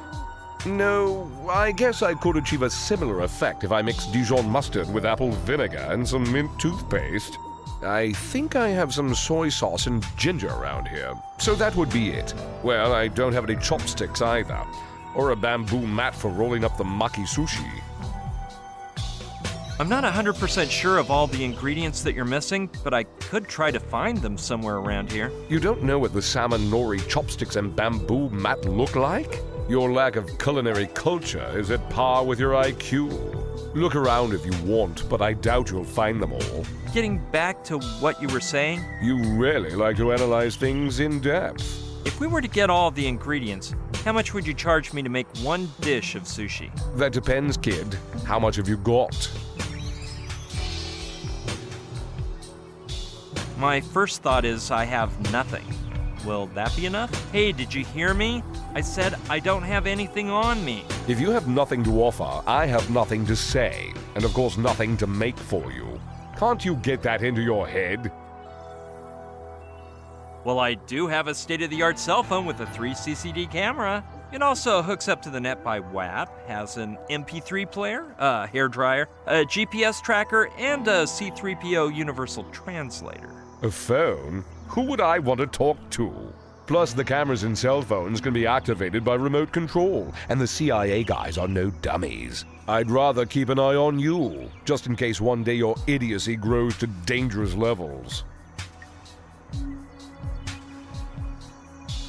No, I guess I could achieve a similar effect if I mixed Dijon mustard with apple vinegar and some mint toothpaste. I think I have some soy sauce and ginger around here, so that would be it. Well, I don't have any chopsticks either, or a bamboo mat for rolling up the maki sushi. I'm not 100% sure of all the ingredients that you're missing, but I could try to find them somewhere around here. You don't know what the salmon, nori, chopsticks, and bamboo mat look like? Your lack of culinary culture is at par with your IQ. Look around if you want, but I doubt you'll find them all. Getting back to what you were saying? You really like to analyze things in depth. If we were to get all of the ingredients, how much would you charge me to make one dish of sushi? That depends, kid. How much have you got? My first thought is I have nothing. Will that be enough? Hey, did you hear me? I said I don't have anything on me. If you have nothing to offer, I have nothing to say, and of course nothing to make for you. Can't you get that into your head? Well, I do have a state-of-the-art cell phone with a 3CCD camera. It also hooks up to the net by WAP, has an MP3 player, a hairdryer, a GPS tracker, and a C3PO universal translator. A phone? Who would I want to talk to? Plus, the cameras in cell phones can be activated by remote control, and the CIA guys are no dummies. I'd rather keep an eye on you, just in case one day your idiocy grows to dangerous levels.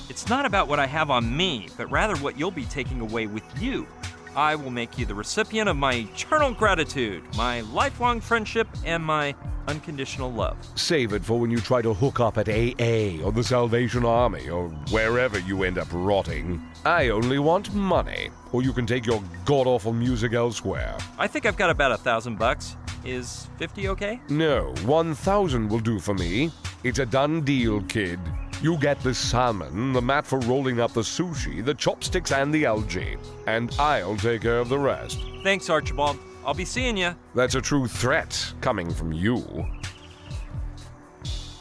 It's not about what I have on me, but rather what you'll be taking away with you. I will make you the recipient of my eternal gratitude, my lifelong friendship, and my unconditional love. Save it for when you try to hook up at AA or the Salvation Army or wherever you end up rotting. I only want money, or you can take your god-awful music elsewhere. I think I've got about $1,000. Is 50 okay? No, 1,000 will do for me. It's a done deal, kid. You get the salmon, the mat for rolling up the sushi, the chopsticks, and the algae. And I'll take care of the rest. Thanks, Archibald. I'll be seeing you. That's a true threat coming from you.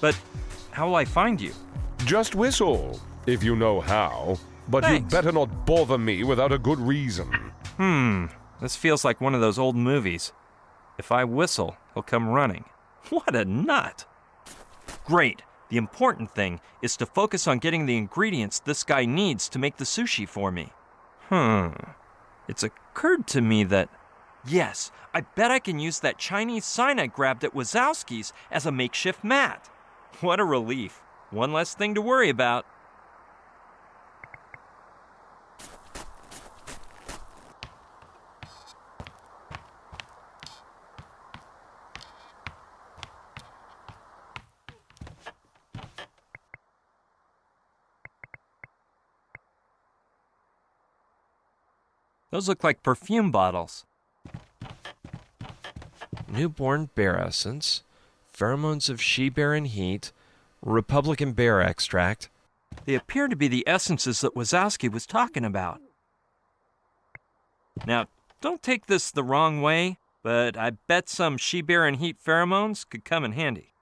But how will I find you? Just whistle, if you know how. But Thanks. You'd better not bother me without a good reason. This feels like one of those old movies. If I whistle, he'll come running. What a nut! Great. The important thing is to focus on getting the ingredients this guy needs to make the sushi for me. It's occurred to me that, yes, I bet I can use that Chinese sign I grabbed at Wazowski's as a makeshift mat. What a relief. One less thing to worry about. Those look like perfume bottles. Newborn bear essence, pheromones of she-bear in heat, Republican bear extract. They appear to be the essences that Wazowski was talking about. Now, don't take this the wrong way, but I bet some she-bear in heat pheromones could come in handy.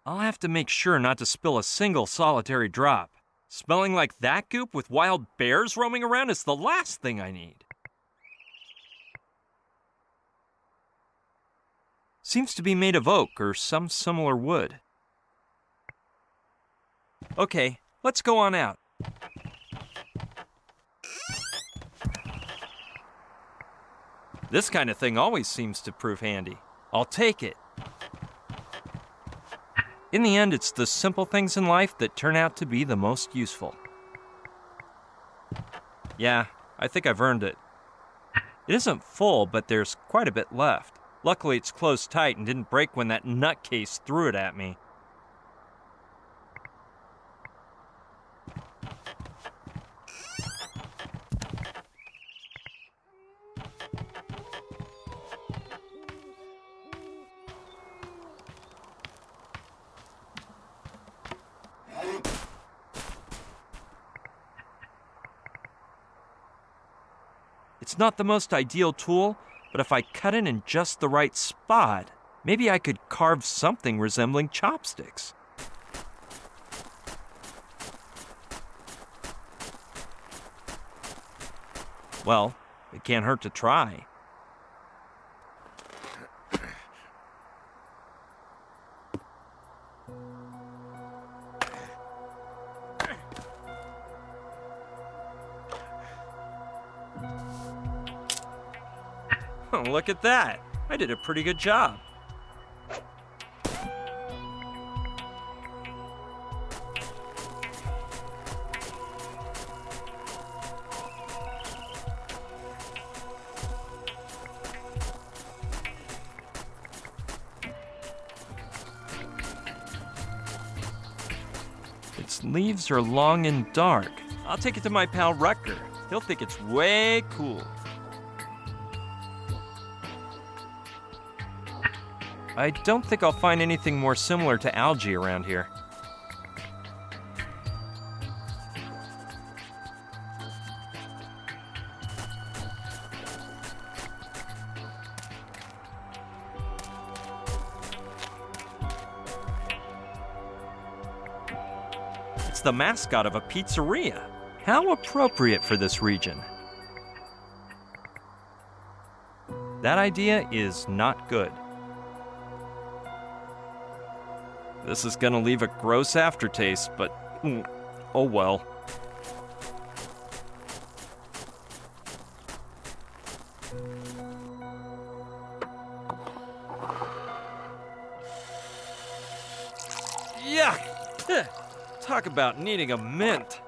I'll have to make sure not to spill a single solitary drop. Smelling like that goop with wild bears roaming around is the last thing I need. Seems to be made of oak or some similar wood. Okay, let's go on out. This kind of thing always seems to prove handy. I'll take it. In the end, it's the simple things in life that turn out to be the most useful. Yeah, I think I've earned it. It isn't full, but there's quite a bit left. Luckily, it's closed tight and didn't break when that nutcase threw it at me. It's not the most ideal tool, but if I cut it in just the right spot, maybe I could carve something resembling chopsticks. Well, it can't hurt to try. Oh, look at that. I did a pretty good job. Its leaves are long and dark. I'll take it to my pal Rutger. He'll think it's way cool. I don't think I'll find anything more similar to algae around here. It's the mascot of a pizzeria. How appropriate for this region. That idea is not good. This is gonna leave a gross aftertaste, but oh well. Yuck! Talk about needing a mint.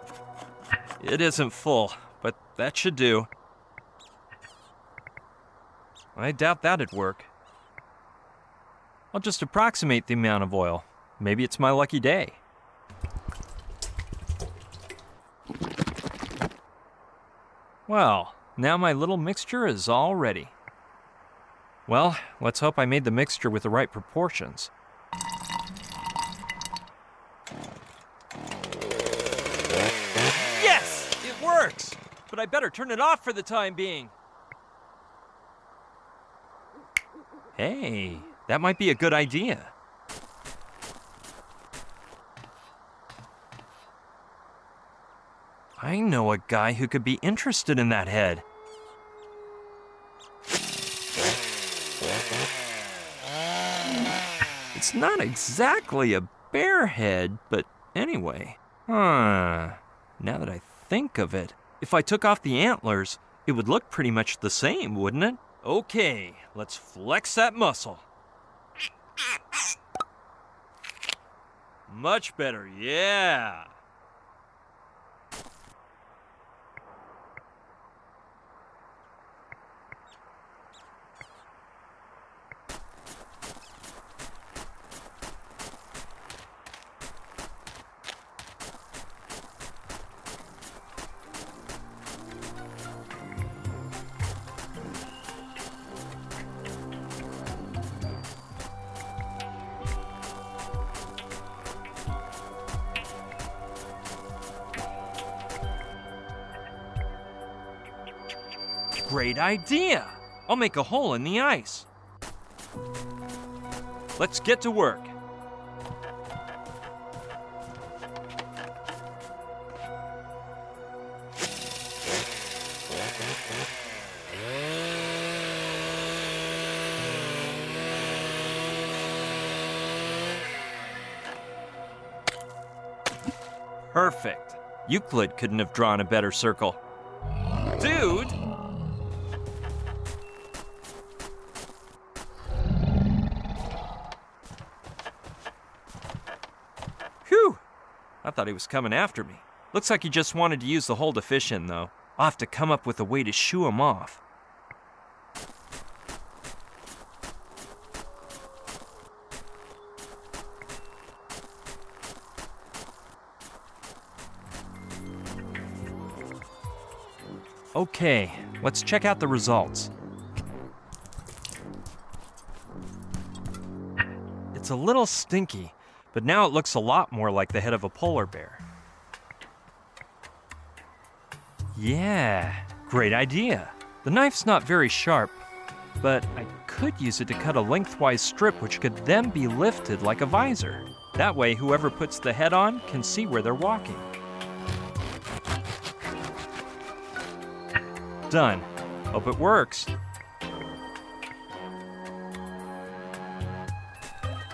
It isn't full, but that should do. I doubt that'd work. I'll just approximate the amount of oil. Maybe it's my lucky day. Well, now my little mixture is all ready. Well, let's hope I made the mixture with the right proportions. Yes! It works! But I better turn it off for the time being. Hey, that might be a good idea. I know a guy who could be interested in that head. It's not exactly a bear head, but anyway. Now that I think of it, if I took off the antlers, it would look pretty much the same, wouldn't it? Okay, let's flex that muscle. Much better, yeah. Great idea! I'll make a hole in the ice. Let's get to work. Perfect. Euclid couldn't have drawn a better circle. Dude! Phew! I thought he was coming after me. Looks like he just wanted to use the hole to fish in, though. I'll have to come up with a way to shoo him off. Okay, let's check out the results. It's a little stinky, but now it looks a lot more like the head of a polar bear. Yeah, great idea. The knife's not very sharp, but I could use it to cut a lengthwise strip which could then be lifted like a visor. That way, whoever puts the head on can see where they're walking. Done. Hope it works.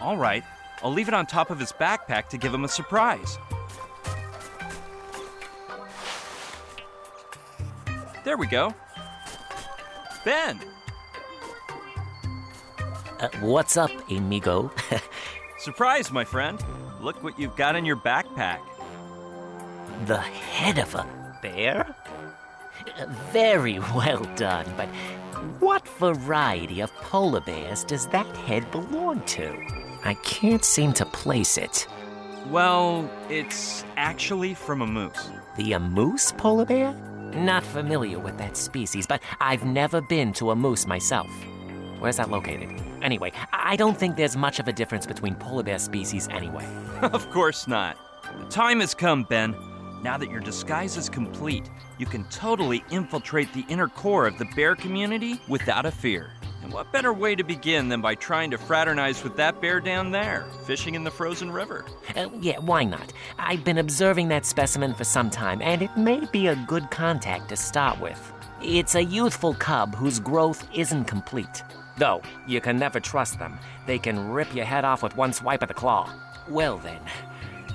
All right, I'll leave it on top of his backpack to give him a surprise. There we go. Ben! What's up, amigo? Surprise, my friend. Look what you've got in your backpack. The head of a bear? Very well done, but what variety of polar bears does that head belong to? I can't seem to place it. Well, it's actually from a moose. A moose polar bear? Not familiar with that species, but I've never been to a moose myself. Where's that located? Anyway, I don't think there's much of a difference between polar bear species anyway. Of course not. The time has come, Ben. Now that your disguise is complete, you can totally infiltrate the inner core of the bear community without a fear. And what better way to begin than by trying to fraternize with that bear down there, fishing in the frozen river? Yeah, why not? I've been observing that specimen for some time, and it may be a good contact to start with. It's a youthful cub whose growth isn't complete. Though, you can never trust them. They can rip your head off with one swipe of the claw. Well then,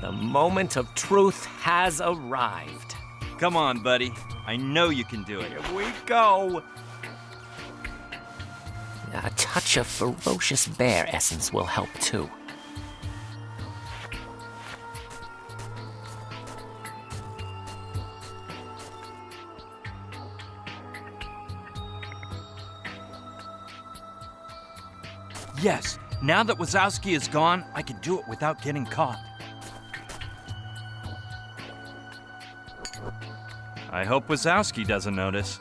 the moment of truth has arrived. Come on, buddy. I know you can do it. Here we go. A touch of ferocious bear essence will help too. Yes, now that Wazowski is gone, I can do it without getting caught. I hope Wazowski doesn't notice.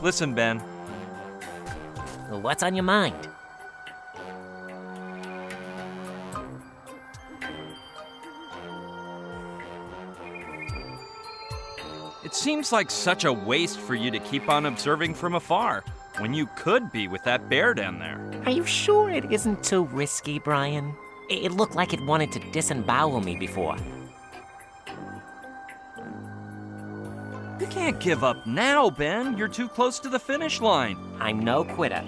Listen, Ben. What's on your mind? It seems like such a waste for you to keep on observing from afar. when you could be with that bear down there. Are you sure it isn't too risky, Brian? It looked like it wanted to disembowel me before. You can't give up now, Ben. You're too close to the finish line. I'm no quitter.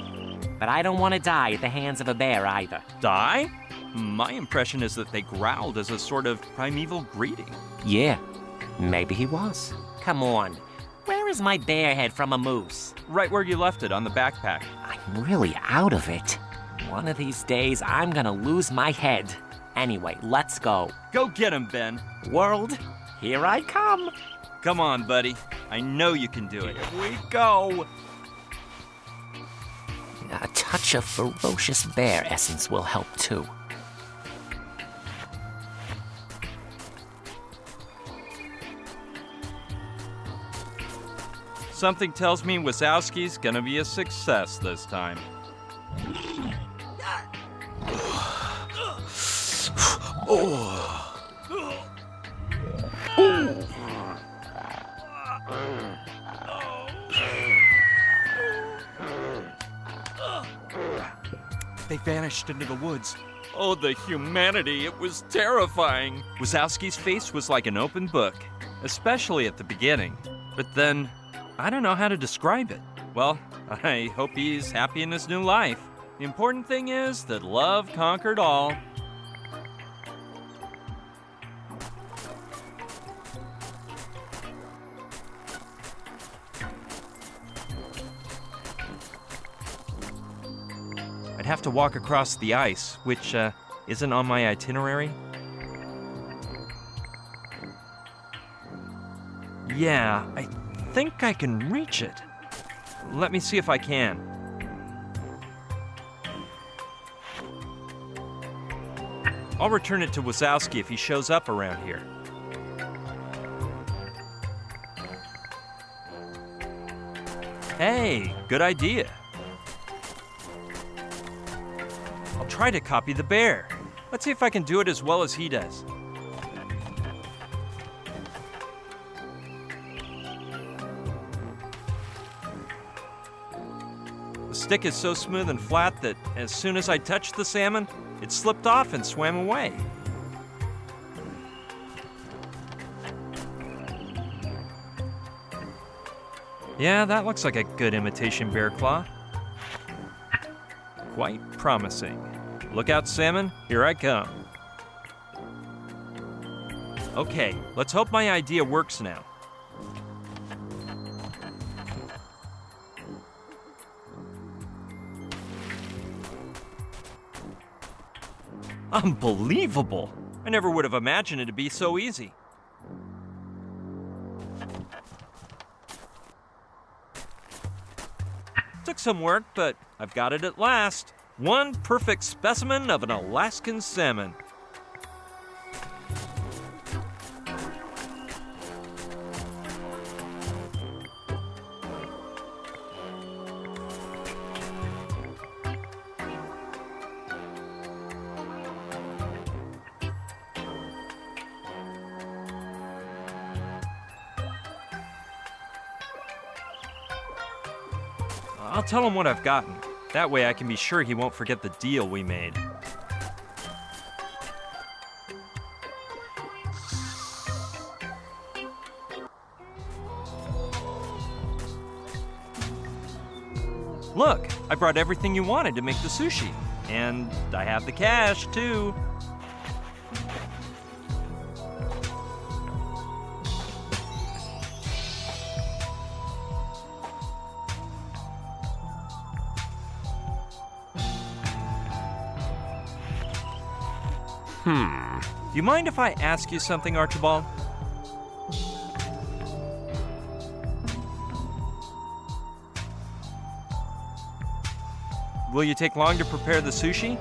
But I don't want to die at the hands of a bear either. Die? My impression is that they growled as a sort of primeval greeting. Yeah, maybe he was. Come on. Where is my bear head from a moose? Right where you left it, on the backpack. I'm really out of it. One of these days, I'm gonna lose my head. Anyway, let's go. Go get him, Ben. World, here I come. Come on, buddy. I know you can do it. Here we go. A touch of ferocious bear essence will help too. Something tells me Wazowski's gonna be a success this time. They vanished into the woods. Oh, the humanity, it was terrifying. Wazowski's face was like an open book, especially at the beginning. But then, I don't know how to describe it. Well, I hope he's happy in his new life. The important thing is that love conquered all. I'd have to walk across the ice, which isn't on my itinerary. Yeah, I think I can reach it. Let me see if I can. I'll return it to Wazowski if he shows up around here. Hey, good idea. I'll try to copy the bear. Let's see if I can do it as well as he does. The stick is so smooth and flat that as soon as I touched the salmon, it slipped off and swam away. Yeah, that looks like a good imitation bear claw. Quite promising. Look out, salmon, here I come. Okay, let's hope my idea works now. Unbelievable! I never would have imagined it to be so easy. Took some work, but I've got it at last. One perfect specimen of an Alaskan salmon. I'll tell him what I've gotten. That way I can be sure he won't forget the deal we made. Look, I brought everything you wanted to make the sushi. And I have the cash, too. Do you mind if I ask you something, Archibald? Will you take long to prepare the sushi?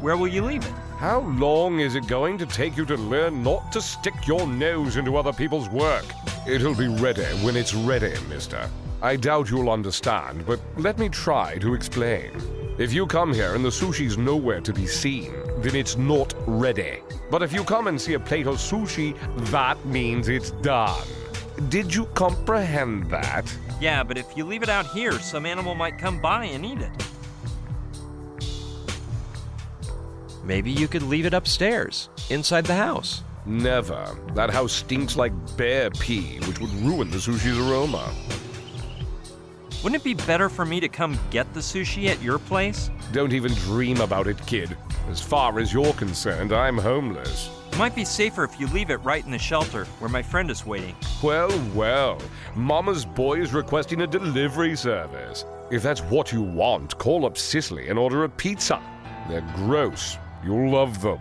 Where will you leave it? How long is it going to take you to learn not to stick your nose into other people's work? It'll be ready when it's ready, mister. I doubt you'll understand, but let me try to explain. If you come here and the sushi's nowhere to be seen, then it's not ready. But if you come and see a plate of sushi, that means it's done. Did you comprehend that? Yeah, but if you leave it out here, some animal might come by and eat it. Maybe you could leave it upstairs, inside the house. Never. That house stinks like bear pee, which would ruin the sushi's aroma. Wouldn't it be better for me to come get the sushi at your place? Don't even dream about it, kid. As far as you're concerned, I'm homeless. It might be safer if you leave it right in the shelter, where my friend is waiting. Well, Mama's boy is requesting a delivery service. If that's what you want, call up Sicily and order a pizza. They're gross. You'll love them.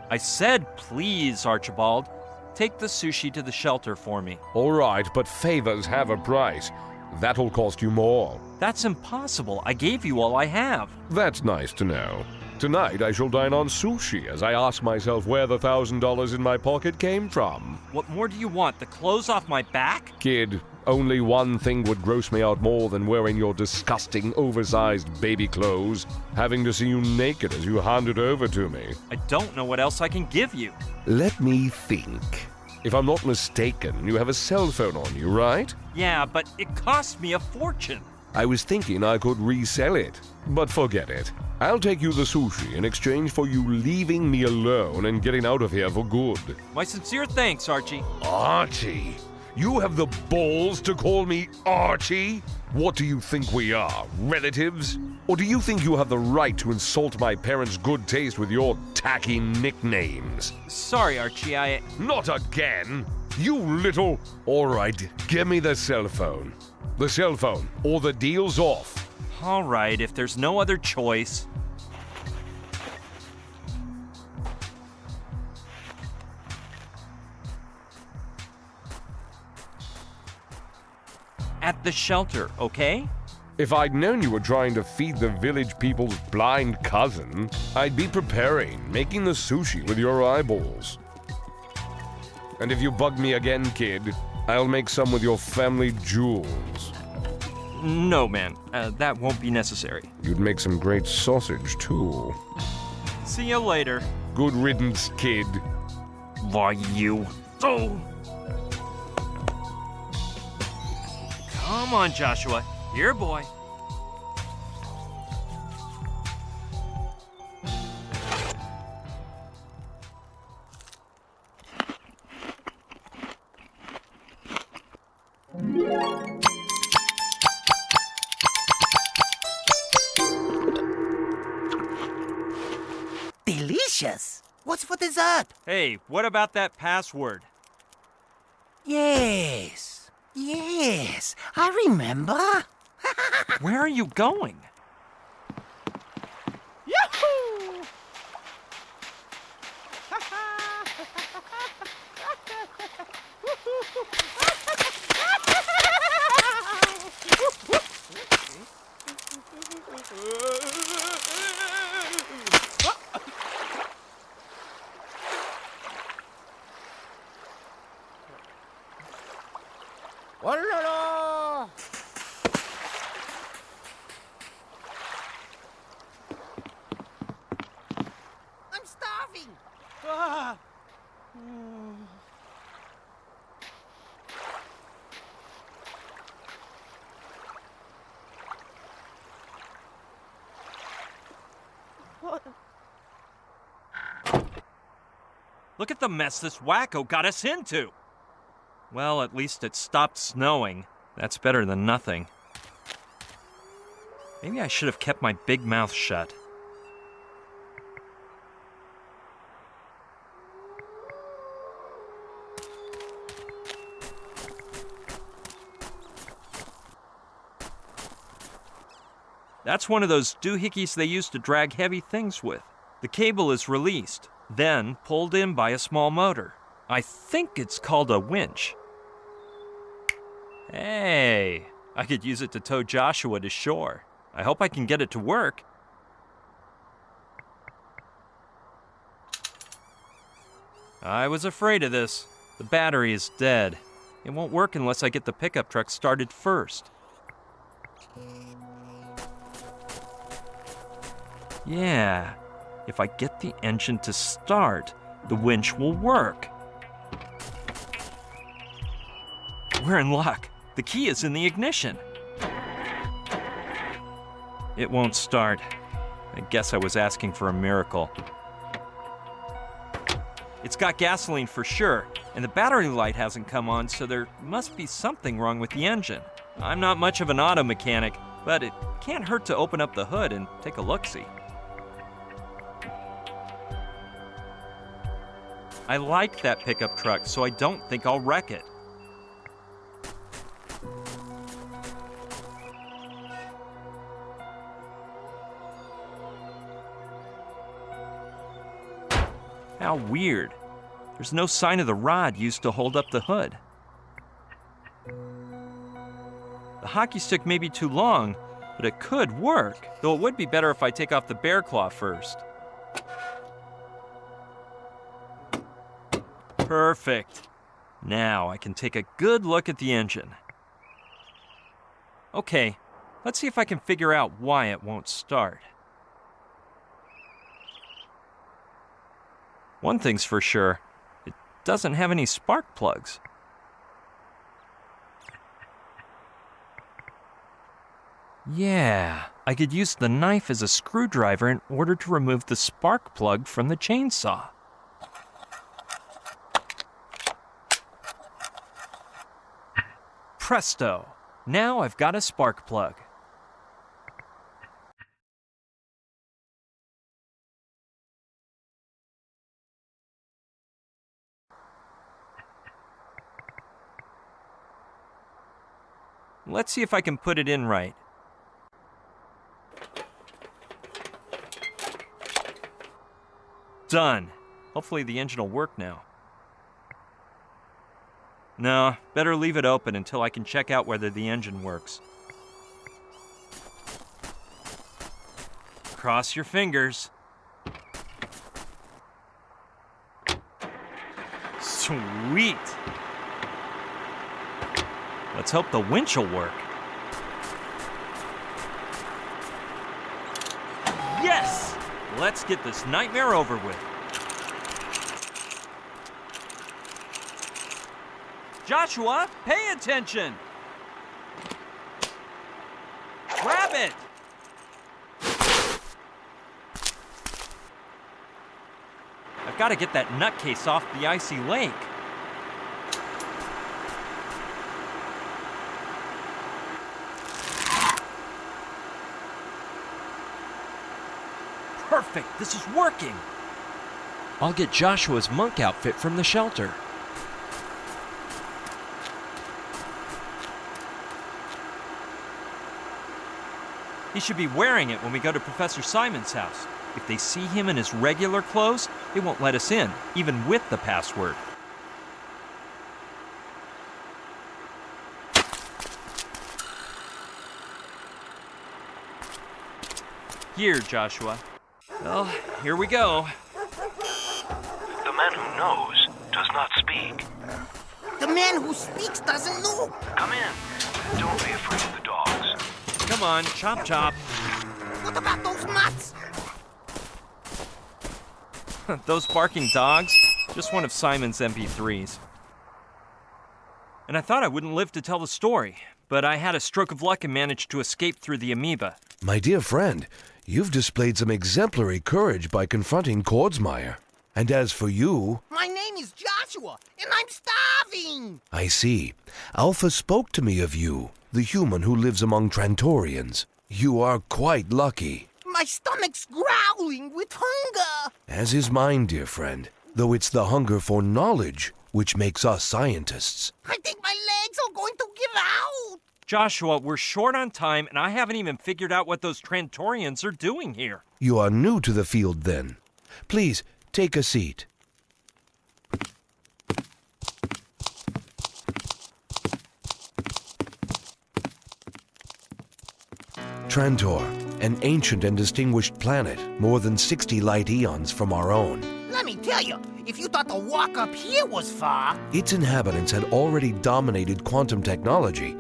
I said please, Archibald. Take the sushi to the shelter for me. All right, but favors have a price. That'll cost you more. That's impossible. I gave you all I have. That's nice to know. Tonight I shall dine on sushi as I ask myself where the $1,000 in my pocket came from. What more do you want? The clothes off my back? Kid, only one thing would gross me out more than wearing your disgusting, oversized baby clothes. Having to see you naked as you hand it over to me. I don't know what else I can give you. Let me think. If I'm not mistaken, you have a cell phone on you, right? Yeah, but it cost me a fortune. I was thinking I could resell it, but forget it. I'll take you the sushi in exchange for you leaving me alone and getting out of here for good. My sincere thanks, Archie. Archie? You have the balls to call me Archie? What do you think we are, relatives? Or do you think you have the right to insult my parents' good taste with your tacky nicknames? Sorry, Archie, Not again! You little... All right, give me the cell phone. The cell phone, or the deal's off. All right, if there's no other choice. At the shelter, okay? If I'd known you were trying to feed the village people's blind cousin, I'd be preparing, making the sushi with your eyeballs. And if you bug me again, kid, I'll make some with your family jewels. No, man. That won't be necessary. You'd make some great sausage, too. See you later. Good riddance, kid. Why, you... Oh! Come on, Joshua. Here, boy. Delicious. What's for dessert? Hey, what about that password? Yes, I remember. Where are you going? Yahoo! Oh, I'm starving. Ah. Look at the mess this wacko got us into. Well, at least it stopped snowing. That's better than nothing. Maybe I should have kept my big mouth shut. That's one of those doohickeys they use to drag heavy things with. The cable is released, then pulled in by a small motor. I think it's called a winch. Hey, I could use it to tow Joshua to shore. I hope I can get it to work. I was afraid of this. The battery is dead. It won't work unless I get the pickup truck started first. Yeah, if I get the engine to start, the winch will work. We're in luck. The key is in the ignition. It won't start. I guess I was asking for a miracle. It's got gasoline for sure, and the battery light hasn't come on, so there must be something wrong with the engine. I'm not much of an auto mechanic, but it can't hurt to open up the hood and take a look-see. I like that pickup truck, so I don't think I'll wreck it. How weird. There's no sign of the rod used to hold up the hood. The hockey stick may be too long, but it could work, though it would be better if I take off the bear claw first. Perfect. Now I can take a good look at the engine. Okay, let's see if I can figure out why it won't start. One thing's for sure, it doesn't have any spark plugs. Yeah, I could use the knife as a screwdriver in order to remove the spark plug from the chainsaw. Presto! Now I've got a spark plug. Let's see if I can put it in right. Done. Hopefully the engine will work now. No, better leave it open until I can check out whether the engine works. Cross your fingers. Sweet! Let's hope the winch will work. Yes! Let's get this nightmare over with. Joshua, pay attention! Grab it! I've got to get that nutcase off the icy lake. Perfect, this is working. I'll get Joshua's monk outfit from the shelter. He should be wearing it when we go to Professor Simon's house. If they see him in his regular clothes, they won't let us in, even with the password. Here, Joshua. Well, here we go. The man who knows does not speak. The man who speaks doesn't know. Come in. Don't be afraid of the dogs. Come on, chop chop. What about those nuts? Those barking dogs? Just one of Simon's MP3s. And I thought I wouldn't live to tell the story, but I had a stroke of luck and managed to escape through the amoeba. My dear friend, you've displayed some exemplary courage by confronting Kordsmeyer. And as for you... My name is Joshua, and I'm starving! I see. Alpha spoke to me of you, the human who lives among Trantorians. You are quite lucky. My stomach's growling with hunger! As is mine, dear friend, though it's the hunger for knowledge which makes us scientists. I think my legs are going to give out! Joshua, we're short on time, and I haven't even figured out what those Trantorians are doing here. You are new to the field, then. Please, take a seat. Trantor, an ancient and distinguished planet, more than 60 light eons from our own. Let me tell you, if you thought the walk up here was far... Its inhabitants had already dominated quantum technology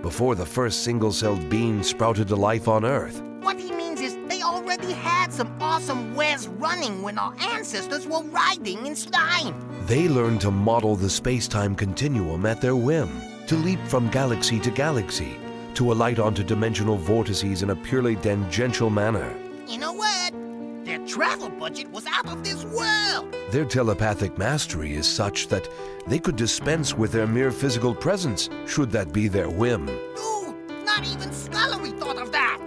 before the first single-celled being sprouted to life on Earth. What he means is they already had some awesome wares running when our ancestors were riding in slime. They learned to model the space-time continuum at their whim. to leap from galaxy to galaxy, to alight onto dimensional vortices in a purely tangential manner. You know what? Their travel budget was out of this world. Their telepathic mastery is such that they could dispense with their mere physical presence, should that be their whim. Dude, not even Scullery thought of that.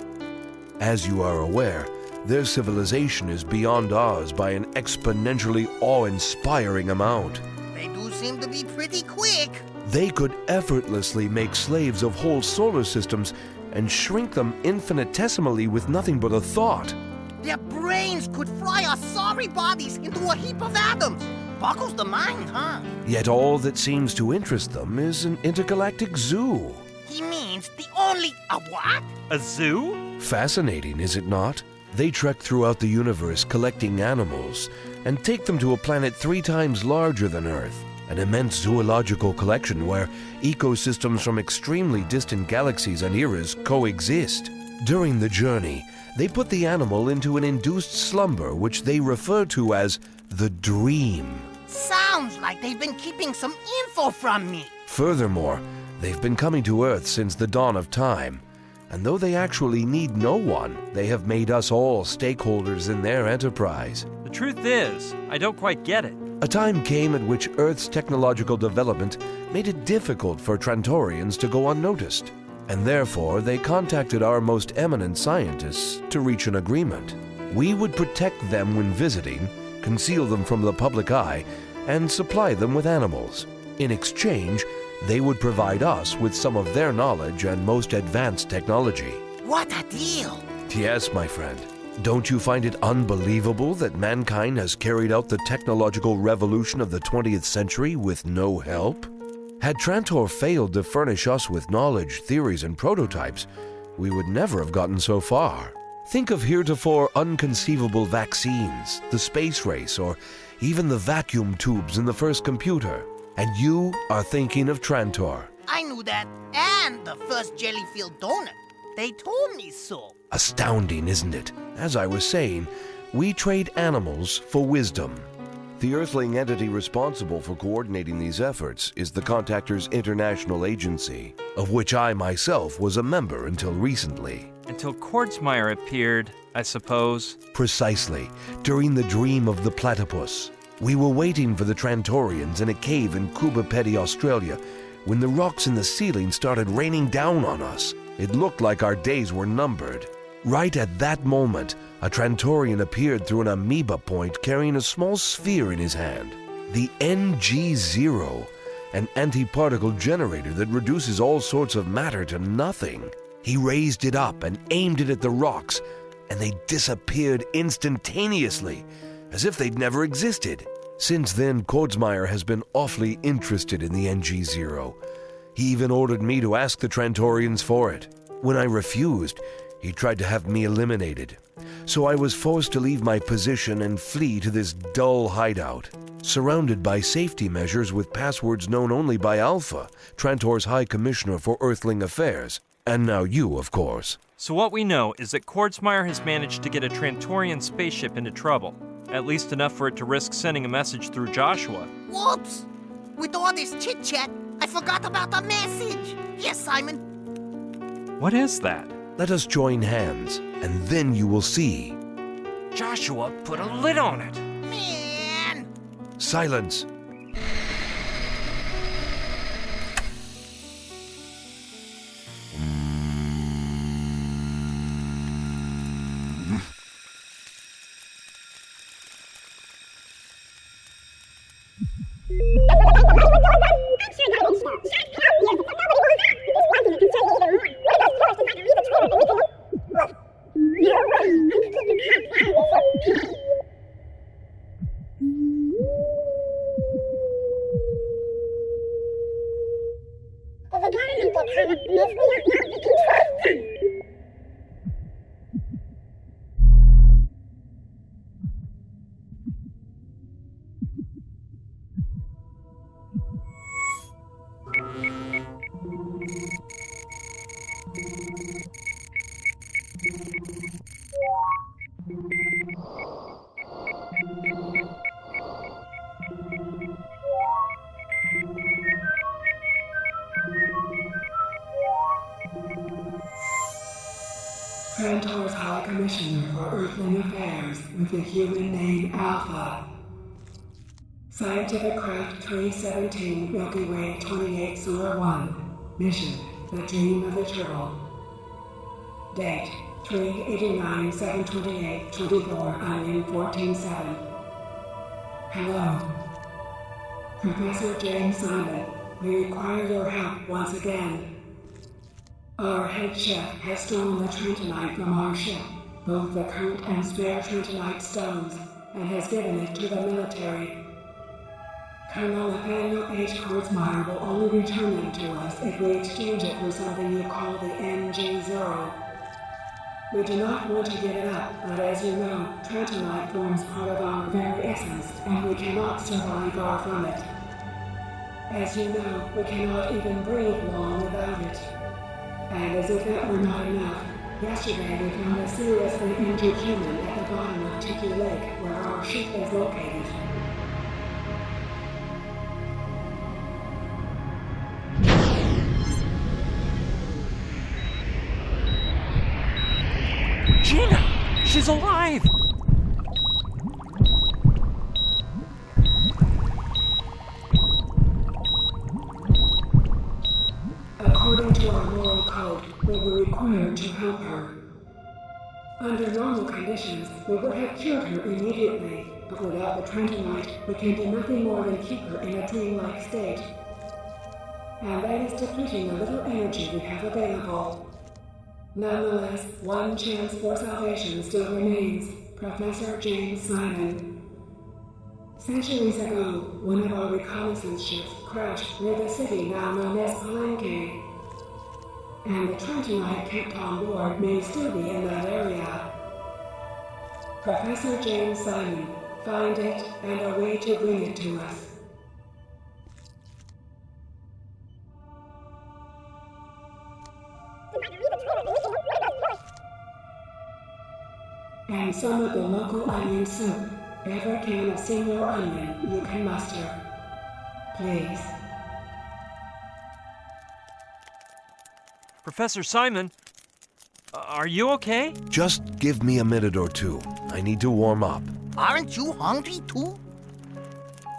As you are aware, their civilization is beyond ours by an exponentially awe-inspiring amount. They do seem to be pretty quick. They could effortlessly make slaves of whole solar systems and shrink them infinitesimally with nothing but a thought. Their brains could fry our sorry bodies into a heap of atoms. Boggles the mind, huh? Yet all that seems to interest them is an intergalactic zoo. He means the only... A what? A zoo? Fascinating, is it not? They trek throughout the universe collecting animals and take them to a planet 3 times larger than Earth, an immense zoological collection where ecosystems from extremely distant galaxies and eras coexist. During the journey, they put the animal into an induced slumber which they refer to as the dream. Sounds like they've been keeping some info from me. Furthermore, they've been coming to Earth since the dawn of time, and though they actually need no one, they have made us all stakeholders in their enterprise. The truth is, I don't quite get it. A time came at which Earth's technological development made it difficult for Trantorians to go unnoticed, and therefore they contacted our most eminent scientists to reach an agreement. We would protect them when visiting, conceal them from the public eye, and supply them with animals. In exchange, they would provide us with some of their knowledge and most advanced technology. What a deal! Yes, my friend. Don't you find it unbelievable that mankind has carried out the technological revolution of the 20th century with no help? Had Trantor failed to furnish us with knowledge, theories, and prototypes, we would never have gotten so far. Think of heretofore unconceivable vaccines, the space race, or even the vacuum tubes in the first computer. And you are thinking of Trantor. I knew that, and the first jelly-filled donut. They told me so. Astounding, isn't it? As I was saying, we trade animals for wisdom. The Earthling entity responsible for coordinating these efforts is the Contactors International Agency, of which I myself was a member until recently. Until Kordsmeyer appeared, I suppose. Precisely, during the dream of the platypus. We were waiting for the Trantorians in a cave in Kubapeti, Australia, when the rocks in the ceiling started raining down on us. It looked like our days were numbered. Right at that moment, a Trantorian appeared through an amoeba point carrying a small sphere in his hand. The NG-0, an antiparticle generator that reduces all sorts of matter to nothing. He raised it up and aimed it at the rocks, and they disappeared instantaneously, as if they'd never existed. Since then, Kordsmeyer has been awfully interested in the NG-0. He even ordered me to ask the Trantorians for it. When I refused, he tried to have me eliminated. So I was forced to leave my position and flee to this dull hideout, surrounded by safety measures with passwords known only by Alpha, Trantor's High Commissioner for Earthling Affairs, and now you, of course. So what we know is that Kordsmeyer has managed to get a Trantorian spaceship into trouble. At least enough for it to risk sending a message through Joshua. Whoops! With all this chit-chat, I forgot about the message. Yes, Simon. What is that? Let us join hands, and then you will see. Joshua put a lid on it. Man! Silence. Trantor's High Commissioner for Earthling Affairs with the human name Alpha. Scientific Craft 317 Milky Way 28 Sewer 1. Mission, The Dream of the Turtle. Date, 3/89/7/28/24 Onion 14/7. Hello. Professor James Simon, we require your help once again. Our head chef has stolen the Trentonite from our ship, both the current and spare Trentonite stones, and has given it to the military. Colonel Nathaniel H. Kurzmeyer will only return them to us if we exchange it for something you call the NG0. We do not want to give it up, but as you know, Trentonite forms part of our very essence, and we cannot survive far from it. As you know, we cannot even breathe long without it. And as if that were not enough, yesterday we found a seriously injured human at the bottom of Tiki Lake, where our ship is located. Gina! She's alive! According to our moral code, we were required to help her. Under normal conditions, we would have cured her immediately, but without the Trentonite, we can do nothing more than keep her in a dreamlike state. And that is depleting the little energy we have available. Nonetheless, one chance for salvation still remains. Professor James Simon. Centuries ago, one of our reconnaissance ships crashed near the city now known as Palenque. And the Trentonite kept on board may still be in that area. Professor James Simon, find it and a way to bring it to us. And some of the local onion soup. Every can of single onion you can muster. Please. Professor Simon, are you okay? Just give me a minute or two. I need to warm up. Aren't you hungry too?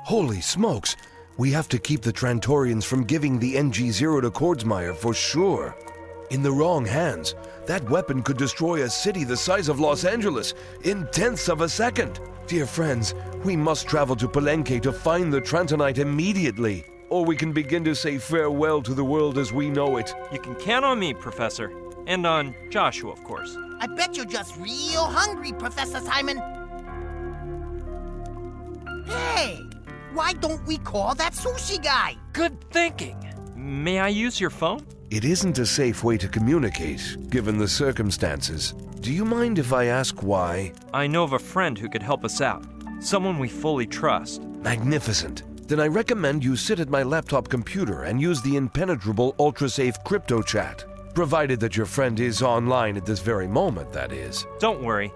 Holy smokes! We have to keep the Trantorians from giving the NG0 to Kordsmeyer for sure. In the wrong hands, that weapon could destroy a city the size of Los Angeles in tenths of a second. Dear friends, we must travel to Palenque to find the Trentonite immediately, or we can begin to say farewell to the world as we know it. You can count on me, Professor. And on Joshua, of course. I bet you're just real hungry, Professor Simon. Hey, why don't we call that sushi guy? Good thinking. May I use your phone? It isn't a safe way to communicate, given the circumstances. Do you mind if I ask why? I know of a friend who could help us out. Someone we fully trust. Magnificent. Then I recommend you sit at my laptop computer and use the impenetrable ultra-safe crypto chat. Provided that your friend is online at this very moment, that is. Don't worry.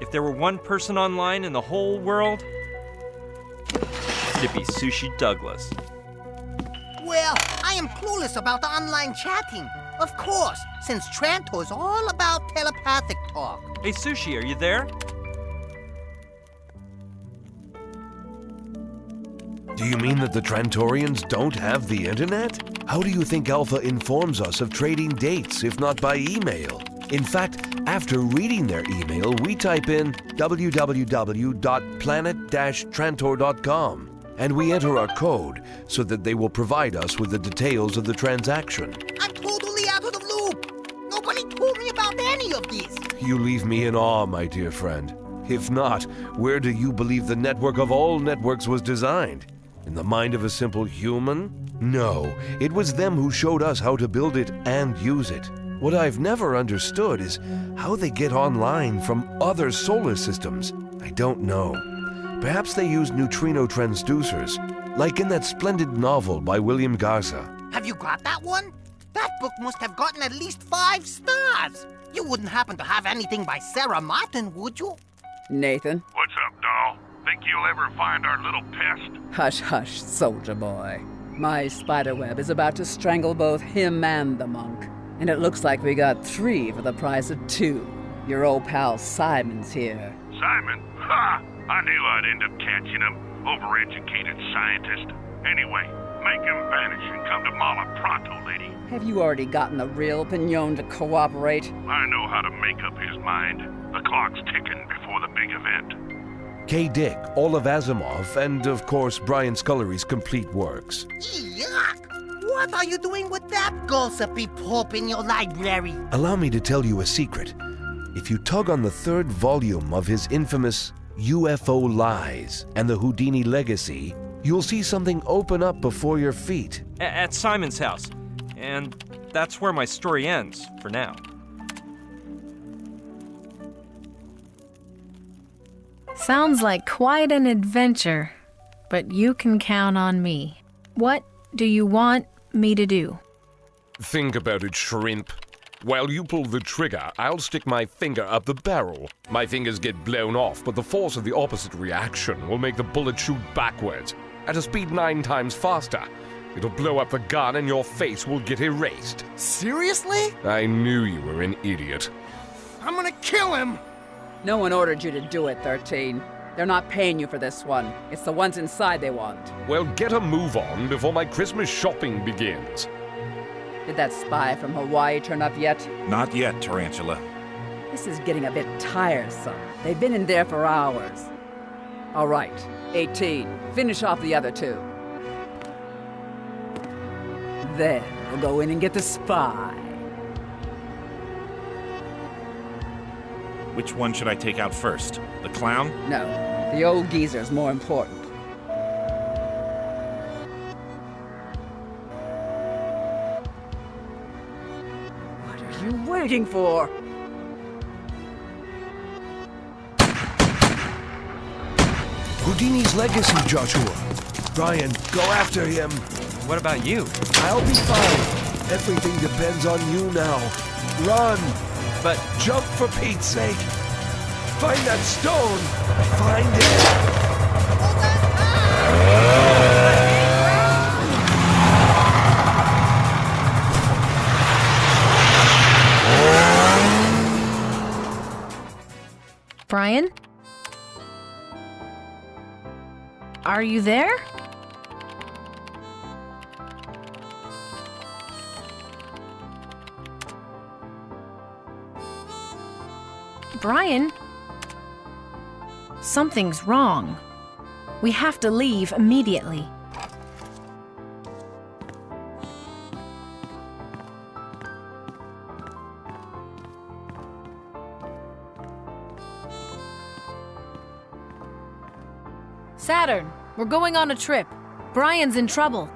If there were one person online in the whole world, it'd be Sushi Douglas. Well, I am clueless about the online chatting. Of course, since Trantor's all about telepathic talk. Hey, Sushi, are you there? Do you mean that the Trantorians don't have the internet? How do you think Alpha informs us of trading dates, if not by email? In fact, after reading their email, we type in www.planet-trantor.com and we enter our code so that they will provide us with the details of the transaction. I'm totally out of the loop. Nobody told me about any of this. You leave me in awe, my dear friend. If not, where do you believe the network of all networks was designed? In the mind of a simple human? No, it was them who showed us how to build it and use it. What I've never understood is how they get online from other solar systems. I don't know. Perhaps they use neutrino transducers, like in that splendid novel by William Garza. Have you got that one? That book must have gotten at least 5 stars. You wouldn't happen to have anything by Sarah Martin, would you? Nathan? What's up, doll? Think you'll ever find our little pest? Hush, hush, soldier boy. My spiderweb is about to strangle both him and the monk, and it looks like we got 3 for the price of 2. Your old pal Simon's here. Simon? Ha! I knew I'd end up catching him. Overeducated scientist. Anyway, make him vanish and come to Mala pronto, lady. Have you already gotten the real Pignon to cooperate? I know how to make up his mind. The clock's ticking before the big event. K. Dick, all of Asimov, and of course Brian Scullery's complete works. Yuck! What are you doing with that gossipy pulp in your library? Allow me to tell you a secret. If you tug on the third volume of his infamous UFO Lies and the Houdini Legacy, you'll see something open up before your feet. At Simon's house. And that's where my story ends, for now. Sounds like quite an adventure, but you can count on me. What do you want me to do? Think about it, shrimp. While you pull the trigger, I'll stick my finger up the barrel. My fingers get blown off, but the force of the opposite reaction will make the bullet shoot backwards, at a speed 9 times faster. It'll blow up the gun and your face will get erased. Seriously? I knew you were an idiot. I'm gonna kill him! No one ordered you to do it, 13. They're not paying you for this one. It's the ones inside they want. Well, get a move on before my Christmas shopping begins. Did that spy from Hawaii turn up yet? Not yet, Tarantula. This is getting a bit tiresome. They've been in there for hours. All right, 18. Finish off the other 2. Then we'll go in and get the spy. Which one should I take out first? The clown? No, the old geezer's more important. What are you waiting for? Houdini's legacy, Joshua. Brian, go after him. What about you? I'll be fine. Everything depends on you now. Run! But jump for Pete's sake! Find that stone! Find it! Brian? Are you there? Brian? Something's wrong. We have to leave immediately. Saturn, we're going on a trip. Brian's in trouble.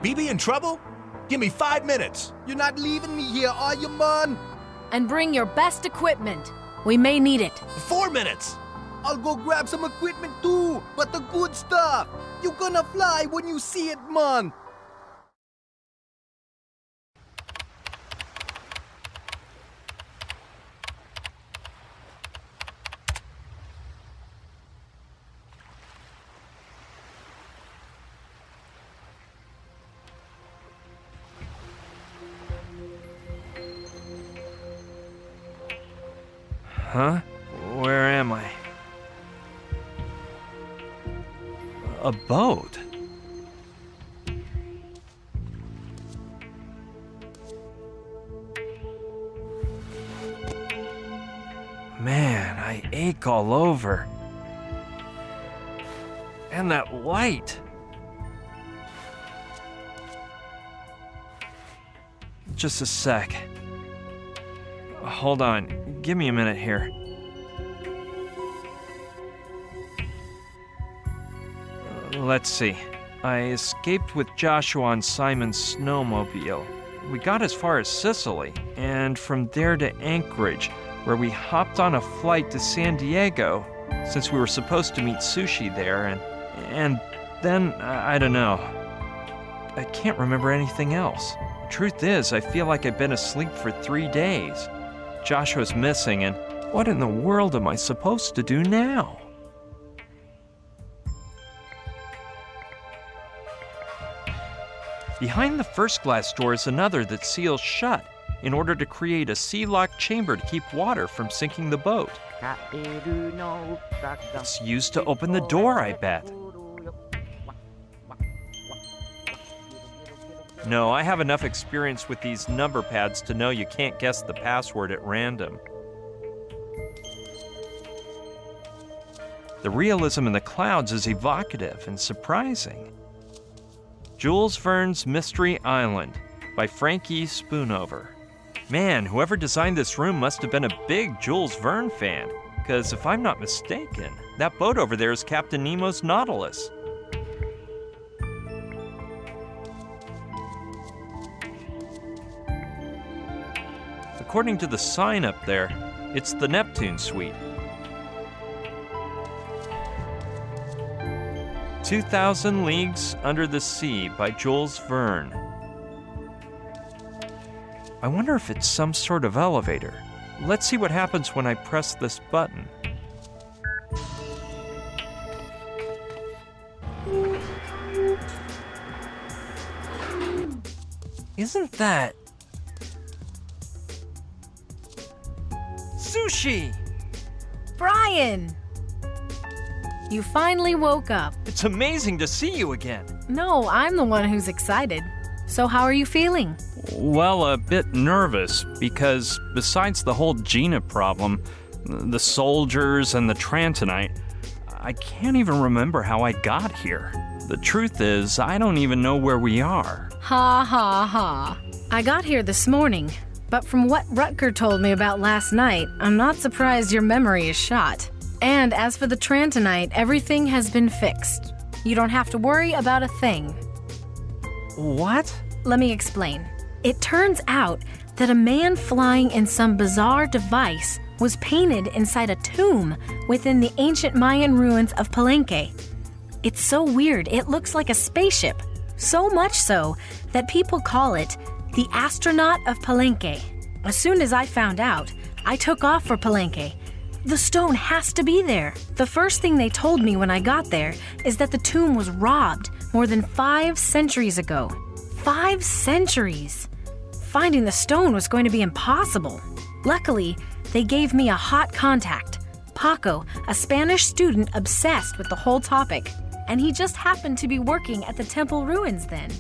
BB in trouble? Give me 5 minutes. You're not leaving me here, are you, man? And bring your best equipment. We may need it. 4 minutes. I'll go grab some equipment too, but the good stuff. You're gonna fly when you see it, man. Huh? Where am I? A boat? Man, I ache all over. And that light. Just a sec. Hold on. Give me a minute here. Let's see. I escaped with Joshua on Simon's snowmobile. We got as far as Sicily, and from there to Anchorage, where we hopped on a flight to San Diego, since we were supposed to meet Sushi there, and then, I don't know. I can't remember anything else. Truth is, I feel like I've been asleep for 3 days. Joshua's missing, and what in the world am I supposed to do now? Behind the first glass door is another that seals shut. in order to create a sea-locked chamber to keep water from sinking the boat. It's used to open the door, I bet. No, I have enough experience with these number pads to know you can't guess the password at random. The realism in the clouds is evocative and surprising. Jules Verne's Mystery Island by Frankie Spoonover. Man, whoever designed this room must have been a big Jules Verne fan, because if I'm not mistaken, that boat over there is Captain Nemo's Nautilus. According to the sign up there, it's the Neptune Suite. 2,000 Leagues Under the Sea by Jules Verne. I wonder if it's some sort of elevator. Let's see what happens when I press this button. Isn't that sushi? Brian! You finally woke up. It's amazing to see you again. No, I'm the one who's excited. So how are you feeling? Well, a bit nervous, because besides the whole Gina problem, the soldiers and the Trantonite, I can't even remember how I got here. The truth is, I don't even know where we are. Ha ha ha. I got here this morning, but from what Rutger told me about last night, I'm not surprised your memory is shot. And as for the Trantonite, everything has been fixed. You don't have to worry about a thing. What? Let me explain. It turns out that a man flying in some bizarre device was painted inside a tomb within the ancient Mayan ruins of Palenque. It's so weird, it looks like a spaceship. So much so that people call it the astronaut of Palenque. As soon as I found out, I took off for Palenque. The stone has to be there. The first thing they told me when I got there is that the tomb was robbed more than 5 centuries ago. 5 centuries! Finding the stone was going to be impossible. Luckily, they gave me a hot contact, Paco, a Spanish student obsessed with the whole topic, and he just happened to be working at the temple ruins then.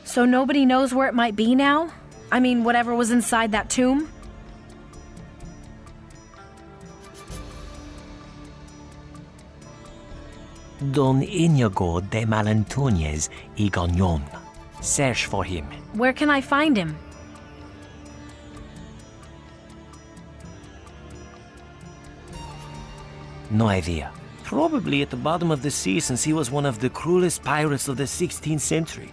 So nobody knows where it might be now? I mean, whatever was inside that tomb? Don Inigo de Malantuñez y Gagnon. Search for him. Where can I find him? No idea. Probably at the bottom of the sea, since he was one of the cruelest pirates of the 16th century.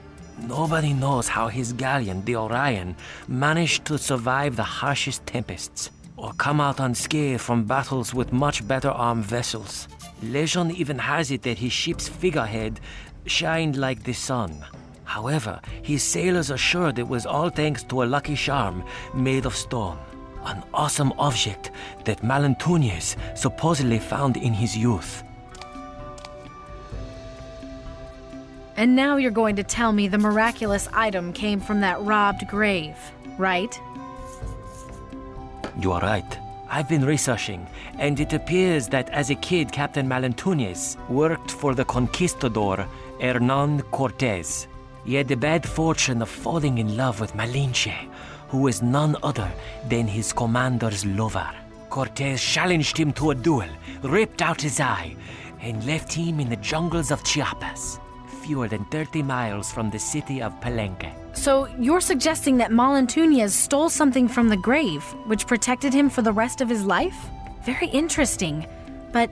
Nobody knows how his galleon, the Orion, managed to survive the harshest tempests, or come out unscathed from battles with much better armed vessels. Legend even has it that his ship's figurehead shined like the sun. However, his sailors assured it was all thanks to a lucky charm made of stone, an awesome object that Malantuñez supposedly found in his youth. And now you're going to tell me the miraculous item came from that robbed grave, right? You are right. I've been researching, and it appears that as a kid, Captain Malantuñez worked for the conquistador Hernán Cortés. He had the bad fortune of falling in love with Malinche, who was none other than his commander's lover. Cortés challenged him to a duel, ripped out his eye, and left him in the jungles of Chiapas, fewer than 30 miles from the city of Palenque. So you're suggesting that Malantuñez stole something from the grave, which protected him for the rest of his life? Very interesting. But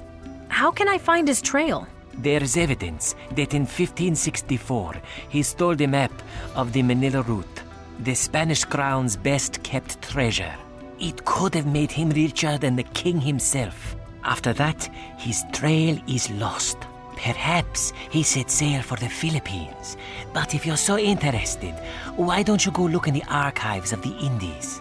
how can I find his trail? There's evidence that in 1564, he stole the map of the Manila route, the Spanish crown's best-kept treasure. It could have made him richer than the king himself. After that, his trail is lost. Perhaps he set sail for the Philippines. But if you're so interested, why don't you go look in the archives of the Indies?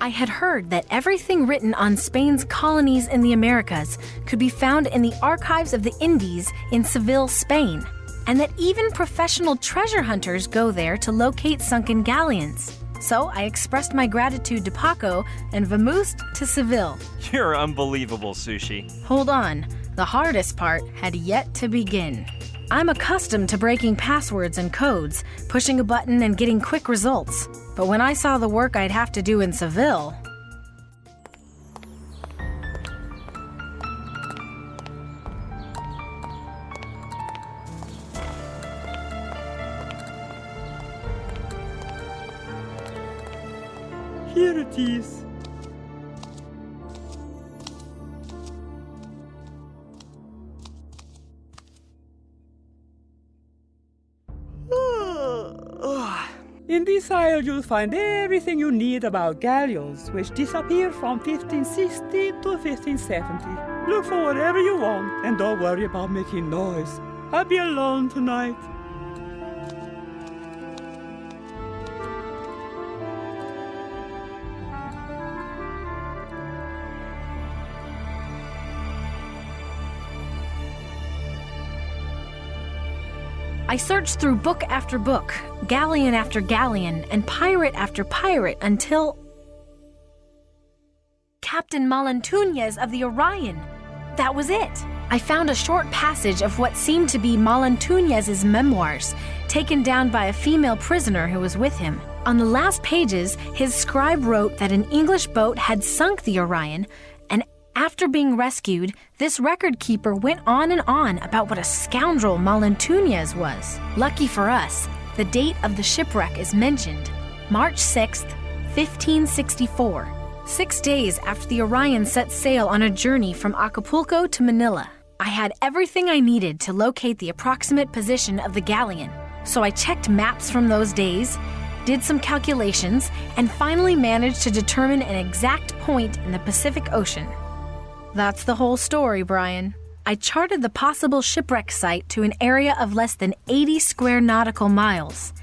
I had heard that everything written on Spain's colonies in the Americas could be found in the archives of the Indies in Seville, Spain, and that even professional treasure hunters go there to locate sunken galleons. So I expressed my gratitude to Paco and vamoosed to Seville. You're unbelievable, Sushi. Hold on, the hardest part had yet to begin. I'm accustomed to breaking passwords and codes, pushing a button and getting quick results. But when I saw the work I'd have to do in Seville... Here it is. In this aisle you'll find everything you need about galleons, which disappeared from 1560 to 1570. Look for whatever you want, and don't worry about making noise. I'll be alone tonight. I searched through book after book, galleon after galleon, and pirate after pirate until... Captain Malantuñez of the Orion. That was it. I found a short passage of what seemed to be Malantuñez's memoirs, taken down by a female prisoner who was with him. On the last pages, his scribe wrote that an English boat had sunk the Orion, and after being rescued, this record keeper went on and on about what a scoundrel Malantuñez was. Lucky for us, the date of the shipwreck is mentioned, March 6th, 1564, 6 days after the Orion set sail on a journey from Acapulco to Manila. I had everything I needed to locate the approximate position of the galleon, so I checked maps from those days, did some calculations, and finally managed to determine an exact point in the Pacific Ocean. That's the whole story, Brian. I charted the possible shipwreck site to an area of less than 80 square nautical miles.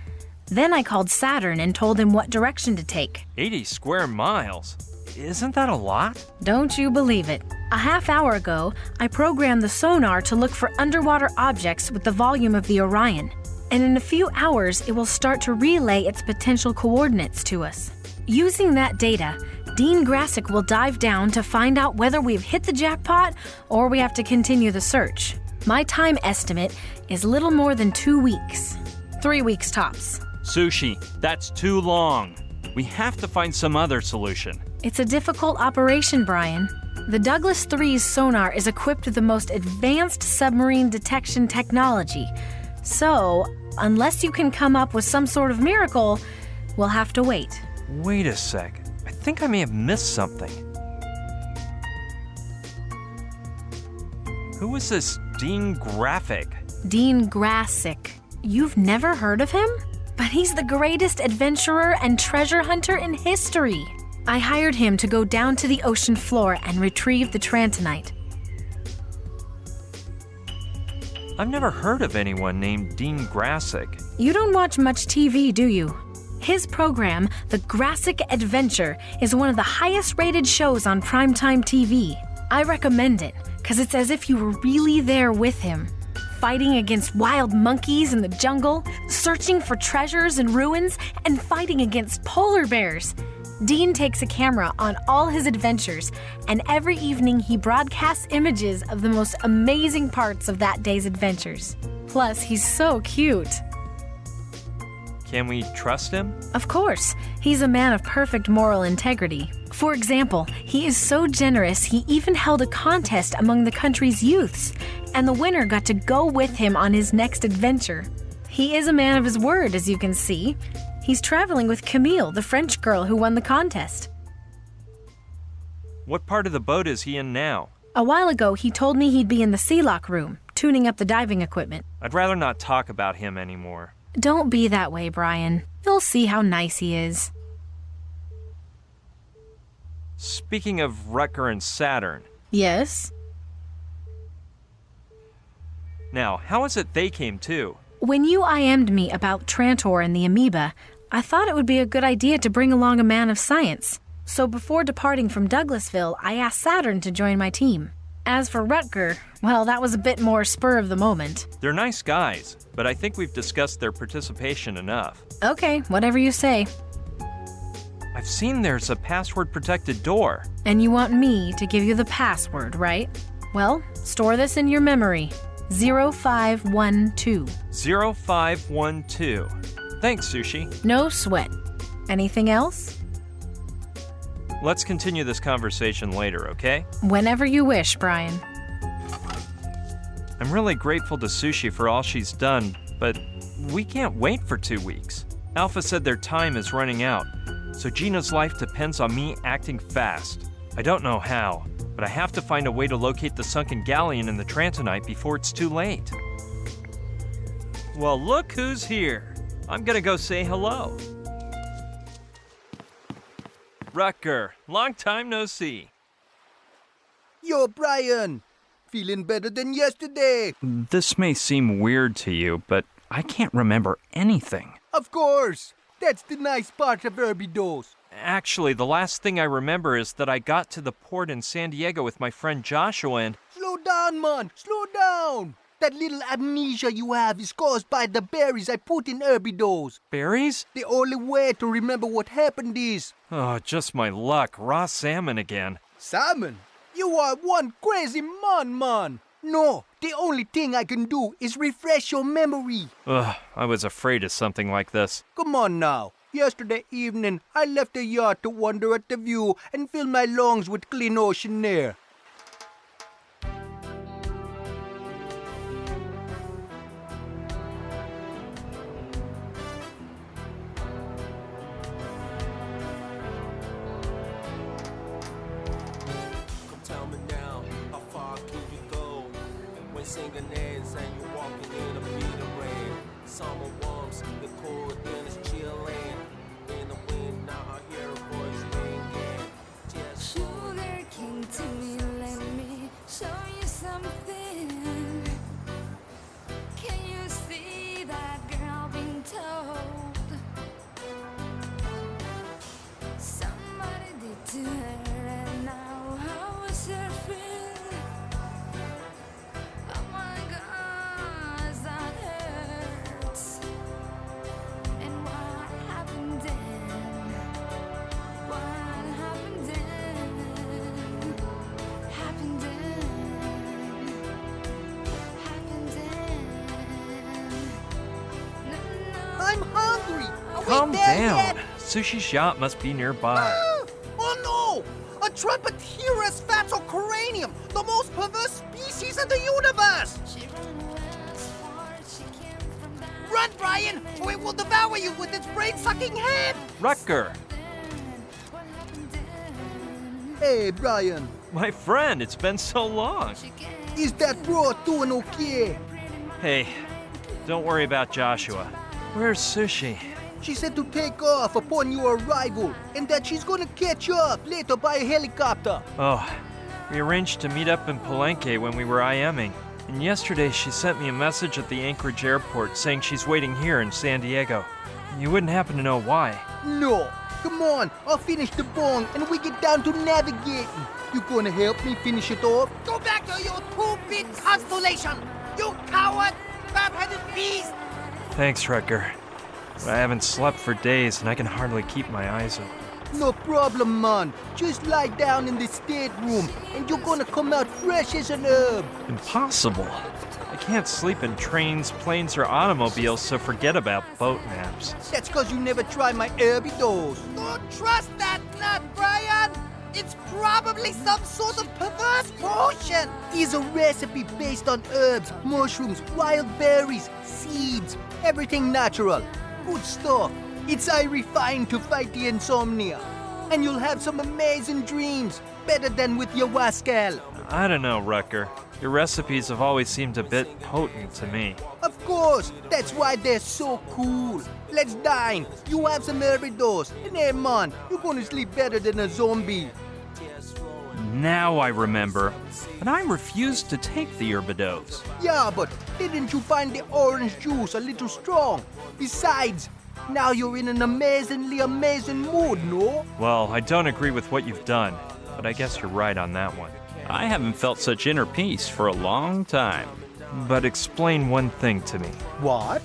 Then I called Saturn and told him what direction to take. 80 square miles? Isn't that a lot? Don't you believe it. A half hour ago, I programmed the sonar to look for underwater objects with the volume of the Orion. And in a few hours, it will start to relay its potential coordinates to us. Using that data, Dean Grassick will dive down to find out whether we've hit the jackpot or we have to continue the search. My time estimate is little more than 2 weeks. 3 weeks tops. Sushi, that's too long. We have to find some other solution. It's a difficult operation, Brian. The Douglas III's sonar is equipped with the most advanced submarine detection technology. So, unless you can come up with some sort of miracle, we'll have to wait. Wait a sec. I think I may have missed something. Who is this Dean Graphic? Dean Grassick. You've never heard of him? But he's the greatest adventurer and treasure hunter in history. I hired him to go down to the ocean floor and retrieve the Trantonite. I've never heard of anyone named Dean Grassick. You don't watch much TV, do you? His program, The Grassick Adventure, is one of the highest rated shows on primetime TV. I recommend it, because it's as if you were really there with him. Fighting against wild monkeys in the jungle, searching for treasures and ruins, and fighting against polar bears. Dean takes a camera on all his adventures, and every evening he broadcasts images of the most amazing parts of that day's adventures. Plus, he's so cute. Can we trust him? Of course. He's a man of perfect moral integrity. For example, he is so generous he even held a contest among the country's youths, and the winner got to go with him on his next adventure. He is a man of his word, as you can see. He's traveling with Camille, the French girl who won the contest. What part of the boat is he in now? A while ago, he told me he'd be in the sea lock room, tuning up the diving equipment. I'd rather not talk about him anymore. Don't be that way, Brian. You'll see how nice he is. Speaking of Rutger and Saturn. Yes? Now, how is it they came too? When you IM'd me about Trantor and the amoeba, I thought it would be a good idea to bring along a man of science. So before departing from Douglasville, I asked Saturn to join my team. As for Rutger, well, that was a bit more spur of the moment. They're nice guys, but I think we've discussed their participation enough. Okay, whatever you say. I've seen there's a password-protected door. And you want me to give you the password, right? Well, store this in your memory. 0512. 0512. Thanks, Sushi. No sweat. Anything else? Let's continue this conversation later, okay? Whenever you wish, Brian. I'm really grateful to Sushi for all she's done, but we can't wait for 2 weeks. Alpha said their time is running out, so Gina's life depends on me acting fast. I don't know how, but I have to find a way to locate the sunken galleon in the Trantonite before it's too late. Well, look who's here. I'm gonna go say hello. Rutger, long time no see. Yo, Brian! Feeling better than yesterday! This may seem weird to you, but I can't remember anything. Of course! That's the nice part of Herbidos. Actually, the last thing I remember is that I got to the port in San Diego with my friend Joshua and... Slow down, man! Slow down! That little amnesia you have is caused by the berries I put in Herbidos. Berries? The only way to remember what happened is... Oh, just my luck. Raw salmon again. Salmon? You are one crazy man. No, the only thing I can do is refresh your memory. Ugh, I was afraid of something like this. Come on now. Yesterday evening, I left the yacht to wander at the view and fill my lungs with clean ocean air. Singing ends and you're walking in a beating rain. Summer warms, the cold wind is chilling. In the wind, now I hear a voice ringing. Just Sugar came to me, let me show you something. Can you see that girl being told? Somebody did to her, and now how was her feel? I'm hungry! Calm down. Sushi's yacht must be nearby. Oh no! A Trumpetera's Fatocranium, the most perverse species in the universe! Run, Brian, or it will devour you with its brain-sucking head! Rutger! Hey, Brian. My friend, it's been so long. Is that bro doing okay? Hey, don't worry about Joshua. Where's Sushi? She said to take off upon your arrival, and that she's gonna catch up later by a helicopter. Oh, we arranged to meet up in Palenque when we were IMing. And yesterday she sent me a message at the Anchorage airport saying she's waiting here in San Diego. You wouldn't happen to know why? No. Come on, I'll finish the bong and we get down to navigating. You gonna help me finish it off? Go back to your 2-bit constellation, you coward, fat-headed beast! Thanks, Rutger. But I haven't slept for days and I can hardly keep my eyes open. No problem, man. Just lie down in the stateroom and you're gonna come out fresh as an herb. Impossible. I can't sleep in trains, planes, or automobiles, so forget about boat naps. That's cause you never tried my Herbidos. Don't trust that nut, Brian! It's probably some sort of perverse potion! It's a recipe based on herbs, mushrooms, wild berries, seeds, everything natural. Good stuff. It's refined to fight the insomnia. And you'll have some amazing dreams, better than with your wascal. I don't know, Rutger. Your recipes have always seemed a bit potent to me. Of course, that's why they're so cool. Let's dine. You have some Herbidos, and hey man, you're gonna sleep better than a zombie. Now I remember. But I refused to take the Herbidos. Yeah, but Didn't you find the orange juice a little strong? Besides, now you're in an amazing mood, no? Well, I don't agree with what you've done, but I guess you're right on that one. I haven't felt such inner peace for a long time. But explain one thing to me. What?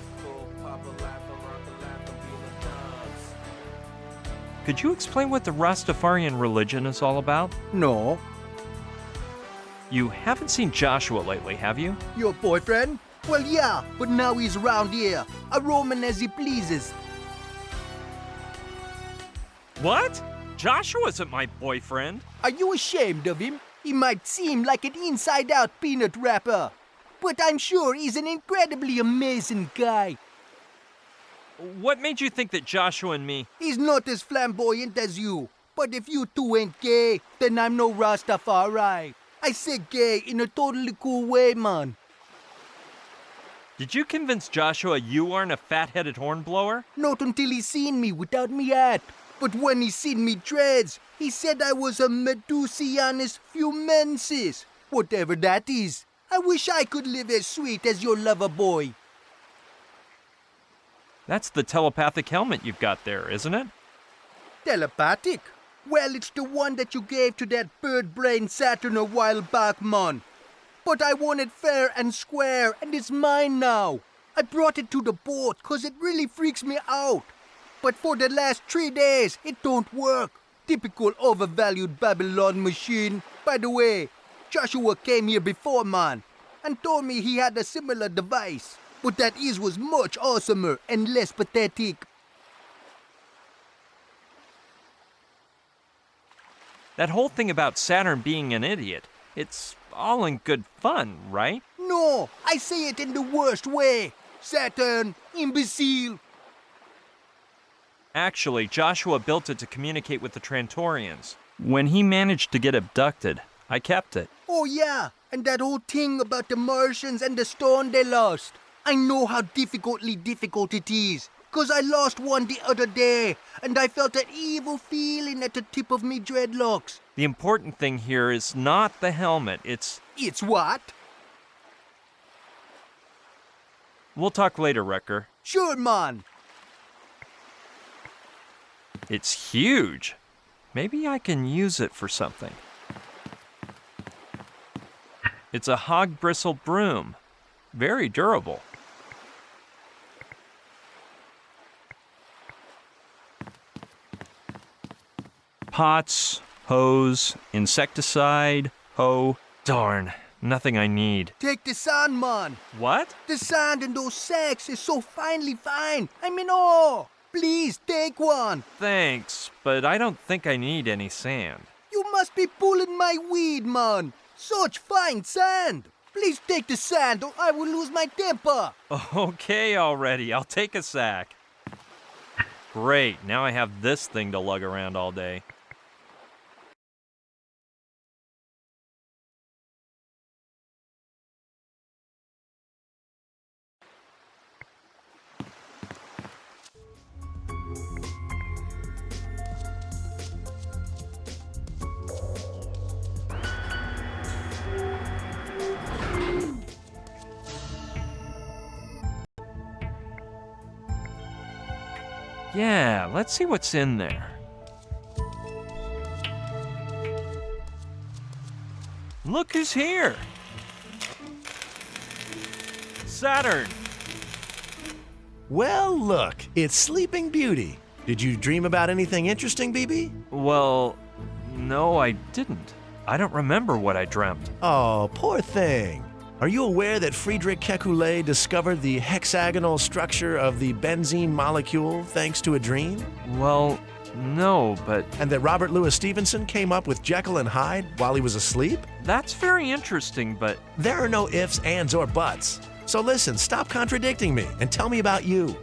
Could you explain what the Rastafarian religion is all about? No. You haven't seen Joshua lately, have you? Your boyfriend? Well, yeah, but now he's around here, a roaming as he pleases. What? Joshua isn't my boyfriend. Are you ashamed of him? He might seem like an inside-out peanut wrapper, but I'm sure he's an incredibly amazing guy. What made you think that Joshua and me... He's not as flamboyant as you, but if you two ain't gay, then I'm no Rastafari. I say gay in a totally cool way, man. Did you convince Joshua you aren't a fat-headed hornblower? Not until he seen me without me hat. But when he seen me dreads, he said I was a Medusianus fumensis. Whatever that is. I wish I could live as sweet as your lover boy. That's the telepathic helmet you've got there, isn't it? Telepathic? Well, it's the one that you gave to that bird-brained Saturn a while back, man. But I want it fair and square, and it's mine now. I brought it to the boat, 'cause it really freaks me out. But for the last 3 days, it don't work. Typical overvalued Babylon machine. By the way, Joshua came here before, man, and told me he had a similar device. But that his was much awesomer and less pathetic. That whole thing about Saturn being an idiot, it's all in good fun, right? No, I say it in the worst way. Saturn, imbecile. Actually, Joshua built it to communicate with the Trantorians. When he managed to get abducted, I kept it. Oh yeah, and that whole thing about the Martians and the stone they lost. I know how difficult it is, 'cause I lost one the other day, and I felt that evil feeling at the tip of me dreadlocks. The important thing here is not the helmet, it's... It's what? We'll talk later, Wrecker. Sure, man. It's huge. Maybe I can use it for something. It's a hog bristle broom. Very durable. Pots, hose, insecticide, hoe. Darn, nothing I need. Take the sand, man. What? The sand in those sacks is so finely fine. I'm in awe. Please, take one. Thanks, but I don't think I need any sand. You must be pulling my weed, man. Such fine sand. Please take the sand or I will lose my temper. Okay already, I'll take a sack. Great, now I have this thing to lug around all day. Yeah, let's see what's in there. Look who's here! Saturn! Well, look, it's Sleeping Beauty. Did you dream about anything interesting, BB? Well, no, I didn't. I don't remember what I dreamt. Oh, poor thing. Are you aware that Friedrich Kekulé discovered the hexagonal structure of the benzene molecule thanks to a dream? Well, no, but... And that Robert Louis Stevenson came up with Jekyll and Hyde while he was asleep? That's very interesting, but... There are no ifs, ands, or buts. So listen, stop contradicting me and tell me about you.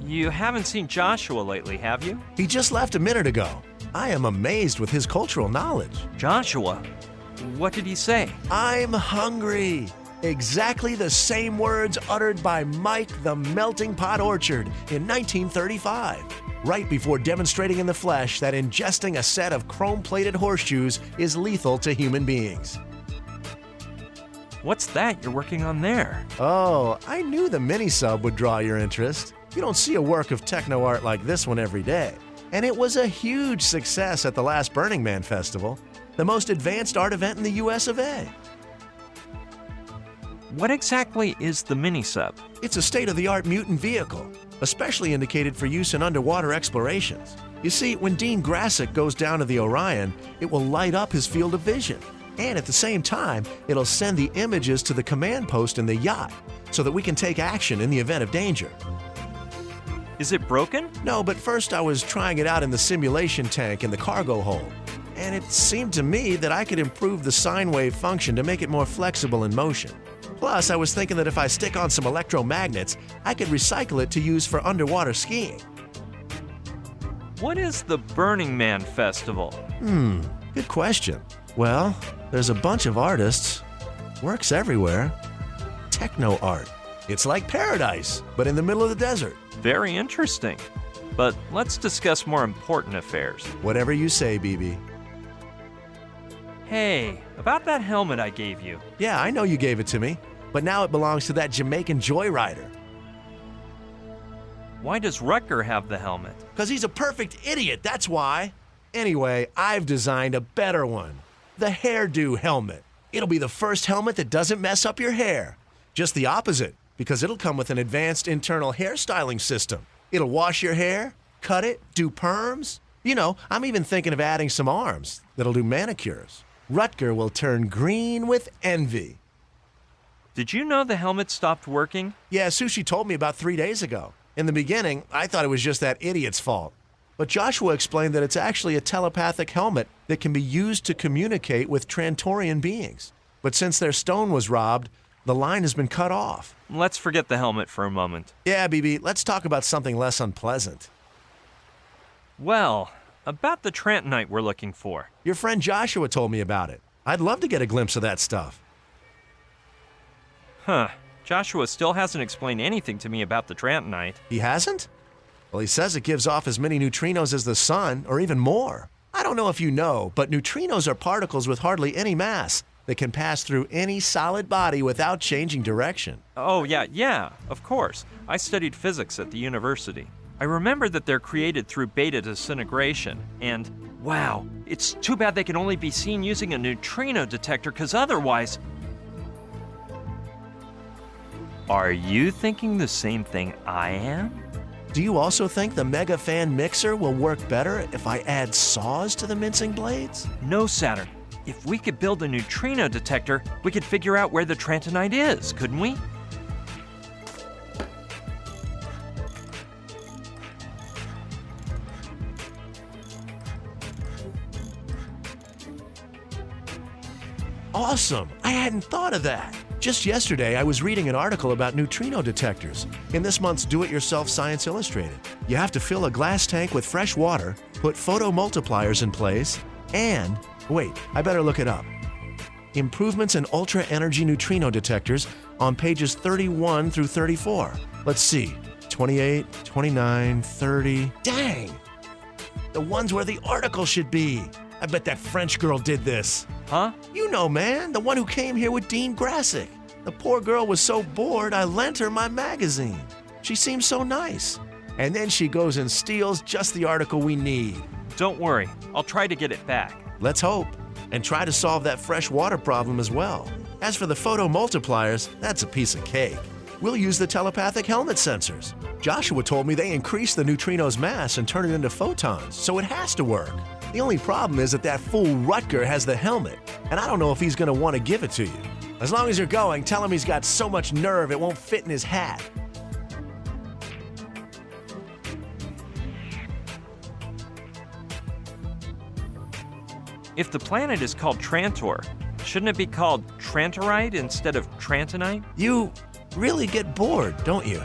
You haven't seen Joshua lately, have you? He just left a minute ago. I am amazed with his cultural knowledge. Joshua? What did he say? I'm hungry. Exactly the same words uttered by Mike the Melting Pot Orchard in 1935. right before demonstrating in the flesh that ingesting a set of chrome-plated horseshoes is lethal to human beings. What's that you're working on there? Oh, I knew the mini-sub would draw your interest. You don't see a work of techno art like this one every day. And it was a huge success at the last Burning Man Festival, the most advanced art event in the US of A. What exactly is the mini-sub? It's a state-of-the-art mutant vehicle, especially indicated for use in underwater explorations. You see, when Dean Grassick goes down to the Orion, it will light up his field of vision. And at the same time, it'll send the images to the command post in the yacht so that we can take action in the event of danger. Is it broken? No, but first I was trying it out in the simulation tank in the cargo hold. And it seemed to me that I could improve the sine wave function to make it more flexible in motion. Plus, I was thinking that if I stick on some electromagnets, I could recycle it to use for underwater skiing. What is the Burning Man Festival? Good question. Well, there's a bunch of artists, works everywhere, techno art. It's like paradise, but in the middle of the desert. Very interesting. But let's discuss more important affairs. Whatever you say, BB. Hey, about that helmet I gave you. Yeah, I know you gave it to me, but now it belongs to that Jamaican joyrider. Why does Rutger have the helmet? Because he's a perfect idiot, that's why. Anyway, I've designed a better one. The hairdo helmet. It'll be the first helmet that doesn't mess up your hair. Just the opposite, because it'll come with an advanced internal hairstyling system. It'll wash your hair, cut it, do perms. You know, I'm even thinking of adding some arms that'll do manicures. Rutger will turn green with envy. Did you know the helmet stopped working? Yeah, Sushi told me about 3 days ago. In the beginning, I thought it was just that idiot's fault. But Joshua explained that it's actually a telepathic helmet that can be used to communicate with Trantorian beings. But since their stone was robbed, the line has been cut off. Let's forget the helmet for a moment. Yeah, BB, let's talk about something less unpleasant. Well, about the Trantonite we're looking for. Your friend Joshua told me about it. I'd love to get a glimpse of that stuff. Huh. Joshua still hasn't explained anything to me about the Trantonite. He hasn't? Well, he says it gives off as many neutrinos as the sun, or even more. I don't know if you know, but neutrinos are particles with hardly any mass that can pass through any solid body without changing direction. Oh, yeah, of course. I studied physics at the university. I remember that they're created through beta disintegration, and wow, it's too bad they can only be seen using a neutrino detector, because otherwise... Are you thinking the same thing I am? Do you also think the Mega Fan Mixer will work better if I add saws to the mincing blades? No, Saturn. If we could build a neutrino detector, we could figure out where the Trantonite is, couldn't we? Awesome! I hadn't thought of that. Just yesterday, I was reading an article about neutrino detectors in this month's Do-It-Yourself Science Illustrated. You have to fill a glass tank with fresh water, put photomultipliers in place, and, wait, I better look it up. Improvements in ultra-energy neutrino detectors on pages 31 through 34. Let's see, 28, 29, 30. Dang! The ones where the article should be. I bet that French girl did this. Huh? You know, man, the one who came here with Dean Grassick. The poor girl was so bored, I lent her my magazine. She seems so nice. And then she goes and steals just the article we need. Don't worry, I'll try to get it back. Let's hope. And try to solve that fresh water problem as well. As for the photomultipliers, that's a piece of cake. We'll use the telepathic helmet sensors. Joshua told me they increase the neutrino's mass and turn it into photons, so it has to work. The only problem is that fool Rutger has the helmet, and I don't know if he's going to want to give it to you. As long as you're going, tell him he's got so much nerve it won't fit in his hat. If the planet is called Trantor, shouldn't it be called Trantorite instead of Trantonite? You really get bored, don't you?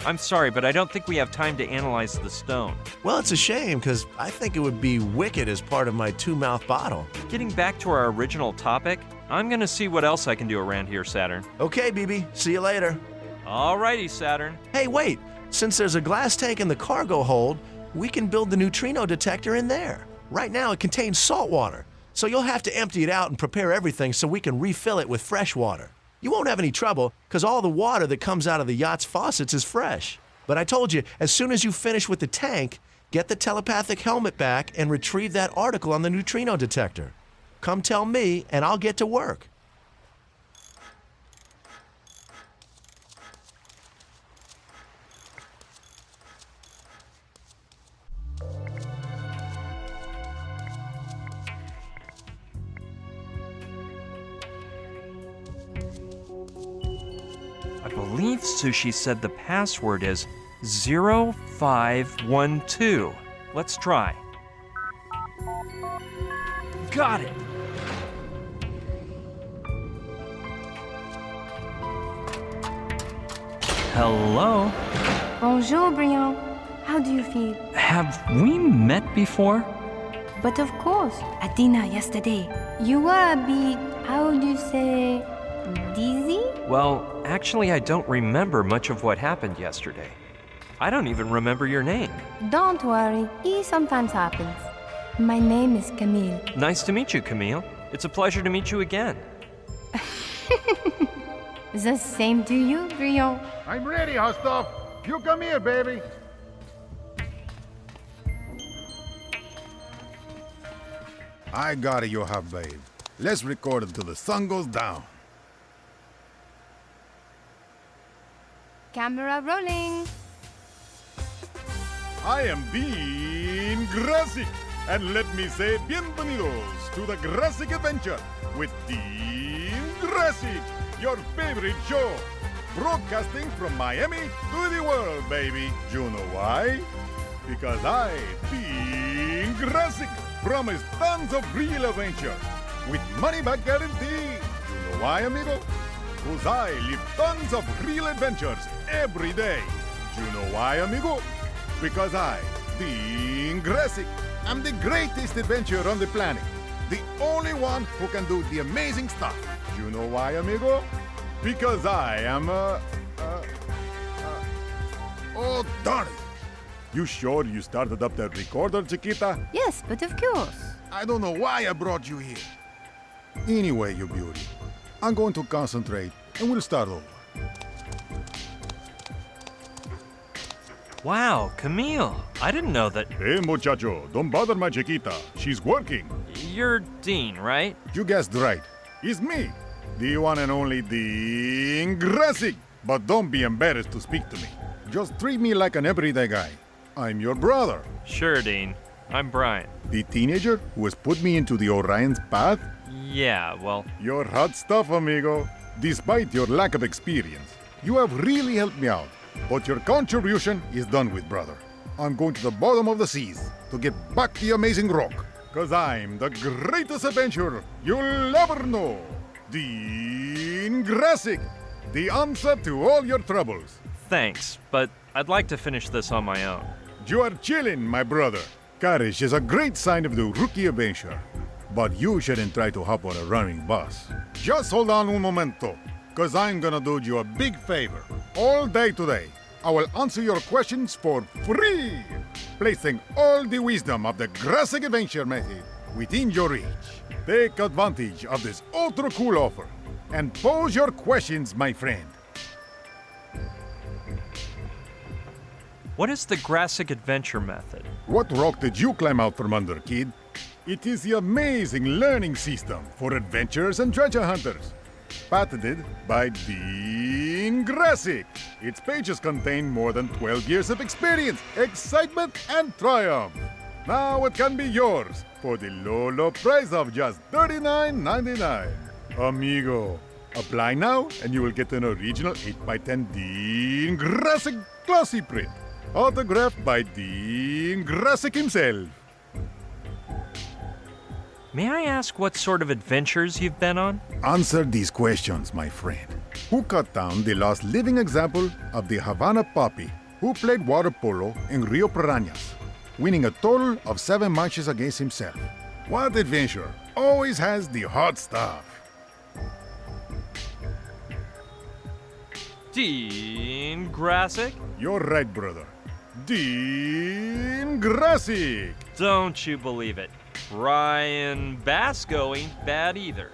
I'm sorry, but I don't think we have time to analyze the stone. Well, it's a shame, because I think it would be wicked as part of my two-mouth bottle. Getting back to our original topic, I'm gonna see what else I can do around here, Saturn. Okay, BB. See you later. Alrighty, Saturn. Hey, wait. Since there's a glass tank in the cargo hold, we can build the neutrino detector in there. Right now it contains salt water, so you'll have to empty it out and prepare everything so we can refill it with fresh water. You won't have any trouble because all the water that comes out of the yacht's faucets is fresh. But I told you, as soon as you finish with the tank, get the telepathic helmet back and retrieve that article on the neutrino detector. Come tell me and I'll get to work. I believe Sushi said the password is 0512. Let's try. Got it! Hello? Bonjour, Brian. How do you feel? Have we met before? But of course, at dinner yesterday. You were a bit, how do you say, dizzy? Well, actually, I don't remember much of what happened yesterday. I don't even remember your name. Don't worry, it sometimes happens. My name is Camille. Nice to meet you, Camille. It's a pleasure to meet you again. The same to you, Brian. I'm ready, Hostov. You come here, baby. I got it, you have, babe. Let's record until the sun goes down. Camera rolling. I am Dean Grasic, and let me say bienvenidos to the Grasic Adventure with Dean Grasic, your favorite show, broadcasting from Miami to the world, baby. You know why? Because I, Dean Grasic, promise tons of real adventure with money-back guarantee. You know why, amigo? Because I live tons of real adventures every day. You know why, amigo? Because I, Dean Grasic, am the greatest adventurer on the planet. The only one who can do the amazing stuff. You know why, amigo? Because I am oh, darn it. You sure you started up that recorder, Chiquita? Yes, but of course. I don't know why I brought you here. Anyway, you beauty, I'm going to concentrate and we'll start over. Wow, Camille. I didn't know that. Hey, muchacho, don't bother my Chiquita. She's working. You're Dean, right? You guessed right. It's me, the one and only Dean Grasic. But don't be embarrassed to speak to me. Just treat me like an everyday guy. I'm your brother. Sure, Dean. I'm Brian. The teenager who has put me into the Orion's path? Yeah, well... You're hot stuff, amigo. Despite your lack of experience, you have really helped me out. But your contribution is done with, brother. I'm going to the bottom of the seas to get back the amazing rock. Cause I'm the greatest adventurer you'll ever know. Dean Grasic, the answer to all your troubles. Thanks, but I'd like to finish this on my own. You are chilling, my brother. Courage is a great sign of the rookie adventure. But you shouldn't try to hop on a running bus. Just hold on un momento, cause I'm gonna do you a big favor. All day today, I will answer your questions for free, placing all the wisdom of the Grasic Adventure method within your reach. Take advantage of this ultra cool offer and pose your questions, my friend. What is the Grasic Adventure method? What rock did you climb out from under, kid? It is the amazing learning system for adventurers and treasure hunters. Patented by Dean Grasic. Its pages contain more than 12 years of experience, excitement, and triumph. Now it can be yours for the low price of just $39.99. Amigo, apply now and you will get an original 8x10 Dean Grasic glossy print. Autographed by Dean Grasic himself. May I ask what sort of adventures you've been on? Answer these questions, my friend. Who cut down the last living example of the Havana Poppy? Who played water polo in Rio Piranhas, winning a total of 7 matches against himself? What adventurer always has the hot stuff? Dean Grassic? You're right, brother. Dean Grassic! Don't you believe it. Brian Basco ain't bad either.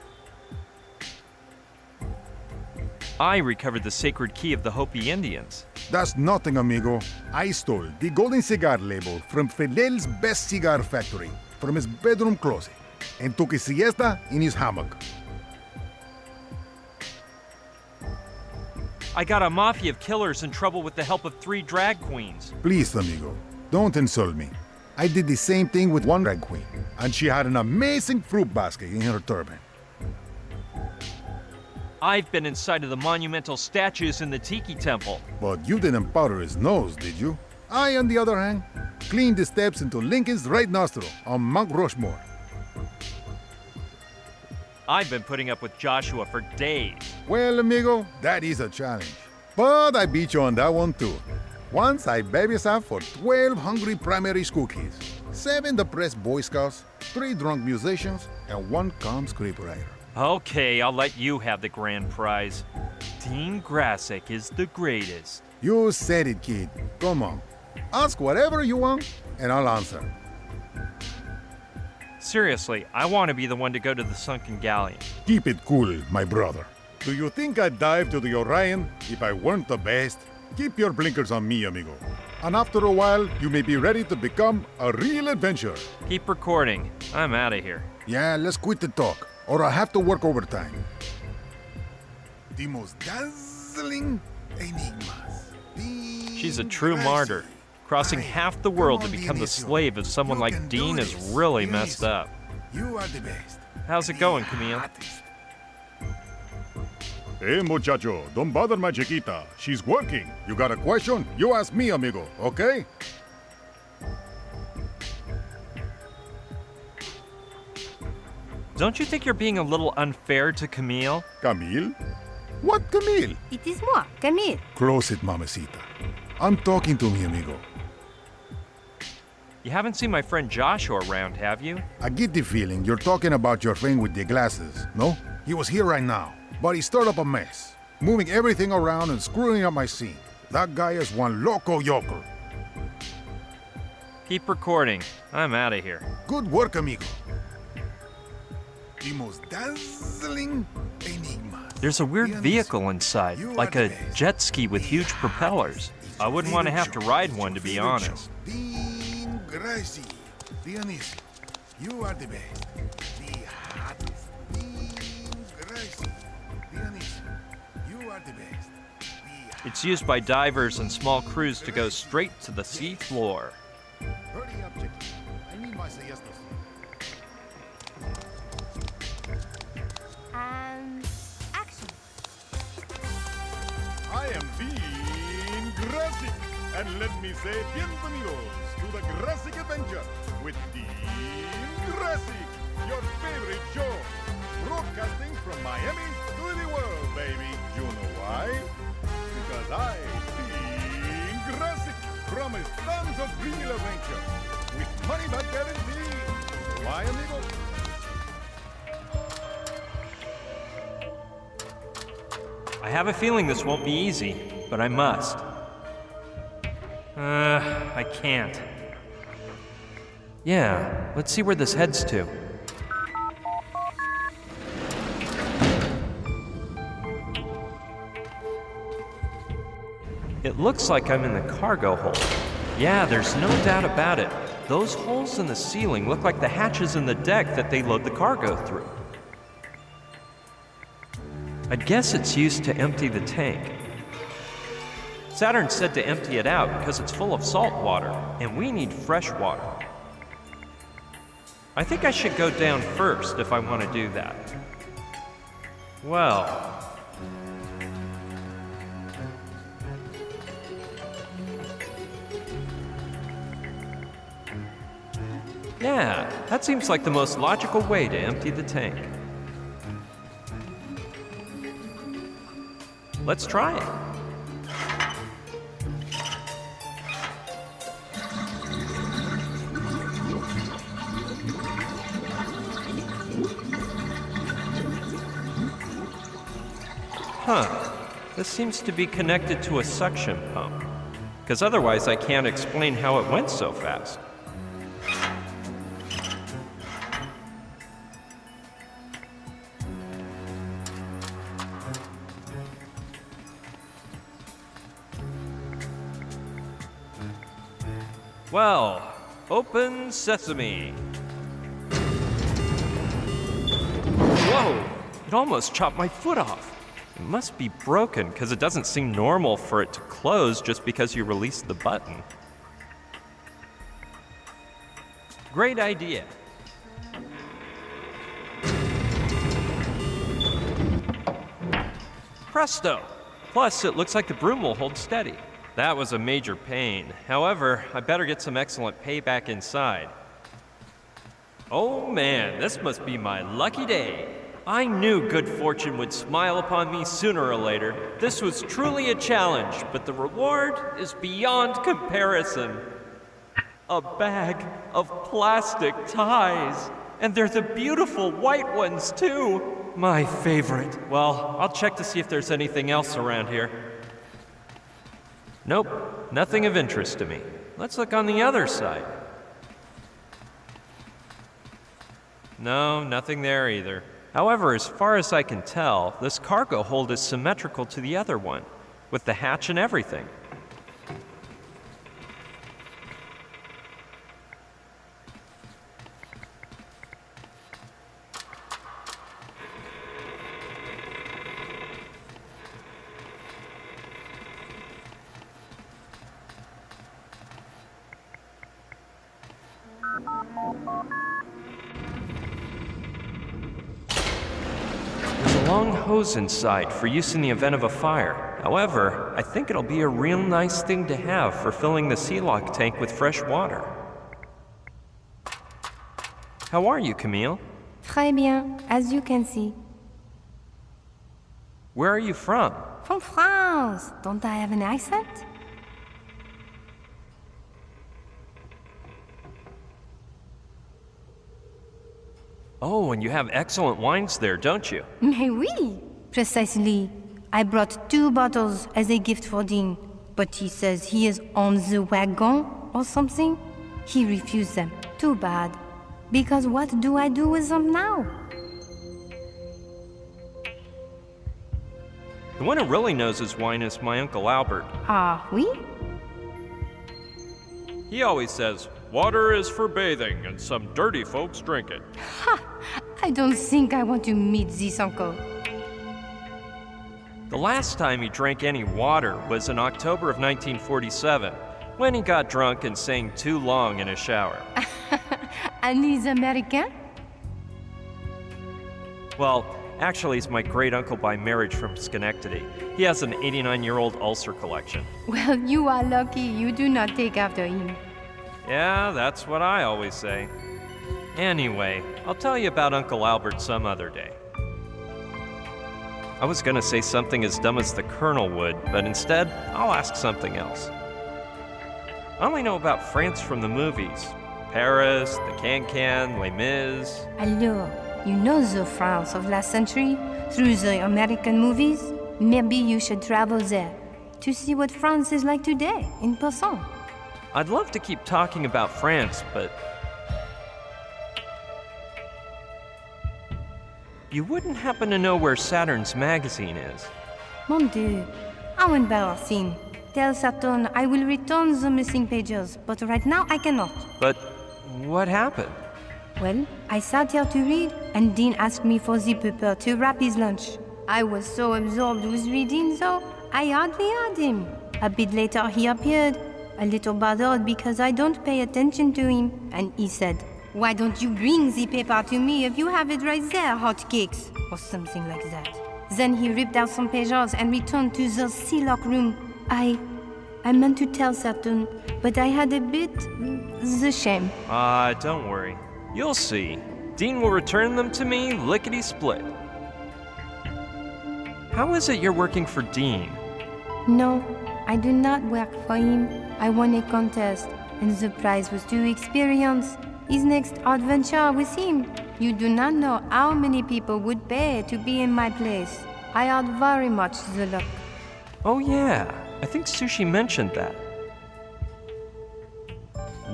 I recovered the sacred key of the Hopi Indians. That's nothing, amigo. I stole the golden cigar label from Fidel's best cigar factory from his bedroom closet and took a siesta in his hammock. I got a mafia of killers in trouble with the help of 3 drag queens. Please, amigo, don't insult me. I did the same thing with one drag queen, and she had an amazing fruit basket in her turban. I've been inside of the monumental statues in the Tiki Temple. But you didn't powder his nose, did you? I, on the other hand, cleaned the steps into Lincoln's right nostril on Mount Rushmore. I've been putting up with Joshua for days. Well, amigo, that is a challenge. But I beat you on that one too. Once I babysat for 12 hungry primary school kids, 7 depressed Boy Scouts, 3 drunk musicians, and 1 calm scriptwriter. Okay, I'll let you have the grand prize. Dean Grassic is the greatest. You said it, kid. Come on. Ask whatever you want, and I'll answer. Seriously, I want to be the one to go to the sunken galleon. Keep it cool, my brother. Do you think I'd dive to the Orion if I weren't the best? Keep your blinkers on me, amigo. And after a while, you may be ready to become a real adventurer. Keep recording. I'm out of here. Yeah, let's quit the talk, or I'll have to work overtime. The most dazzling enigmas. She's a true martyr. Crossing half the world to become the slave of someone like Dean is really messed up. You are the best. How's it going, Camille? Hey, muchacho, don't bother my chiquita. She's working. You got a question? You ask me, amigo, okay? Don't you think you're being a little unfair to Camille? Camille? What Camille? It is moi, Camille. Close it, mamacita. I'm talking to me, amigo. You haven't seen my friend Joshua around, have you? I get the feeling you're talking about your friend with the glasses, no? He was here right now, but he stirred up a mess, moving everything around and screwing up my scene. That guy is one loco yokel. Keep recording. I'm out of here. Good work, amigo. The most dazzling enigma. There's a weird vehicle inside, like a jet ski with huge propellers. I wouldn't want to have to ride one, to be honest. Dean Grassic, Dionysio, you are the best. The hottest. Dean Grassic, Dionysio, you are the best. It's used by divers and small crews to go straight to the sea floor. Hurry up, Chicky. I need my siesta. And action. I am Dean Grassic, and let me say bienvenidos to the Grassic Adventure with Dean Grassic, your favorite show, broadcasting from Miami to the world, baby. You know why? Because I, Dean Grassic, promise tons of real adventure with money back guarantee. Why, amigo? I have a feeling this won't be easy, but I must. I can't. Yeah, let's see where this heads to. It looks like I'm in the cargo hold. Yeah, there's no doubt about it. Those holes in the ceiling look like the hatches in the deck that they load the cargo through. I'd guess it's used to empty the tank. Saturn said to empty it out because it's full of salt water, and we need fresh water. I think I should go down first if I want to do that. Well... yeah, that seems like the most logical way to empty the tank. Let's try it. Huh. This seems to be connected to a suction pump, because otherwise I can't explain how it went so fast. Well, open sesame. Whoa! It almost chopped my foot off. It must be broken, because it doesn't seem normal for it to close just because you release the button. Great idea. Presto! Plus, it looks like the broom will hold steady. That was a major pain. However, I better get some excellent payback inside. Oh man, this must be my lucky day. I knew good fortune would smile upon me sooner or later. This was truly a challenge, but the reward is beyond comparison. A bag of plastic ties. And they're the beautiful white ones, too. My favorite. Well, I'll check to see if there's anything else around here. Nope, nothing of interest to me. Let's look on the other side. No, nothing there either. However, as far as I can tell, this cargo hold is symmetrical to the other one, with the hatch and everything. Long hose inside for use in the event of a fire. However, I think it'll be a real nice thing to have for filling the Sea-Lock tank with fresh water. How are you, Camille? Très bien, as you can see. Where are you from? From France. Don't I have an accent? Oh, and you have excellent wines there, don't you? Mais oui, precisely. I brought 2 bottles as a gift for Dean, but he says he is on the wagon or something. He refused them. Too bad. Because what do I do with them now? The one who really knows his wine is my Uncle Albert. Ah, oui? He always says, water is for bathing, and some dirty folks drink it. Ha! I don't think I want to meet this uncle. The last time he drank any water was in October of 1947, when he got drunk and sang too long in a shower. And he's American? Well, actually, he's my great-uncle by marriage from Schenectady. He has an 89-year-old ulcer collection. Well, you are lucky you do not take after him. Yeah, that's what I always say. Anyway, I'll tell you about Uncle Albert some other day. I was gonna say something as dumb as the Colonel would, but instead, I'll ask something else. I only know about France from the movies. Paris, the Can-Can, Les Mis. Alors, you know the France of last century through the American movies? Maybe you should travel there to see what France is like today, in person. I'd love to keep talking about France, but you wouldn't happen to know where Saturn's magazine is? Mon Dieu, how embarrassing. Tell Saturn I will return the missing pages, but right now I cannot. But what happened? Well, I sat here to read, and Dean asked me for the paper to wrap his lunch. I was so absorbed with reading, though, I hardly heard him. A bit later he appeared, a little bothered because I don't pay attention to him, and he said, "Why don't you bring the paper to me if you have it right there, hotcakes?" or something like that. Then he ripped out some pages and returned to the Sea-Lock room. I meant to tell Saturn, but I had a bit the shame. Don't worry. You'll see. Dean will return them to me lickety-split. How is it you're working for Dean? No, I do not work for him. I won a contest, and the prize was to experience his next adventure with him. You do not know how many people would pay to be in my place. I had very much the luck. Oh yeah, I think Sushi mentioned that.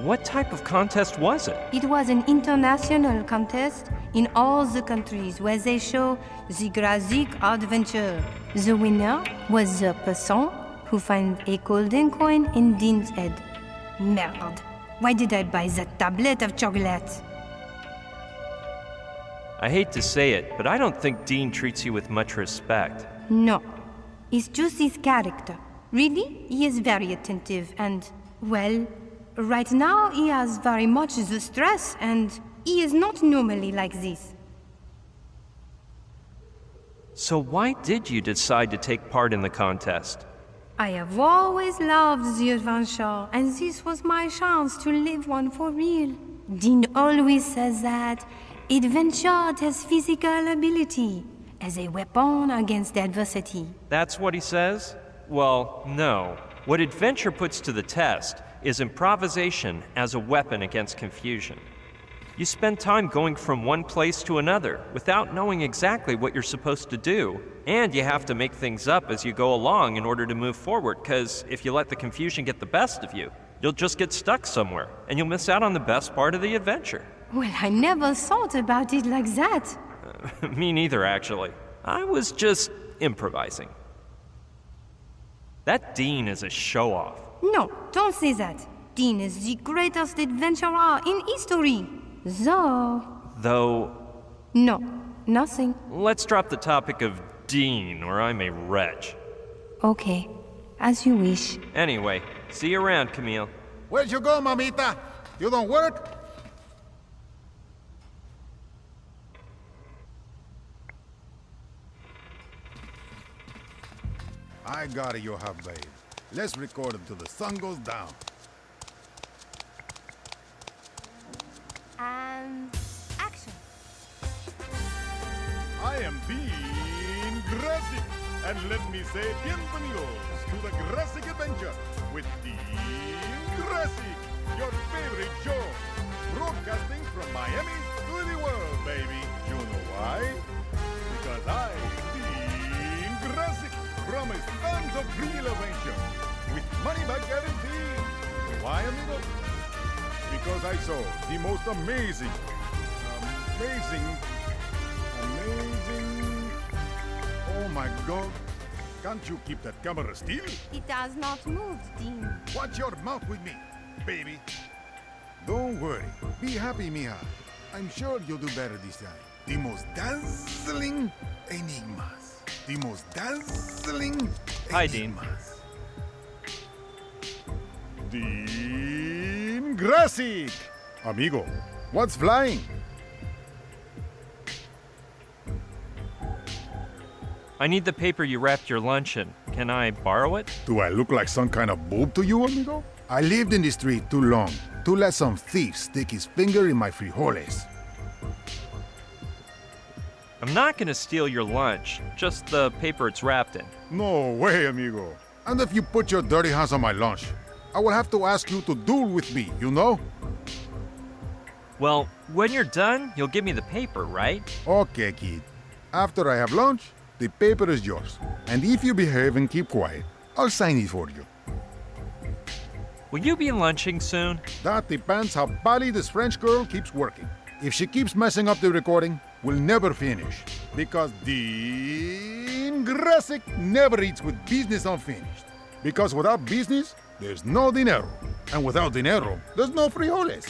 What type of contest was it? It was an international contest in all the countries where they show the Grazik adventure. The winner was the person who found a golden coin in Dean's head. Merde. Why did I buy that tablet of chocolate? I hate to say it, but I don't think Dean treats you with much respect. No. It's just his character. Really, he is very attentive and, well, right now he has very much the stress and he is not normally like this. So why did you decide to take part in the contest? I have always loved the adventure, and this was my chance to live one for real. Dean always says that adventure has physical ability as a weapon against adversity. That's what he says? Well, no. What adventure puts to the test is improvisation as a weapon against confusion. You spend time going from one place to another without knowing exactly what you're supposed to do. And you have to make things up as you go along in order to move forward, because if you let the confusion get the best of you, you'll just get stuck somewhere, and you'll miss out on the best part of the adventure. Well, I never thought about it like that. Me neither, actually. I was just improvising. That Dean is a show-off. No, don't say that. Dean is the greatest adventurer in history. Though... No, nothing. Let's drop the topic of Dean, or I'm a wretch. Okay, as you wish. Anyway, see you around, Camille. Where'd you go, mamita? You don't work? I got it, you have, babe. Let's record until the sun goes down. And action. I am Dean Grazik, and let me say bienvenidos to the Grazik Adventure with Dean Grazik, your favorite Joe, broadcasting from Miami to the world, baby. You know why? Because I, Dean Grazik, promise tons of real adventure with money-back guarantee. Why, amigo? Because I saw the most amazing. Oh my God. Can't you keep that camera still? It has not moved, Dean. Watch your mouth with me, baby. Don't worry. Be happy, mija. I'm sure you'll do better this time. The most dazzling enigmas. The most dazzling Hi, Dean. Dean Grazik! Amigo, what's flying? I need the paper you wrapped your lunch in. Can I borrow it? Do I look like some kind of boob to you, amigo? I lived in the street too long to let some thief stick his finger in my frijoles. I'm not gonna steal your lunch, just the paper it's wrapped in. No way, amigo. And if you put your dirty hands on my lunch, I will have to ask you to duel with me, you know? Well, when you're done, you'll give me the paper, right? Okay, kid. After I have lunch, the paper is yours. And if you behave and keep quiet, I'll sign it for you. Will you be lunching soon? That depends how badly this French girl keeps working. If she keeps messing up the recording, we'll never finish. Because Dean Grazik never eats with business unfinished. Because without business, there's no dinero. And without dinero, there's no frijoles.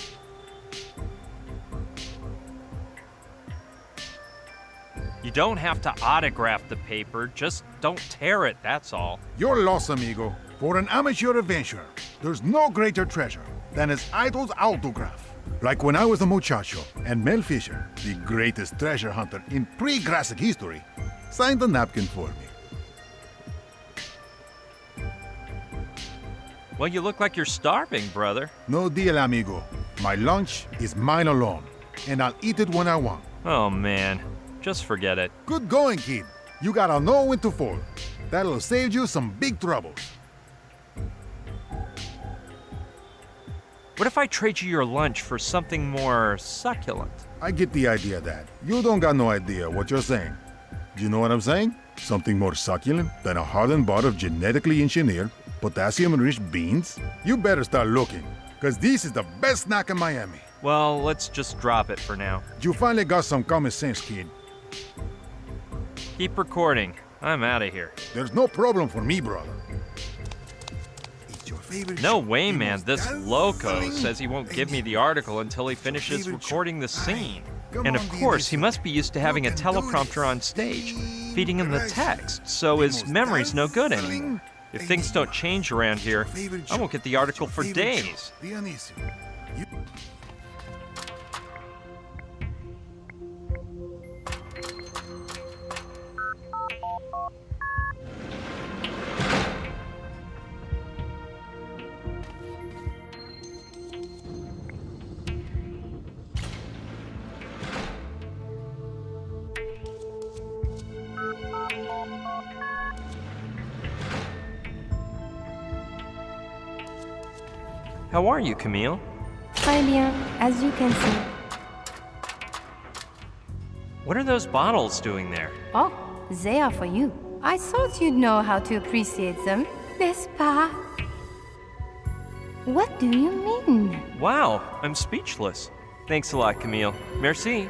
You don't have to autograph the paper, just don't tear it, that's all. You're lost, amigo. For an amateur adventurer, there's no greater treasure than his idol's autograph. Like when I was a muchacho, and Mel Fisher, the greatest treasure hunter in pre-Grazik history, signed a napkin for me. Well, you look like you're starving, brother. No deal, amigo. My lunch is mine alone, and I'll eat it when I want. Oh, man. Just forget it. Good going, kid. You gotta know when to fold. That'll save you some big troubles. What if I trade you your lunch for something more succulent? I get the idea, Dad. You don't got no idea what you're saying. Do you know what I'm saying? Something more succulent than a hardened bar of genetically engineered, potassium-rich beans? You better start looking, because this is the best snack in Miami. Well, let's just drop it for now. You finally got some common sense, kid. Keep recording. I'm out of here. There's no problem for me, brother. No way, man. This loco says he won't give me the article until he finishes recording the scene. And of course, he must be used to having a teleprompter on stage, feeding him the text, so his memory's no good anymore. If things don't change around here, I won't get the article for days. How are you, Camille? Très bien, as you can see. What are those bottles doing there? Oh, they are for you. I thought you'd know how to appreciate them, n'est-ce pas? What do you mean? Wow, I'm speechless. Thanks a lot, Camille. Merci.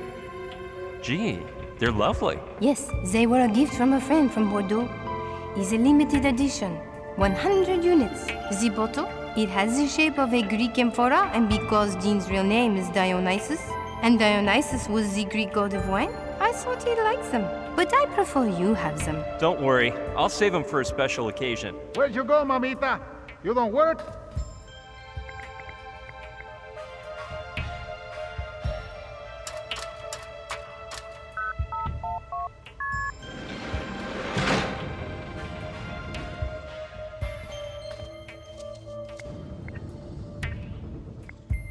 Gee, they're lovely. Yes, they were a gift from a friend from Bordeaux. It's a limited edition, 100 units. The bottle, it has the shape of a Greek amphora, and because Dean's real name is Dionysus, and Dionysus was the Greek god of wine, I thought he'd like them. But I prefer you have them. Don't worry, I'll save them for a special occasion. Where'd you go, mamita? You don't work?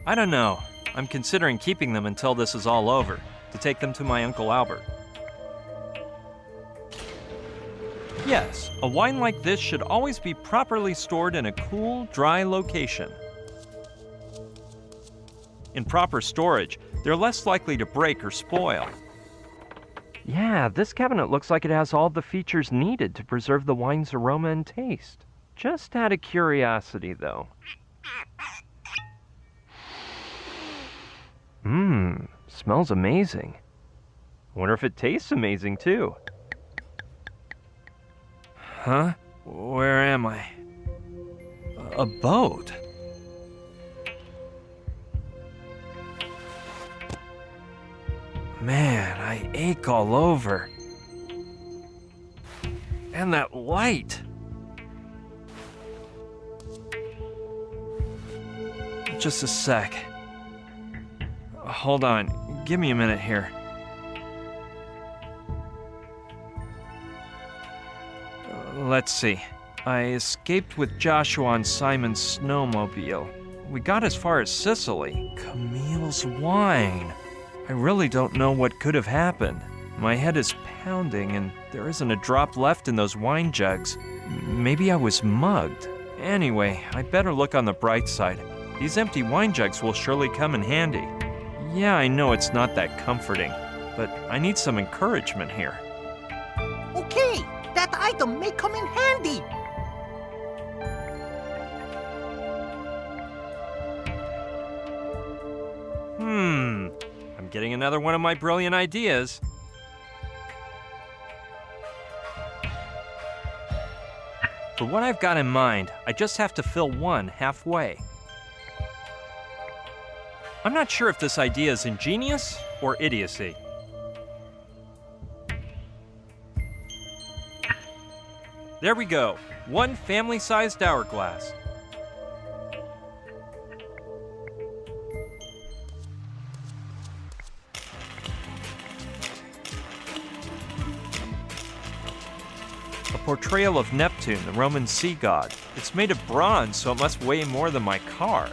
I don't know. I'm considering keeping them until this is all over, to take them to my Uncle Albert. Yes, a wine like this should always be properly stored in a cool, dry location. In proper storage, they're less likely to break or spoil. Yeah, this cabinet looks like it has all the features needed to preserve the wine's aroma and taste. Just out of curiosity, though. Smells amazing. Wonder if it tastes amazing, too. Huh? Where am I? A boat? Man, I ache all over. And that light. Just a sec. Hold on. Give me a minute here. Let's see. I escaped with Joshua on Simon's snowmobile. We got as far as Sicily. Camille's wine. I really don't know what could have happened. My head is pounding and there isn't a drop left in those wine jugs. Maybe I was mugged. Anyway, I better look on the bright side. These empty wine jugs will surely come in handy. Yeah, I know it's not that comforting, but I need some encouragement here. Okay, that item may come in handy. I'm getting another one of my brilliant ideas. For what I've got in mind, I just have to fill one halfway. I'm not sure if this idea is ingenious or idiocy. There we go. One family-sized hourglass. A portrayal of Neptune, the Roman sea god. It's made of bronze, so it must weigh more than my car.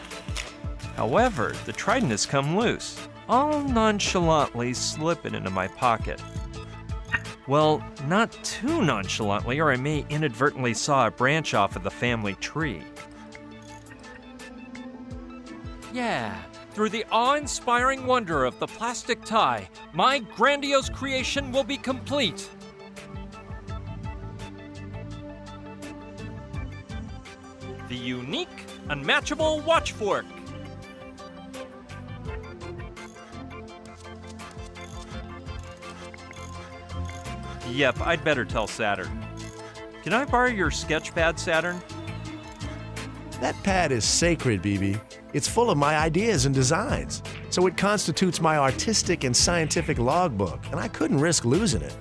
However, the trident has come loose. I'll nonchalantly slip it into my pocket. Well, not too nonchalantly, or I may inadvertently saw a branch off of the family tree. Yeah, through the awe-inspiring wonder of the plastic tie, my grandiose creation will be complete. the unique, unmatchable watch fork. Yep, I'd better tell Saturn. Can I borrow your sketch pad, Saturn? That pad is sacred, BB. It's full of my ideas and designs, so it constitutes my artistic and scientific logbook, and I couldn't risk losing it.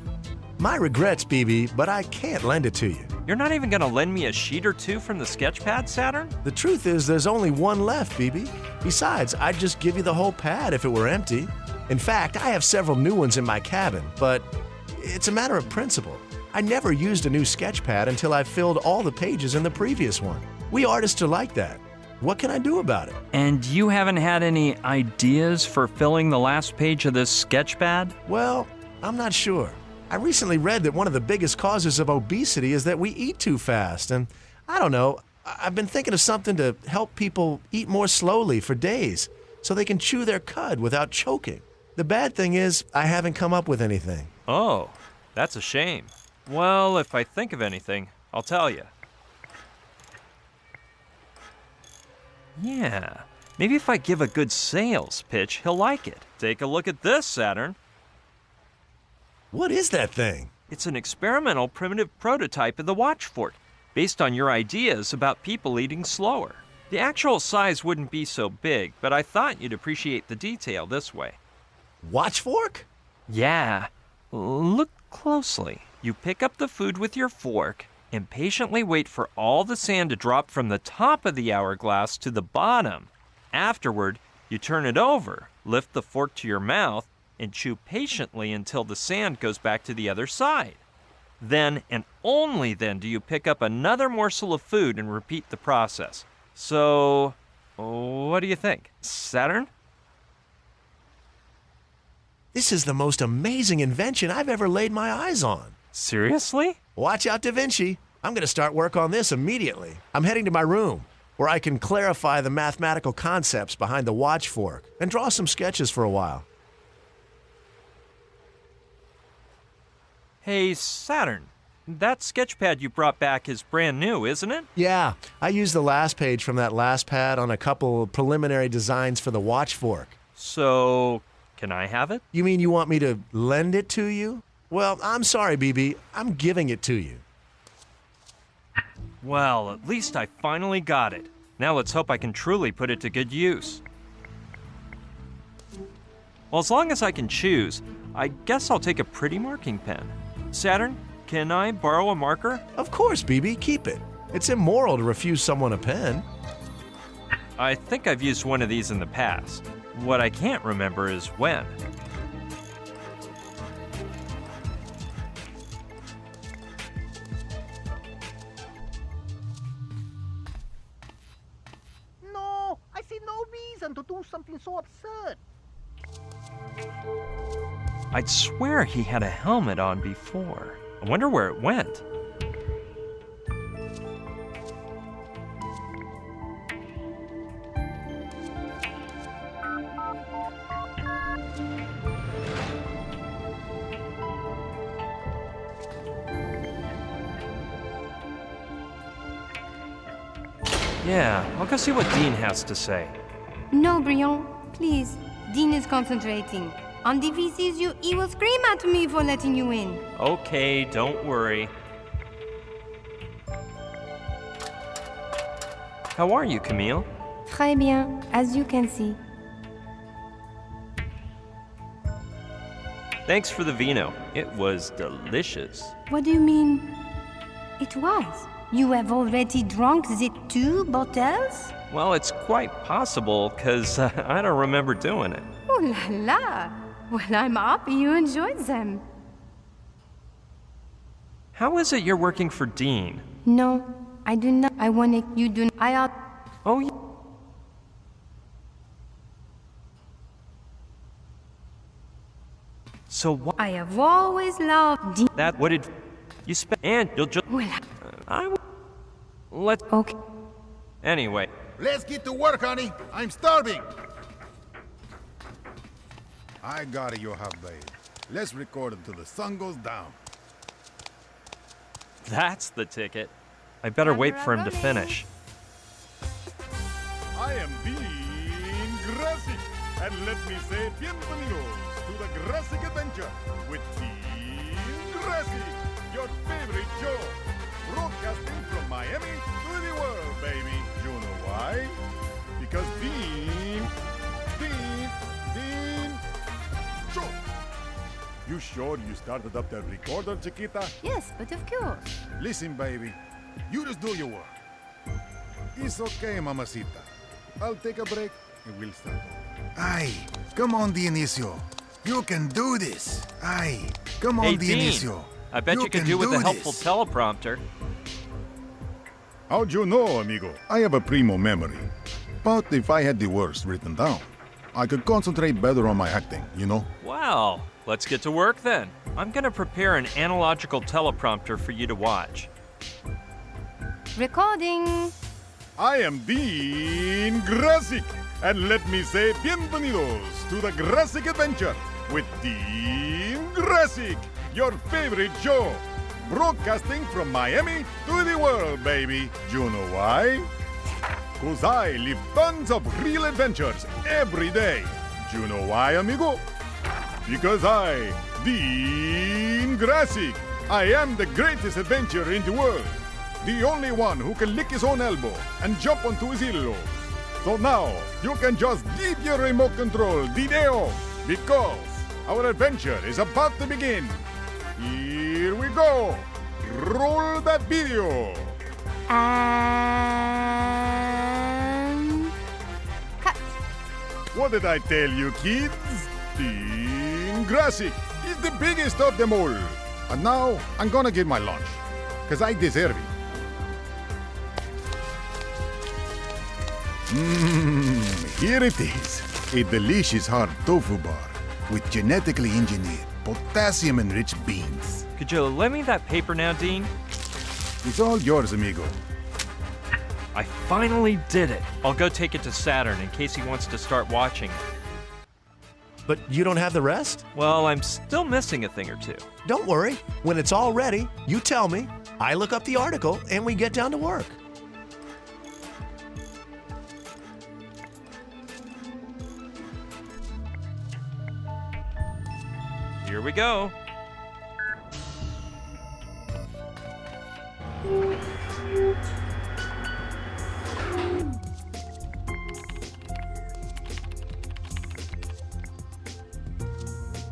My regrets, BB, but I can't lend it to you. You're not even gonna lend me a sheet or two from the sketch pad, Saturn? The truth is, there's only one left, BB. Besides, I'd just give you the whole pad if it were empty. In fact, I have several new ones in my cabin, but it's a matter of principle. I never used a new sketch pad until I filled all the pages in the previous one. We artists are like that. What can I do about it? And you haven't had any ideas for filling the last page of this sketch pad? Well, I'm not sure. I recently read that one of the biggest causes of obesity is that we eat too fast, and I don't know, I've been thinking of something to help people eat more slowly for days so they can chew their cud without choking. The bad thing is, I haven't come up with anything. Oh, that's a shame. Well, if I think of anything, I'll tell you. Yeah, maybe if I give a good sales pitch, he'll like it. Take a look at this, Saturn. What is that thing? It's an experimental primitive prototype of the watch fork, based on your ideas about people eating slower. The actual size wouldn't be so big, but I thought you'd appreciate the detail this way. Watch fork? Yeah. Look closely. You pick up the food with your fork and patiently wait for all the sand to drop from the top of the hourglass to the bottom. Afterward, you turn it over, lift the fork to your mouth, and chew patiently until the sand goes back to the other side. Then, and only then, do you pick up another morsel of food and repeat the process. So, what do you think? Saturn? This is the most amazing invention I've ever laid my eyes on. Seriously? Watch out, Da Vinci. I'm going to start work on this immediately. I'm heading to my room, where I can clarify the mathematical concepts behind the watch fork and draw some sketches for a while. Hey, Saturn. That sketch pad you brought back is brand new, isn't it? Yeah, I used the last page from that last pad on a couple of preliminary designs for the watch fork. So, can I have it? You mean you want me to lend it to you? Well, I'm sorry, BB. I'm giving it to you. Well, at least I finally got it. Now let's hope I can truly put it to good use. Well, as long as I can choose, I guess I'll take a pretty marking pen. Saturn, can I borrow a marker? Of course, BB. Keep it. It's immoral to refuse someone a pen. I think I've used one of these in the past. What I can't remember is when. No, I see no reason to do something so absurd. I'd swear he had a helmet on before. I wonder where it went. Yeah, I'll go see what Dean has to say. No, Brion, please. Dean is concentrating. On the VCs, he will scream at me for letting you in. Okay, don't worry. How are you, Camille? Très bien, as you can see. Thanks for the vino. It was delicious. What do you mean? It was. You have already drunk the 2 bottles? Well, it's quite possible, because I don't remember doing it. Oh la la! Well, I'm happy you enjoyed them. How is it you're working for Dean? No, I do not. I want it. You do. I are. Oh, yeah. So what? I have always loved Dean. That what did you spend? And you'll just. Well, I will. Let's. Okay. Anyway. Let's get to work, honey. I'm starving. I got it, your hot babe. Let's record until the sun goes down. That's the ticket. I better wait for him to finish. and let me say bienvenidos to the Jurassic Adventure with Team Jurassic, your favorite show. Broadcasting from Miami to the world, baby. You know why? Because Dean, show. You sure you started up the recorder, Chiquita? Yes, but of course. Listen, baby, you just do your work. It's okay, mamacita. I'll take a break and we'll start over. Ay, come on, Dionisio. You can do this. Ay, come on, Hey, Dean, Dionisio. I bet you can do with a helpful teleprompter. How'd you know, amigo? I have a primo memory. But if I had the words written down, I could concentrate better on my acting, you know? Well, let's get to work then. I'm gonna prepare an analogical teleprompter for you to watch. Recording. I am Dean Jurassic, and let me say bienvenidos to the Jurassic Adventure with Dean Jurassic, your favorite show. Broadcasting from Miami to the world, baby. You know why? 'Cause I live tons of real adventures every day. You know why, amigo? Because I, Dean Jurassic, I am the greatest adventurer in the world. The only one who can lick his own elbow and jump onto his earlobe. So now, you can just give your remote control video, because our adventure is about to begin. Here we go. Roll that video. And cut. What did I tell you, kids? Dean Jurassic is the biggest of them all. And now, I'm gonna get my lunch, because I deserve it. Here it is. A delicious hard tofu bar with genetically engineered, potassium-enriched beans. Could you lend me that paper now, Dean? It's all yours, amigo. I finally did it. I'll go take it to Saturn in case he wants to start watching. But you don't have the rest? Well, I'm still missing a thing or two. Don't worry. When it's all ready, you tell me. I look up the article and we get down to work. Here we go.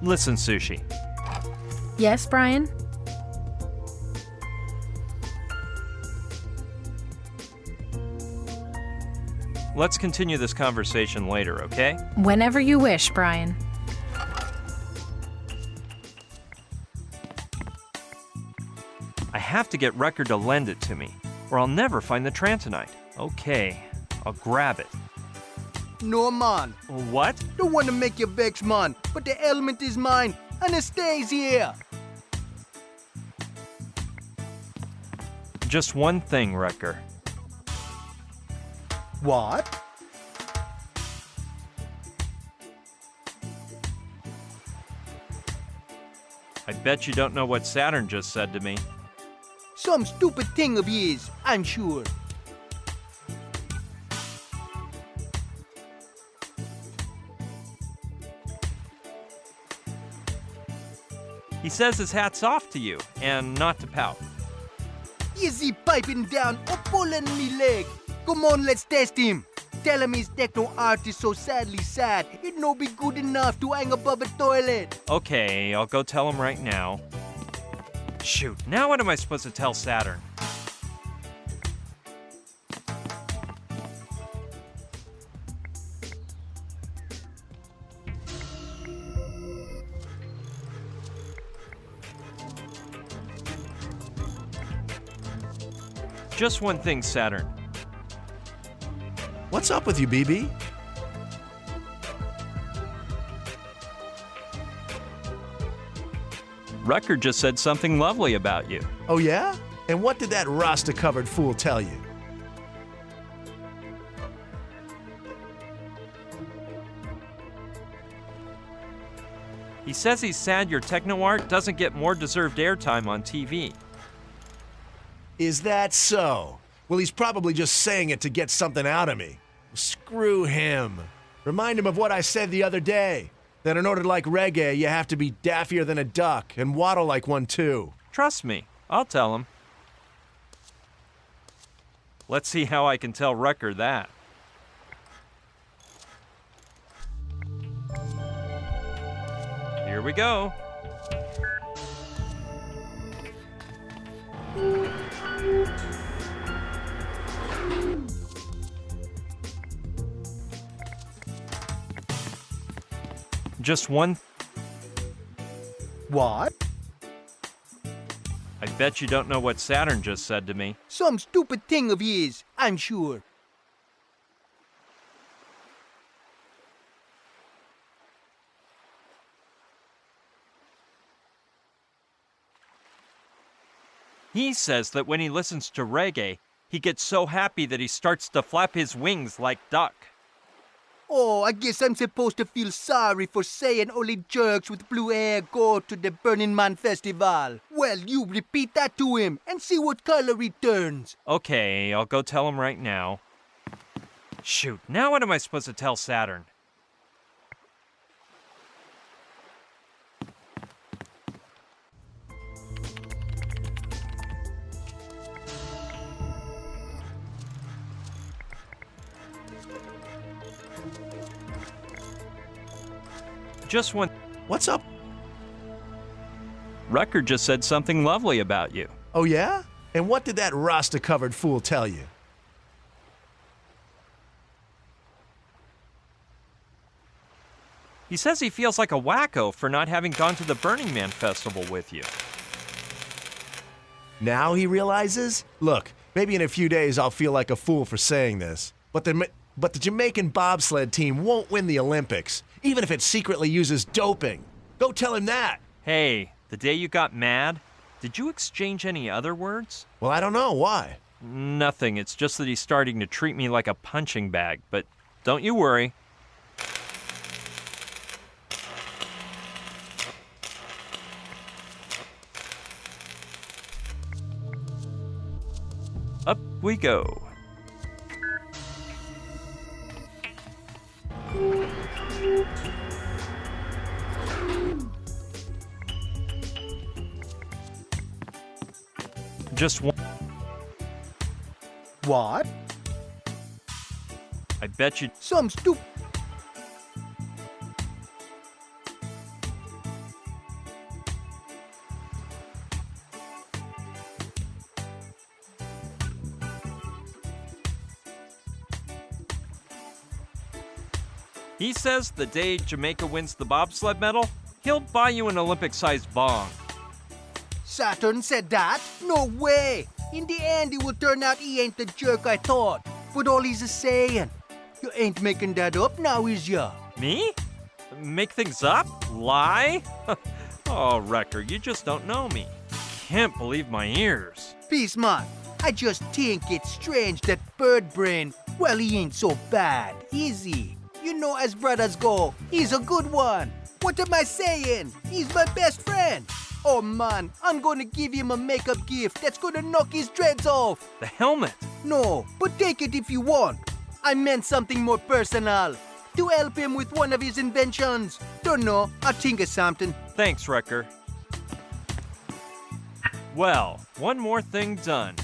Listen, Sushi. Yes, Brian? Let's continue this conversation later, okay? Whenever you wish, Brian. I have to get Record to lend it to me, or I'll never find the Trantonite. Okay, I'll grab it. No, man. What? Don't want to make you vex, man, but the element is mine, and it stays here. Just one thing, Wrecker. What? I bet you don't know what Saturn just said to me. Some stupid thing of his, I'm sure. He says his hat's off to you, and not to pout. Is he piping down or pulling me leg? Come on, let's test him. Tell him his techno art is so sadly sad, it no be good enough to hang above a toilet. Okay, I'll go tell him right now. Shoot, now what am I supposed to tell Saturn? Just one thing, Saturn. What's up with you, BB? Record just said something lovely about you. Oh, yeah? And what did that Rasta-covered fool tell you? He says he's sad your techno art doesn't get more deserved airtime on TV. Is that so? Well, he's probably just saying it to get something out of me. Screw him. Remind him of what I said the other day. That in order to like reggae, you have to be daffier than a duck and waddle like one too. Trust me, I'll tell him. Let's see how I can tell Rucker that. Here we go. Just one. What? I bet you don't know what Saturn just said to me. Some stupid thing of his, I'm sure. He says that when he listens to reggae, he gets so happy that he starts to flap his wings like duck. Oh, I guess I'm supposed to feel sorry for saying only jerks with blue hair go to the Burning Man Festival. Well, you repeat that to him and see what color he turns. Okay, I'll go tell him right now. Shoot, now what am I supposed to tell Saturn? Just one. What's up? Rucker just said something lovely about you. Oh, yeah? And what did that Rasta-covered fool tell you? He says he feels like a wacko for not having gone to the Burning Man Festival with you. Now he realizes? Look, maybe in a few days I'll feel like a fool for saying this, but the Jamaican bobsled team won't win the Olympics, even if it secretly uses doping. Go tell him that. Hey, the day you got mad, did you exchange any other words? Well, I don't know. Why? Nothing. It's just that he's starting to treat me like a punching bag, but don't you worry. Up we go. Just one. What? I bet you. Some stupid. He says the day Jamaica wins the bobsled medal, he'll buy you an Olympic-sized bong. Saturn said that? No way! In the end, it will turn out he ain't the jerk I thought. But all he's a saying. You ain't making that up now, is ya? Me? Make things up? Lie? Oh, Wrecker, you just don't know me. Can't believe my ears. Peace, man. I just think it's strange that Bird Brain, well, he ain't so bad, is he? You know, as brothers go, he's a good one. What am I saying? He's my best friend. Oh man, I'm gonna give him a makeup gift that's gonna knock his dreads off. The helmet? No, but take it if you want. I meant something more personal. To help him with one of his inventions. Don't know, I'll think of something. Thanks, Wrecker. Well, one more thing done.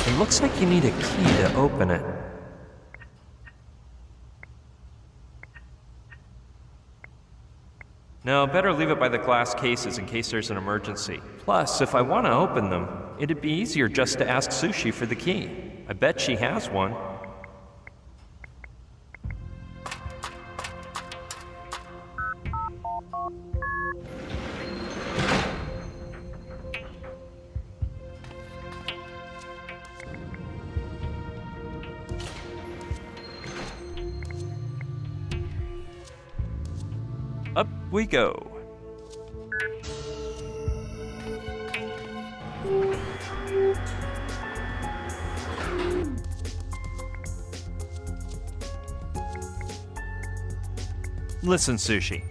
It looks like you need a key to open it. No, better leave it by the glass cases in case there's an emergency. Plus, if I want to open them, it'd be easier just to ask Sushi for the key. I bet she has one. we go. Listen, Sushi.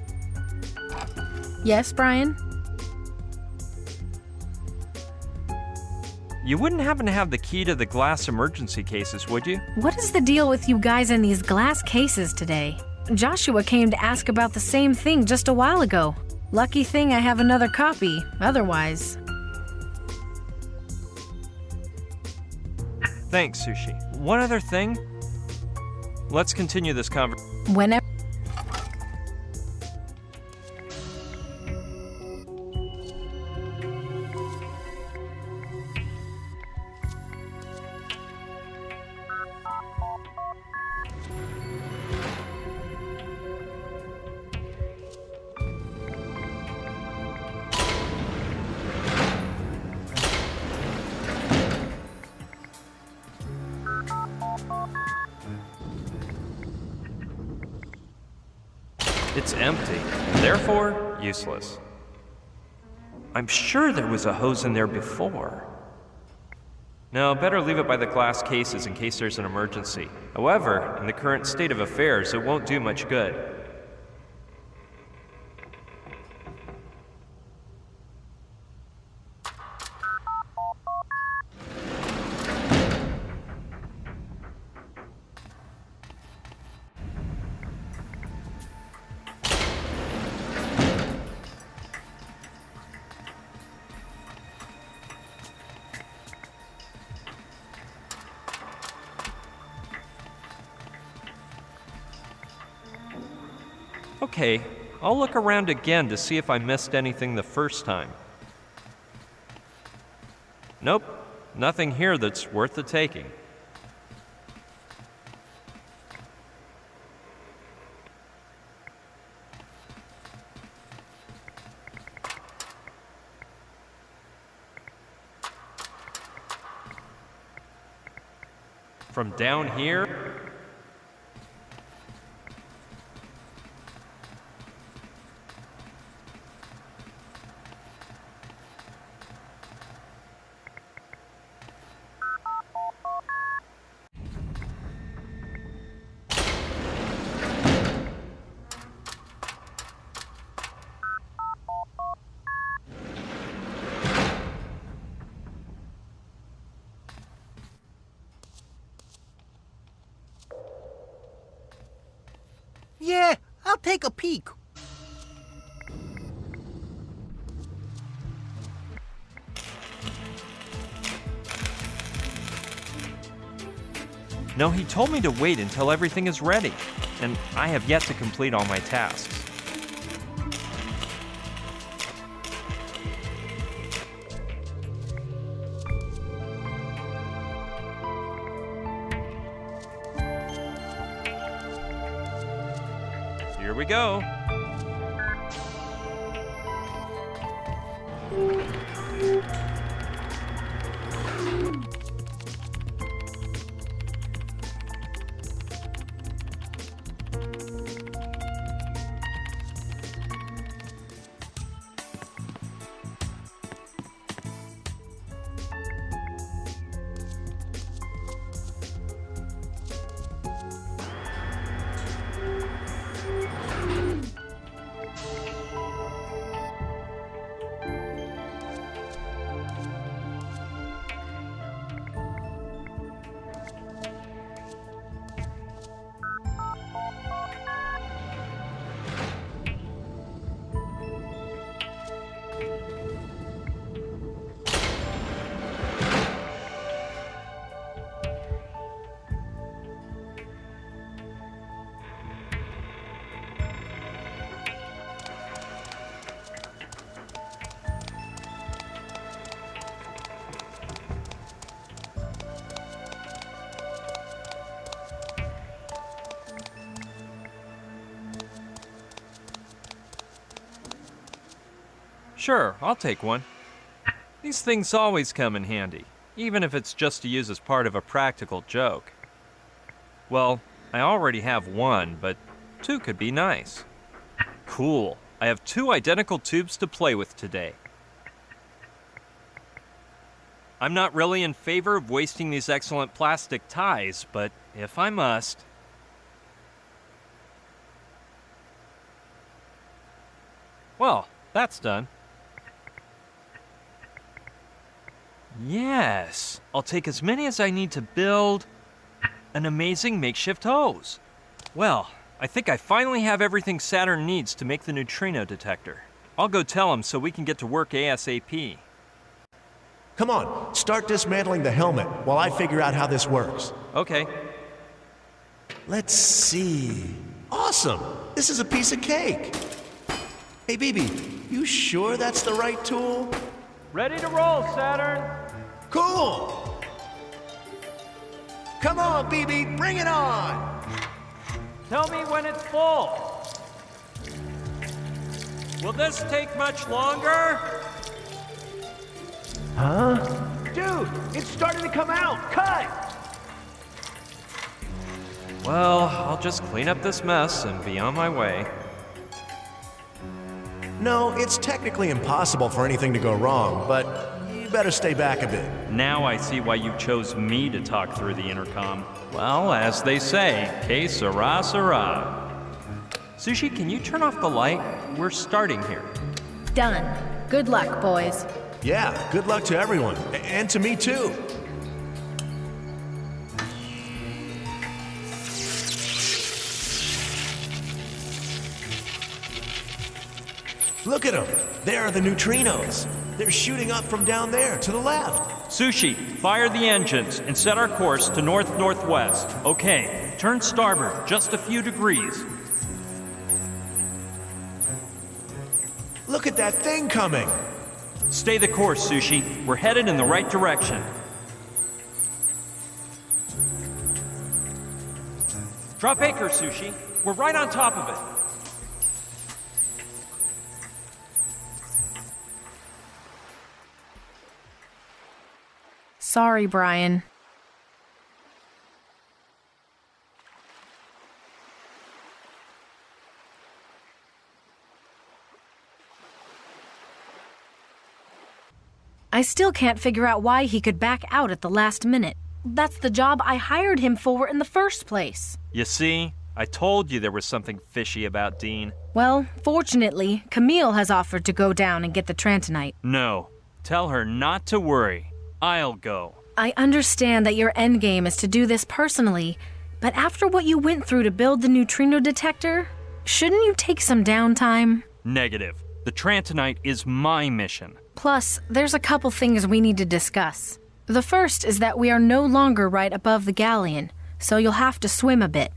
Yes, Brian? You wouldn't happen to have the key to the glass emergency cases, would you? What is the deal with you guys in these glass cases today? Joshua came to ask about the same thing just a while ago. Lucky thing I have another copy, otherwise. Thanks, Sushi. One other thing. Let's continue this conversation. Whenever. It's empty, and therefore useless. I'm sure there was a hose in there before. No, better leave it by the glass cases in case there's an emergency. However, in the current state of affairs, it won't do much good. Okay, I'll look around again to see if I missed anything the first time. Nope, nothing here that's worth the taking. From down here, Yeah, I'll take a peek. no, he told me to wait until everything is ready, and I have yet to complete all my tasks. Here we go. Sure, I'll take one. These things always come in handy, even if it's just to use as part of a practical joke. Well, I already have one, but two could be nice. Cool. I have 2 identical tubes to play with today. I'm not really in favor of wasting these excellent plastic ties, but if I must... Well, that's done. Yes, I'll take as many as I need to build an amazing makeshift hose. Well, I think I finally have everything Saturn needs to make the neutrino detector. I'll go tell him so we can get to work ASAP. Come on, start dismantling the helmet while I figure out how this works. Okay. Let's see. Awesome! This is a piece of cake. Hey, BB, you sure that's the right tool? Ready to roll, Saturn! Cool! Come on, BB, bring it on! Tell me when it's full. Will this take much longer? Huh? Dude, it's starting to come out! Cut! Well, I'll just clean up this mess and be on my way. No, it's technically impossible for anything to go wrong, but you better stay back a bit. Now I see why you chose me to talk through the intercom. Well, as they say, que sera, sera. Sushi, can you turn off the light? We're starting here. Done. Good luck, boys. Yeah, good luck to everyone. And to me, too. Look at them. There are the neutrinos. They're shooting up from down there to the left. Sushi, fire the engines and set our course to north-northwest. Okay, turn starboard just a few degrees. Look at that thing coming. Stay the course, Sushi. We're headed in the right direction. Drop anchor, Sushi. We're right on top of it. Sorry, Brian. I still can't figure out why he could back out at the last minute. That's the job I hired him for in the first place. You see, I told you there was something fishy about Dean. Well, fortunately, Camille has offered to go down and get the Trantonite. No, tell her not to worry. I'll go. I understand that your endgame is to do this personally, but after what you went through to build the neutrino detector, shouldn't you take some downtime? Negative. The Trantonite is my mission. Plus, there's a couple things we need to discuss. The first is that we are no longer right above the galleon, so you'll have to swim a bit.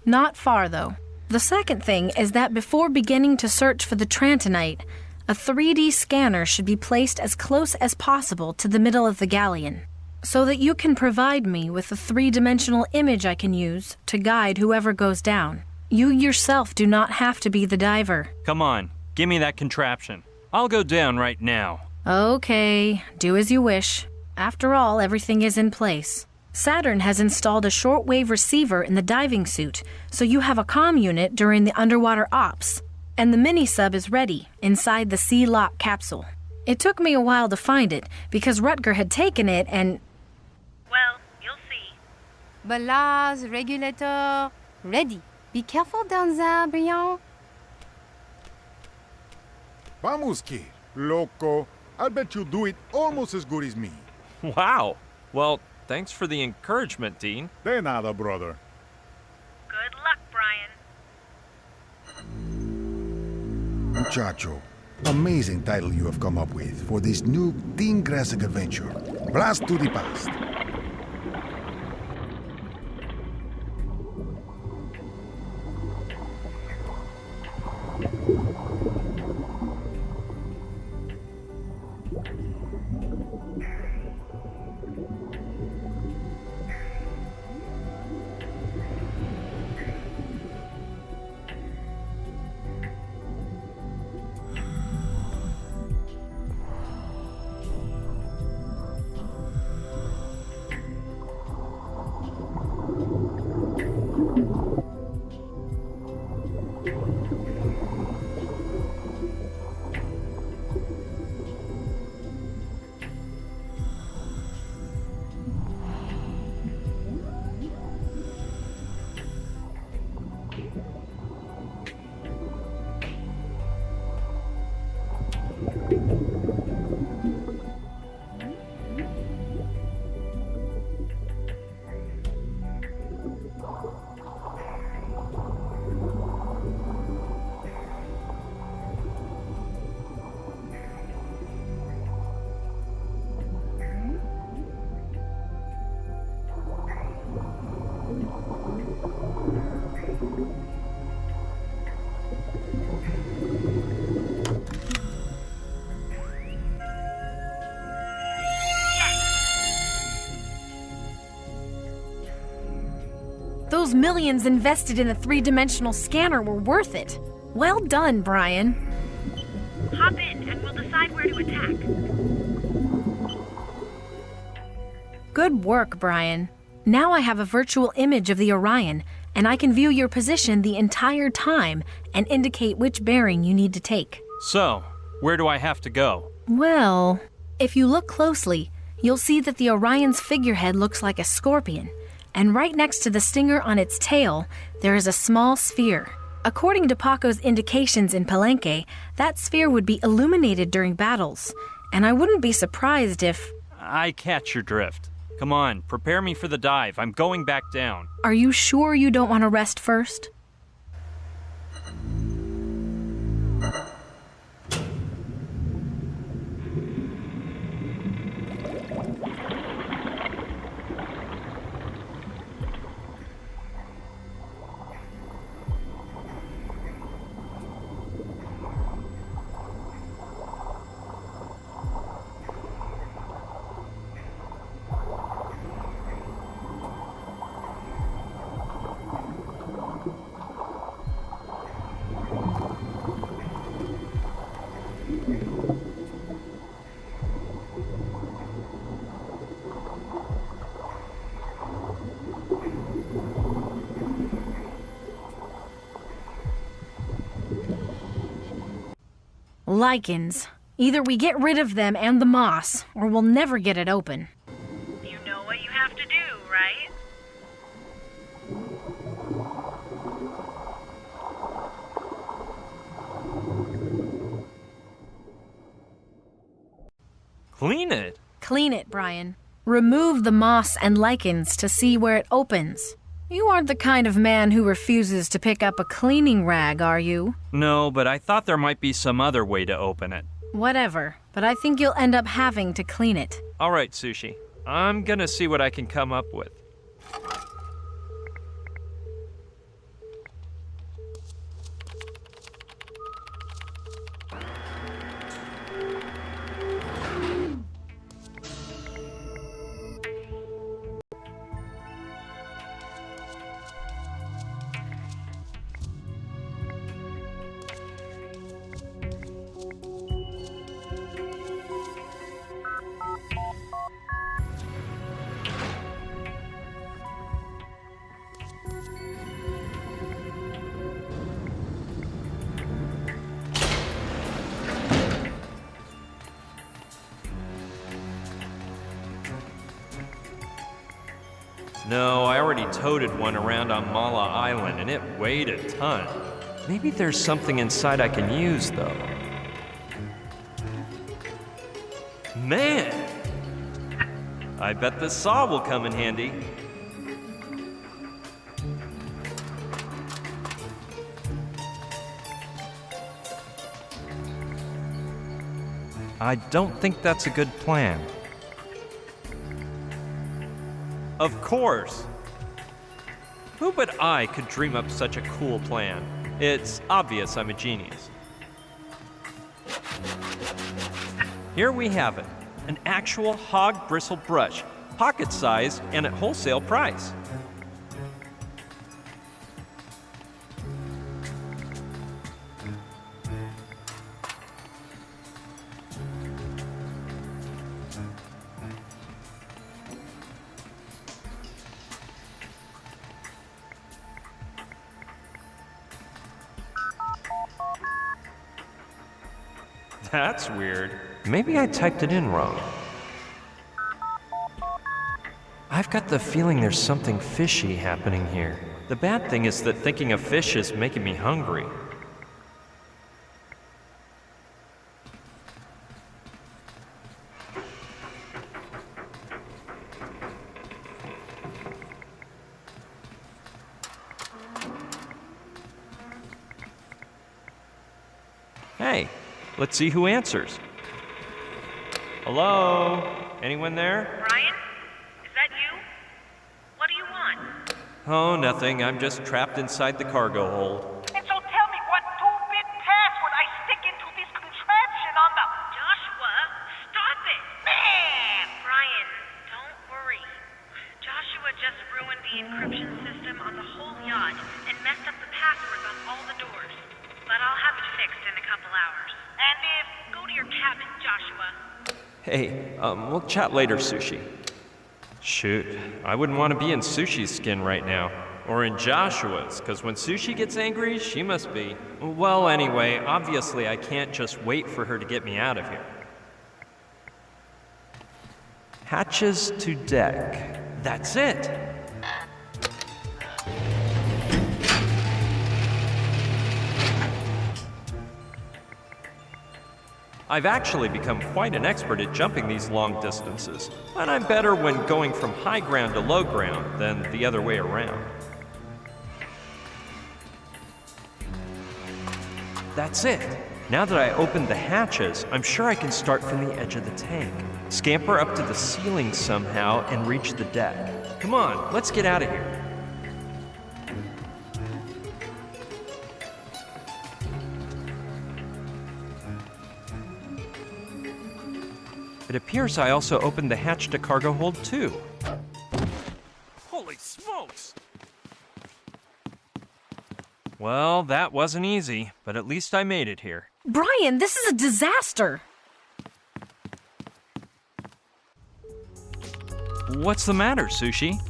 Not far, though. The second thing is that before beginning to search for the Trantonite, a 3D scanner should be placed as close as possible to the middle of the galleon, so that you can provide me with a 3-dimensional image I can use to guide whoever goes down. You yourself do not have to be the diver. Come on, give me that contraption. I'll go down right now. Okay, do as you wish. After all, everything is in place. Saturn has installed a shortwave receiver in the diving suit, so you have a comm unit during the underwater ops. And the mini-sub is ready, inside the Sea-Lock capsule. It took me a while to find it, because Rutger had taken it and... Well, you'll see. Ballast, regulator, ready. Be careful down there, Brian. Vamos, kid. Loco. I'll bet you'll do it almost as good as me. Wow. Well, thanks for the encouragement, Dean. De nada, brother. Good luck, Brian. Muchacho, amazing title you have come up with for this new Dean Grassic adventure. Blast to the past. Those millions invested in the three-dimensional scanner were worth it. Well done, Brian. Hop in and we'll decide where to attack. Good work, Brian. Now I have a virtual image of the Orion, and I can view your position the entire time and indicate which bearing you need to take. So, where do I have to go? Well, if you look closely, you'll see that the Orion's figurehead looks like a scorpion, and right next to the stinger on its tail, there is a small sphere. According to Paco's indications in Palenque, that sphere would be illuminated during battles, and I wouldn't be surprised if... I catch your drift. Come on, prepare me for the dive. I'm going back down. Are you sure you don't want to rest first? Lichens. Either we get rid of them and the moss, or we'll never get it open. You know what you have to do, right? Clean it? Clean it, Brian. Remove the moss and lichens to see where it opens. You aren't the kind of man who refuses to pick up a cleaning rag, are you? No, but I thought there might be some other way to open it. Whatever, but I think you'll end up having to clean it. All right, Sushi. I'm gonna see what I can come up with. No, I already toted one around on Mala Island, and it weighed a ton. Maybe there's something inside I can use, though. Man! I bet the saw will come in handy. I don't think that's a good plan. Of course! Who but I could dream up such a cool plan? It's obvious I'm a genius. Here we have it, an actual hog bristle brush, pocket-sized and at wholesale price. That's weird. Maybe I typed it in wrong. I've got the feeling there's something fishy happening here. The bad thing is that thinking of fish is making me hungry. Hey, let's see who answers. Hello? Anyone there? Brian? Is that you? What do you want? Oh, nothing. I'm just trapped inside the cargo hold. And so tell me what 2-bit password I stick into this contraption on the... Joshua, stop it! Man! Brian, don't worry. Joshua just ruined the encryption system on the whole yacht and messed up the passwords on all the doors. But I'll have it fixed in a couple hours. And go to your cabin, Joshua. Hey, we'll chat later, Sushi. Shoot, I wouldn't want to be in Sushi's skin right now. Or in Joshua's, because when Sushi gets angry, she must be. Well, anyway, obviously I can't just wait for her to get me out of here. Hatches to deck. That's it. I've actually become quite an expert at jumping these long distances, and I'm better when going from high ground to low ground than the other way around. That's it. Now that I opened the hatches, I'm sure I can start from the edge of the tank, scamper up to the ceiling somehow, and reach the deck. Come on, let's get out of here. It appears I also opened the hatch to cargo hold too. Holy smokes! Well, that wasn't easy, but at least I made it here. Brian, this is a disaster. What's the matter, Sushi?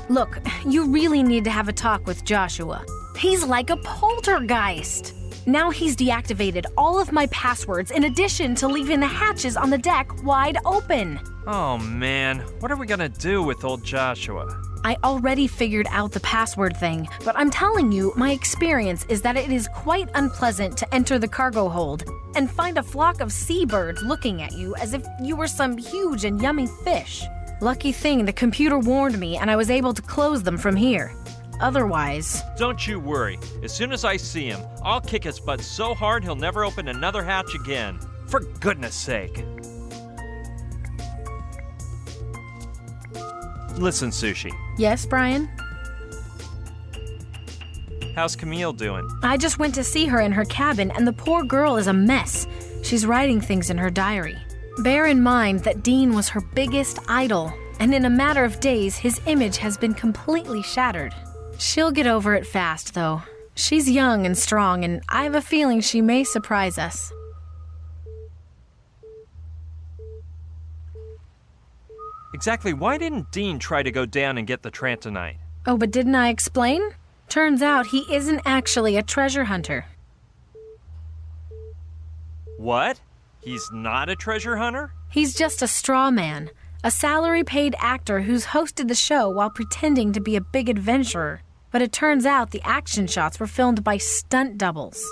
Look, you really need to have a talk with Joshua. He's like a poltergeist. Now he's deactivated all of my passwords in addition to leaving the hatches on the deck wide open. Oh man, what are we gonna do with old Joshua? I already figured out the password thing, but I'm telling you, my experience is that it is quite unpleasant to enter the cargo hold and find a flock of seabirds looking at you as if you were some huge and yummy fish. Lucky thing the computer warned me and I was able to close them from here. Otherwise... Don't you worry. As soon as I see him, I'll kick his butt so hard he'll never open another hatch again. For goodness sake. Listen, Sushi. Yes, Brian? How's Camille doing? I just went to see her in her cabin, and the poor girl is a mess. She's writing things in her diary. Bear in mind that Dean was her biggest idol, and in a matter of days, his image has been completely shattered. She'll get over it fast, though. She's young and strong, and I have a feeling she may surprise us. Exactly why didn't Dean try to go down and get the Trantonite? Oh, but didn't I explain? Turns out he isn't actually a treasure hunter. What? He's not a treasure hunter? He's just a straw man, a salary-paid actor who's hosted the show while pretending to be a big adventurer. But it turns out the action shots were filmed by stunt doubles.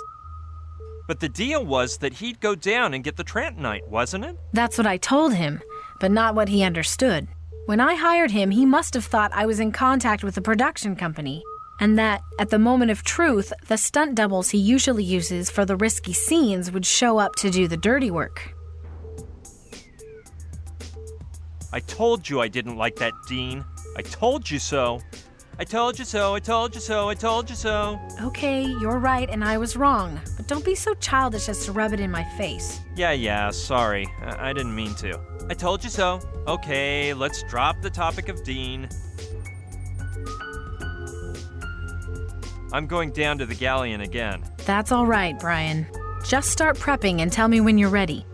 But the deal was that he'd go down and get the Trantonite, wasn't it? That's what I told him, but not what he understood. When I hired him, he must have thought I was in contact with the production company, and that, at the moment of truth, the stunt doubles he usually uses for the risky scenes would show up to do the dirty work. I told you I didn't like that Dean. I told you so. I told you so, I told you so, I told you so. Okay, you're right and I was wrong, but don't be so childish as to rub it in my face. Yeah, sorry. I didn't mean to. I told you so. Okay, let's drop the topic of Dean. I'm going down to the galleon again. That's all right, Brian. Just start prepping and tell me when you're ready.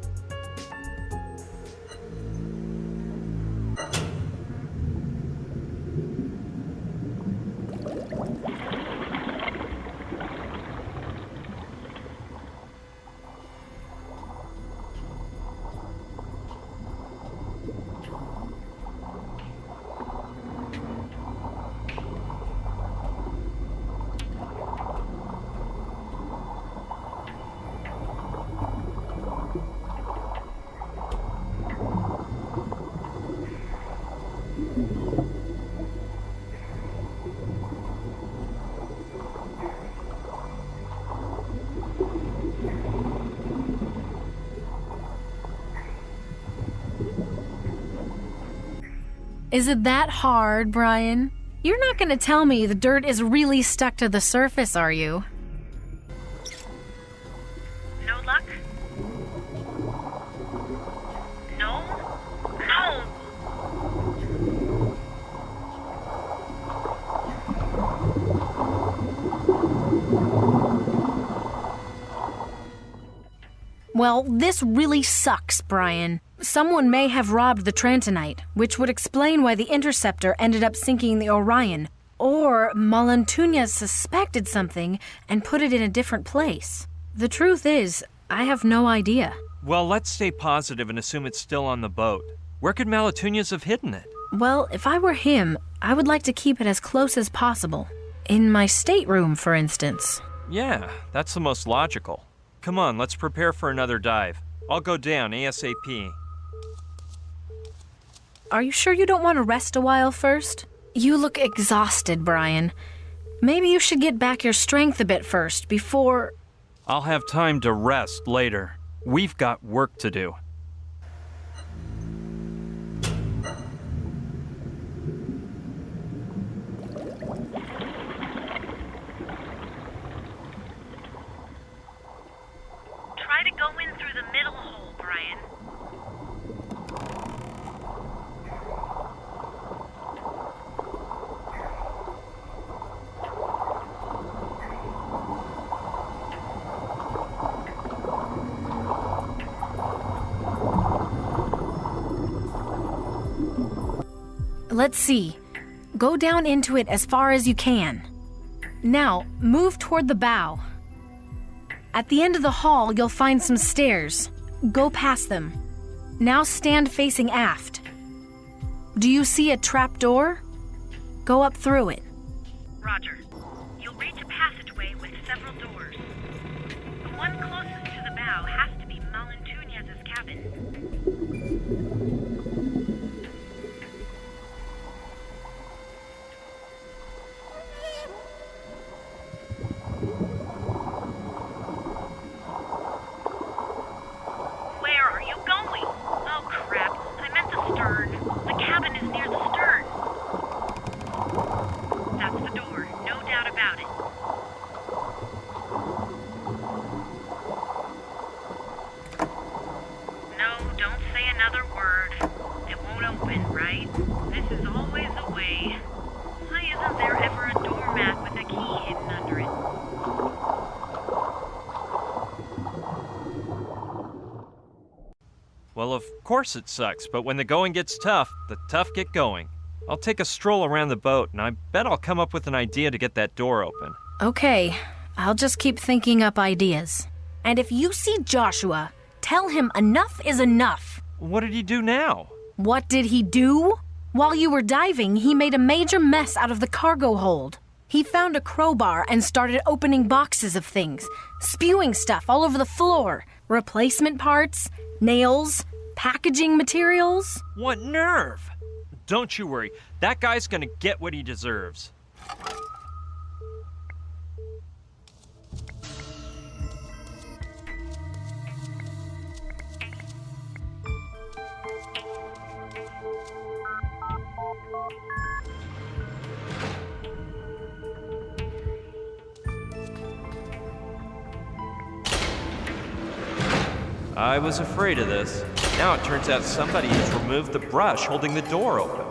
Is it that hard, Brian? You're not going to tell me the dirt is really stuck to the surface, are you? No luck? No? No! Well, this really sucks, Brian. Someone may have robbed the Trantonite, which would explain why the Interceptor ended up sinking the Orion. Or Malantuñas suspected something and put it in a different place. The truth is, I have no idea. Well, let's stay positive and assume it's still on the boat. Where could Malantuñas have hidden it? Well, if I were him, I would like to keep it as close as possible. In my stateroom, for instance. Yeah, that's the most logical. Come on, let's prepare for another dive. I'll go down ASAP. Are you sure you don't want to rest a while first? You look exhausted, Brian. Maybe you should get back your strength a bit first, before... I'll have time to rest later. We've got work to do. Try to go in through the middle hole, Brian. Let's see. Go down into it as far as you can. Now, move toward the bow. At the end of the hall, you'll find some stairs. Go past them. Now stand facing aft. Do you see a trap door? Go up through it. Roger. You'll reach a passageway with several doors. The one closest to the bow has to be Malantuñas' cabin. Where are you going? Oh crap, I meant the stern. The cabin is near the stern. That's the door, no doubt about it. No, don't say another word. It won't open, right? This is always the way. Why isn't there ever a doormat with a key hidden under it? Well, of course it sucks, but when the going gets tough, the tough get going. I'll take a stroll around the boat, and I bet I'll come up with an idea to get that door open. Okay, I'll just keep thinking up ideas. And if you see Joshua, tell him enough is enough. What did he do now? What did he do? While you were diving, he made a major mess out of the cargo hold. He found a crowbar and started opening boxes of things, spewing stuff all over the floor. Replacement parts, nails, packaging materials. What nerve! Don't you worry, that guy's gonna get what he deserves. I was afraid of this. Now it turns out somebody has removed the brush holding the door open.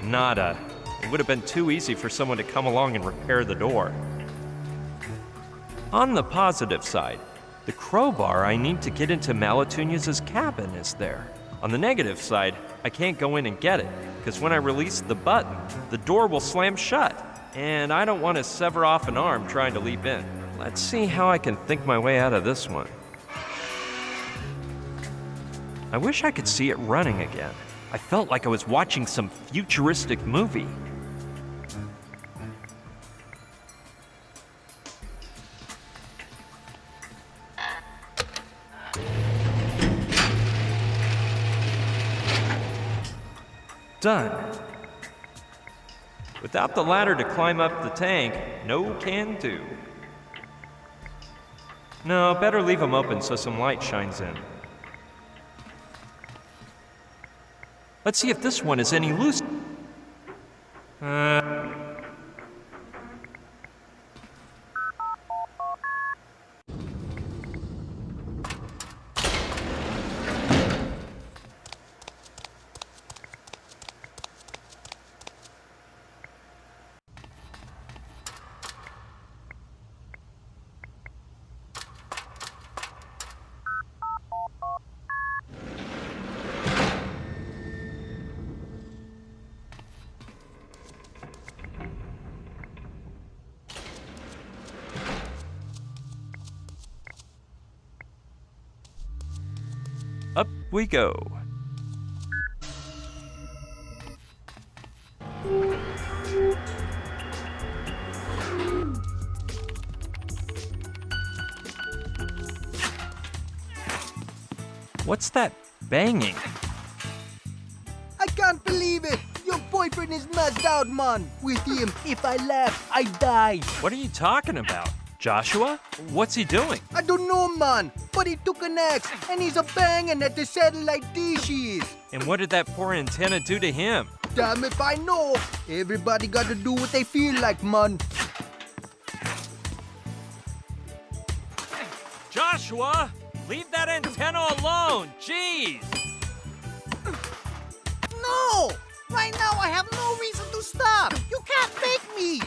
Nada. It would have been too easy for someone to come along and repair the door. On the positive side, the crowbar I need to get into Malantuñas' cabin is there. On the negative side, I can't go in and get it, because when I release the button, the door will slam shut, and I don't want to sever off an arm trying to leap in. Let's see how I can think my way out of this one. I wish I could see it running again. I felt like I was watching some futuristic movie. Done. Without the ladder to climb up the tank, no can do. No, better leave them open so some light shines in. Let's see if this one is any loose. Up we go. What's that banging? I can't believe it! Your boyfriend is knocked out, man! With him, if I laugh, I die! What are you talking about? Joshua? What's he doing? I don't know, man, but he took an axe and he's a banging at the satellite dishes! And what did that poor antenna do to him? Damn if I know! Everybody gotta do what they feel like, man! Joshua! Leave that antenna alone! Jeez! No! Right now I have no reason to stop! You can't make me!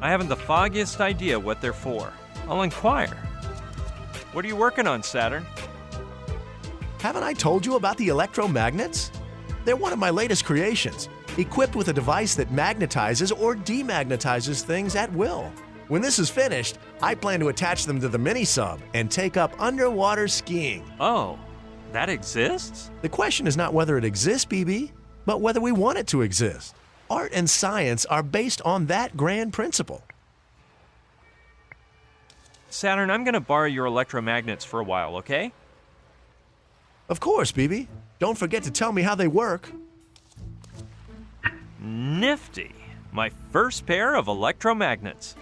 I haven't the foggiest idea what they're for. I'll inquire. What are you working on, Saturn? Haven't I told you about the electromagnets? They're one of my latest creations, equipped with a device that magnetizes or demagnetizes things at will. When this is finished, I plan to attach them to the mini-sub and take up underwater skiing. Oh, that exists? The question is not whether it exists, BB, but whether we want it to exist. Art and science are based on that grand principle. Saturn, I'm going to borrow your electromagnets for a while, okay? Of course, BB. Don't forget to tell me how they work. Nifty. My first pair of electromagnets.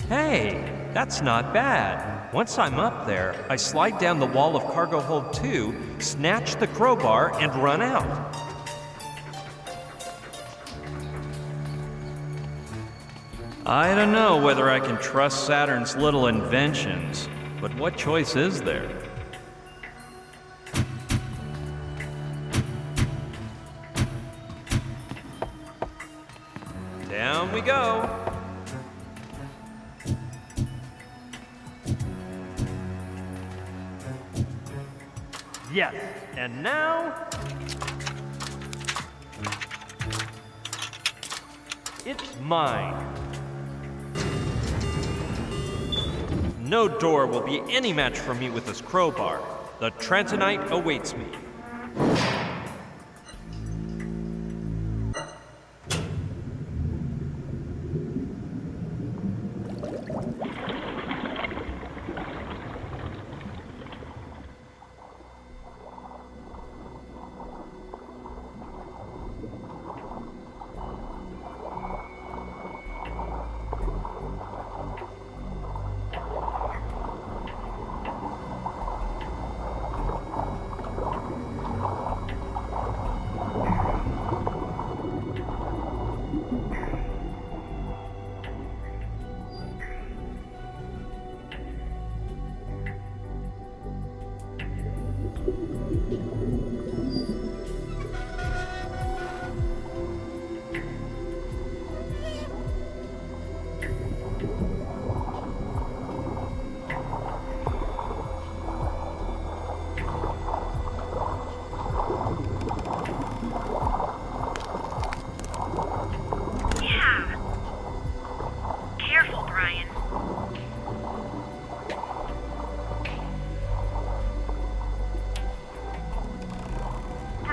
Hey, that's not bad. Once I'm up there, I slide down the wall of cargo hold 2, snatch the crowbar, and run out. I don't know whether I can trust Saturn's little inventions, but what choice is there? Down we go. Yes, and now it's mine. No door will be any match for me with this crowbar. The Transinite awaits me.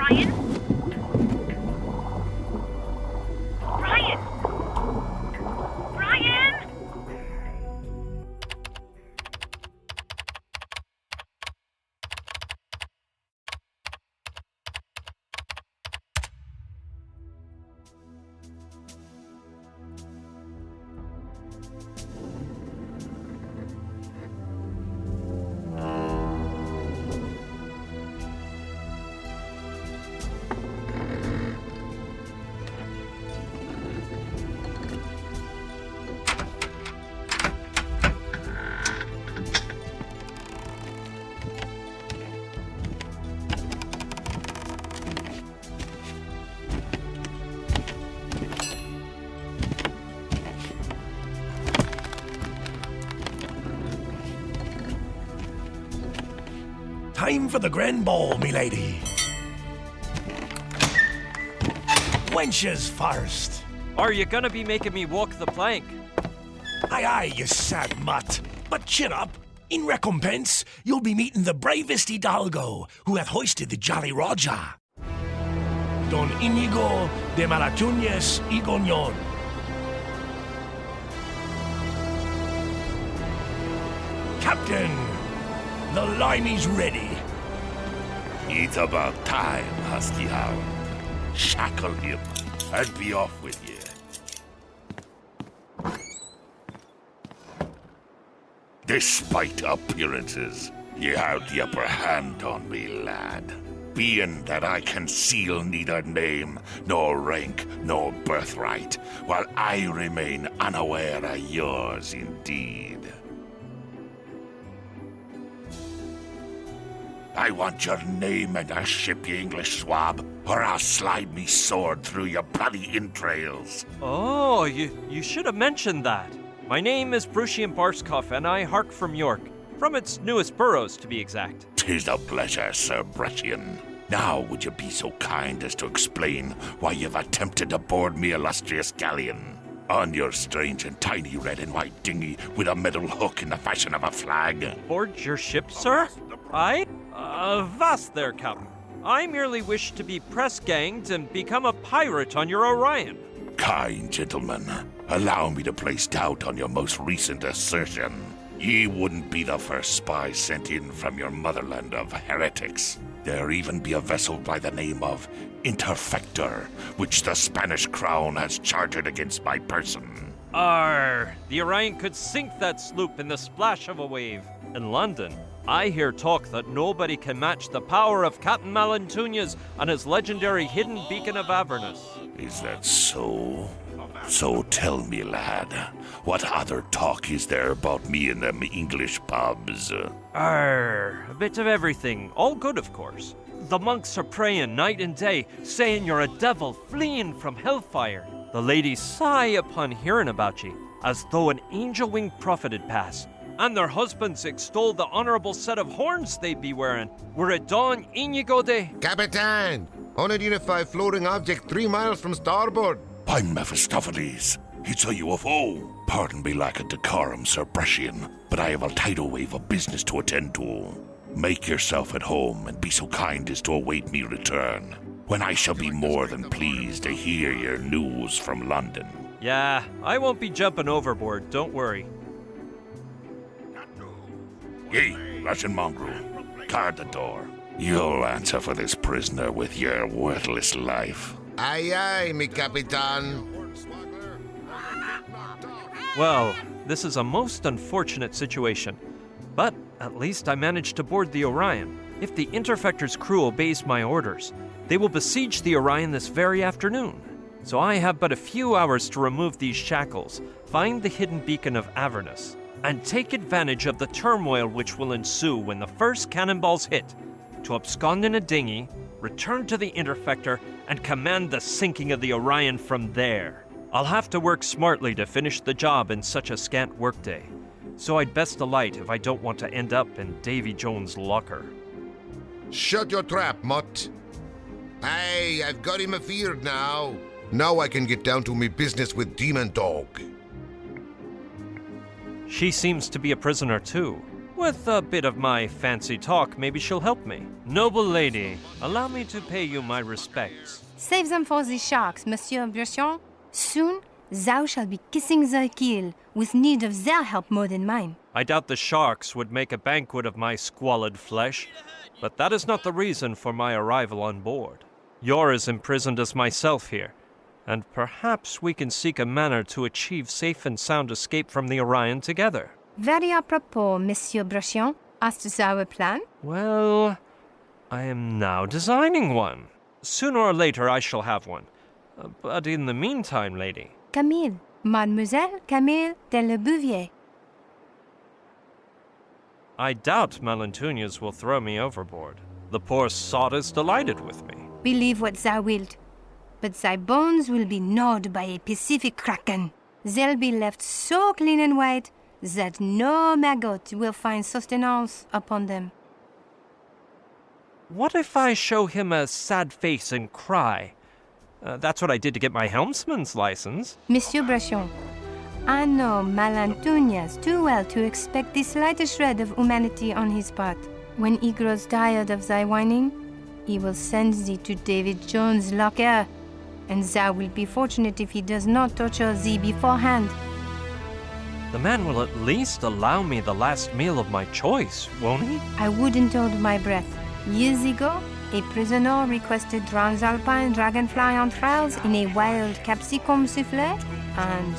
Ryan? Ryan? Ryan? Time for the grand ball, milady. Wenches first. Are you gonna be making me walk the plank? Aye, aye, you sad mutt. But chin up. In recompense, you'll be meeting the bravest hidalgo who hath hoisted the Jolly Roger. Don Inigo de Malatuñas y Goñón. Captain, the limey's ready. It's about time, Husky Hound. Shackle him and be off with you. Despite appearances, you have the upper hand on me, lad. Being that I conceal neither name, nor rank, nor birthright, while I remain unaware of yours indeed. I want your name and your ship, you English swab, or I'll slide me sword through your bloody entrails. Oh, you should have mentioned that. My name is Brucian Barskoff, and I hark from York. From its newest boroughs, to be exact. 'Tis a pleasure, Sir Brettian. Now would you be so kind as to explain why you've attempted to board me illustrious galleon? On your strange and tiny red and white dinghy with a metal hook in the fashion of a flag. Board your ship, sir? Vast there, Captain. I merely wish to be press-ganged and become a pirate on your Orion. Kind gentlemen, allow me to place doubt on your most recent assertion. Ye wouldn't be the first spy sent in from your motherland of heretics. There even be a vessel by the name of Interfector, which the Spanish crown has chartered against my person. The Orion could sink that sloop in the splash of a wave. In London, I hear talk that nobody can match the power of Captain Malantuñas and his legendary hidden beacon of Avernus. Is that so? So tell me, lad, what other talk is there about me in them English pubs? A bit of everything. All good, of course. The monks are praying night and day, saying you're a devil fleeing from hellfire. The ladies sigh upon hearing about ye, as though an angel-winged prophet had passed. And their husbands extol the honorable set of horns they'd be wearing, were it Don Inigo de... Capitan! Unidentified floating object 3 miles from starboard. By Mephistopheles, it's a UFO. Pardon me lack of decorum, Sir Brettian, but I have a tidal wave of business to attend to. Make yourself at home and be so kind as to await me return, when I shall be more than pleased to hear your news from London. Yeah, I won't be jumping overboard, don't worry. Ye, Russian mongrel, guard the door. You'll answer for this prisoner with your worthless life. Aye, aye, mi capitan. Well, this is a most unfortunate situation. But at least I managed to board the Orion. If the Interfector's crew obeys my orders, they will besiege the Orion this very afternoon. So I have but a few hours to remove these shackles, find the hidden beacon of Avernus, and take advantage of the turmoil which will ensue when the first cannonballs hit, to abscond in a dinghy, return to the Interfector, and command the sinking of the Orion from there. I'll have to work smartly to finish the job in such a scant workday, so I'd best alight if I don't want to end up in Davy Jones' locker. Shut your trap, mutt. Aye, I've got him afeard now. Now I can get down to me business with Demon Dog. She seems to be a prisoner too. With a bit of my fancy talk, maybe she'll help me. Noble lady, allow me to pay you my respects. Save them for the sharks, Monsieur Bruchon. Soon, thou shalt be kissing their keel, with need of their help more than mine. I doubt the sharks would make a banquet of my squalid flesh, but that is not the reason for my arrival on board. You're as imprisoned as myself here, and perhaps we can seek a manner to achieve safe and sound escape from the Orion together. Very apropos, Monsieur Bruchon. Hast thou a plan? Well, I am now designing one. Sooner or later I shall have one. But in the meantime, lady... Camille. Mademoiselle Camille de Le Bouvier. I doubt Malentunias will throw me overboard. The poor sot is delighted with me. Believe what thou wilt, but thy bones will be gnawed by a Pacific kraken. They'll be left so clean and white that no maggot will find sustenance upon them. What if I show him a sad face and cry? That's what I did to get my helmsman's license. Monsieur Bruchon, I know Malentunias too well to expect the slightest shred of humanity on his part. When he grows tired of thy whining, he will send thee to David Jones' locker, and thou wilt be fortunate if he does not torture thee beforehand. The man will at least allow me the last meal of my choice, won't he? I wouldn't hold my breath. Years ago, a prisoner requested transalpine dragonfly entrails in a wild capsicum souffle, and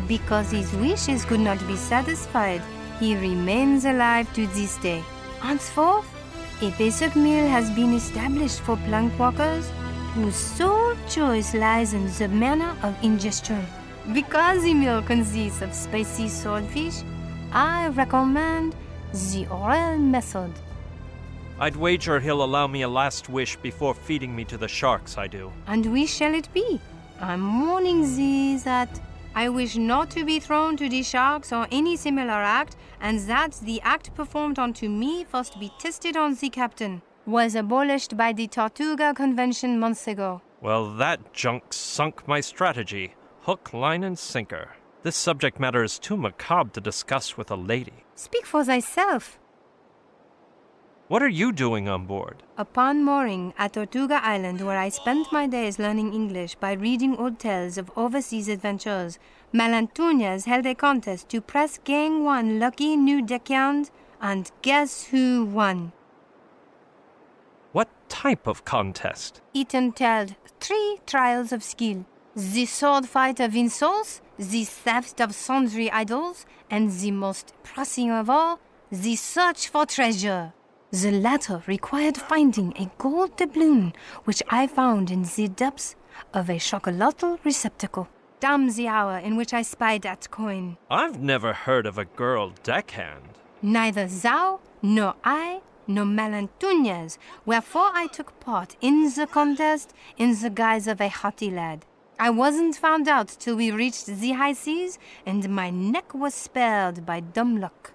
because his wishes could not be satisfied, he remains alive to this day. Henceforth, a basic meal has been established for plank walkers whose sole choice lies in the manner of ingestion. Because the meal consists of spicy swordfish, I recommend the oral method. I'd wager he'll allow me a last wish before feeding me to the sharks, I do. And which shall it be? I'm warning thee that I wish not to be thrown to the sharks or any similar act, and that the act performed unto me first be tested on the captain. Was abolished by the Tortuga Convention months ago. Well, that junk sunk my strategy. Hook, line, and sinker. This subject matter is too macabre to discuss with a lady. Speak for thyself. What are you doing on board? Upon mooring at Tortuga Island, where I spent my days learning English by reading old tales of overseas adventures, Malentunias held a contest to press gang one lucky new deckhand, and guess who won? What type of contest? It entailed 3 trials of skill. The sword fight of insults, the theft of sundry idols, and the most pressing of all, the search for treasure. The latter required finding a gold doubloon, which I found in the depths of a chocolatl receptacle. Damn the hour in which I spied that coin. I've never heard of a girl deckhand. Neither thou, nor I, nor Malentunias, wherefore I took part in the contest in the guise of a haughty lad. I wasn't found out till we reached the high seas, and my neck was spared by dumb luck.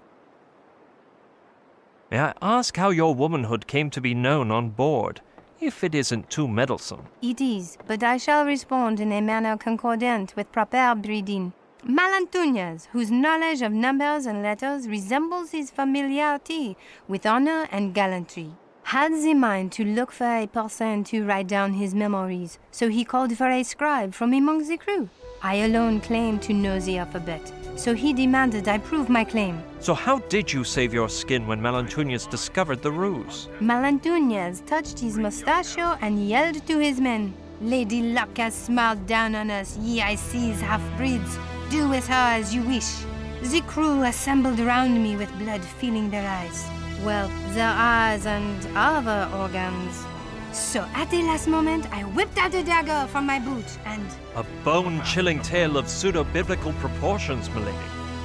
May I ask how your womanhood came to be known on board, if it isn't too meddlesome? It is, but I shall respond in a manner concordant with proper breeding. Malentunias, whose knowledge of numbers and letters resembles his familiarity with honor and gallantry, had the mind to look for a person to write down his memories, so he called for a scribe from among the crew. I alone claimed to know the alphabet, so he demanded I prove my claim. So how did you save your skin when Malentunias discovered the ruse? Malentunias touched his mustachio and yelled to his men, "Lady Luck has smiled down on us, ye I sees half-breeds. Do with her as you wish." The crew assembled round me with blood filling their eyes. Well, their eyes and other organs. So at the last moment, I whipped out a dagger from my boot and... A bone-chilling tale of pseudo-biblical proportions, milady.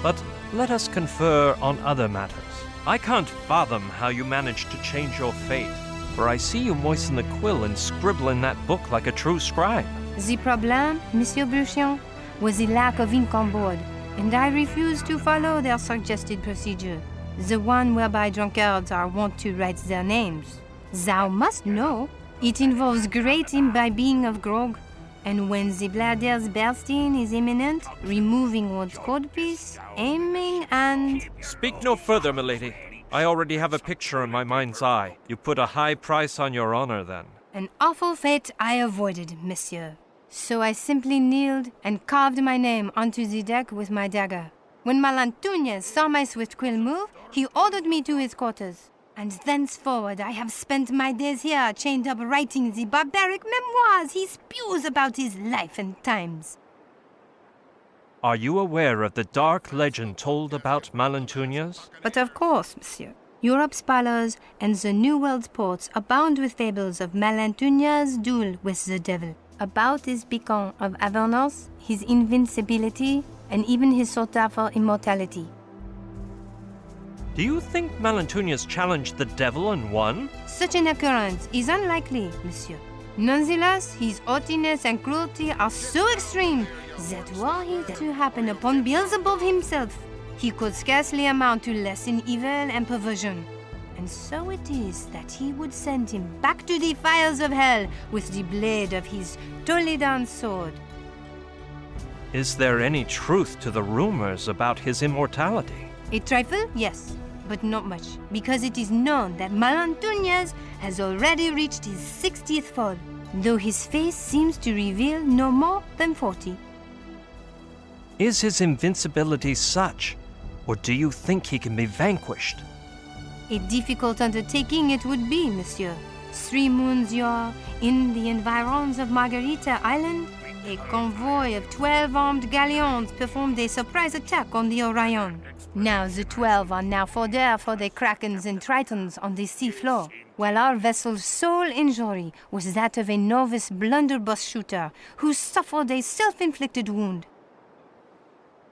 But let us confer on other matters. I can't fathom how you managed to change your fate, for I see you moisten the quill and scribble in that book like a true scribe. The problem, Monsieur Bruchon, was the lack of ink on board, and I refused to follow their suggested procedure, the one whereby drunkards are wont to write their names. Thou must know, it involves great imbibing of grog, and when the bladder's bursting is imminent, removing one's codpiece, aiming and... Speak no further, milady. I already have a picture in my mind's eye. You put a high price on your honor, then. An awful fate I avoided, monsieur. So I simply kneeled and carved my name onto the deck with my dagger. When Malantuñez saw my swift quill move, he ordered me to his quarters. And thenceforward I have spent my days here, chained up writing the barbaric memoirs he spews about his life and times. Are you aware of the dark legend told about Malantuñez? But of course, monsieur. Europe's palace and the New World's ports abound with fables of Malantuñez's duel with the devil, about his beacon of Avernus, his invincibility, and even his sought-after immortality. Do you think Malantuñez challenged the devil and won? Such an occurrence is unlikely, monsieur. Nonetheless, his haughtiness and cruelty are so extreme that were he to happen upon Beelzebub himself, he could scarcely amount to less in evil and perversion. And so it is that he would send him back to the fires of hell with the blade of his Toledan sword. Is there any truth to the rumors about his immortality? A trifle, yes, but not much, because it is known that Malantuñez has already reached his 60th fall, though his face seems to reveal no more than 40. Is his invincibility such, or do you think he can be vanquished? A difficult undertaking it would be, monsieur. 3 moons yore, in the environs of Margarita Island, a convoy of 12 armed galleons performed a surprise attack on the Orion. Now the 12 are now fodder for the krakens and tritons on the sea floor, while our vessel's sole injury was that of a novice blunderbuss shooter who suffered a self-inflicted wound.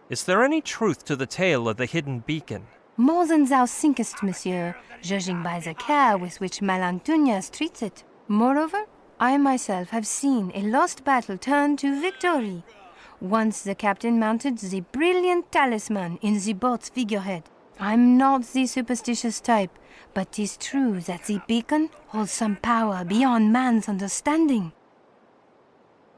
Is there any truth to the tale of the hidden beacon? More than thou thinkest, monsieur, judging by the care with which Malantuñez treats it. Moreover, I myself have seen a lost battle turn to victory. Once the captain mounted the brilliant talisman in the boat's figurehead. I'm not the superstitious type, but 'tis true that the beacon holds some power beyond man's understanding.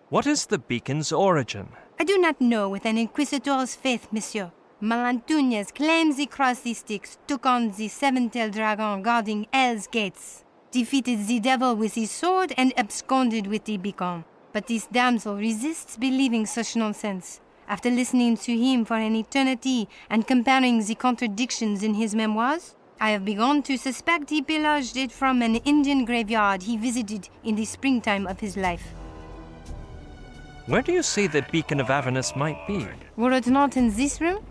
What is the beacon's origin? I do not know with an inquisitor's faith, monsieur. Malantuñez claims he crossed the Styx, took on the seven-tailed dragon guarding Hell's gates, defeated the devil with his sword, and absconded with the beacon. But this damsel resists believing such nonsense. After listening to him for an eternity and comparing the contradictions in his memoirs, I have begun to suspect he pillaged it from an Indian graveyard he visited in the springtime of his life. Where do you say the beacon of Avernus might be? Were it not in this room,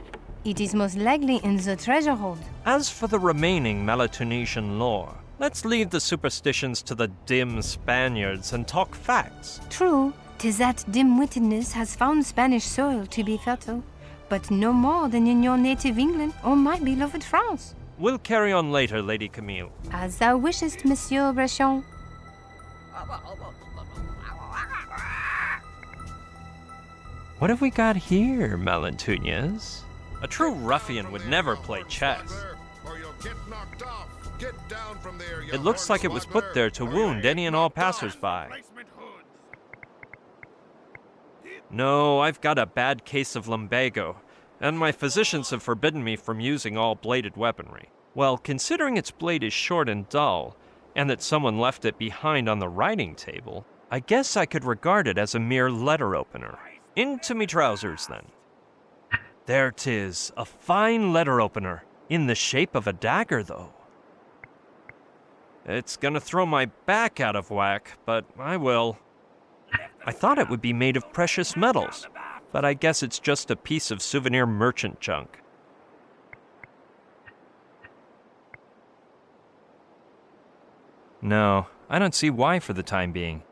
it is most likely in the treasure hold. As for the remaining Malatunesian lore, let's leave the superstitions to the dim Spaniards and talk facts. True, 'tis that dim-wittedness has found Spanish soil to be fertile, but no more than in your native England or my beloved France. We'll carry on later, Lady Camille. As thou wishest, Monsieur Brechon. What have we got here, Malantuñez? A true ruffian would never play chess. It looks like it was put there to wound any and all passers-by. No, I've got a bad case of lumbago, and my physicians have forbidden me from using all bladed weaponry. Well, considering its blade is short and dull, and that someone left it behind on the writing table, I guess I could regard it as a mere letter opener. Into me trousers, then. There 'tis, a fine letter opener, in the shape of a dagger, though. It's gonna throw my back out of whack, but I will. I thought it would be made of precious metals, but I guess it's just a piece of souvenir merchant junk. No, I don't see why for the time being.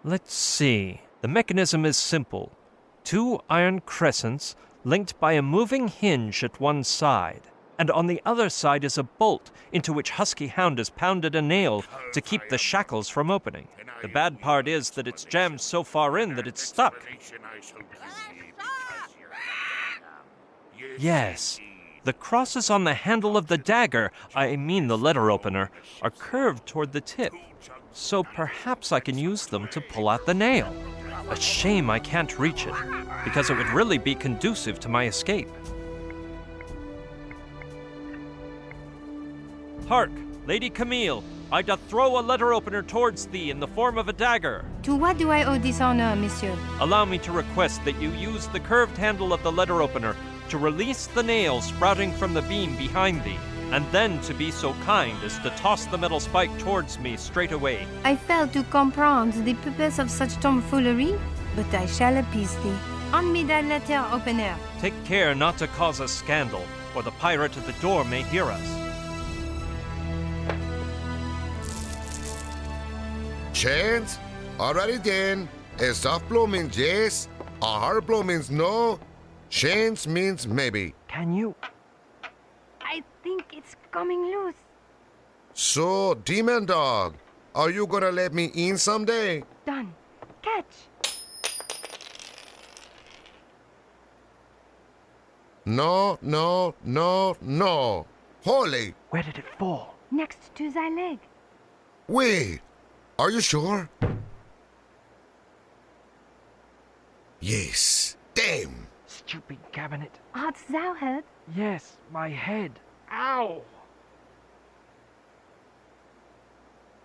Let's see. The mechanism is simple. 2 iron crescents linked by a moving hinge at one side, and on the other side is a bolt into which Husky Hound has pounded a nail to keep the shackles from opening. The bad part is that it's jammed so far in that it's stuck. Yes, the crosses on the handle of the dagger, I mean the letter opener, are curved toward the tip, so perhaps I can use them to pull out the nail. A shame I can't reach it, because it would really be conducive to my escape. Hark, Lady Camille, I doth throw a letter opener towards thee in the form of a dagger. To what do I owe this honor, monsieur? Allow me to request that you use the curved handle of the letter opener to release the nails sprouting from the beam behind thee, and then to be so kind as to toss the metal spike towards me straight away. I fail to comprehend the purpose of such tomfoolery, but I shall appease thee. Hand me that letter opener. Take care not to cause a scandal, or the pirate at the door may hear us. Chance? Alrighty then. A soft blow means yes, a hard blow means no, chance means maybe. Can you? I think it's coming loose. So, Demon Dog, are you gonna let me in someday? Done. Catch. No, no, no, no. Holy! Where did it fall? Next to thy leg. Wait, are you sure? Yes. Damn. Stupid cabinet. Art thou hurt? Yes, my head. Ow!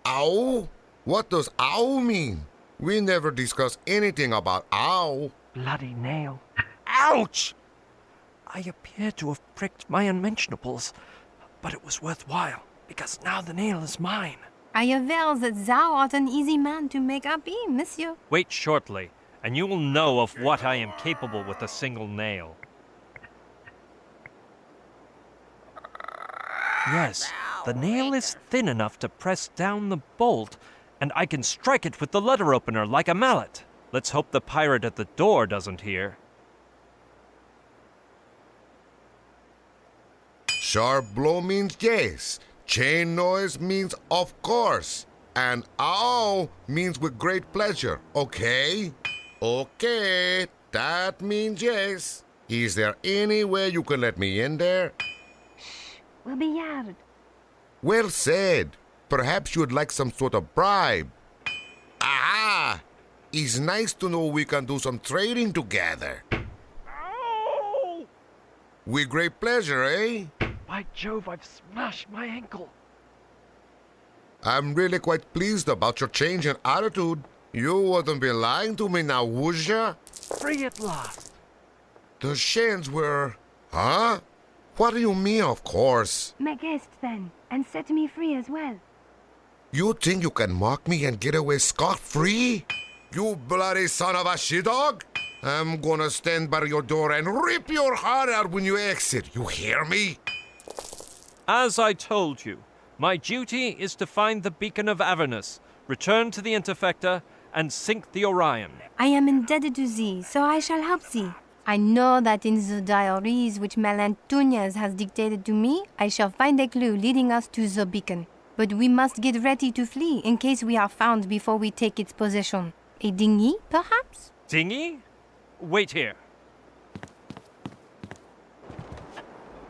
Ow? What does ow mean? We never discussed anything about ow. Bloody nail. Ouch! I appear to have pricked my unmentionables, but it was worthwhile, because now the nail is mine. I aver that thou art an easy man to make happy, monsieur. Wait shortly, and you will know of what I am capable with a single nail. Yes, the nail is thin enough to press down the bolt, and I can strike it with the letter opener like a mallet. Let's hope the pirate at the door doesn't hear. Sharp blow means yes. Chain noise means of course. And ow means with great pleasure, okay? Okay, that means yes. Is there any way you can let me in there? We'll be yard. Well said. Perhaps you would like some sort of bribe. Aha! It's nice to know we can do some trading together. Ow! With great pleasure, eh? By Jove, I've smashed my ankle. I'm really quite pleased about your change in attitude. You wouldn't be lying to me now, would ya? Free at last. The Shans were... Huh? What do you mean, of course? Make haste then, and set me free as well. You think you can mock me and get away scot-free? You bloody son of a she-dog! I'm gonna stand by your door and rip your heart out when you exit. You hear me? As I told you, my duty is to find the beacon of Avernus, return to the Interfecta, and sink the Orion. I am indebted to thee, so I shall help thee. I know that in the diaries which Malantuñas has dictated to me, I shall find a clue leading us to the beacon. But we must get ready to flee in case we are found before we take its possession. A dinghy, perhaps? Dinghy? Wait here.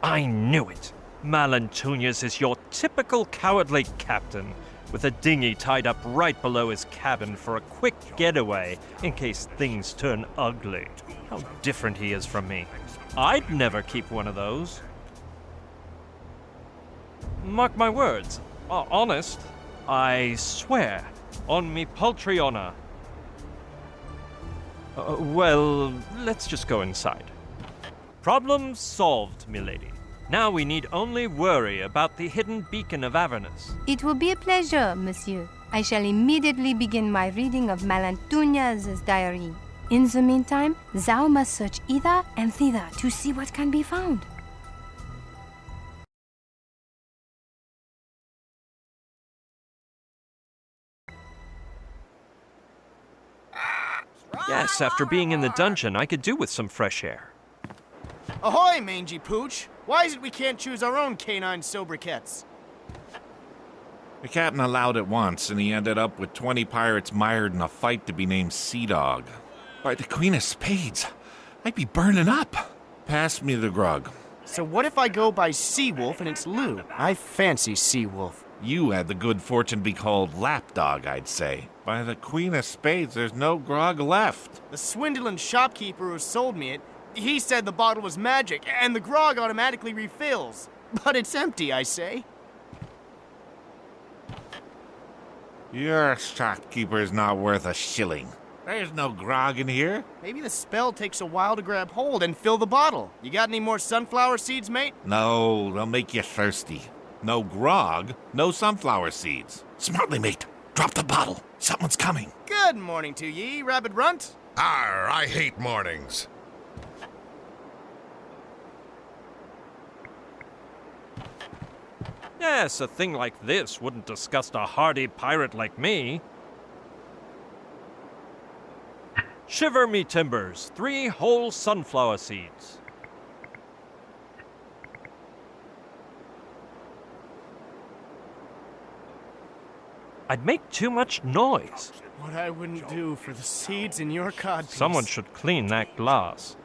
I knew it. Malantuñas is your typical cowardly captain, with a dinghy tied up right below his cabin for a quick getaway in case things turn ugly. How different he is from me. I'd never keep one of those. Mark my words. Honest. I swear. On me paltry honor. Well, let's just go inside. Problem solved, milady. Now we need only worry about the hidden beacon of Avernus. It will be a pleasure, monsieur. I shall immediately begin my reading of Malantuñas' diary. In the meantime, thou must search hither and thither to see what can be found. Yes, after being in the dungeon, I could do with some fresh air. Ahoy, mangy pooch! Why is it we can't choose our own canine sobriquets? The captain allowed it once, and he ended up with 20 pirates mired in a fight to be named Sea Dog. By the Queen of Spades, I'd be burning up. Pass me the grog. So what if I go by Seawolf and it's Lou? I fancy Seawolf. You had the good fortune to be called Lapdog, I'd say. By the Queen of Spades, there's no grog left. The swindling shopkeeper who sold me it, he said the bottle was magic, and the grog automatically refills. But it's empty, I say. Your shopkeeper's not worth a shilling. There's no grog in here. Maybe the spell takes a while to grab hold and fill the bottle. You got any more sunflower seeds, mate? No, they'll make you thirsty. No grog, no sunflower seeds. Smartly, mate. Drop the bottle. Someone's coming. Good morning to ye, Rabbit Runt. Arr, I hate mornings. Yes, a thing like this wouldn't disgust a hardy pirate like me. Shiver me timbers, 3 whole sunflower seeds. I'd make too much noise. What I wouldn't do for the seeds in your codpiece. Someone should clean that glass.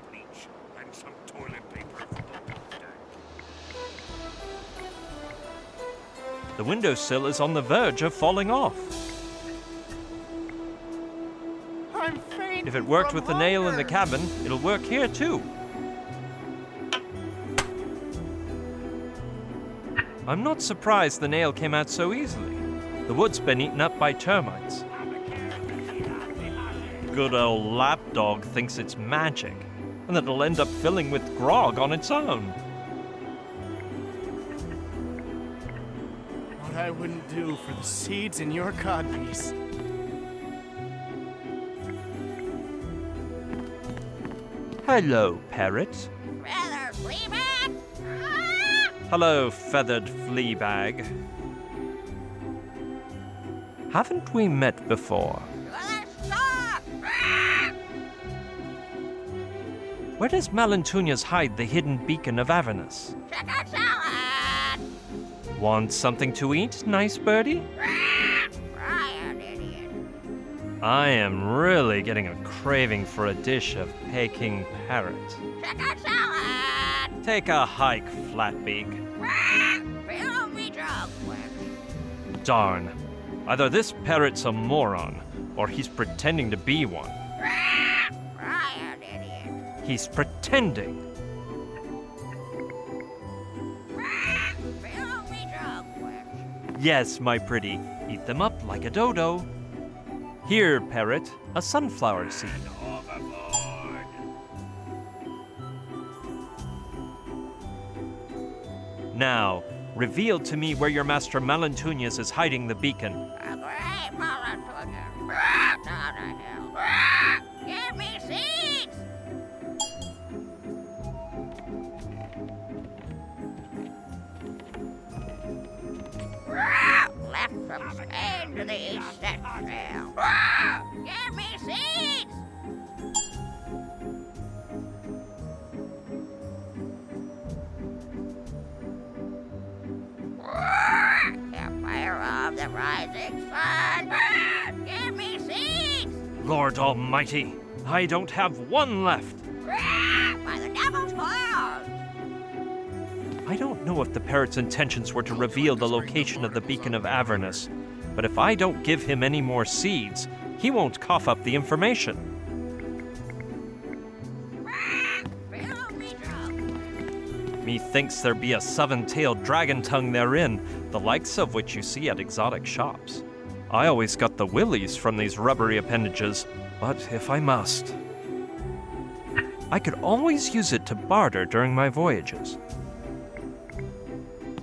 The windowsill is on the verge of falling off. I'm fainting. If it worked from with the nail in the hunger. cabin, it'll work here too. I'm not surprised the nail came out so easily. The wood's been eaten up by termites. Good old lapdog thinks it's magic, and that it'll end up filling with grog on its own. What I wouldn't do for the seeds in your codpiece. Hello, parrot. Rather flea bag? Hello, feathered flea bag. Haven't we met before? Where does Malentunias hide the hidden beacon of Avernus? Check out salad! Want something to eat, nice birdie? Brian, idiot. I am really getting a craving for a dish of Peking parrot. Check out salad! Take a hike, Flatbeak. Fill me drunk, quick. Darn. Either this parrot's a moron, or he's pretending to be one. Brian, idiot. He's pretending. Fill me drunk, quick. Yes, my pretty. Eat them up like a dodo. Here, parrot, a sunflower seed. Now, reveal to me where your master Malentunias is hiding the beacon. A great Malentunias. Down a hill. Give me seeds! Left from Spain to the Eastern Trail. Give me seeds! Campfire of the rising sun. Give me seeds! Lord Almighty, I don't have one left. By the devil's horns! I don't know if the parrot's intentions were to reveal the location of the beacon of Avernus, but if I don't give him any more seeds, he won't cough up the information. Methinks there be a 7-tailed dragon tongue therein, the likes of which you see at exotic shops. I always got the willies from these rubbery appendages, but if I must, I could always use it to barter during my voyages.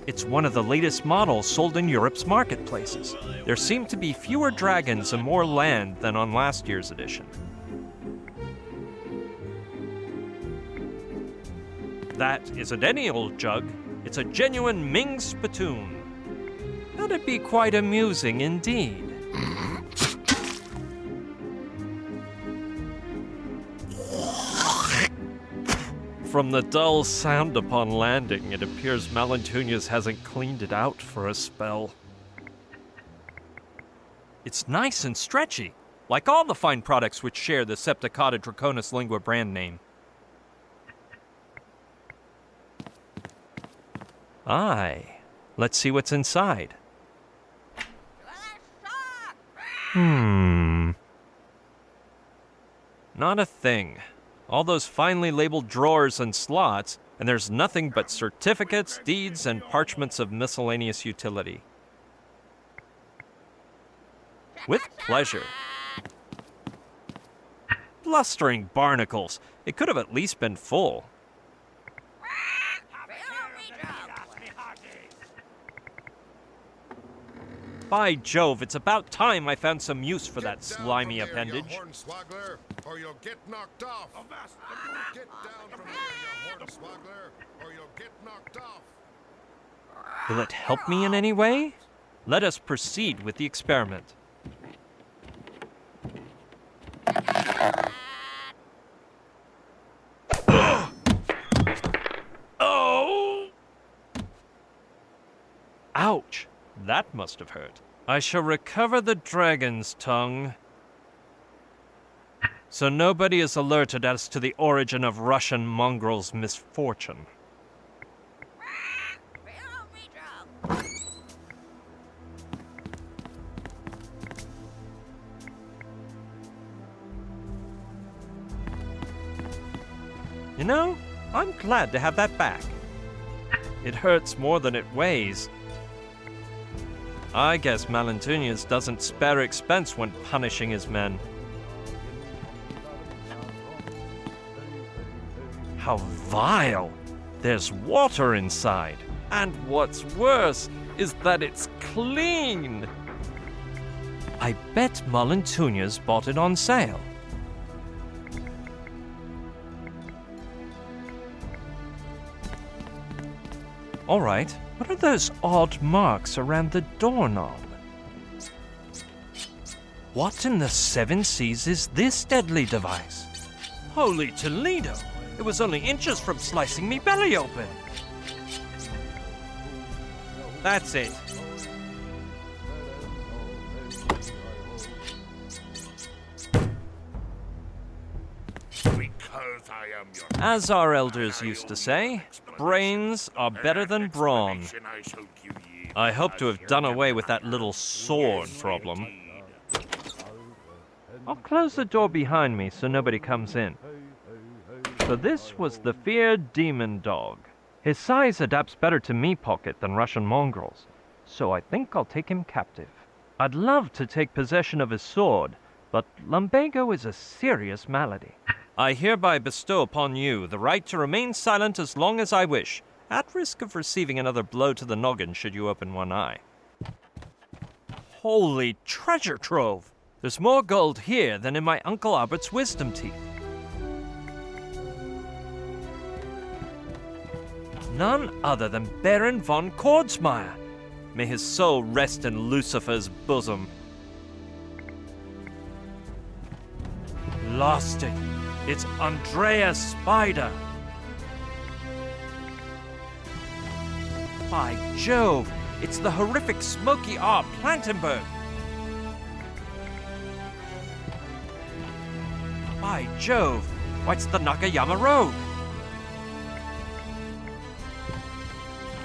It's one of the latest models sold in Europe's marketplaces. There seem to be fewer dragons and more land than on last year's edition. That isn't any old jug. It's a genuine Ming spittoon. That'd be quite amusing indeed. From the dull sound upon landing, it appears Malentunias hasn't cleaned it out for a spell. It's nice and stretchy, like all the fine products which share the Septicata Draconis Lingua brand name. Aye. Let's see what's inside. Not a thing. All those finely labeled drawers and slots, and there's nothing but certificates, deeds, and parchments of miscellaneous utility. With pleasure. Blustering barnacles. It could have at least been full. By Jove, it's about time I found some use for that slimy appendage. Hornswoggler, or you'll get knocked off. Get down from there, you hornswoggler, or you'll get knocked off. Will it help me in any way? Let us proceed with the experiment. Oh! Ouch! That must have hurt. I shall recover the dragon's tongue. So nobody is alerted as to the origin of Russian mongrel's misfortune. You know, I'm glad to have that back. It hurts more than it weighs. I guess Malentunius doesn't spare expense when punishing his men. How vile! There's water inside. And what's worse is that it's clean. I bet Malentunius bought it on sale. All right, what are those odd marks around the doorknob? What in the seven seas is this deadly device? Holy Toledo! It was only inches from slicing me belly open. That's it. Because I am your... As our elders used to say, brains are better than brawn. I hope to have done away with that little sword problem. I'll close the door behind me so nobody comes in. So this was the feared demon dog. His size adapts better to me pocket than Russian mongrels, so I think I'll take him captive. I'd love to take possession of his sword, but lumbago is a serious malady. I hereby bestow upon you the right to remain silent as long as I wish, at risk of receiving another blow to the noggin should you open one eye. Holy treasure trove! There's more gold here than in my Uncle Albert's wisdom teeth. None other than Baron von Kordsmeyer. May his soul rest in Lucifer's bosom. Lost it. It's Andreas Spider. By Jove, it's the horrific Smoky R. Plantenberg. By Jove, what's the Nakayama Road?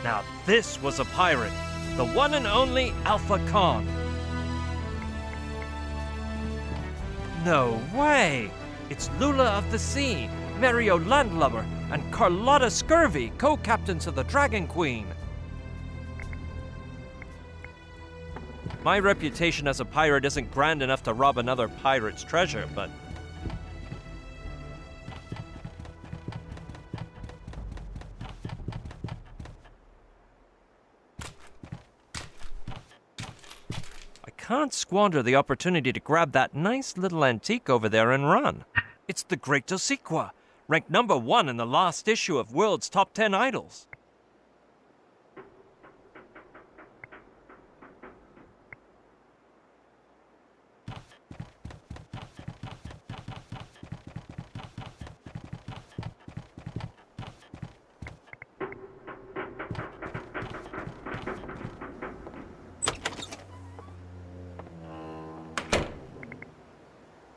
Now this was a pirate, the one and only Alpha Khan. No way! It's Lula of the Sea, Mario Landlubber, and Carlotta Scurvy, co-captains of the Dragon Queen. My reputation as a pirate isn't grand enough to rob another pirate's treasure, but... can't squander the opportunity to grab that nice little antique over there and run. It's the Great Dosiqua, ranked number 1 in the last issue of World's Top 10 Idols.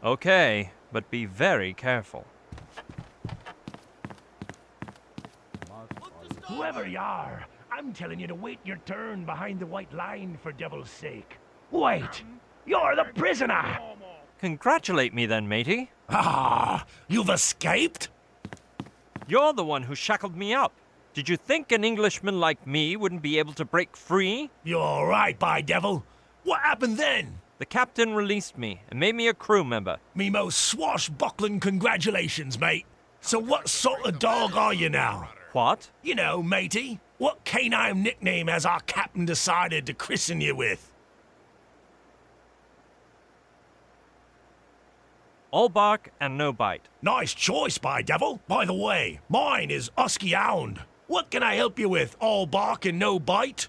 Okay, but be very careful. Whoever you are, I'm telling you to wait your turn behind the white line for devil's sake. Wait! You're the prisoner! Congratulate me then, matey. Ah, you've escaped? You're the one who shackled me up. Did you think an Englishman like me wouldn't be able to break free? You're right, by devil. What happened then? The captain released me and made me a crew member. Me most swashbuckling congratulations, mate. So what sort of dog are you now? What? You know, matey. What canine nickname has our captain decided to christen you with? All bark and no bite. Nice choice, by devil. By the way, mine is Husky Hound. What can I help you with, all bark and no bite?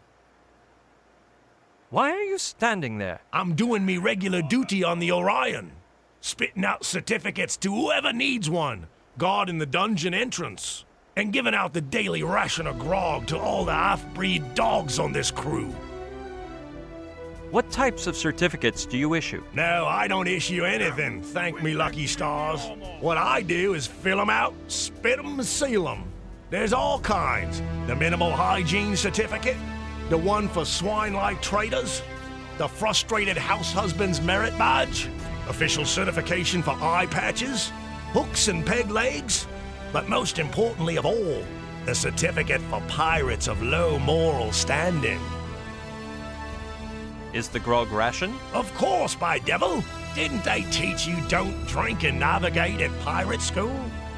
Why are you standing there? I'm doing me regular duty on the Orion. Spitting out certificates to whoever needs one. Guarding the dungeon entrance. And giving out the daily ration of grog to all the half-breed dogs on this crew. What types of certificates do you issue? No, I don't issue anything, thank me lucky stars. What I do is fill them out, spit them, seal them. There's all kinds. The minimal hygiene certificate, the one for swine-like traders, the frustrated house husband's merit badge, official certification for eye patches, hooks and peg legs, but most importantly of all, the certificate for pirates of low moral standing. Is the grog ration? Of course, by devil! Didn't they teach you don't drink and navigate at pirate school?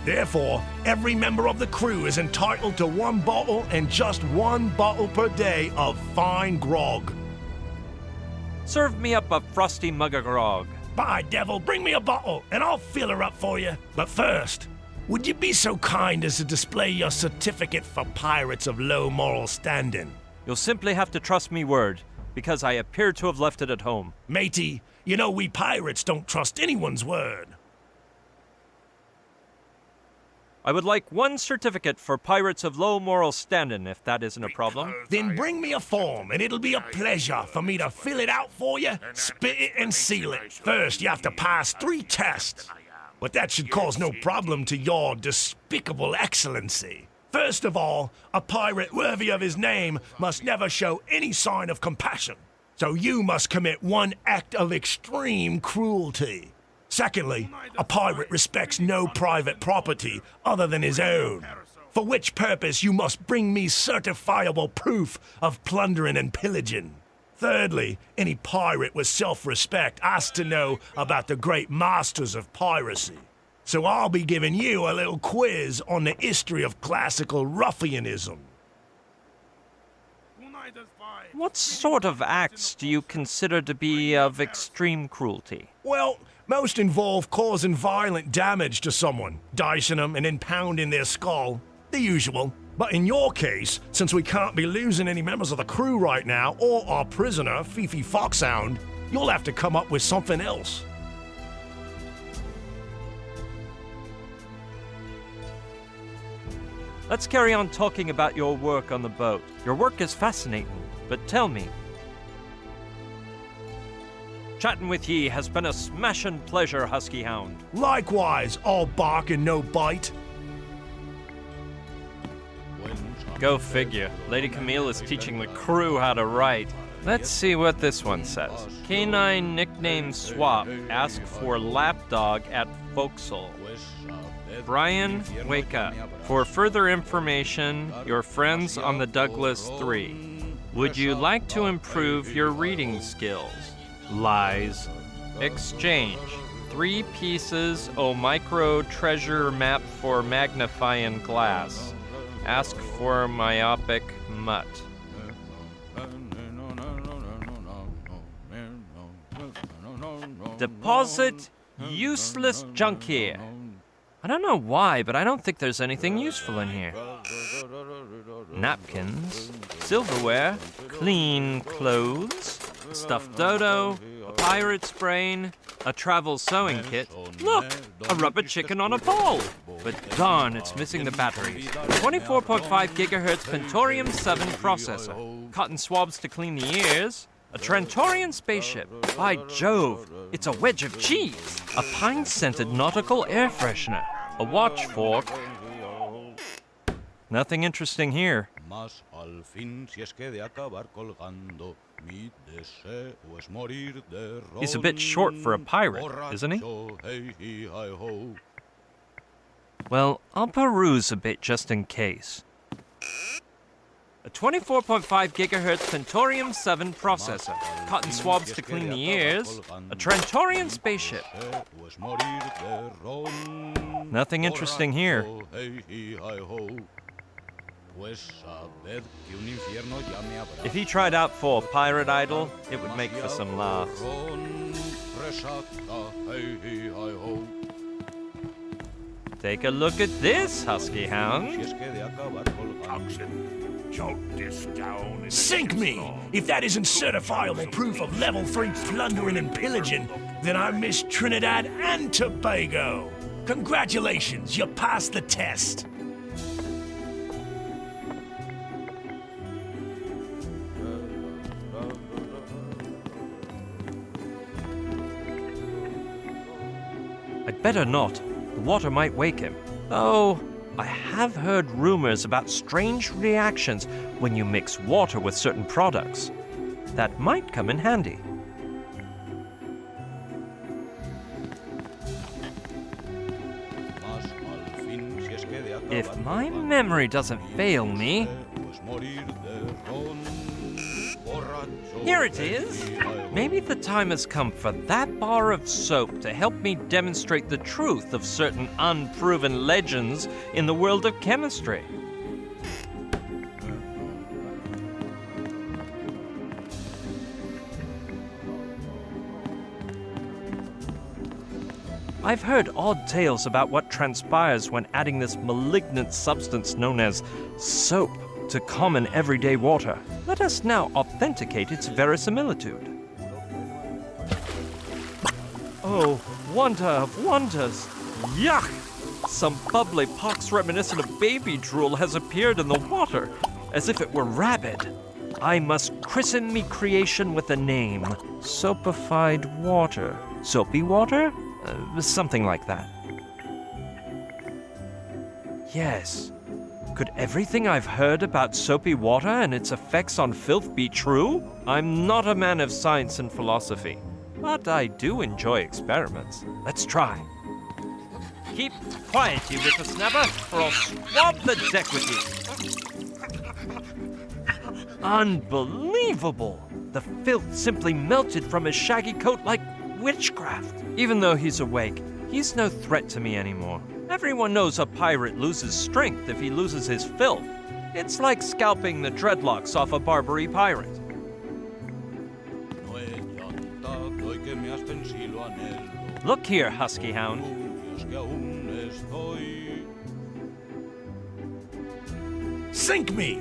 Therefore, every member of the crew is entitled to 1 bottle and just 1 bottle per day of fine grog. Serve me up a frosty mug of grog. By devil, bring me a bottle and I'll fill her up for you. But first, would you be so kind as to display your certificate for pirates of low moral standing? You'll simply have to trust me word, because I appear to have left it at home. Matey, you know we pirates don't trust anyone's word. I would like 1 certificate for pirates of low moral standing, if that isn't a problem. Then bring me a form, and it'll be a pleasure for me to fill it out for you, spit it, and seal it. First, you have to pass 3 tests. But that should cause no problem to your despicable excellency. First of all, a pirate worthy of his name must never show any sign of compassion. So you must commit 1 act of extreme cruelty. Secondly, a pirate respects no private property other than his own, for which purpose you must bring me certifiable proof of plundering and pillaging. Thirdly, any pirate with self-respect has to know about the great masters of piracy. So I'll be giving you a little quiz on the history of classical ruffianism. What sort of acts do you consider to be of extreme cruelty? Well, most involve causing violent damage to someone, dicing them and then pounding their skull. The usual. But in your case, since we can't be losing any members of the crew right now, or our prisoner, Fifi Foxhound, you'll have to come up with something else. Let's carry on talking about your work on the boat. Your work is fascinating, but tell me. Chatting with ye has been a smashin' pleasure, Husky Hound. Likewise, all bark and no bite. Go figure. Lady Camille is teaching the crew how to write. Let's see what this one says. Canine nickname swap. Ask for lapdog at forecastle. Brian, wake up. For further information, your friends on the Douglas 3. Would you like to improve your reading skills? Lies. Exchange. 3 pieces o micro treasure map for magnifying glass. Ask for myopic mutt. Deposit useless junk here. I don't know why, but I don't think there's anything useful in here. Napkins, silverware, clean clothes, stuffed dodo, a pirate's brain, a travel sewing kit. Look, a rubber chicken on a pole. But darn, it's missing the batteries. 24.5 gigahertz Pentorium 7 processor. Cotton swabs to clean the ears. A Trentorian spaceship. By Jove, it's a wedge of cheese. A pine-scented nautical air freshener. A watch fork. Nothing interesting here. He's a bit short for a pirate, isn't he? Well, I'll peruse a bit just in case. A 24.5 gigahertz Pentorium 7 processor, cotton swabs to clean the ears, a Trentorian spaceship. Nothing interesting here. If he tried out for a pirate idol, it would make for some laughs. Take a look at this, Husky Hound. Sink me! If that isn't certifiable proof of level 3 plundering and pillaging, then I miss Trinidad and Tobago. Congratulations, you passed the test. I'd better not. The water might wake him. Though, I have heard rumors about strange reactions when you mix water with certain products. That might come in handy. If my memory doesn't fail me... Here it is! Maybe the time has come for that bar of soap to help me demonstrate the truth of certain unproven legends in the world of chemistry. I've heard odd tales about what transpires when adding this malignant substance known as soap to common everyday water. Let us now authenticate its verisimilitude. Oh, wonder of wonders! Yuck! Some bubbly pox reminiscent of baby drool has appeared in the water, as if it were rabid. I must christen me creation with a name. Soapified water. Soapy water? Something like that. Yes. Could everything I've heard about soapy water and its effects on filth be true? I'm not a man of science and philosophy, but I do enjoy experiments. Let's try. Keep quiet, you whippersnapper, or I'll swab the deck with you. Unbelievable! The filth simply melted from his shaggy coat like witchcraft. Even though he's awake, he's no threat to me anymore. Everyone knows a pirate loses strength if he loses his filth. It's like scalping the dreadlocks off a Barbary pirate. Look here, Husky Hound. Sink me!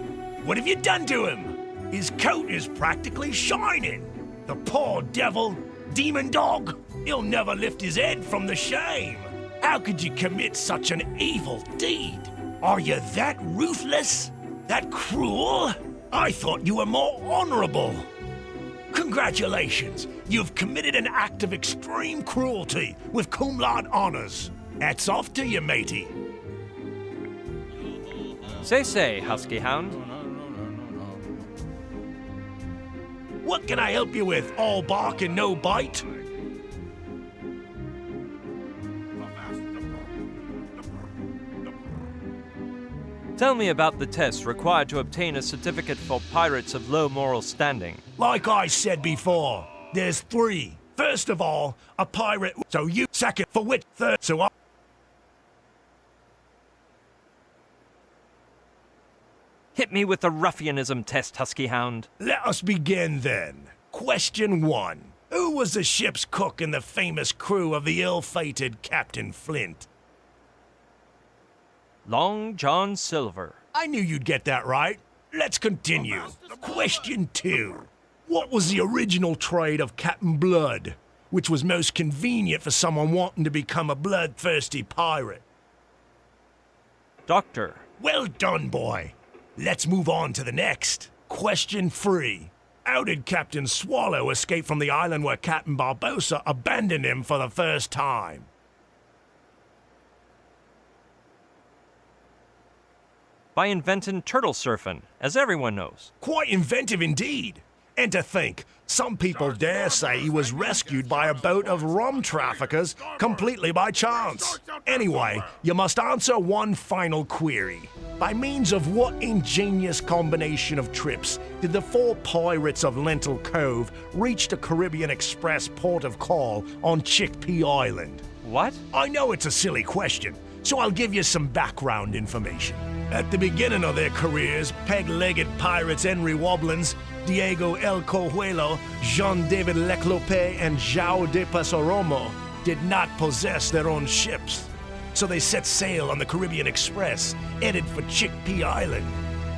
What have you done to him? His coat is practically shining. The poor devil, demon dog, he'll never lift his head from the shame. How could you commit such an evil deed? Are you that ruthless? That cruel? I thought you were more honorable. Congratulations, you've committed an act of extreme cruelty with cum laude honors. Hats off to you, matey. Say, Husky Hound. What can I help you with, all bark and no bite? Tell me about the test required to obtain a certificate for pirates of low moral standing. Like I said before, there's 3. First of all, a pirate, so you. Second, for which. Third, so I. Hit me with the ruffianism test, Husky Hound. Let us begin then. Question 1. Who was the ship's cook in the famous crew of the ill-fated Captain Flint? Long John Silver. I knew you'd get that right. Let's continue. Question 2. What was the original trade of Captain Blood, which was most convenient for someone wanting to become a bloodthirsty pirate? Doctor. Well done, boy. Let's move on to the next. Question 3. How did Captain Swallow escape from the island where Captain Barbossa abandoned him for the first time? By inventing turtle surfing, as everyone knows. Quite inventive indeed. And to think, some people dare say he was rescued by a boat of rum traffickers completely by chance. Anyway, you must answer one final query. By means of what ingenious combination of trips did the 4 pirates of Lentil Cove reach the Caribbean Express port of call on Chickpea Island? What? I know it's a silly question, so I'll give you some background information. At the beginning of their careers, peg-legged pirates Henry Wobblins, Diego El Cojuelo, Jean-David Leclope, and João de Passaromo did not possess their own ships. So they set sail on the Caribbean Express, headed for Chickpea Island,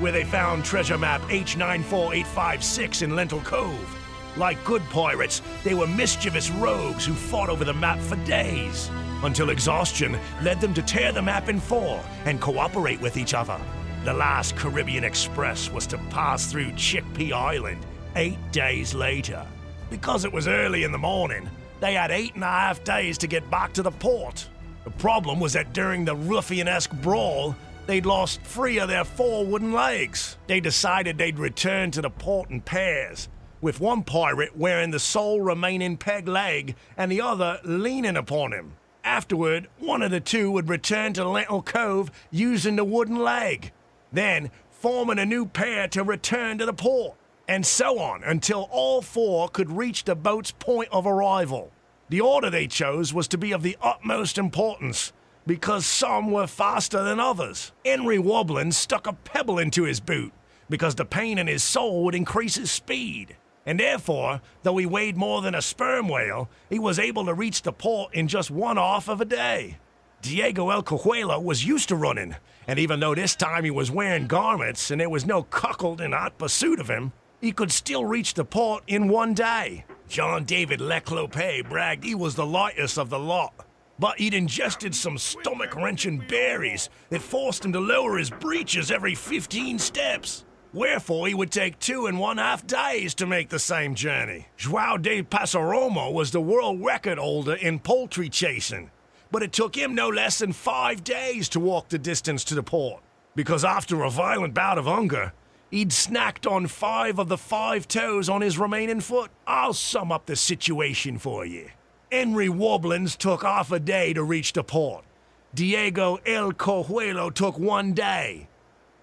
where they found treasure map H94856 in Lentil Cove. Like good pirates, they were mischievous rogues who fought over the map for days, until exhaustion led them to tear the map in 4 and cooperate with each other. The last Caribbean Express was to pass through Chickpea Island 8 days later. Because it was early in the morning, they had 8.5 days to get back to the port. The problem was that during the ruffianesque brawl, they'd lost 3 of their 4 wooden legs. They decided they'd return to the port in pairs, with one pirate wearing the sole remaining peg leg and the other leaning upon him. Afterward, one of the 2 would return to Lentil Cove using the wooden leg, then forming a new pair to return to the port, and so on until all 4 could reach the boat's point of arrival. The order they chose was to be of the utmost importance, because some were faster than others. Henry Wobblins stuck a pebble into his boot, because the pain in his sole would increase his speed. And therefore, though he weighed more than a sperm whale, he was able to reach the port in just 1/2 of a day. Diego El Cojuelo was used to running, and even though this time he was wearing garments and there was no cuckold in hot pursuit of him, he could still reach the port in 1 day. Jean-David Leclope bragged he was the lightest of the lot, but he'd ingested some stomach-wrenching berries that forced him to lower his breeches every 15 steps. Wherefore, he would take 2.5 days to make the same journey. João de Passaromo was the world record holder in poultry chasing, but it took him no less than 5 days to walk the distance to the port, because after a violent bout of hunger, he'd snacked on 5 of the 5 toes on his remaining foot. I'll sum up the situation for you. Henry Wobblins took half a day to reach the port. Diego El Cojuelo took 1 day.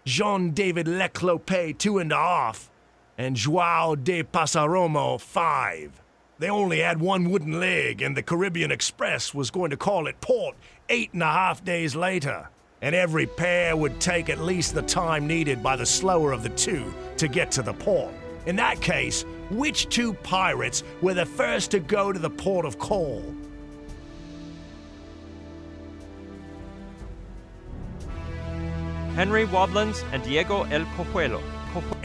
Jean-David Leclope 2.5, and João de Passaromo 5. They only had 1 wooden leg, and the Caribbean Express was going to call at port 8.5 days later, and every pair would take at least the time needed by the slower of the 2 to get to the port. In that case, which 2 pirates were the first to go to the port of call? Henry Wobblins and Diego El Cojuelo.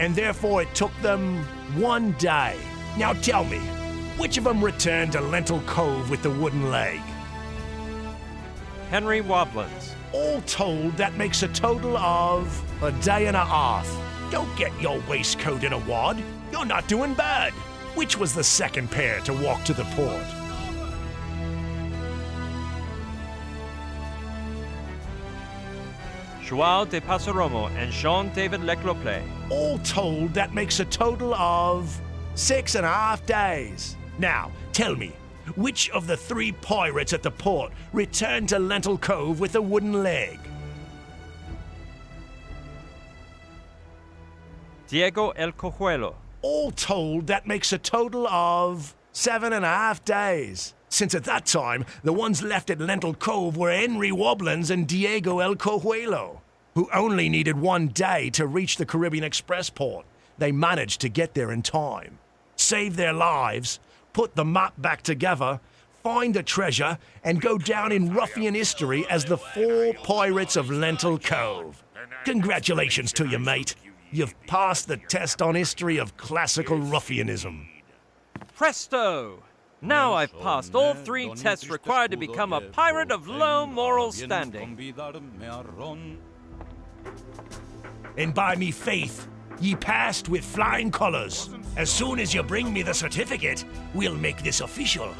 And therefore it took them 1 day. Now tell me, which of them returned to Lentil Cove with the wooden leg? Henry Wobblins. All told, that makes a total of 1.5 days. Don't get your waistcoat in a wad. You're not doing bad. Which was the second pair to walk to the port? João de Passaromo and Jean-David Leclope. All told, that makes a total of 6.5 days. Now, tell me, which of the 3 pirates at the port returned to Lentil Cove with a wooden leg? Diego El Cojuelo. All told, that makes a total of 7.5 days. Since at that time, the ones left at Lentil Cove were Henry Wobblins and Diego El Cojuelo, who only needed 1 day to reach the Caribbean Express port. They managed to get there in time, save their lives, put the map back together, find the treasure, and go down in ruffian history as the 4 pirates of Lentil Cove. Congratulations to you, mate. You've passed the test on history of classical ruffianism. Presto! Now I've passed all 3 tests required to become a pirate of low moral standing. And by me faith, ye passed with flying colors. As soon as you bring me the certificate, we'll make this official.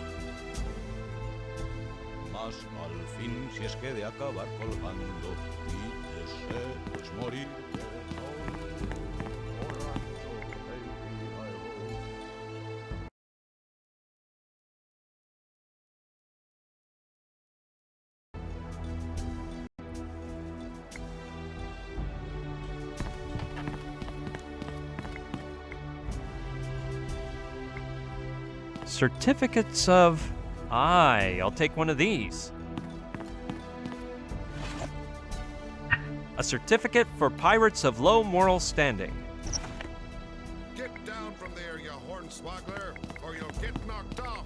Certificates of... Aye, I'll take one of these. A certificate for pirates of low moral standing. Get down from there, you hornswoggler, or you'll get knocked off.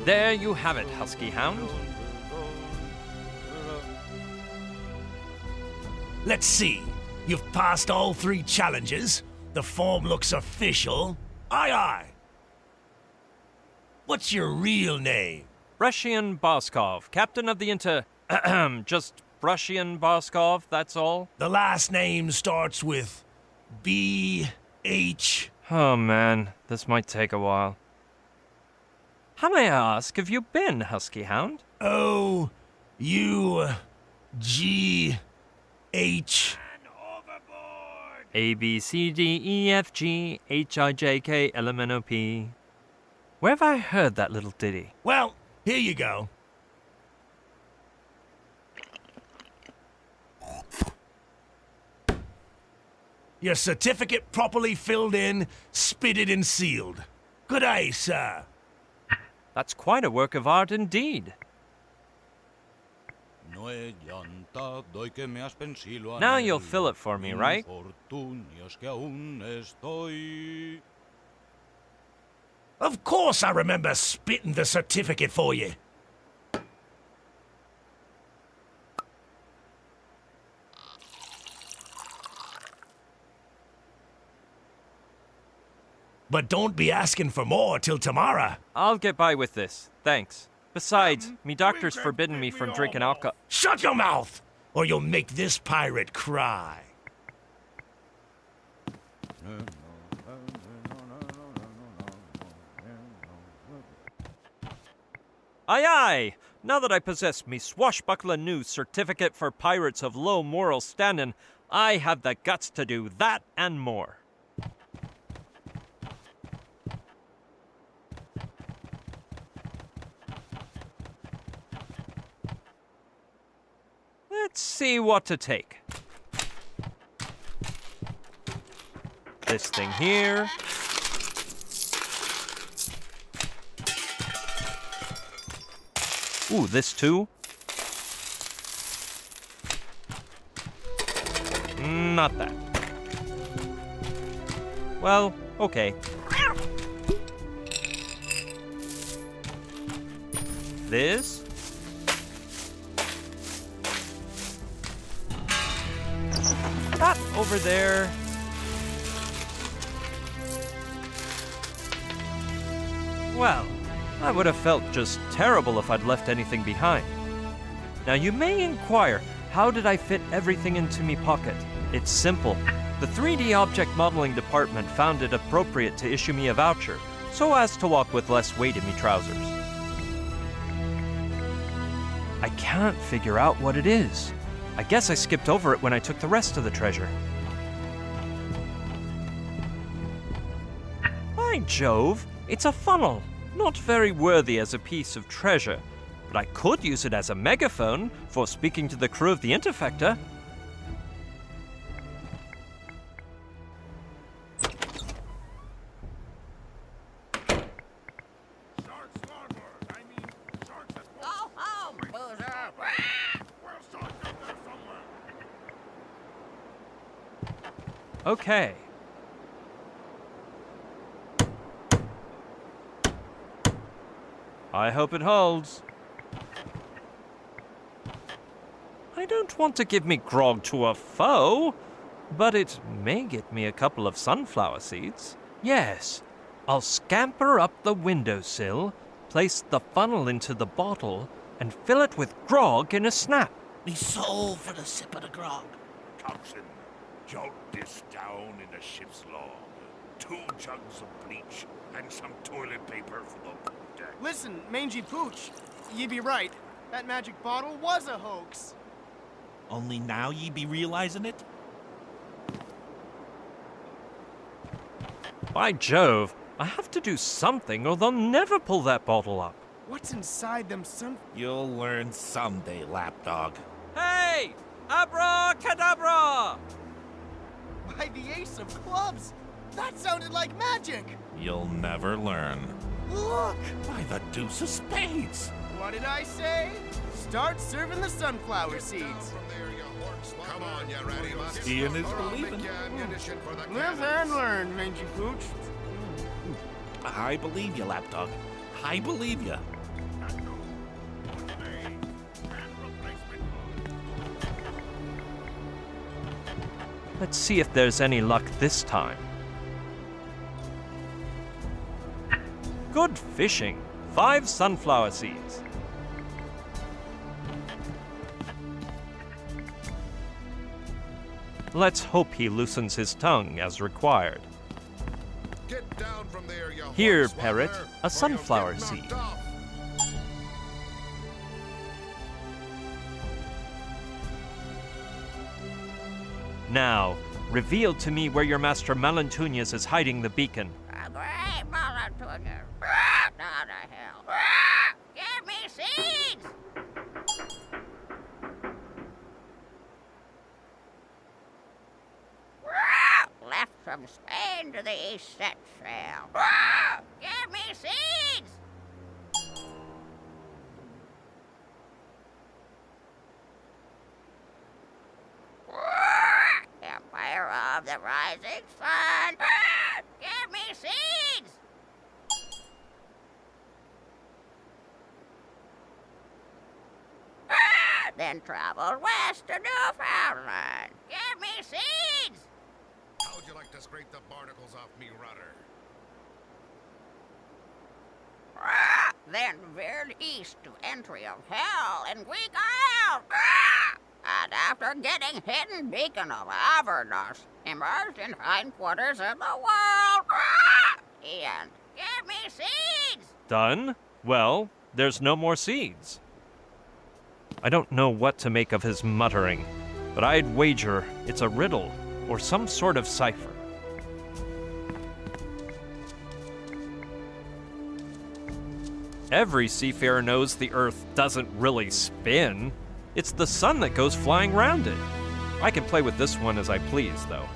There you have it, Husky Hound. Let's see. You've passed all 3 challenges. The form looks official. Aye, aye. What's your real name? Brushian Boskov, captain of the just Brushian Boskov, that's all. The last name starts with B-H... Oh man, this might take a while. How may I ask have you been, Husky Hound? O-U-G-H... A, B, C, D, E, F, G, H, I, J, K, L, M, N, O, P. Where have I heard that little ditty? Well, here you go. Your certificate properly filled in, spitted and sealed. Good day, sir. That's quite a work of art indeed. Now you'll fill it for me, right? Of course I remember spitting the certificate for you. But don't be asking for more till tomorrow. I'll get by with this, thanks. Besides, me doctor's forbidden me from drinking alcohol. Shut your mouth, or you'll make this pirate cry. Aye, aye! Now that I possess me swashbuckler new certificate for pirates of low moral standing, I have the guts to do that and more. Let's see what to take. This thing here. Ooh, this too. Not that. Well, okay. This. That over there. Well, I would have felt just terrible if I'd left anything behind. Now you may inquire, how did I fit everything into me pocket? It's simple. The 3D object modeling department found it appropriate to issue me a voucher, so as to walk with less weight in me trousers. I can't figure out what it is. I guess I skipped over it when I took the rest of the treasure. By Jove, it's a funnel. Not very worthy as a piece of treasure, but I could use it as a megaphone for speaking to the crew of the Interfector. Go home, boozer! Okay. I hope it holds. I don't want to give me grog to a foe, but it may get me a couple of sunflower seeds. Yes, I'll scamper up the windowsill, place the funnel into the bottle, and fill it with grog in a snap. Me soul for the sip of the grog. Thompson, jolt this down in the ship's log. 2 jugs of bleach and some toilet paper for the poop deck. Listen, Mangy Pooch, ye be right. That magic bottle was a hoax. Only now ye be realizing it? By Jove, I have to do something or they'll never pull that bottle up. What's inside them You'll learn someday, lapdog. Hey! Abracadabra! By the ace of clubs. That sounded like magic. You'll never learn. Look! By the deuce of spades. What did I say? Start serving the sunflower seeds. Come on, you ready, must. Ian is believing. Live and learn, Mangy Pooch. I believe you, lapdog. I believe you. Let's see if there's any luck this time. Good fishing. 5 sunflower seeds. Let's hope he loosens his tongue as required. Get down from there, you Here, hornswoggle, parrot, or a you'll sunflower get knocked seed. off. Now, reveal to me where your master Malantunius is hiding the beacon. A great Malantunius. Down the hill. Give me seeds! Left from Spain to the east set sail. Give me seeds! Empire of the rising sun. Give me seeds! Then travel west to Newfoundland. Give me seeds! How'd you like to scrape the barnacles off me rudder? Then veered east to entry of hell in Greek Isle. And after getting hidden beacon of Avernus, emerged in hindquarters of the world. Ian, give me seeds! Done? Well, there's no more seeds. I don't know what to make of his muttering, but I'd wager it's a riddle or some sort of cipher. Every seafarer knows the Earth doesn't really spin. It's the sun that goes flying round it. I can play with this one as I please, though.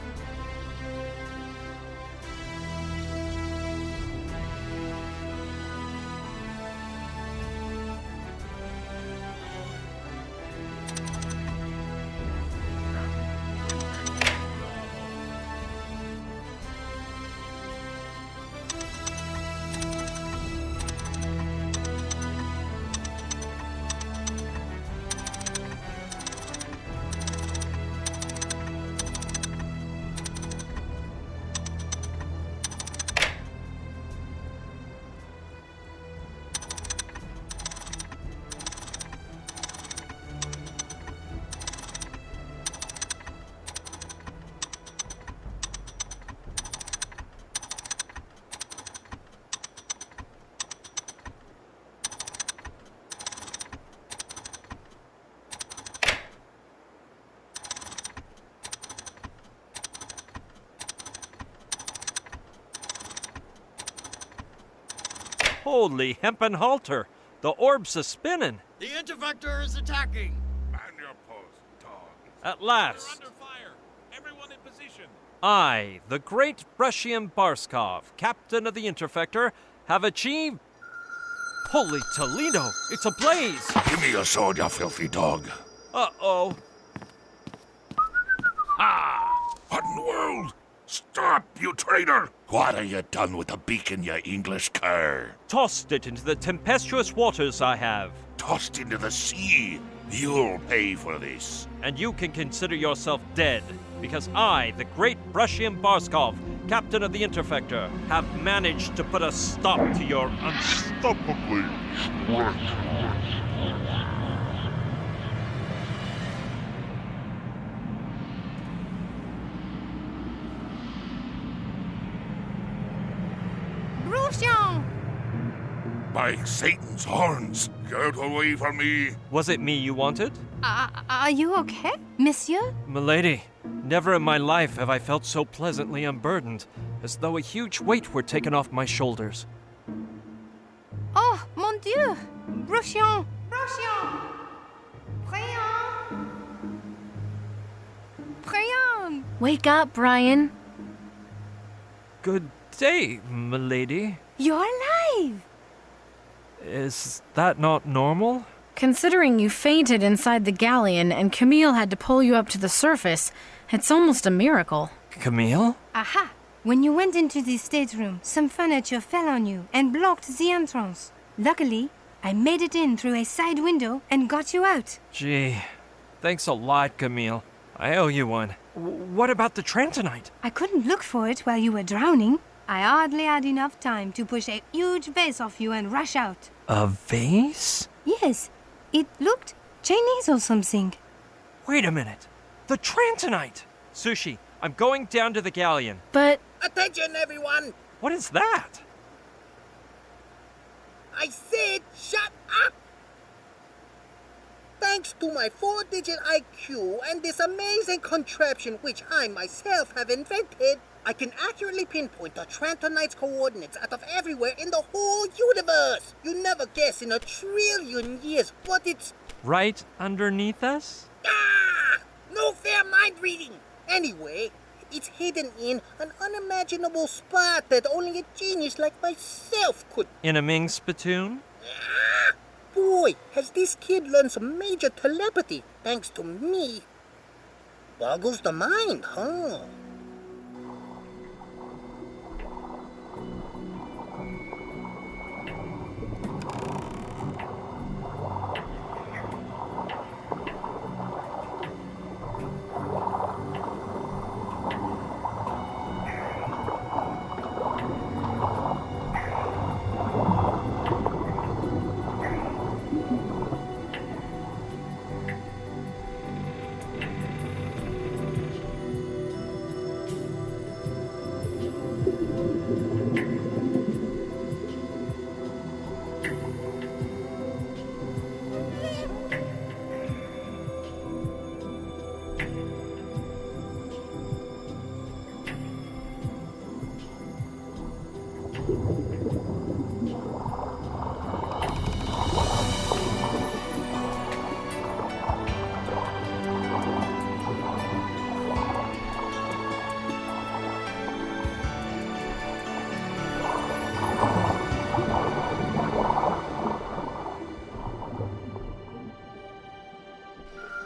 Holy hempen halter! The orb's a spinning. The Intervector is attacking. Man your post, dog. At last. They're under fire. Everyone in position. I, the great Brushian Barskov, captain of the Interfector, have achieved... Holy Toledo! It's ablaze! Give me your sword, you filthy dog. Uh-oh. Ah! What in the world? Stop, you traitor! What have you done with the beacon, you English cur? Tossed it into the tempestuous waters I have. Tossed into the sea? You'll pay for this. And you can consider yourself dead, because I, the great Brushian Barskov, captain of the Interfector, have managed to put a stop to your unstoppably Brucian! By Satan's horns, get away from me. Was it me you wanted? Are you okay, monsieur? Milady, never in my life have I felt so pleasantly unburdened, as though a huge weight were taken off my shoulders. Oh, mon Dieu! Brucian! Brucian! Priam! Priam! Wake up, Brian. Good day, milady. You're alive! Is that not normal? Considering you fainted inside the galleon and Camille had to pull you up to the surface, it's almost a miracle. Camille? Aha! When you went into the stateroom, some furniture fell on you and blocked the entrance. Luckily, I made it in through a side window and got you out. Gee, thanks a lot, Camille. I owe you one. What about the Trantonite? I couldn't look for it while you were drowning. I hardly had enough time to push a huge vase off you and rush out. A vase? Yes, it looked Chinese or something. Wait a minute. The Trantonite! Sushi, I'm going down to the galleon. But... Attention, everyone! What is that? I said shut up! Thanks to my 4-digit IQ and this amazing contraption which I myself have invented, I can accurately pinpoint the Trantonite's coordinates out of everywhere in the whole universe. You never guess in 1,000,000,000 years what it's... Right underneath us? Ah! No fair mind reading! Anyway, it's hidden in an unimaginable spot that only a genius like myself could... In a Ming spittoon? Ah! Boy, has this kid learned some major telepathy thanks to me. Boggles the mind, huh?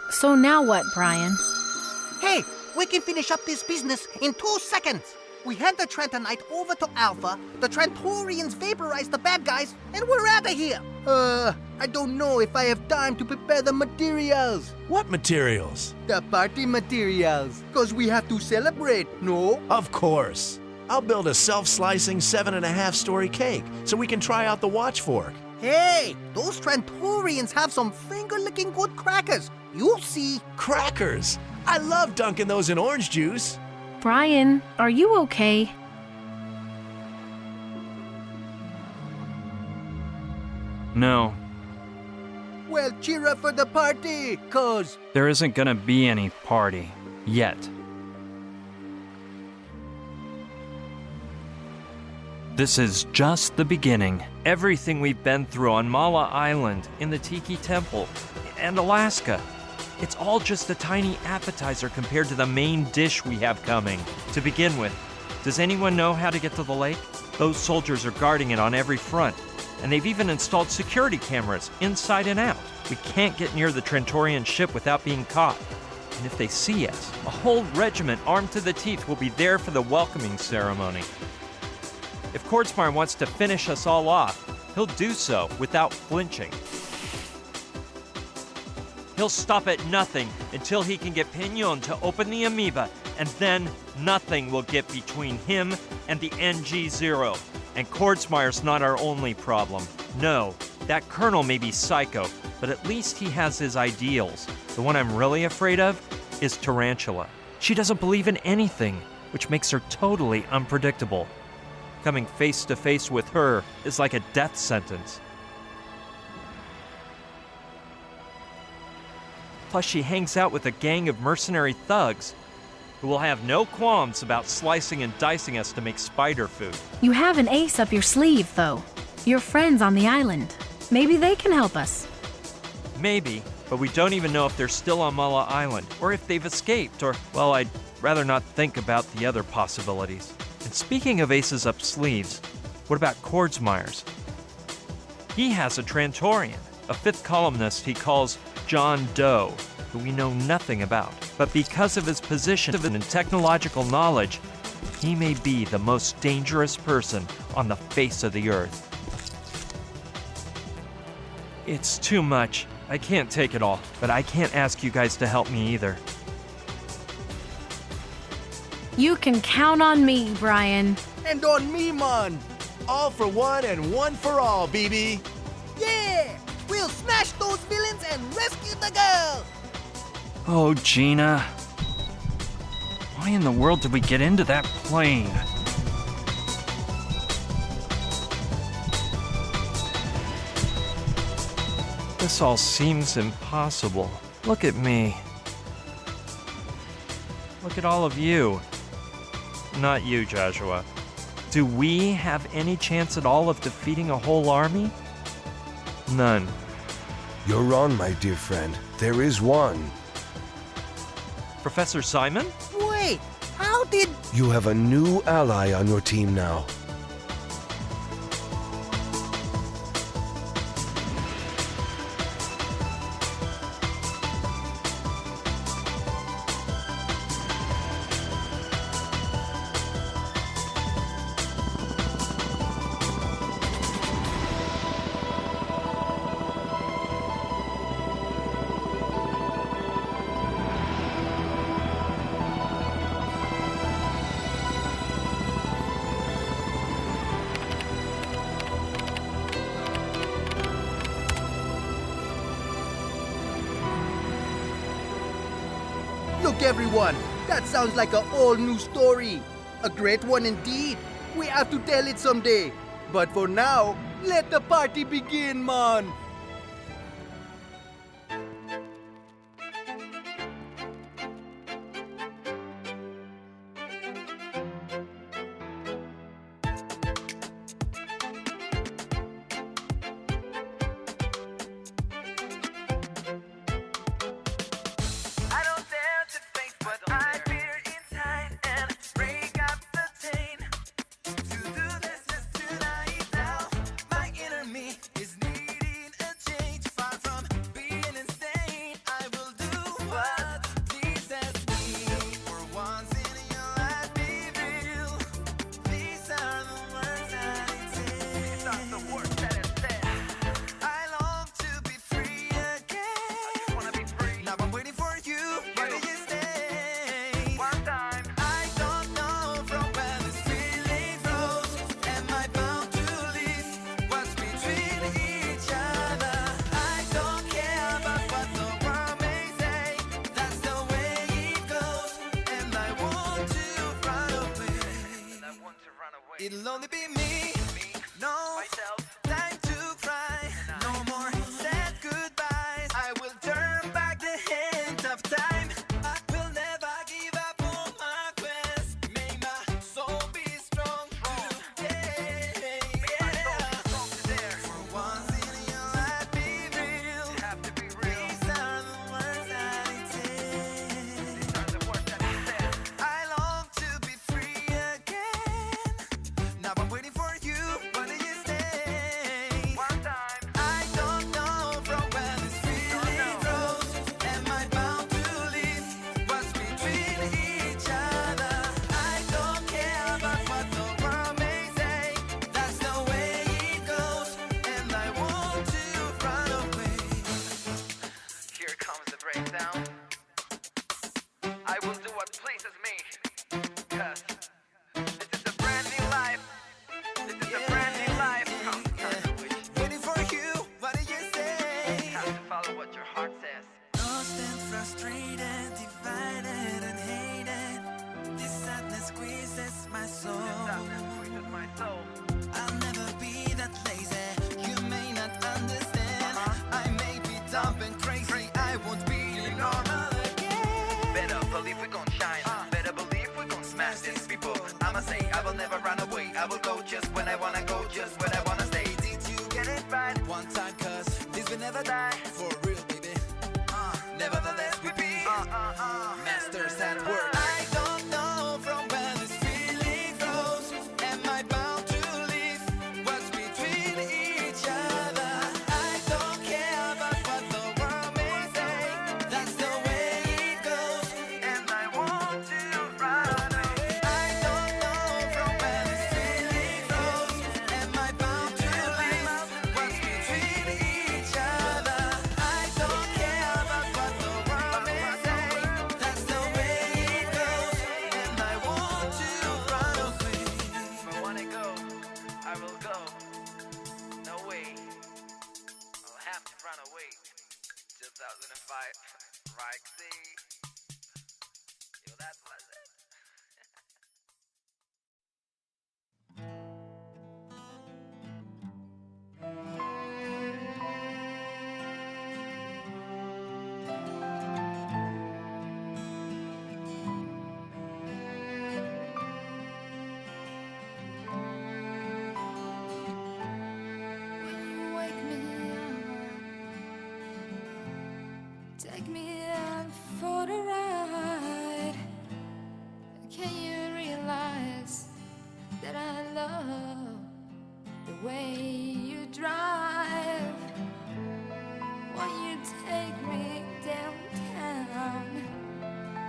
So now what, Brian? Hey, we can finish up this business in 2 seconds. We hand the Trantonite over to Alpha, the Trantorians vaporize the bad guys, and we're out of here. I don't know if I have time to prepare the materials. What materials? The party materials. Because we have to celebrate, no? Of course. I'll build a self-slicing 7.5-story cake so we can try out the watchfork. Hey, those Trantorians have some finger-licking good crackers. You'll see. Crackers! I love dunking those in orange juice. Brian, are you okay? No. Well, cheer up for the party, cuz... There isn't gonna be any party. Yet. This is just the beginning. Everything we've been through on Mala Island, in the Tiki Temple, and Alaska. It's all just a tiny appetizer compared to the main dish we have coming. To begin with, does anyone know how to get to the lake? Those soldiers are guarding it on every front, and they've even installed security cameras inside and out. We can't get near the Trantorian ship without being caught. And if they see us, a whole regiment armed to the teeth will be there for the welcoming ceremony. If Kordsmeyer wants to finish us all off, he'll do so without flinching. He'll stop at nothing until he can get Pignon to open the amoeba, and then nothing will get between him and the NG-0. And Kordsmeyer's not our only problem. No, that colonel may be psycho, but at least he has his ideals. The one I'm really afraid of is Tarantula. She doesn't believe in anything, which makes her totally unpredictable. Coming face to face with her is like a death sentence. Plus, she hangs out with a gang of mercenary thugs who will have no qualms about slicing and dicing us to make spider food. You have an ace up your sleeve, though. Your friends on the island. Maybe they can help us. Maybe, but we don't even know if they're still on Mala Island, or if they've escaped, or, well, I'd rather not think about the other possibilities. And speaking of aces up sleeves, what about Kordsmeyer's? He has a Trantorian, a fifth columnist he calls John Doe, who we know nothing about. But because of his position and technological knowledge, he may be the most dangerous person on the face of the earth. It's too much. I can't take it all, but I can't ask you guys to help me either. You can count on me, Brian. And on me, man. All for one and one for all, BB. Yeah! We'll smash those villains and rescue the girl! Oh, Gina. Why in the world did we get into that plane? This all seems impossible. Look at me. Look at all of you. Not you, Joshua. Do we have any chance at all of defeating a whole army? None. You're wrong, my dear friend. There is one. Professor Simon? Wait, how did... You have a new ally on your team now. Look, everyone, that sounds like an all-new story. A great one indeed. We have to tell it someday. But for now, let the party begin, man. It'll only be me, no myself, time to cry, no more sad goodbyes. I will turn back the hand of time. I will never give up on my quest. May my soul be strong today. For once in your life, be real. These are the words that it says. I long to be free again. Now I'm waiting for you. When do you stay? One time. I don't know from where this feeling grows. Am I bound to leave what's between each other? I don't care about what the world may say. That's the way it goes, and I want to run away. Here comes the breakdown. I will do what pleases me. 'Cause this is a brand new life. This is a brand new life. Waiting for you, what do you say? Have to follow what your heart says. Lost and frustrated, divided and hated. This sadness squeezes my soul. I'll never be that lazy. You may not understand. I may be dumb and crazy. I won't be normal again. Better believe we gon' shine. Better believe we gon' smash these people. I'ma say I will never run away. I will go just when I wanna go, just when I wanna stay. Did you get it right? One time, 'cause this will never die. For real, baby. Nevertheless, we be masters at work. I don't know from where this feeling grows. realize that I love the way you drive. When you take me downtown,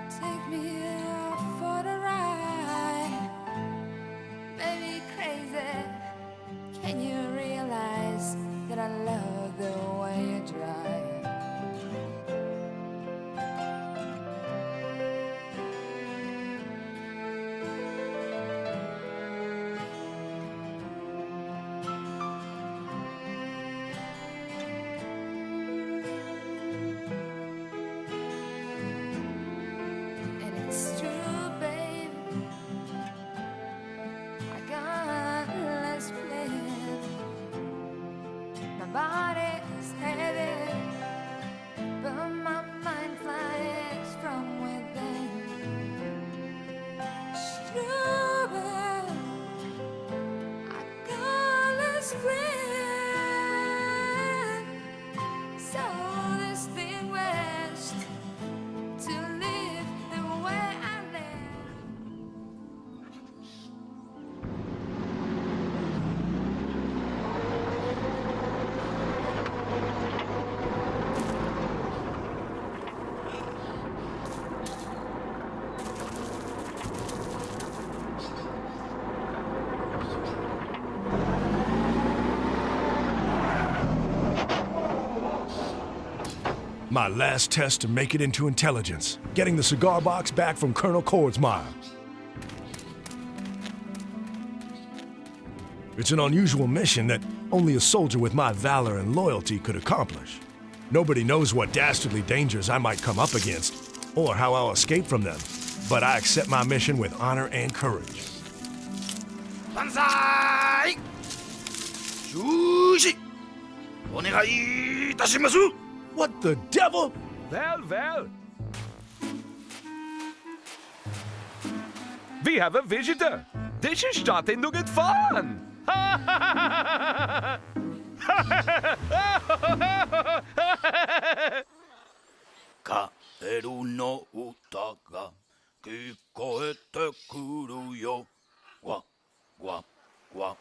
take me out for the ride. Baby, crazy, can you realize that I love the way you drive? It's true, babe. I got less planned. My body's heavy, but my mind flies from within. It's true, babe. I got less planned. So distinguished to live the way I live. My last test to make it into intelligence. Getting the cigar box back from Colonel Kordsmeyer. It's an unusual mission that only a soldier with my valor and loyalty could accomplish. Nobody knows what dastardly dangers I might come up against, or how I'll escape from them. But I accept my mission with honor and courage. Banzai! Shushi! Onegai itashimasu! What the devil? Well. We have a visitor. This is starting to get fun. Kaeru no uta ga kikoete kuru yo. Wa, wa, wa.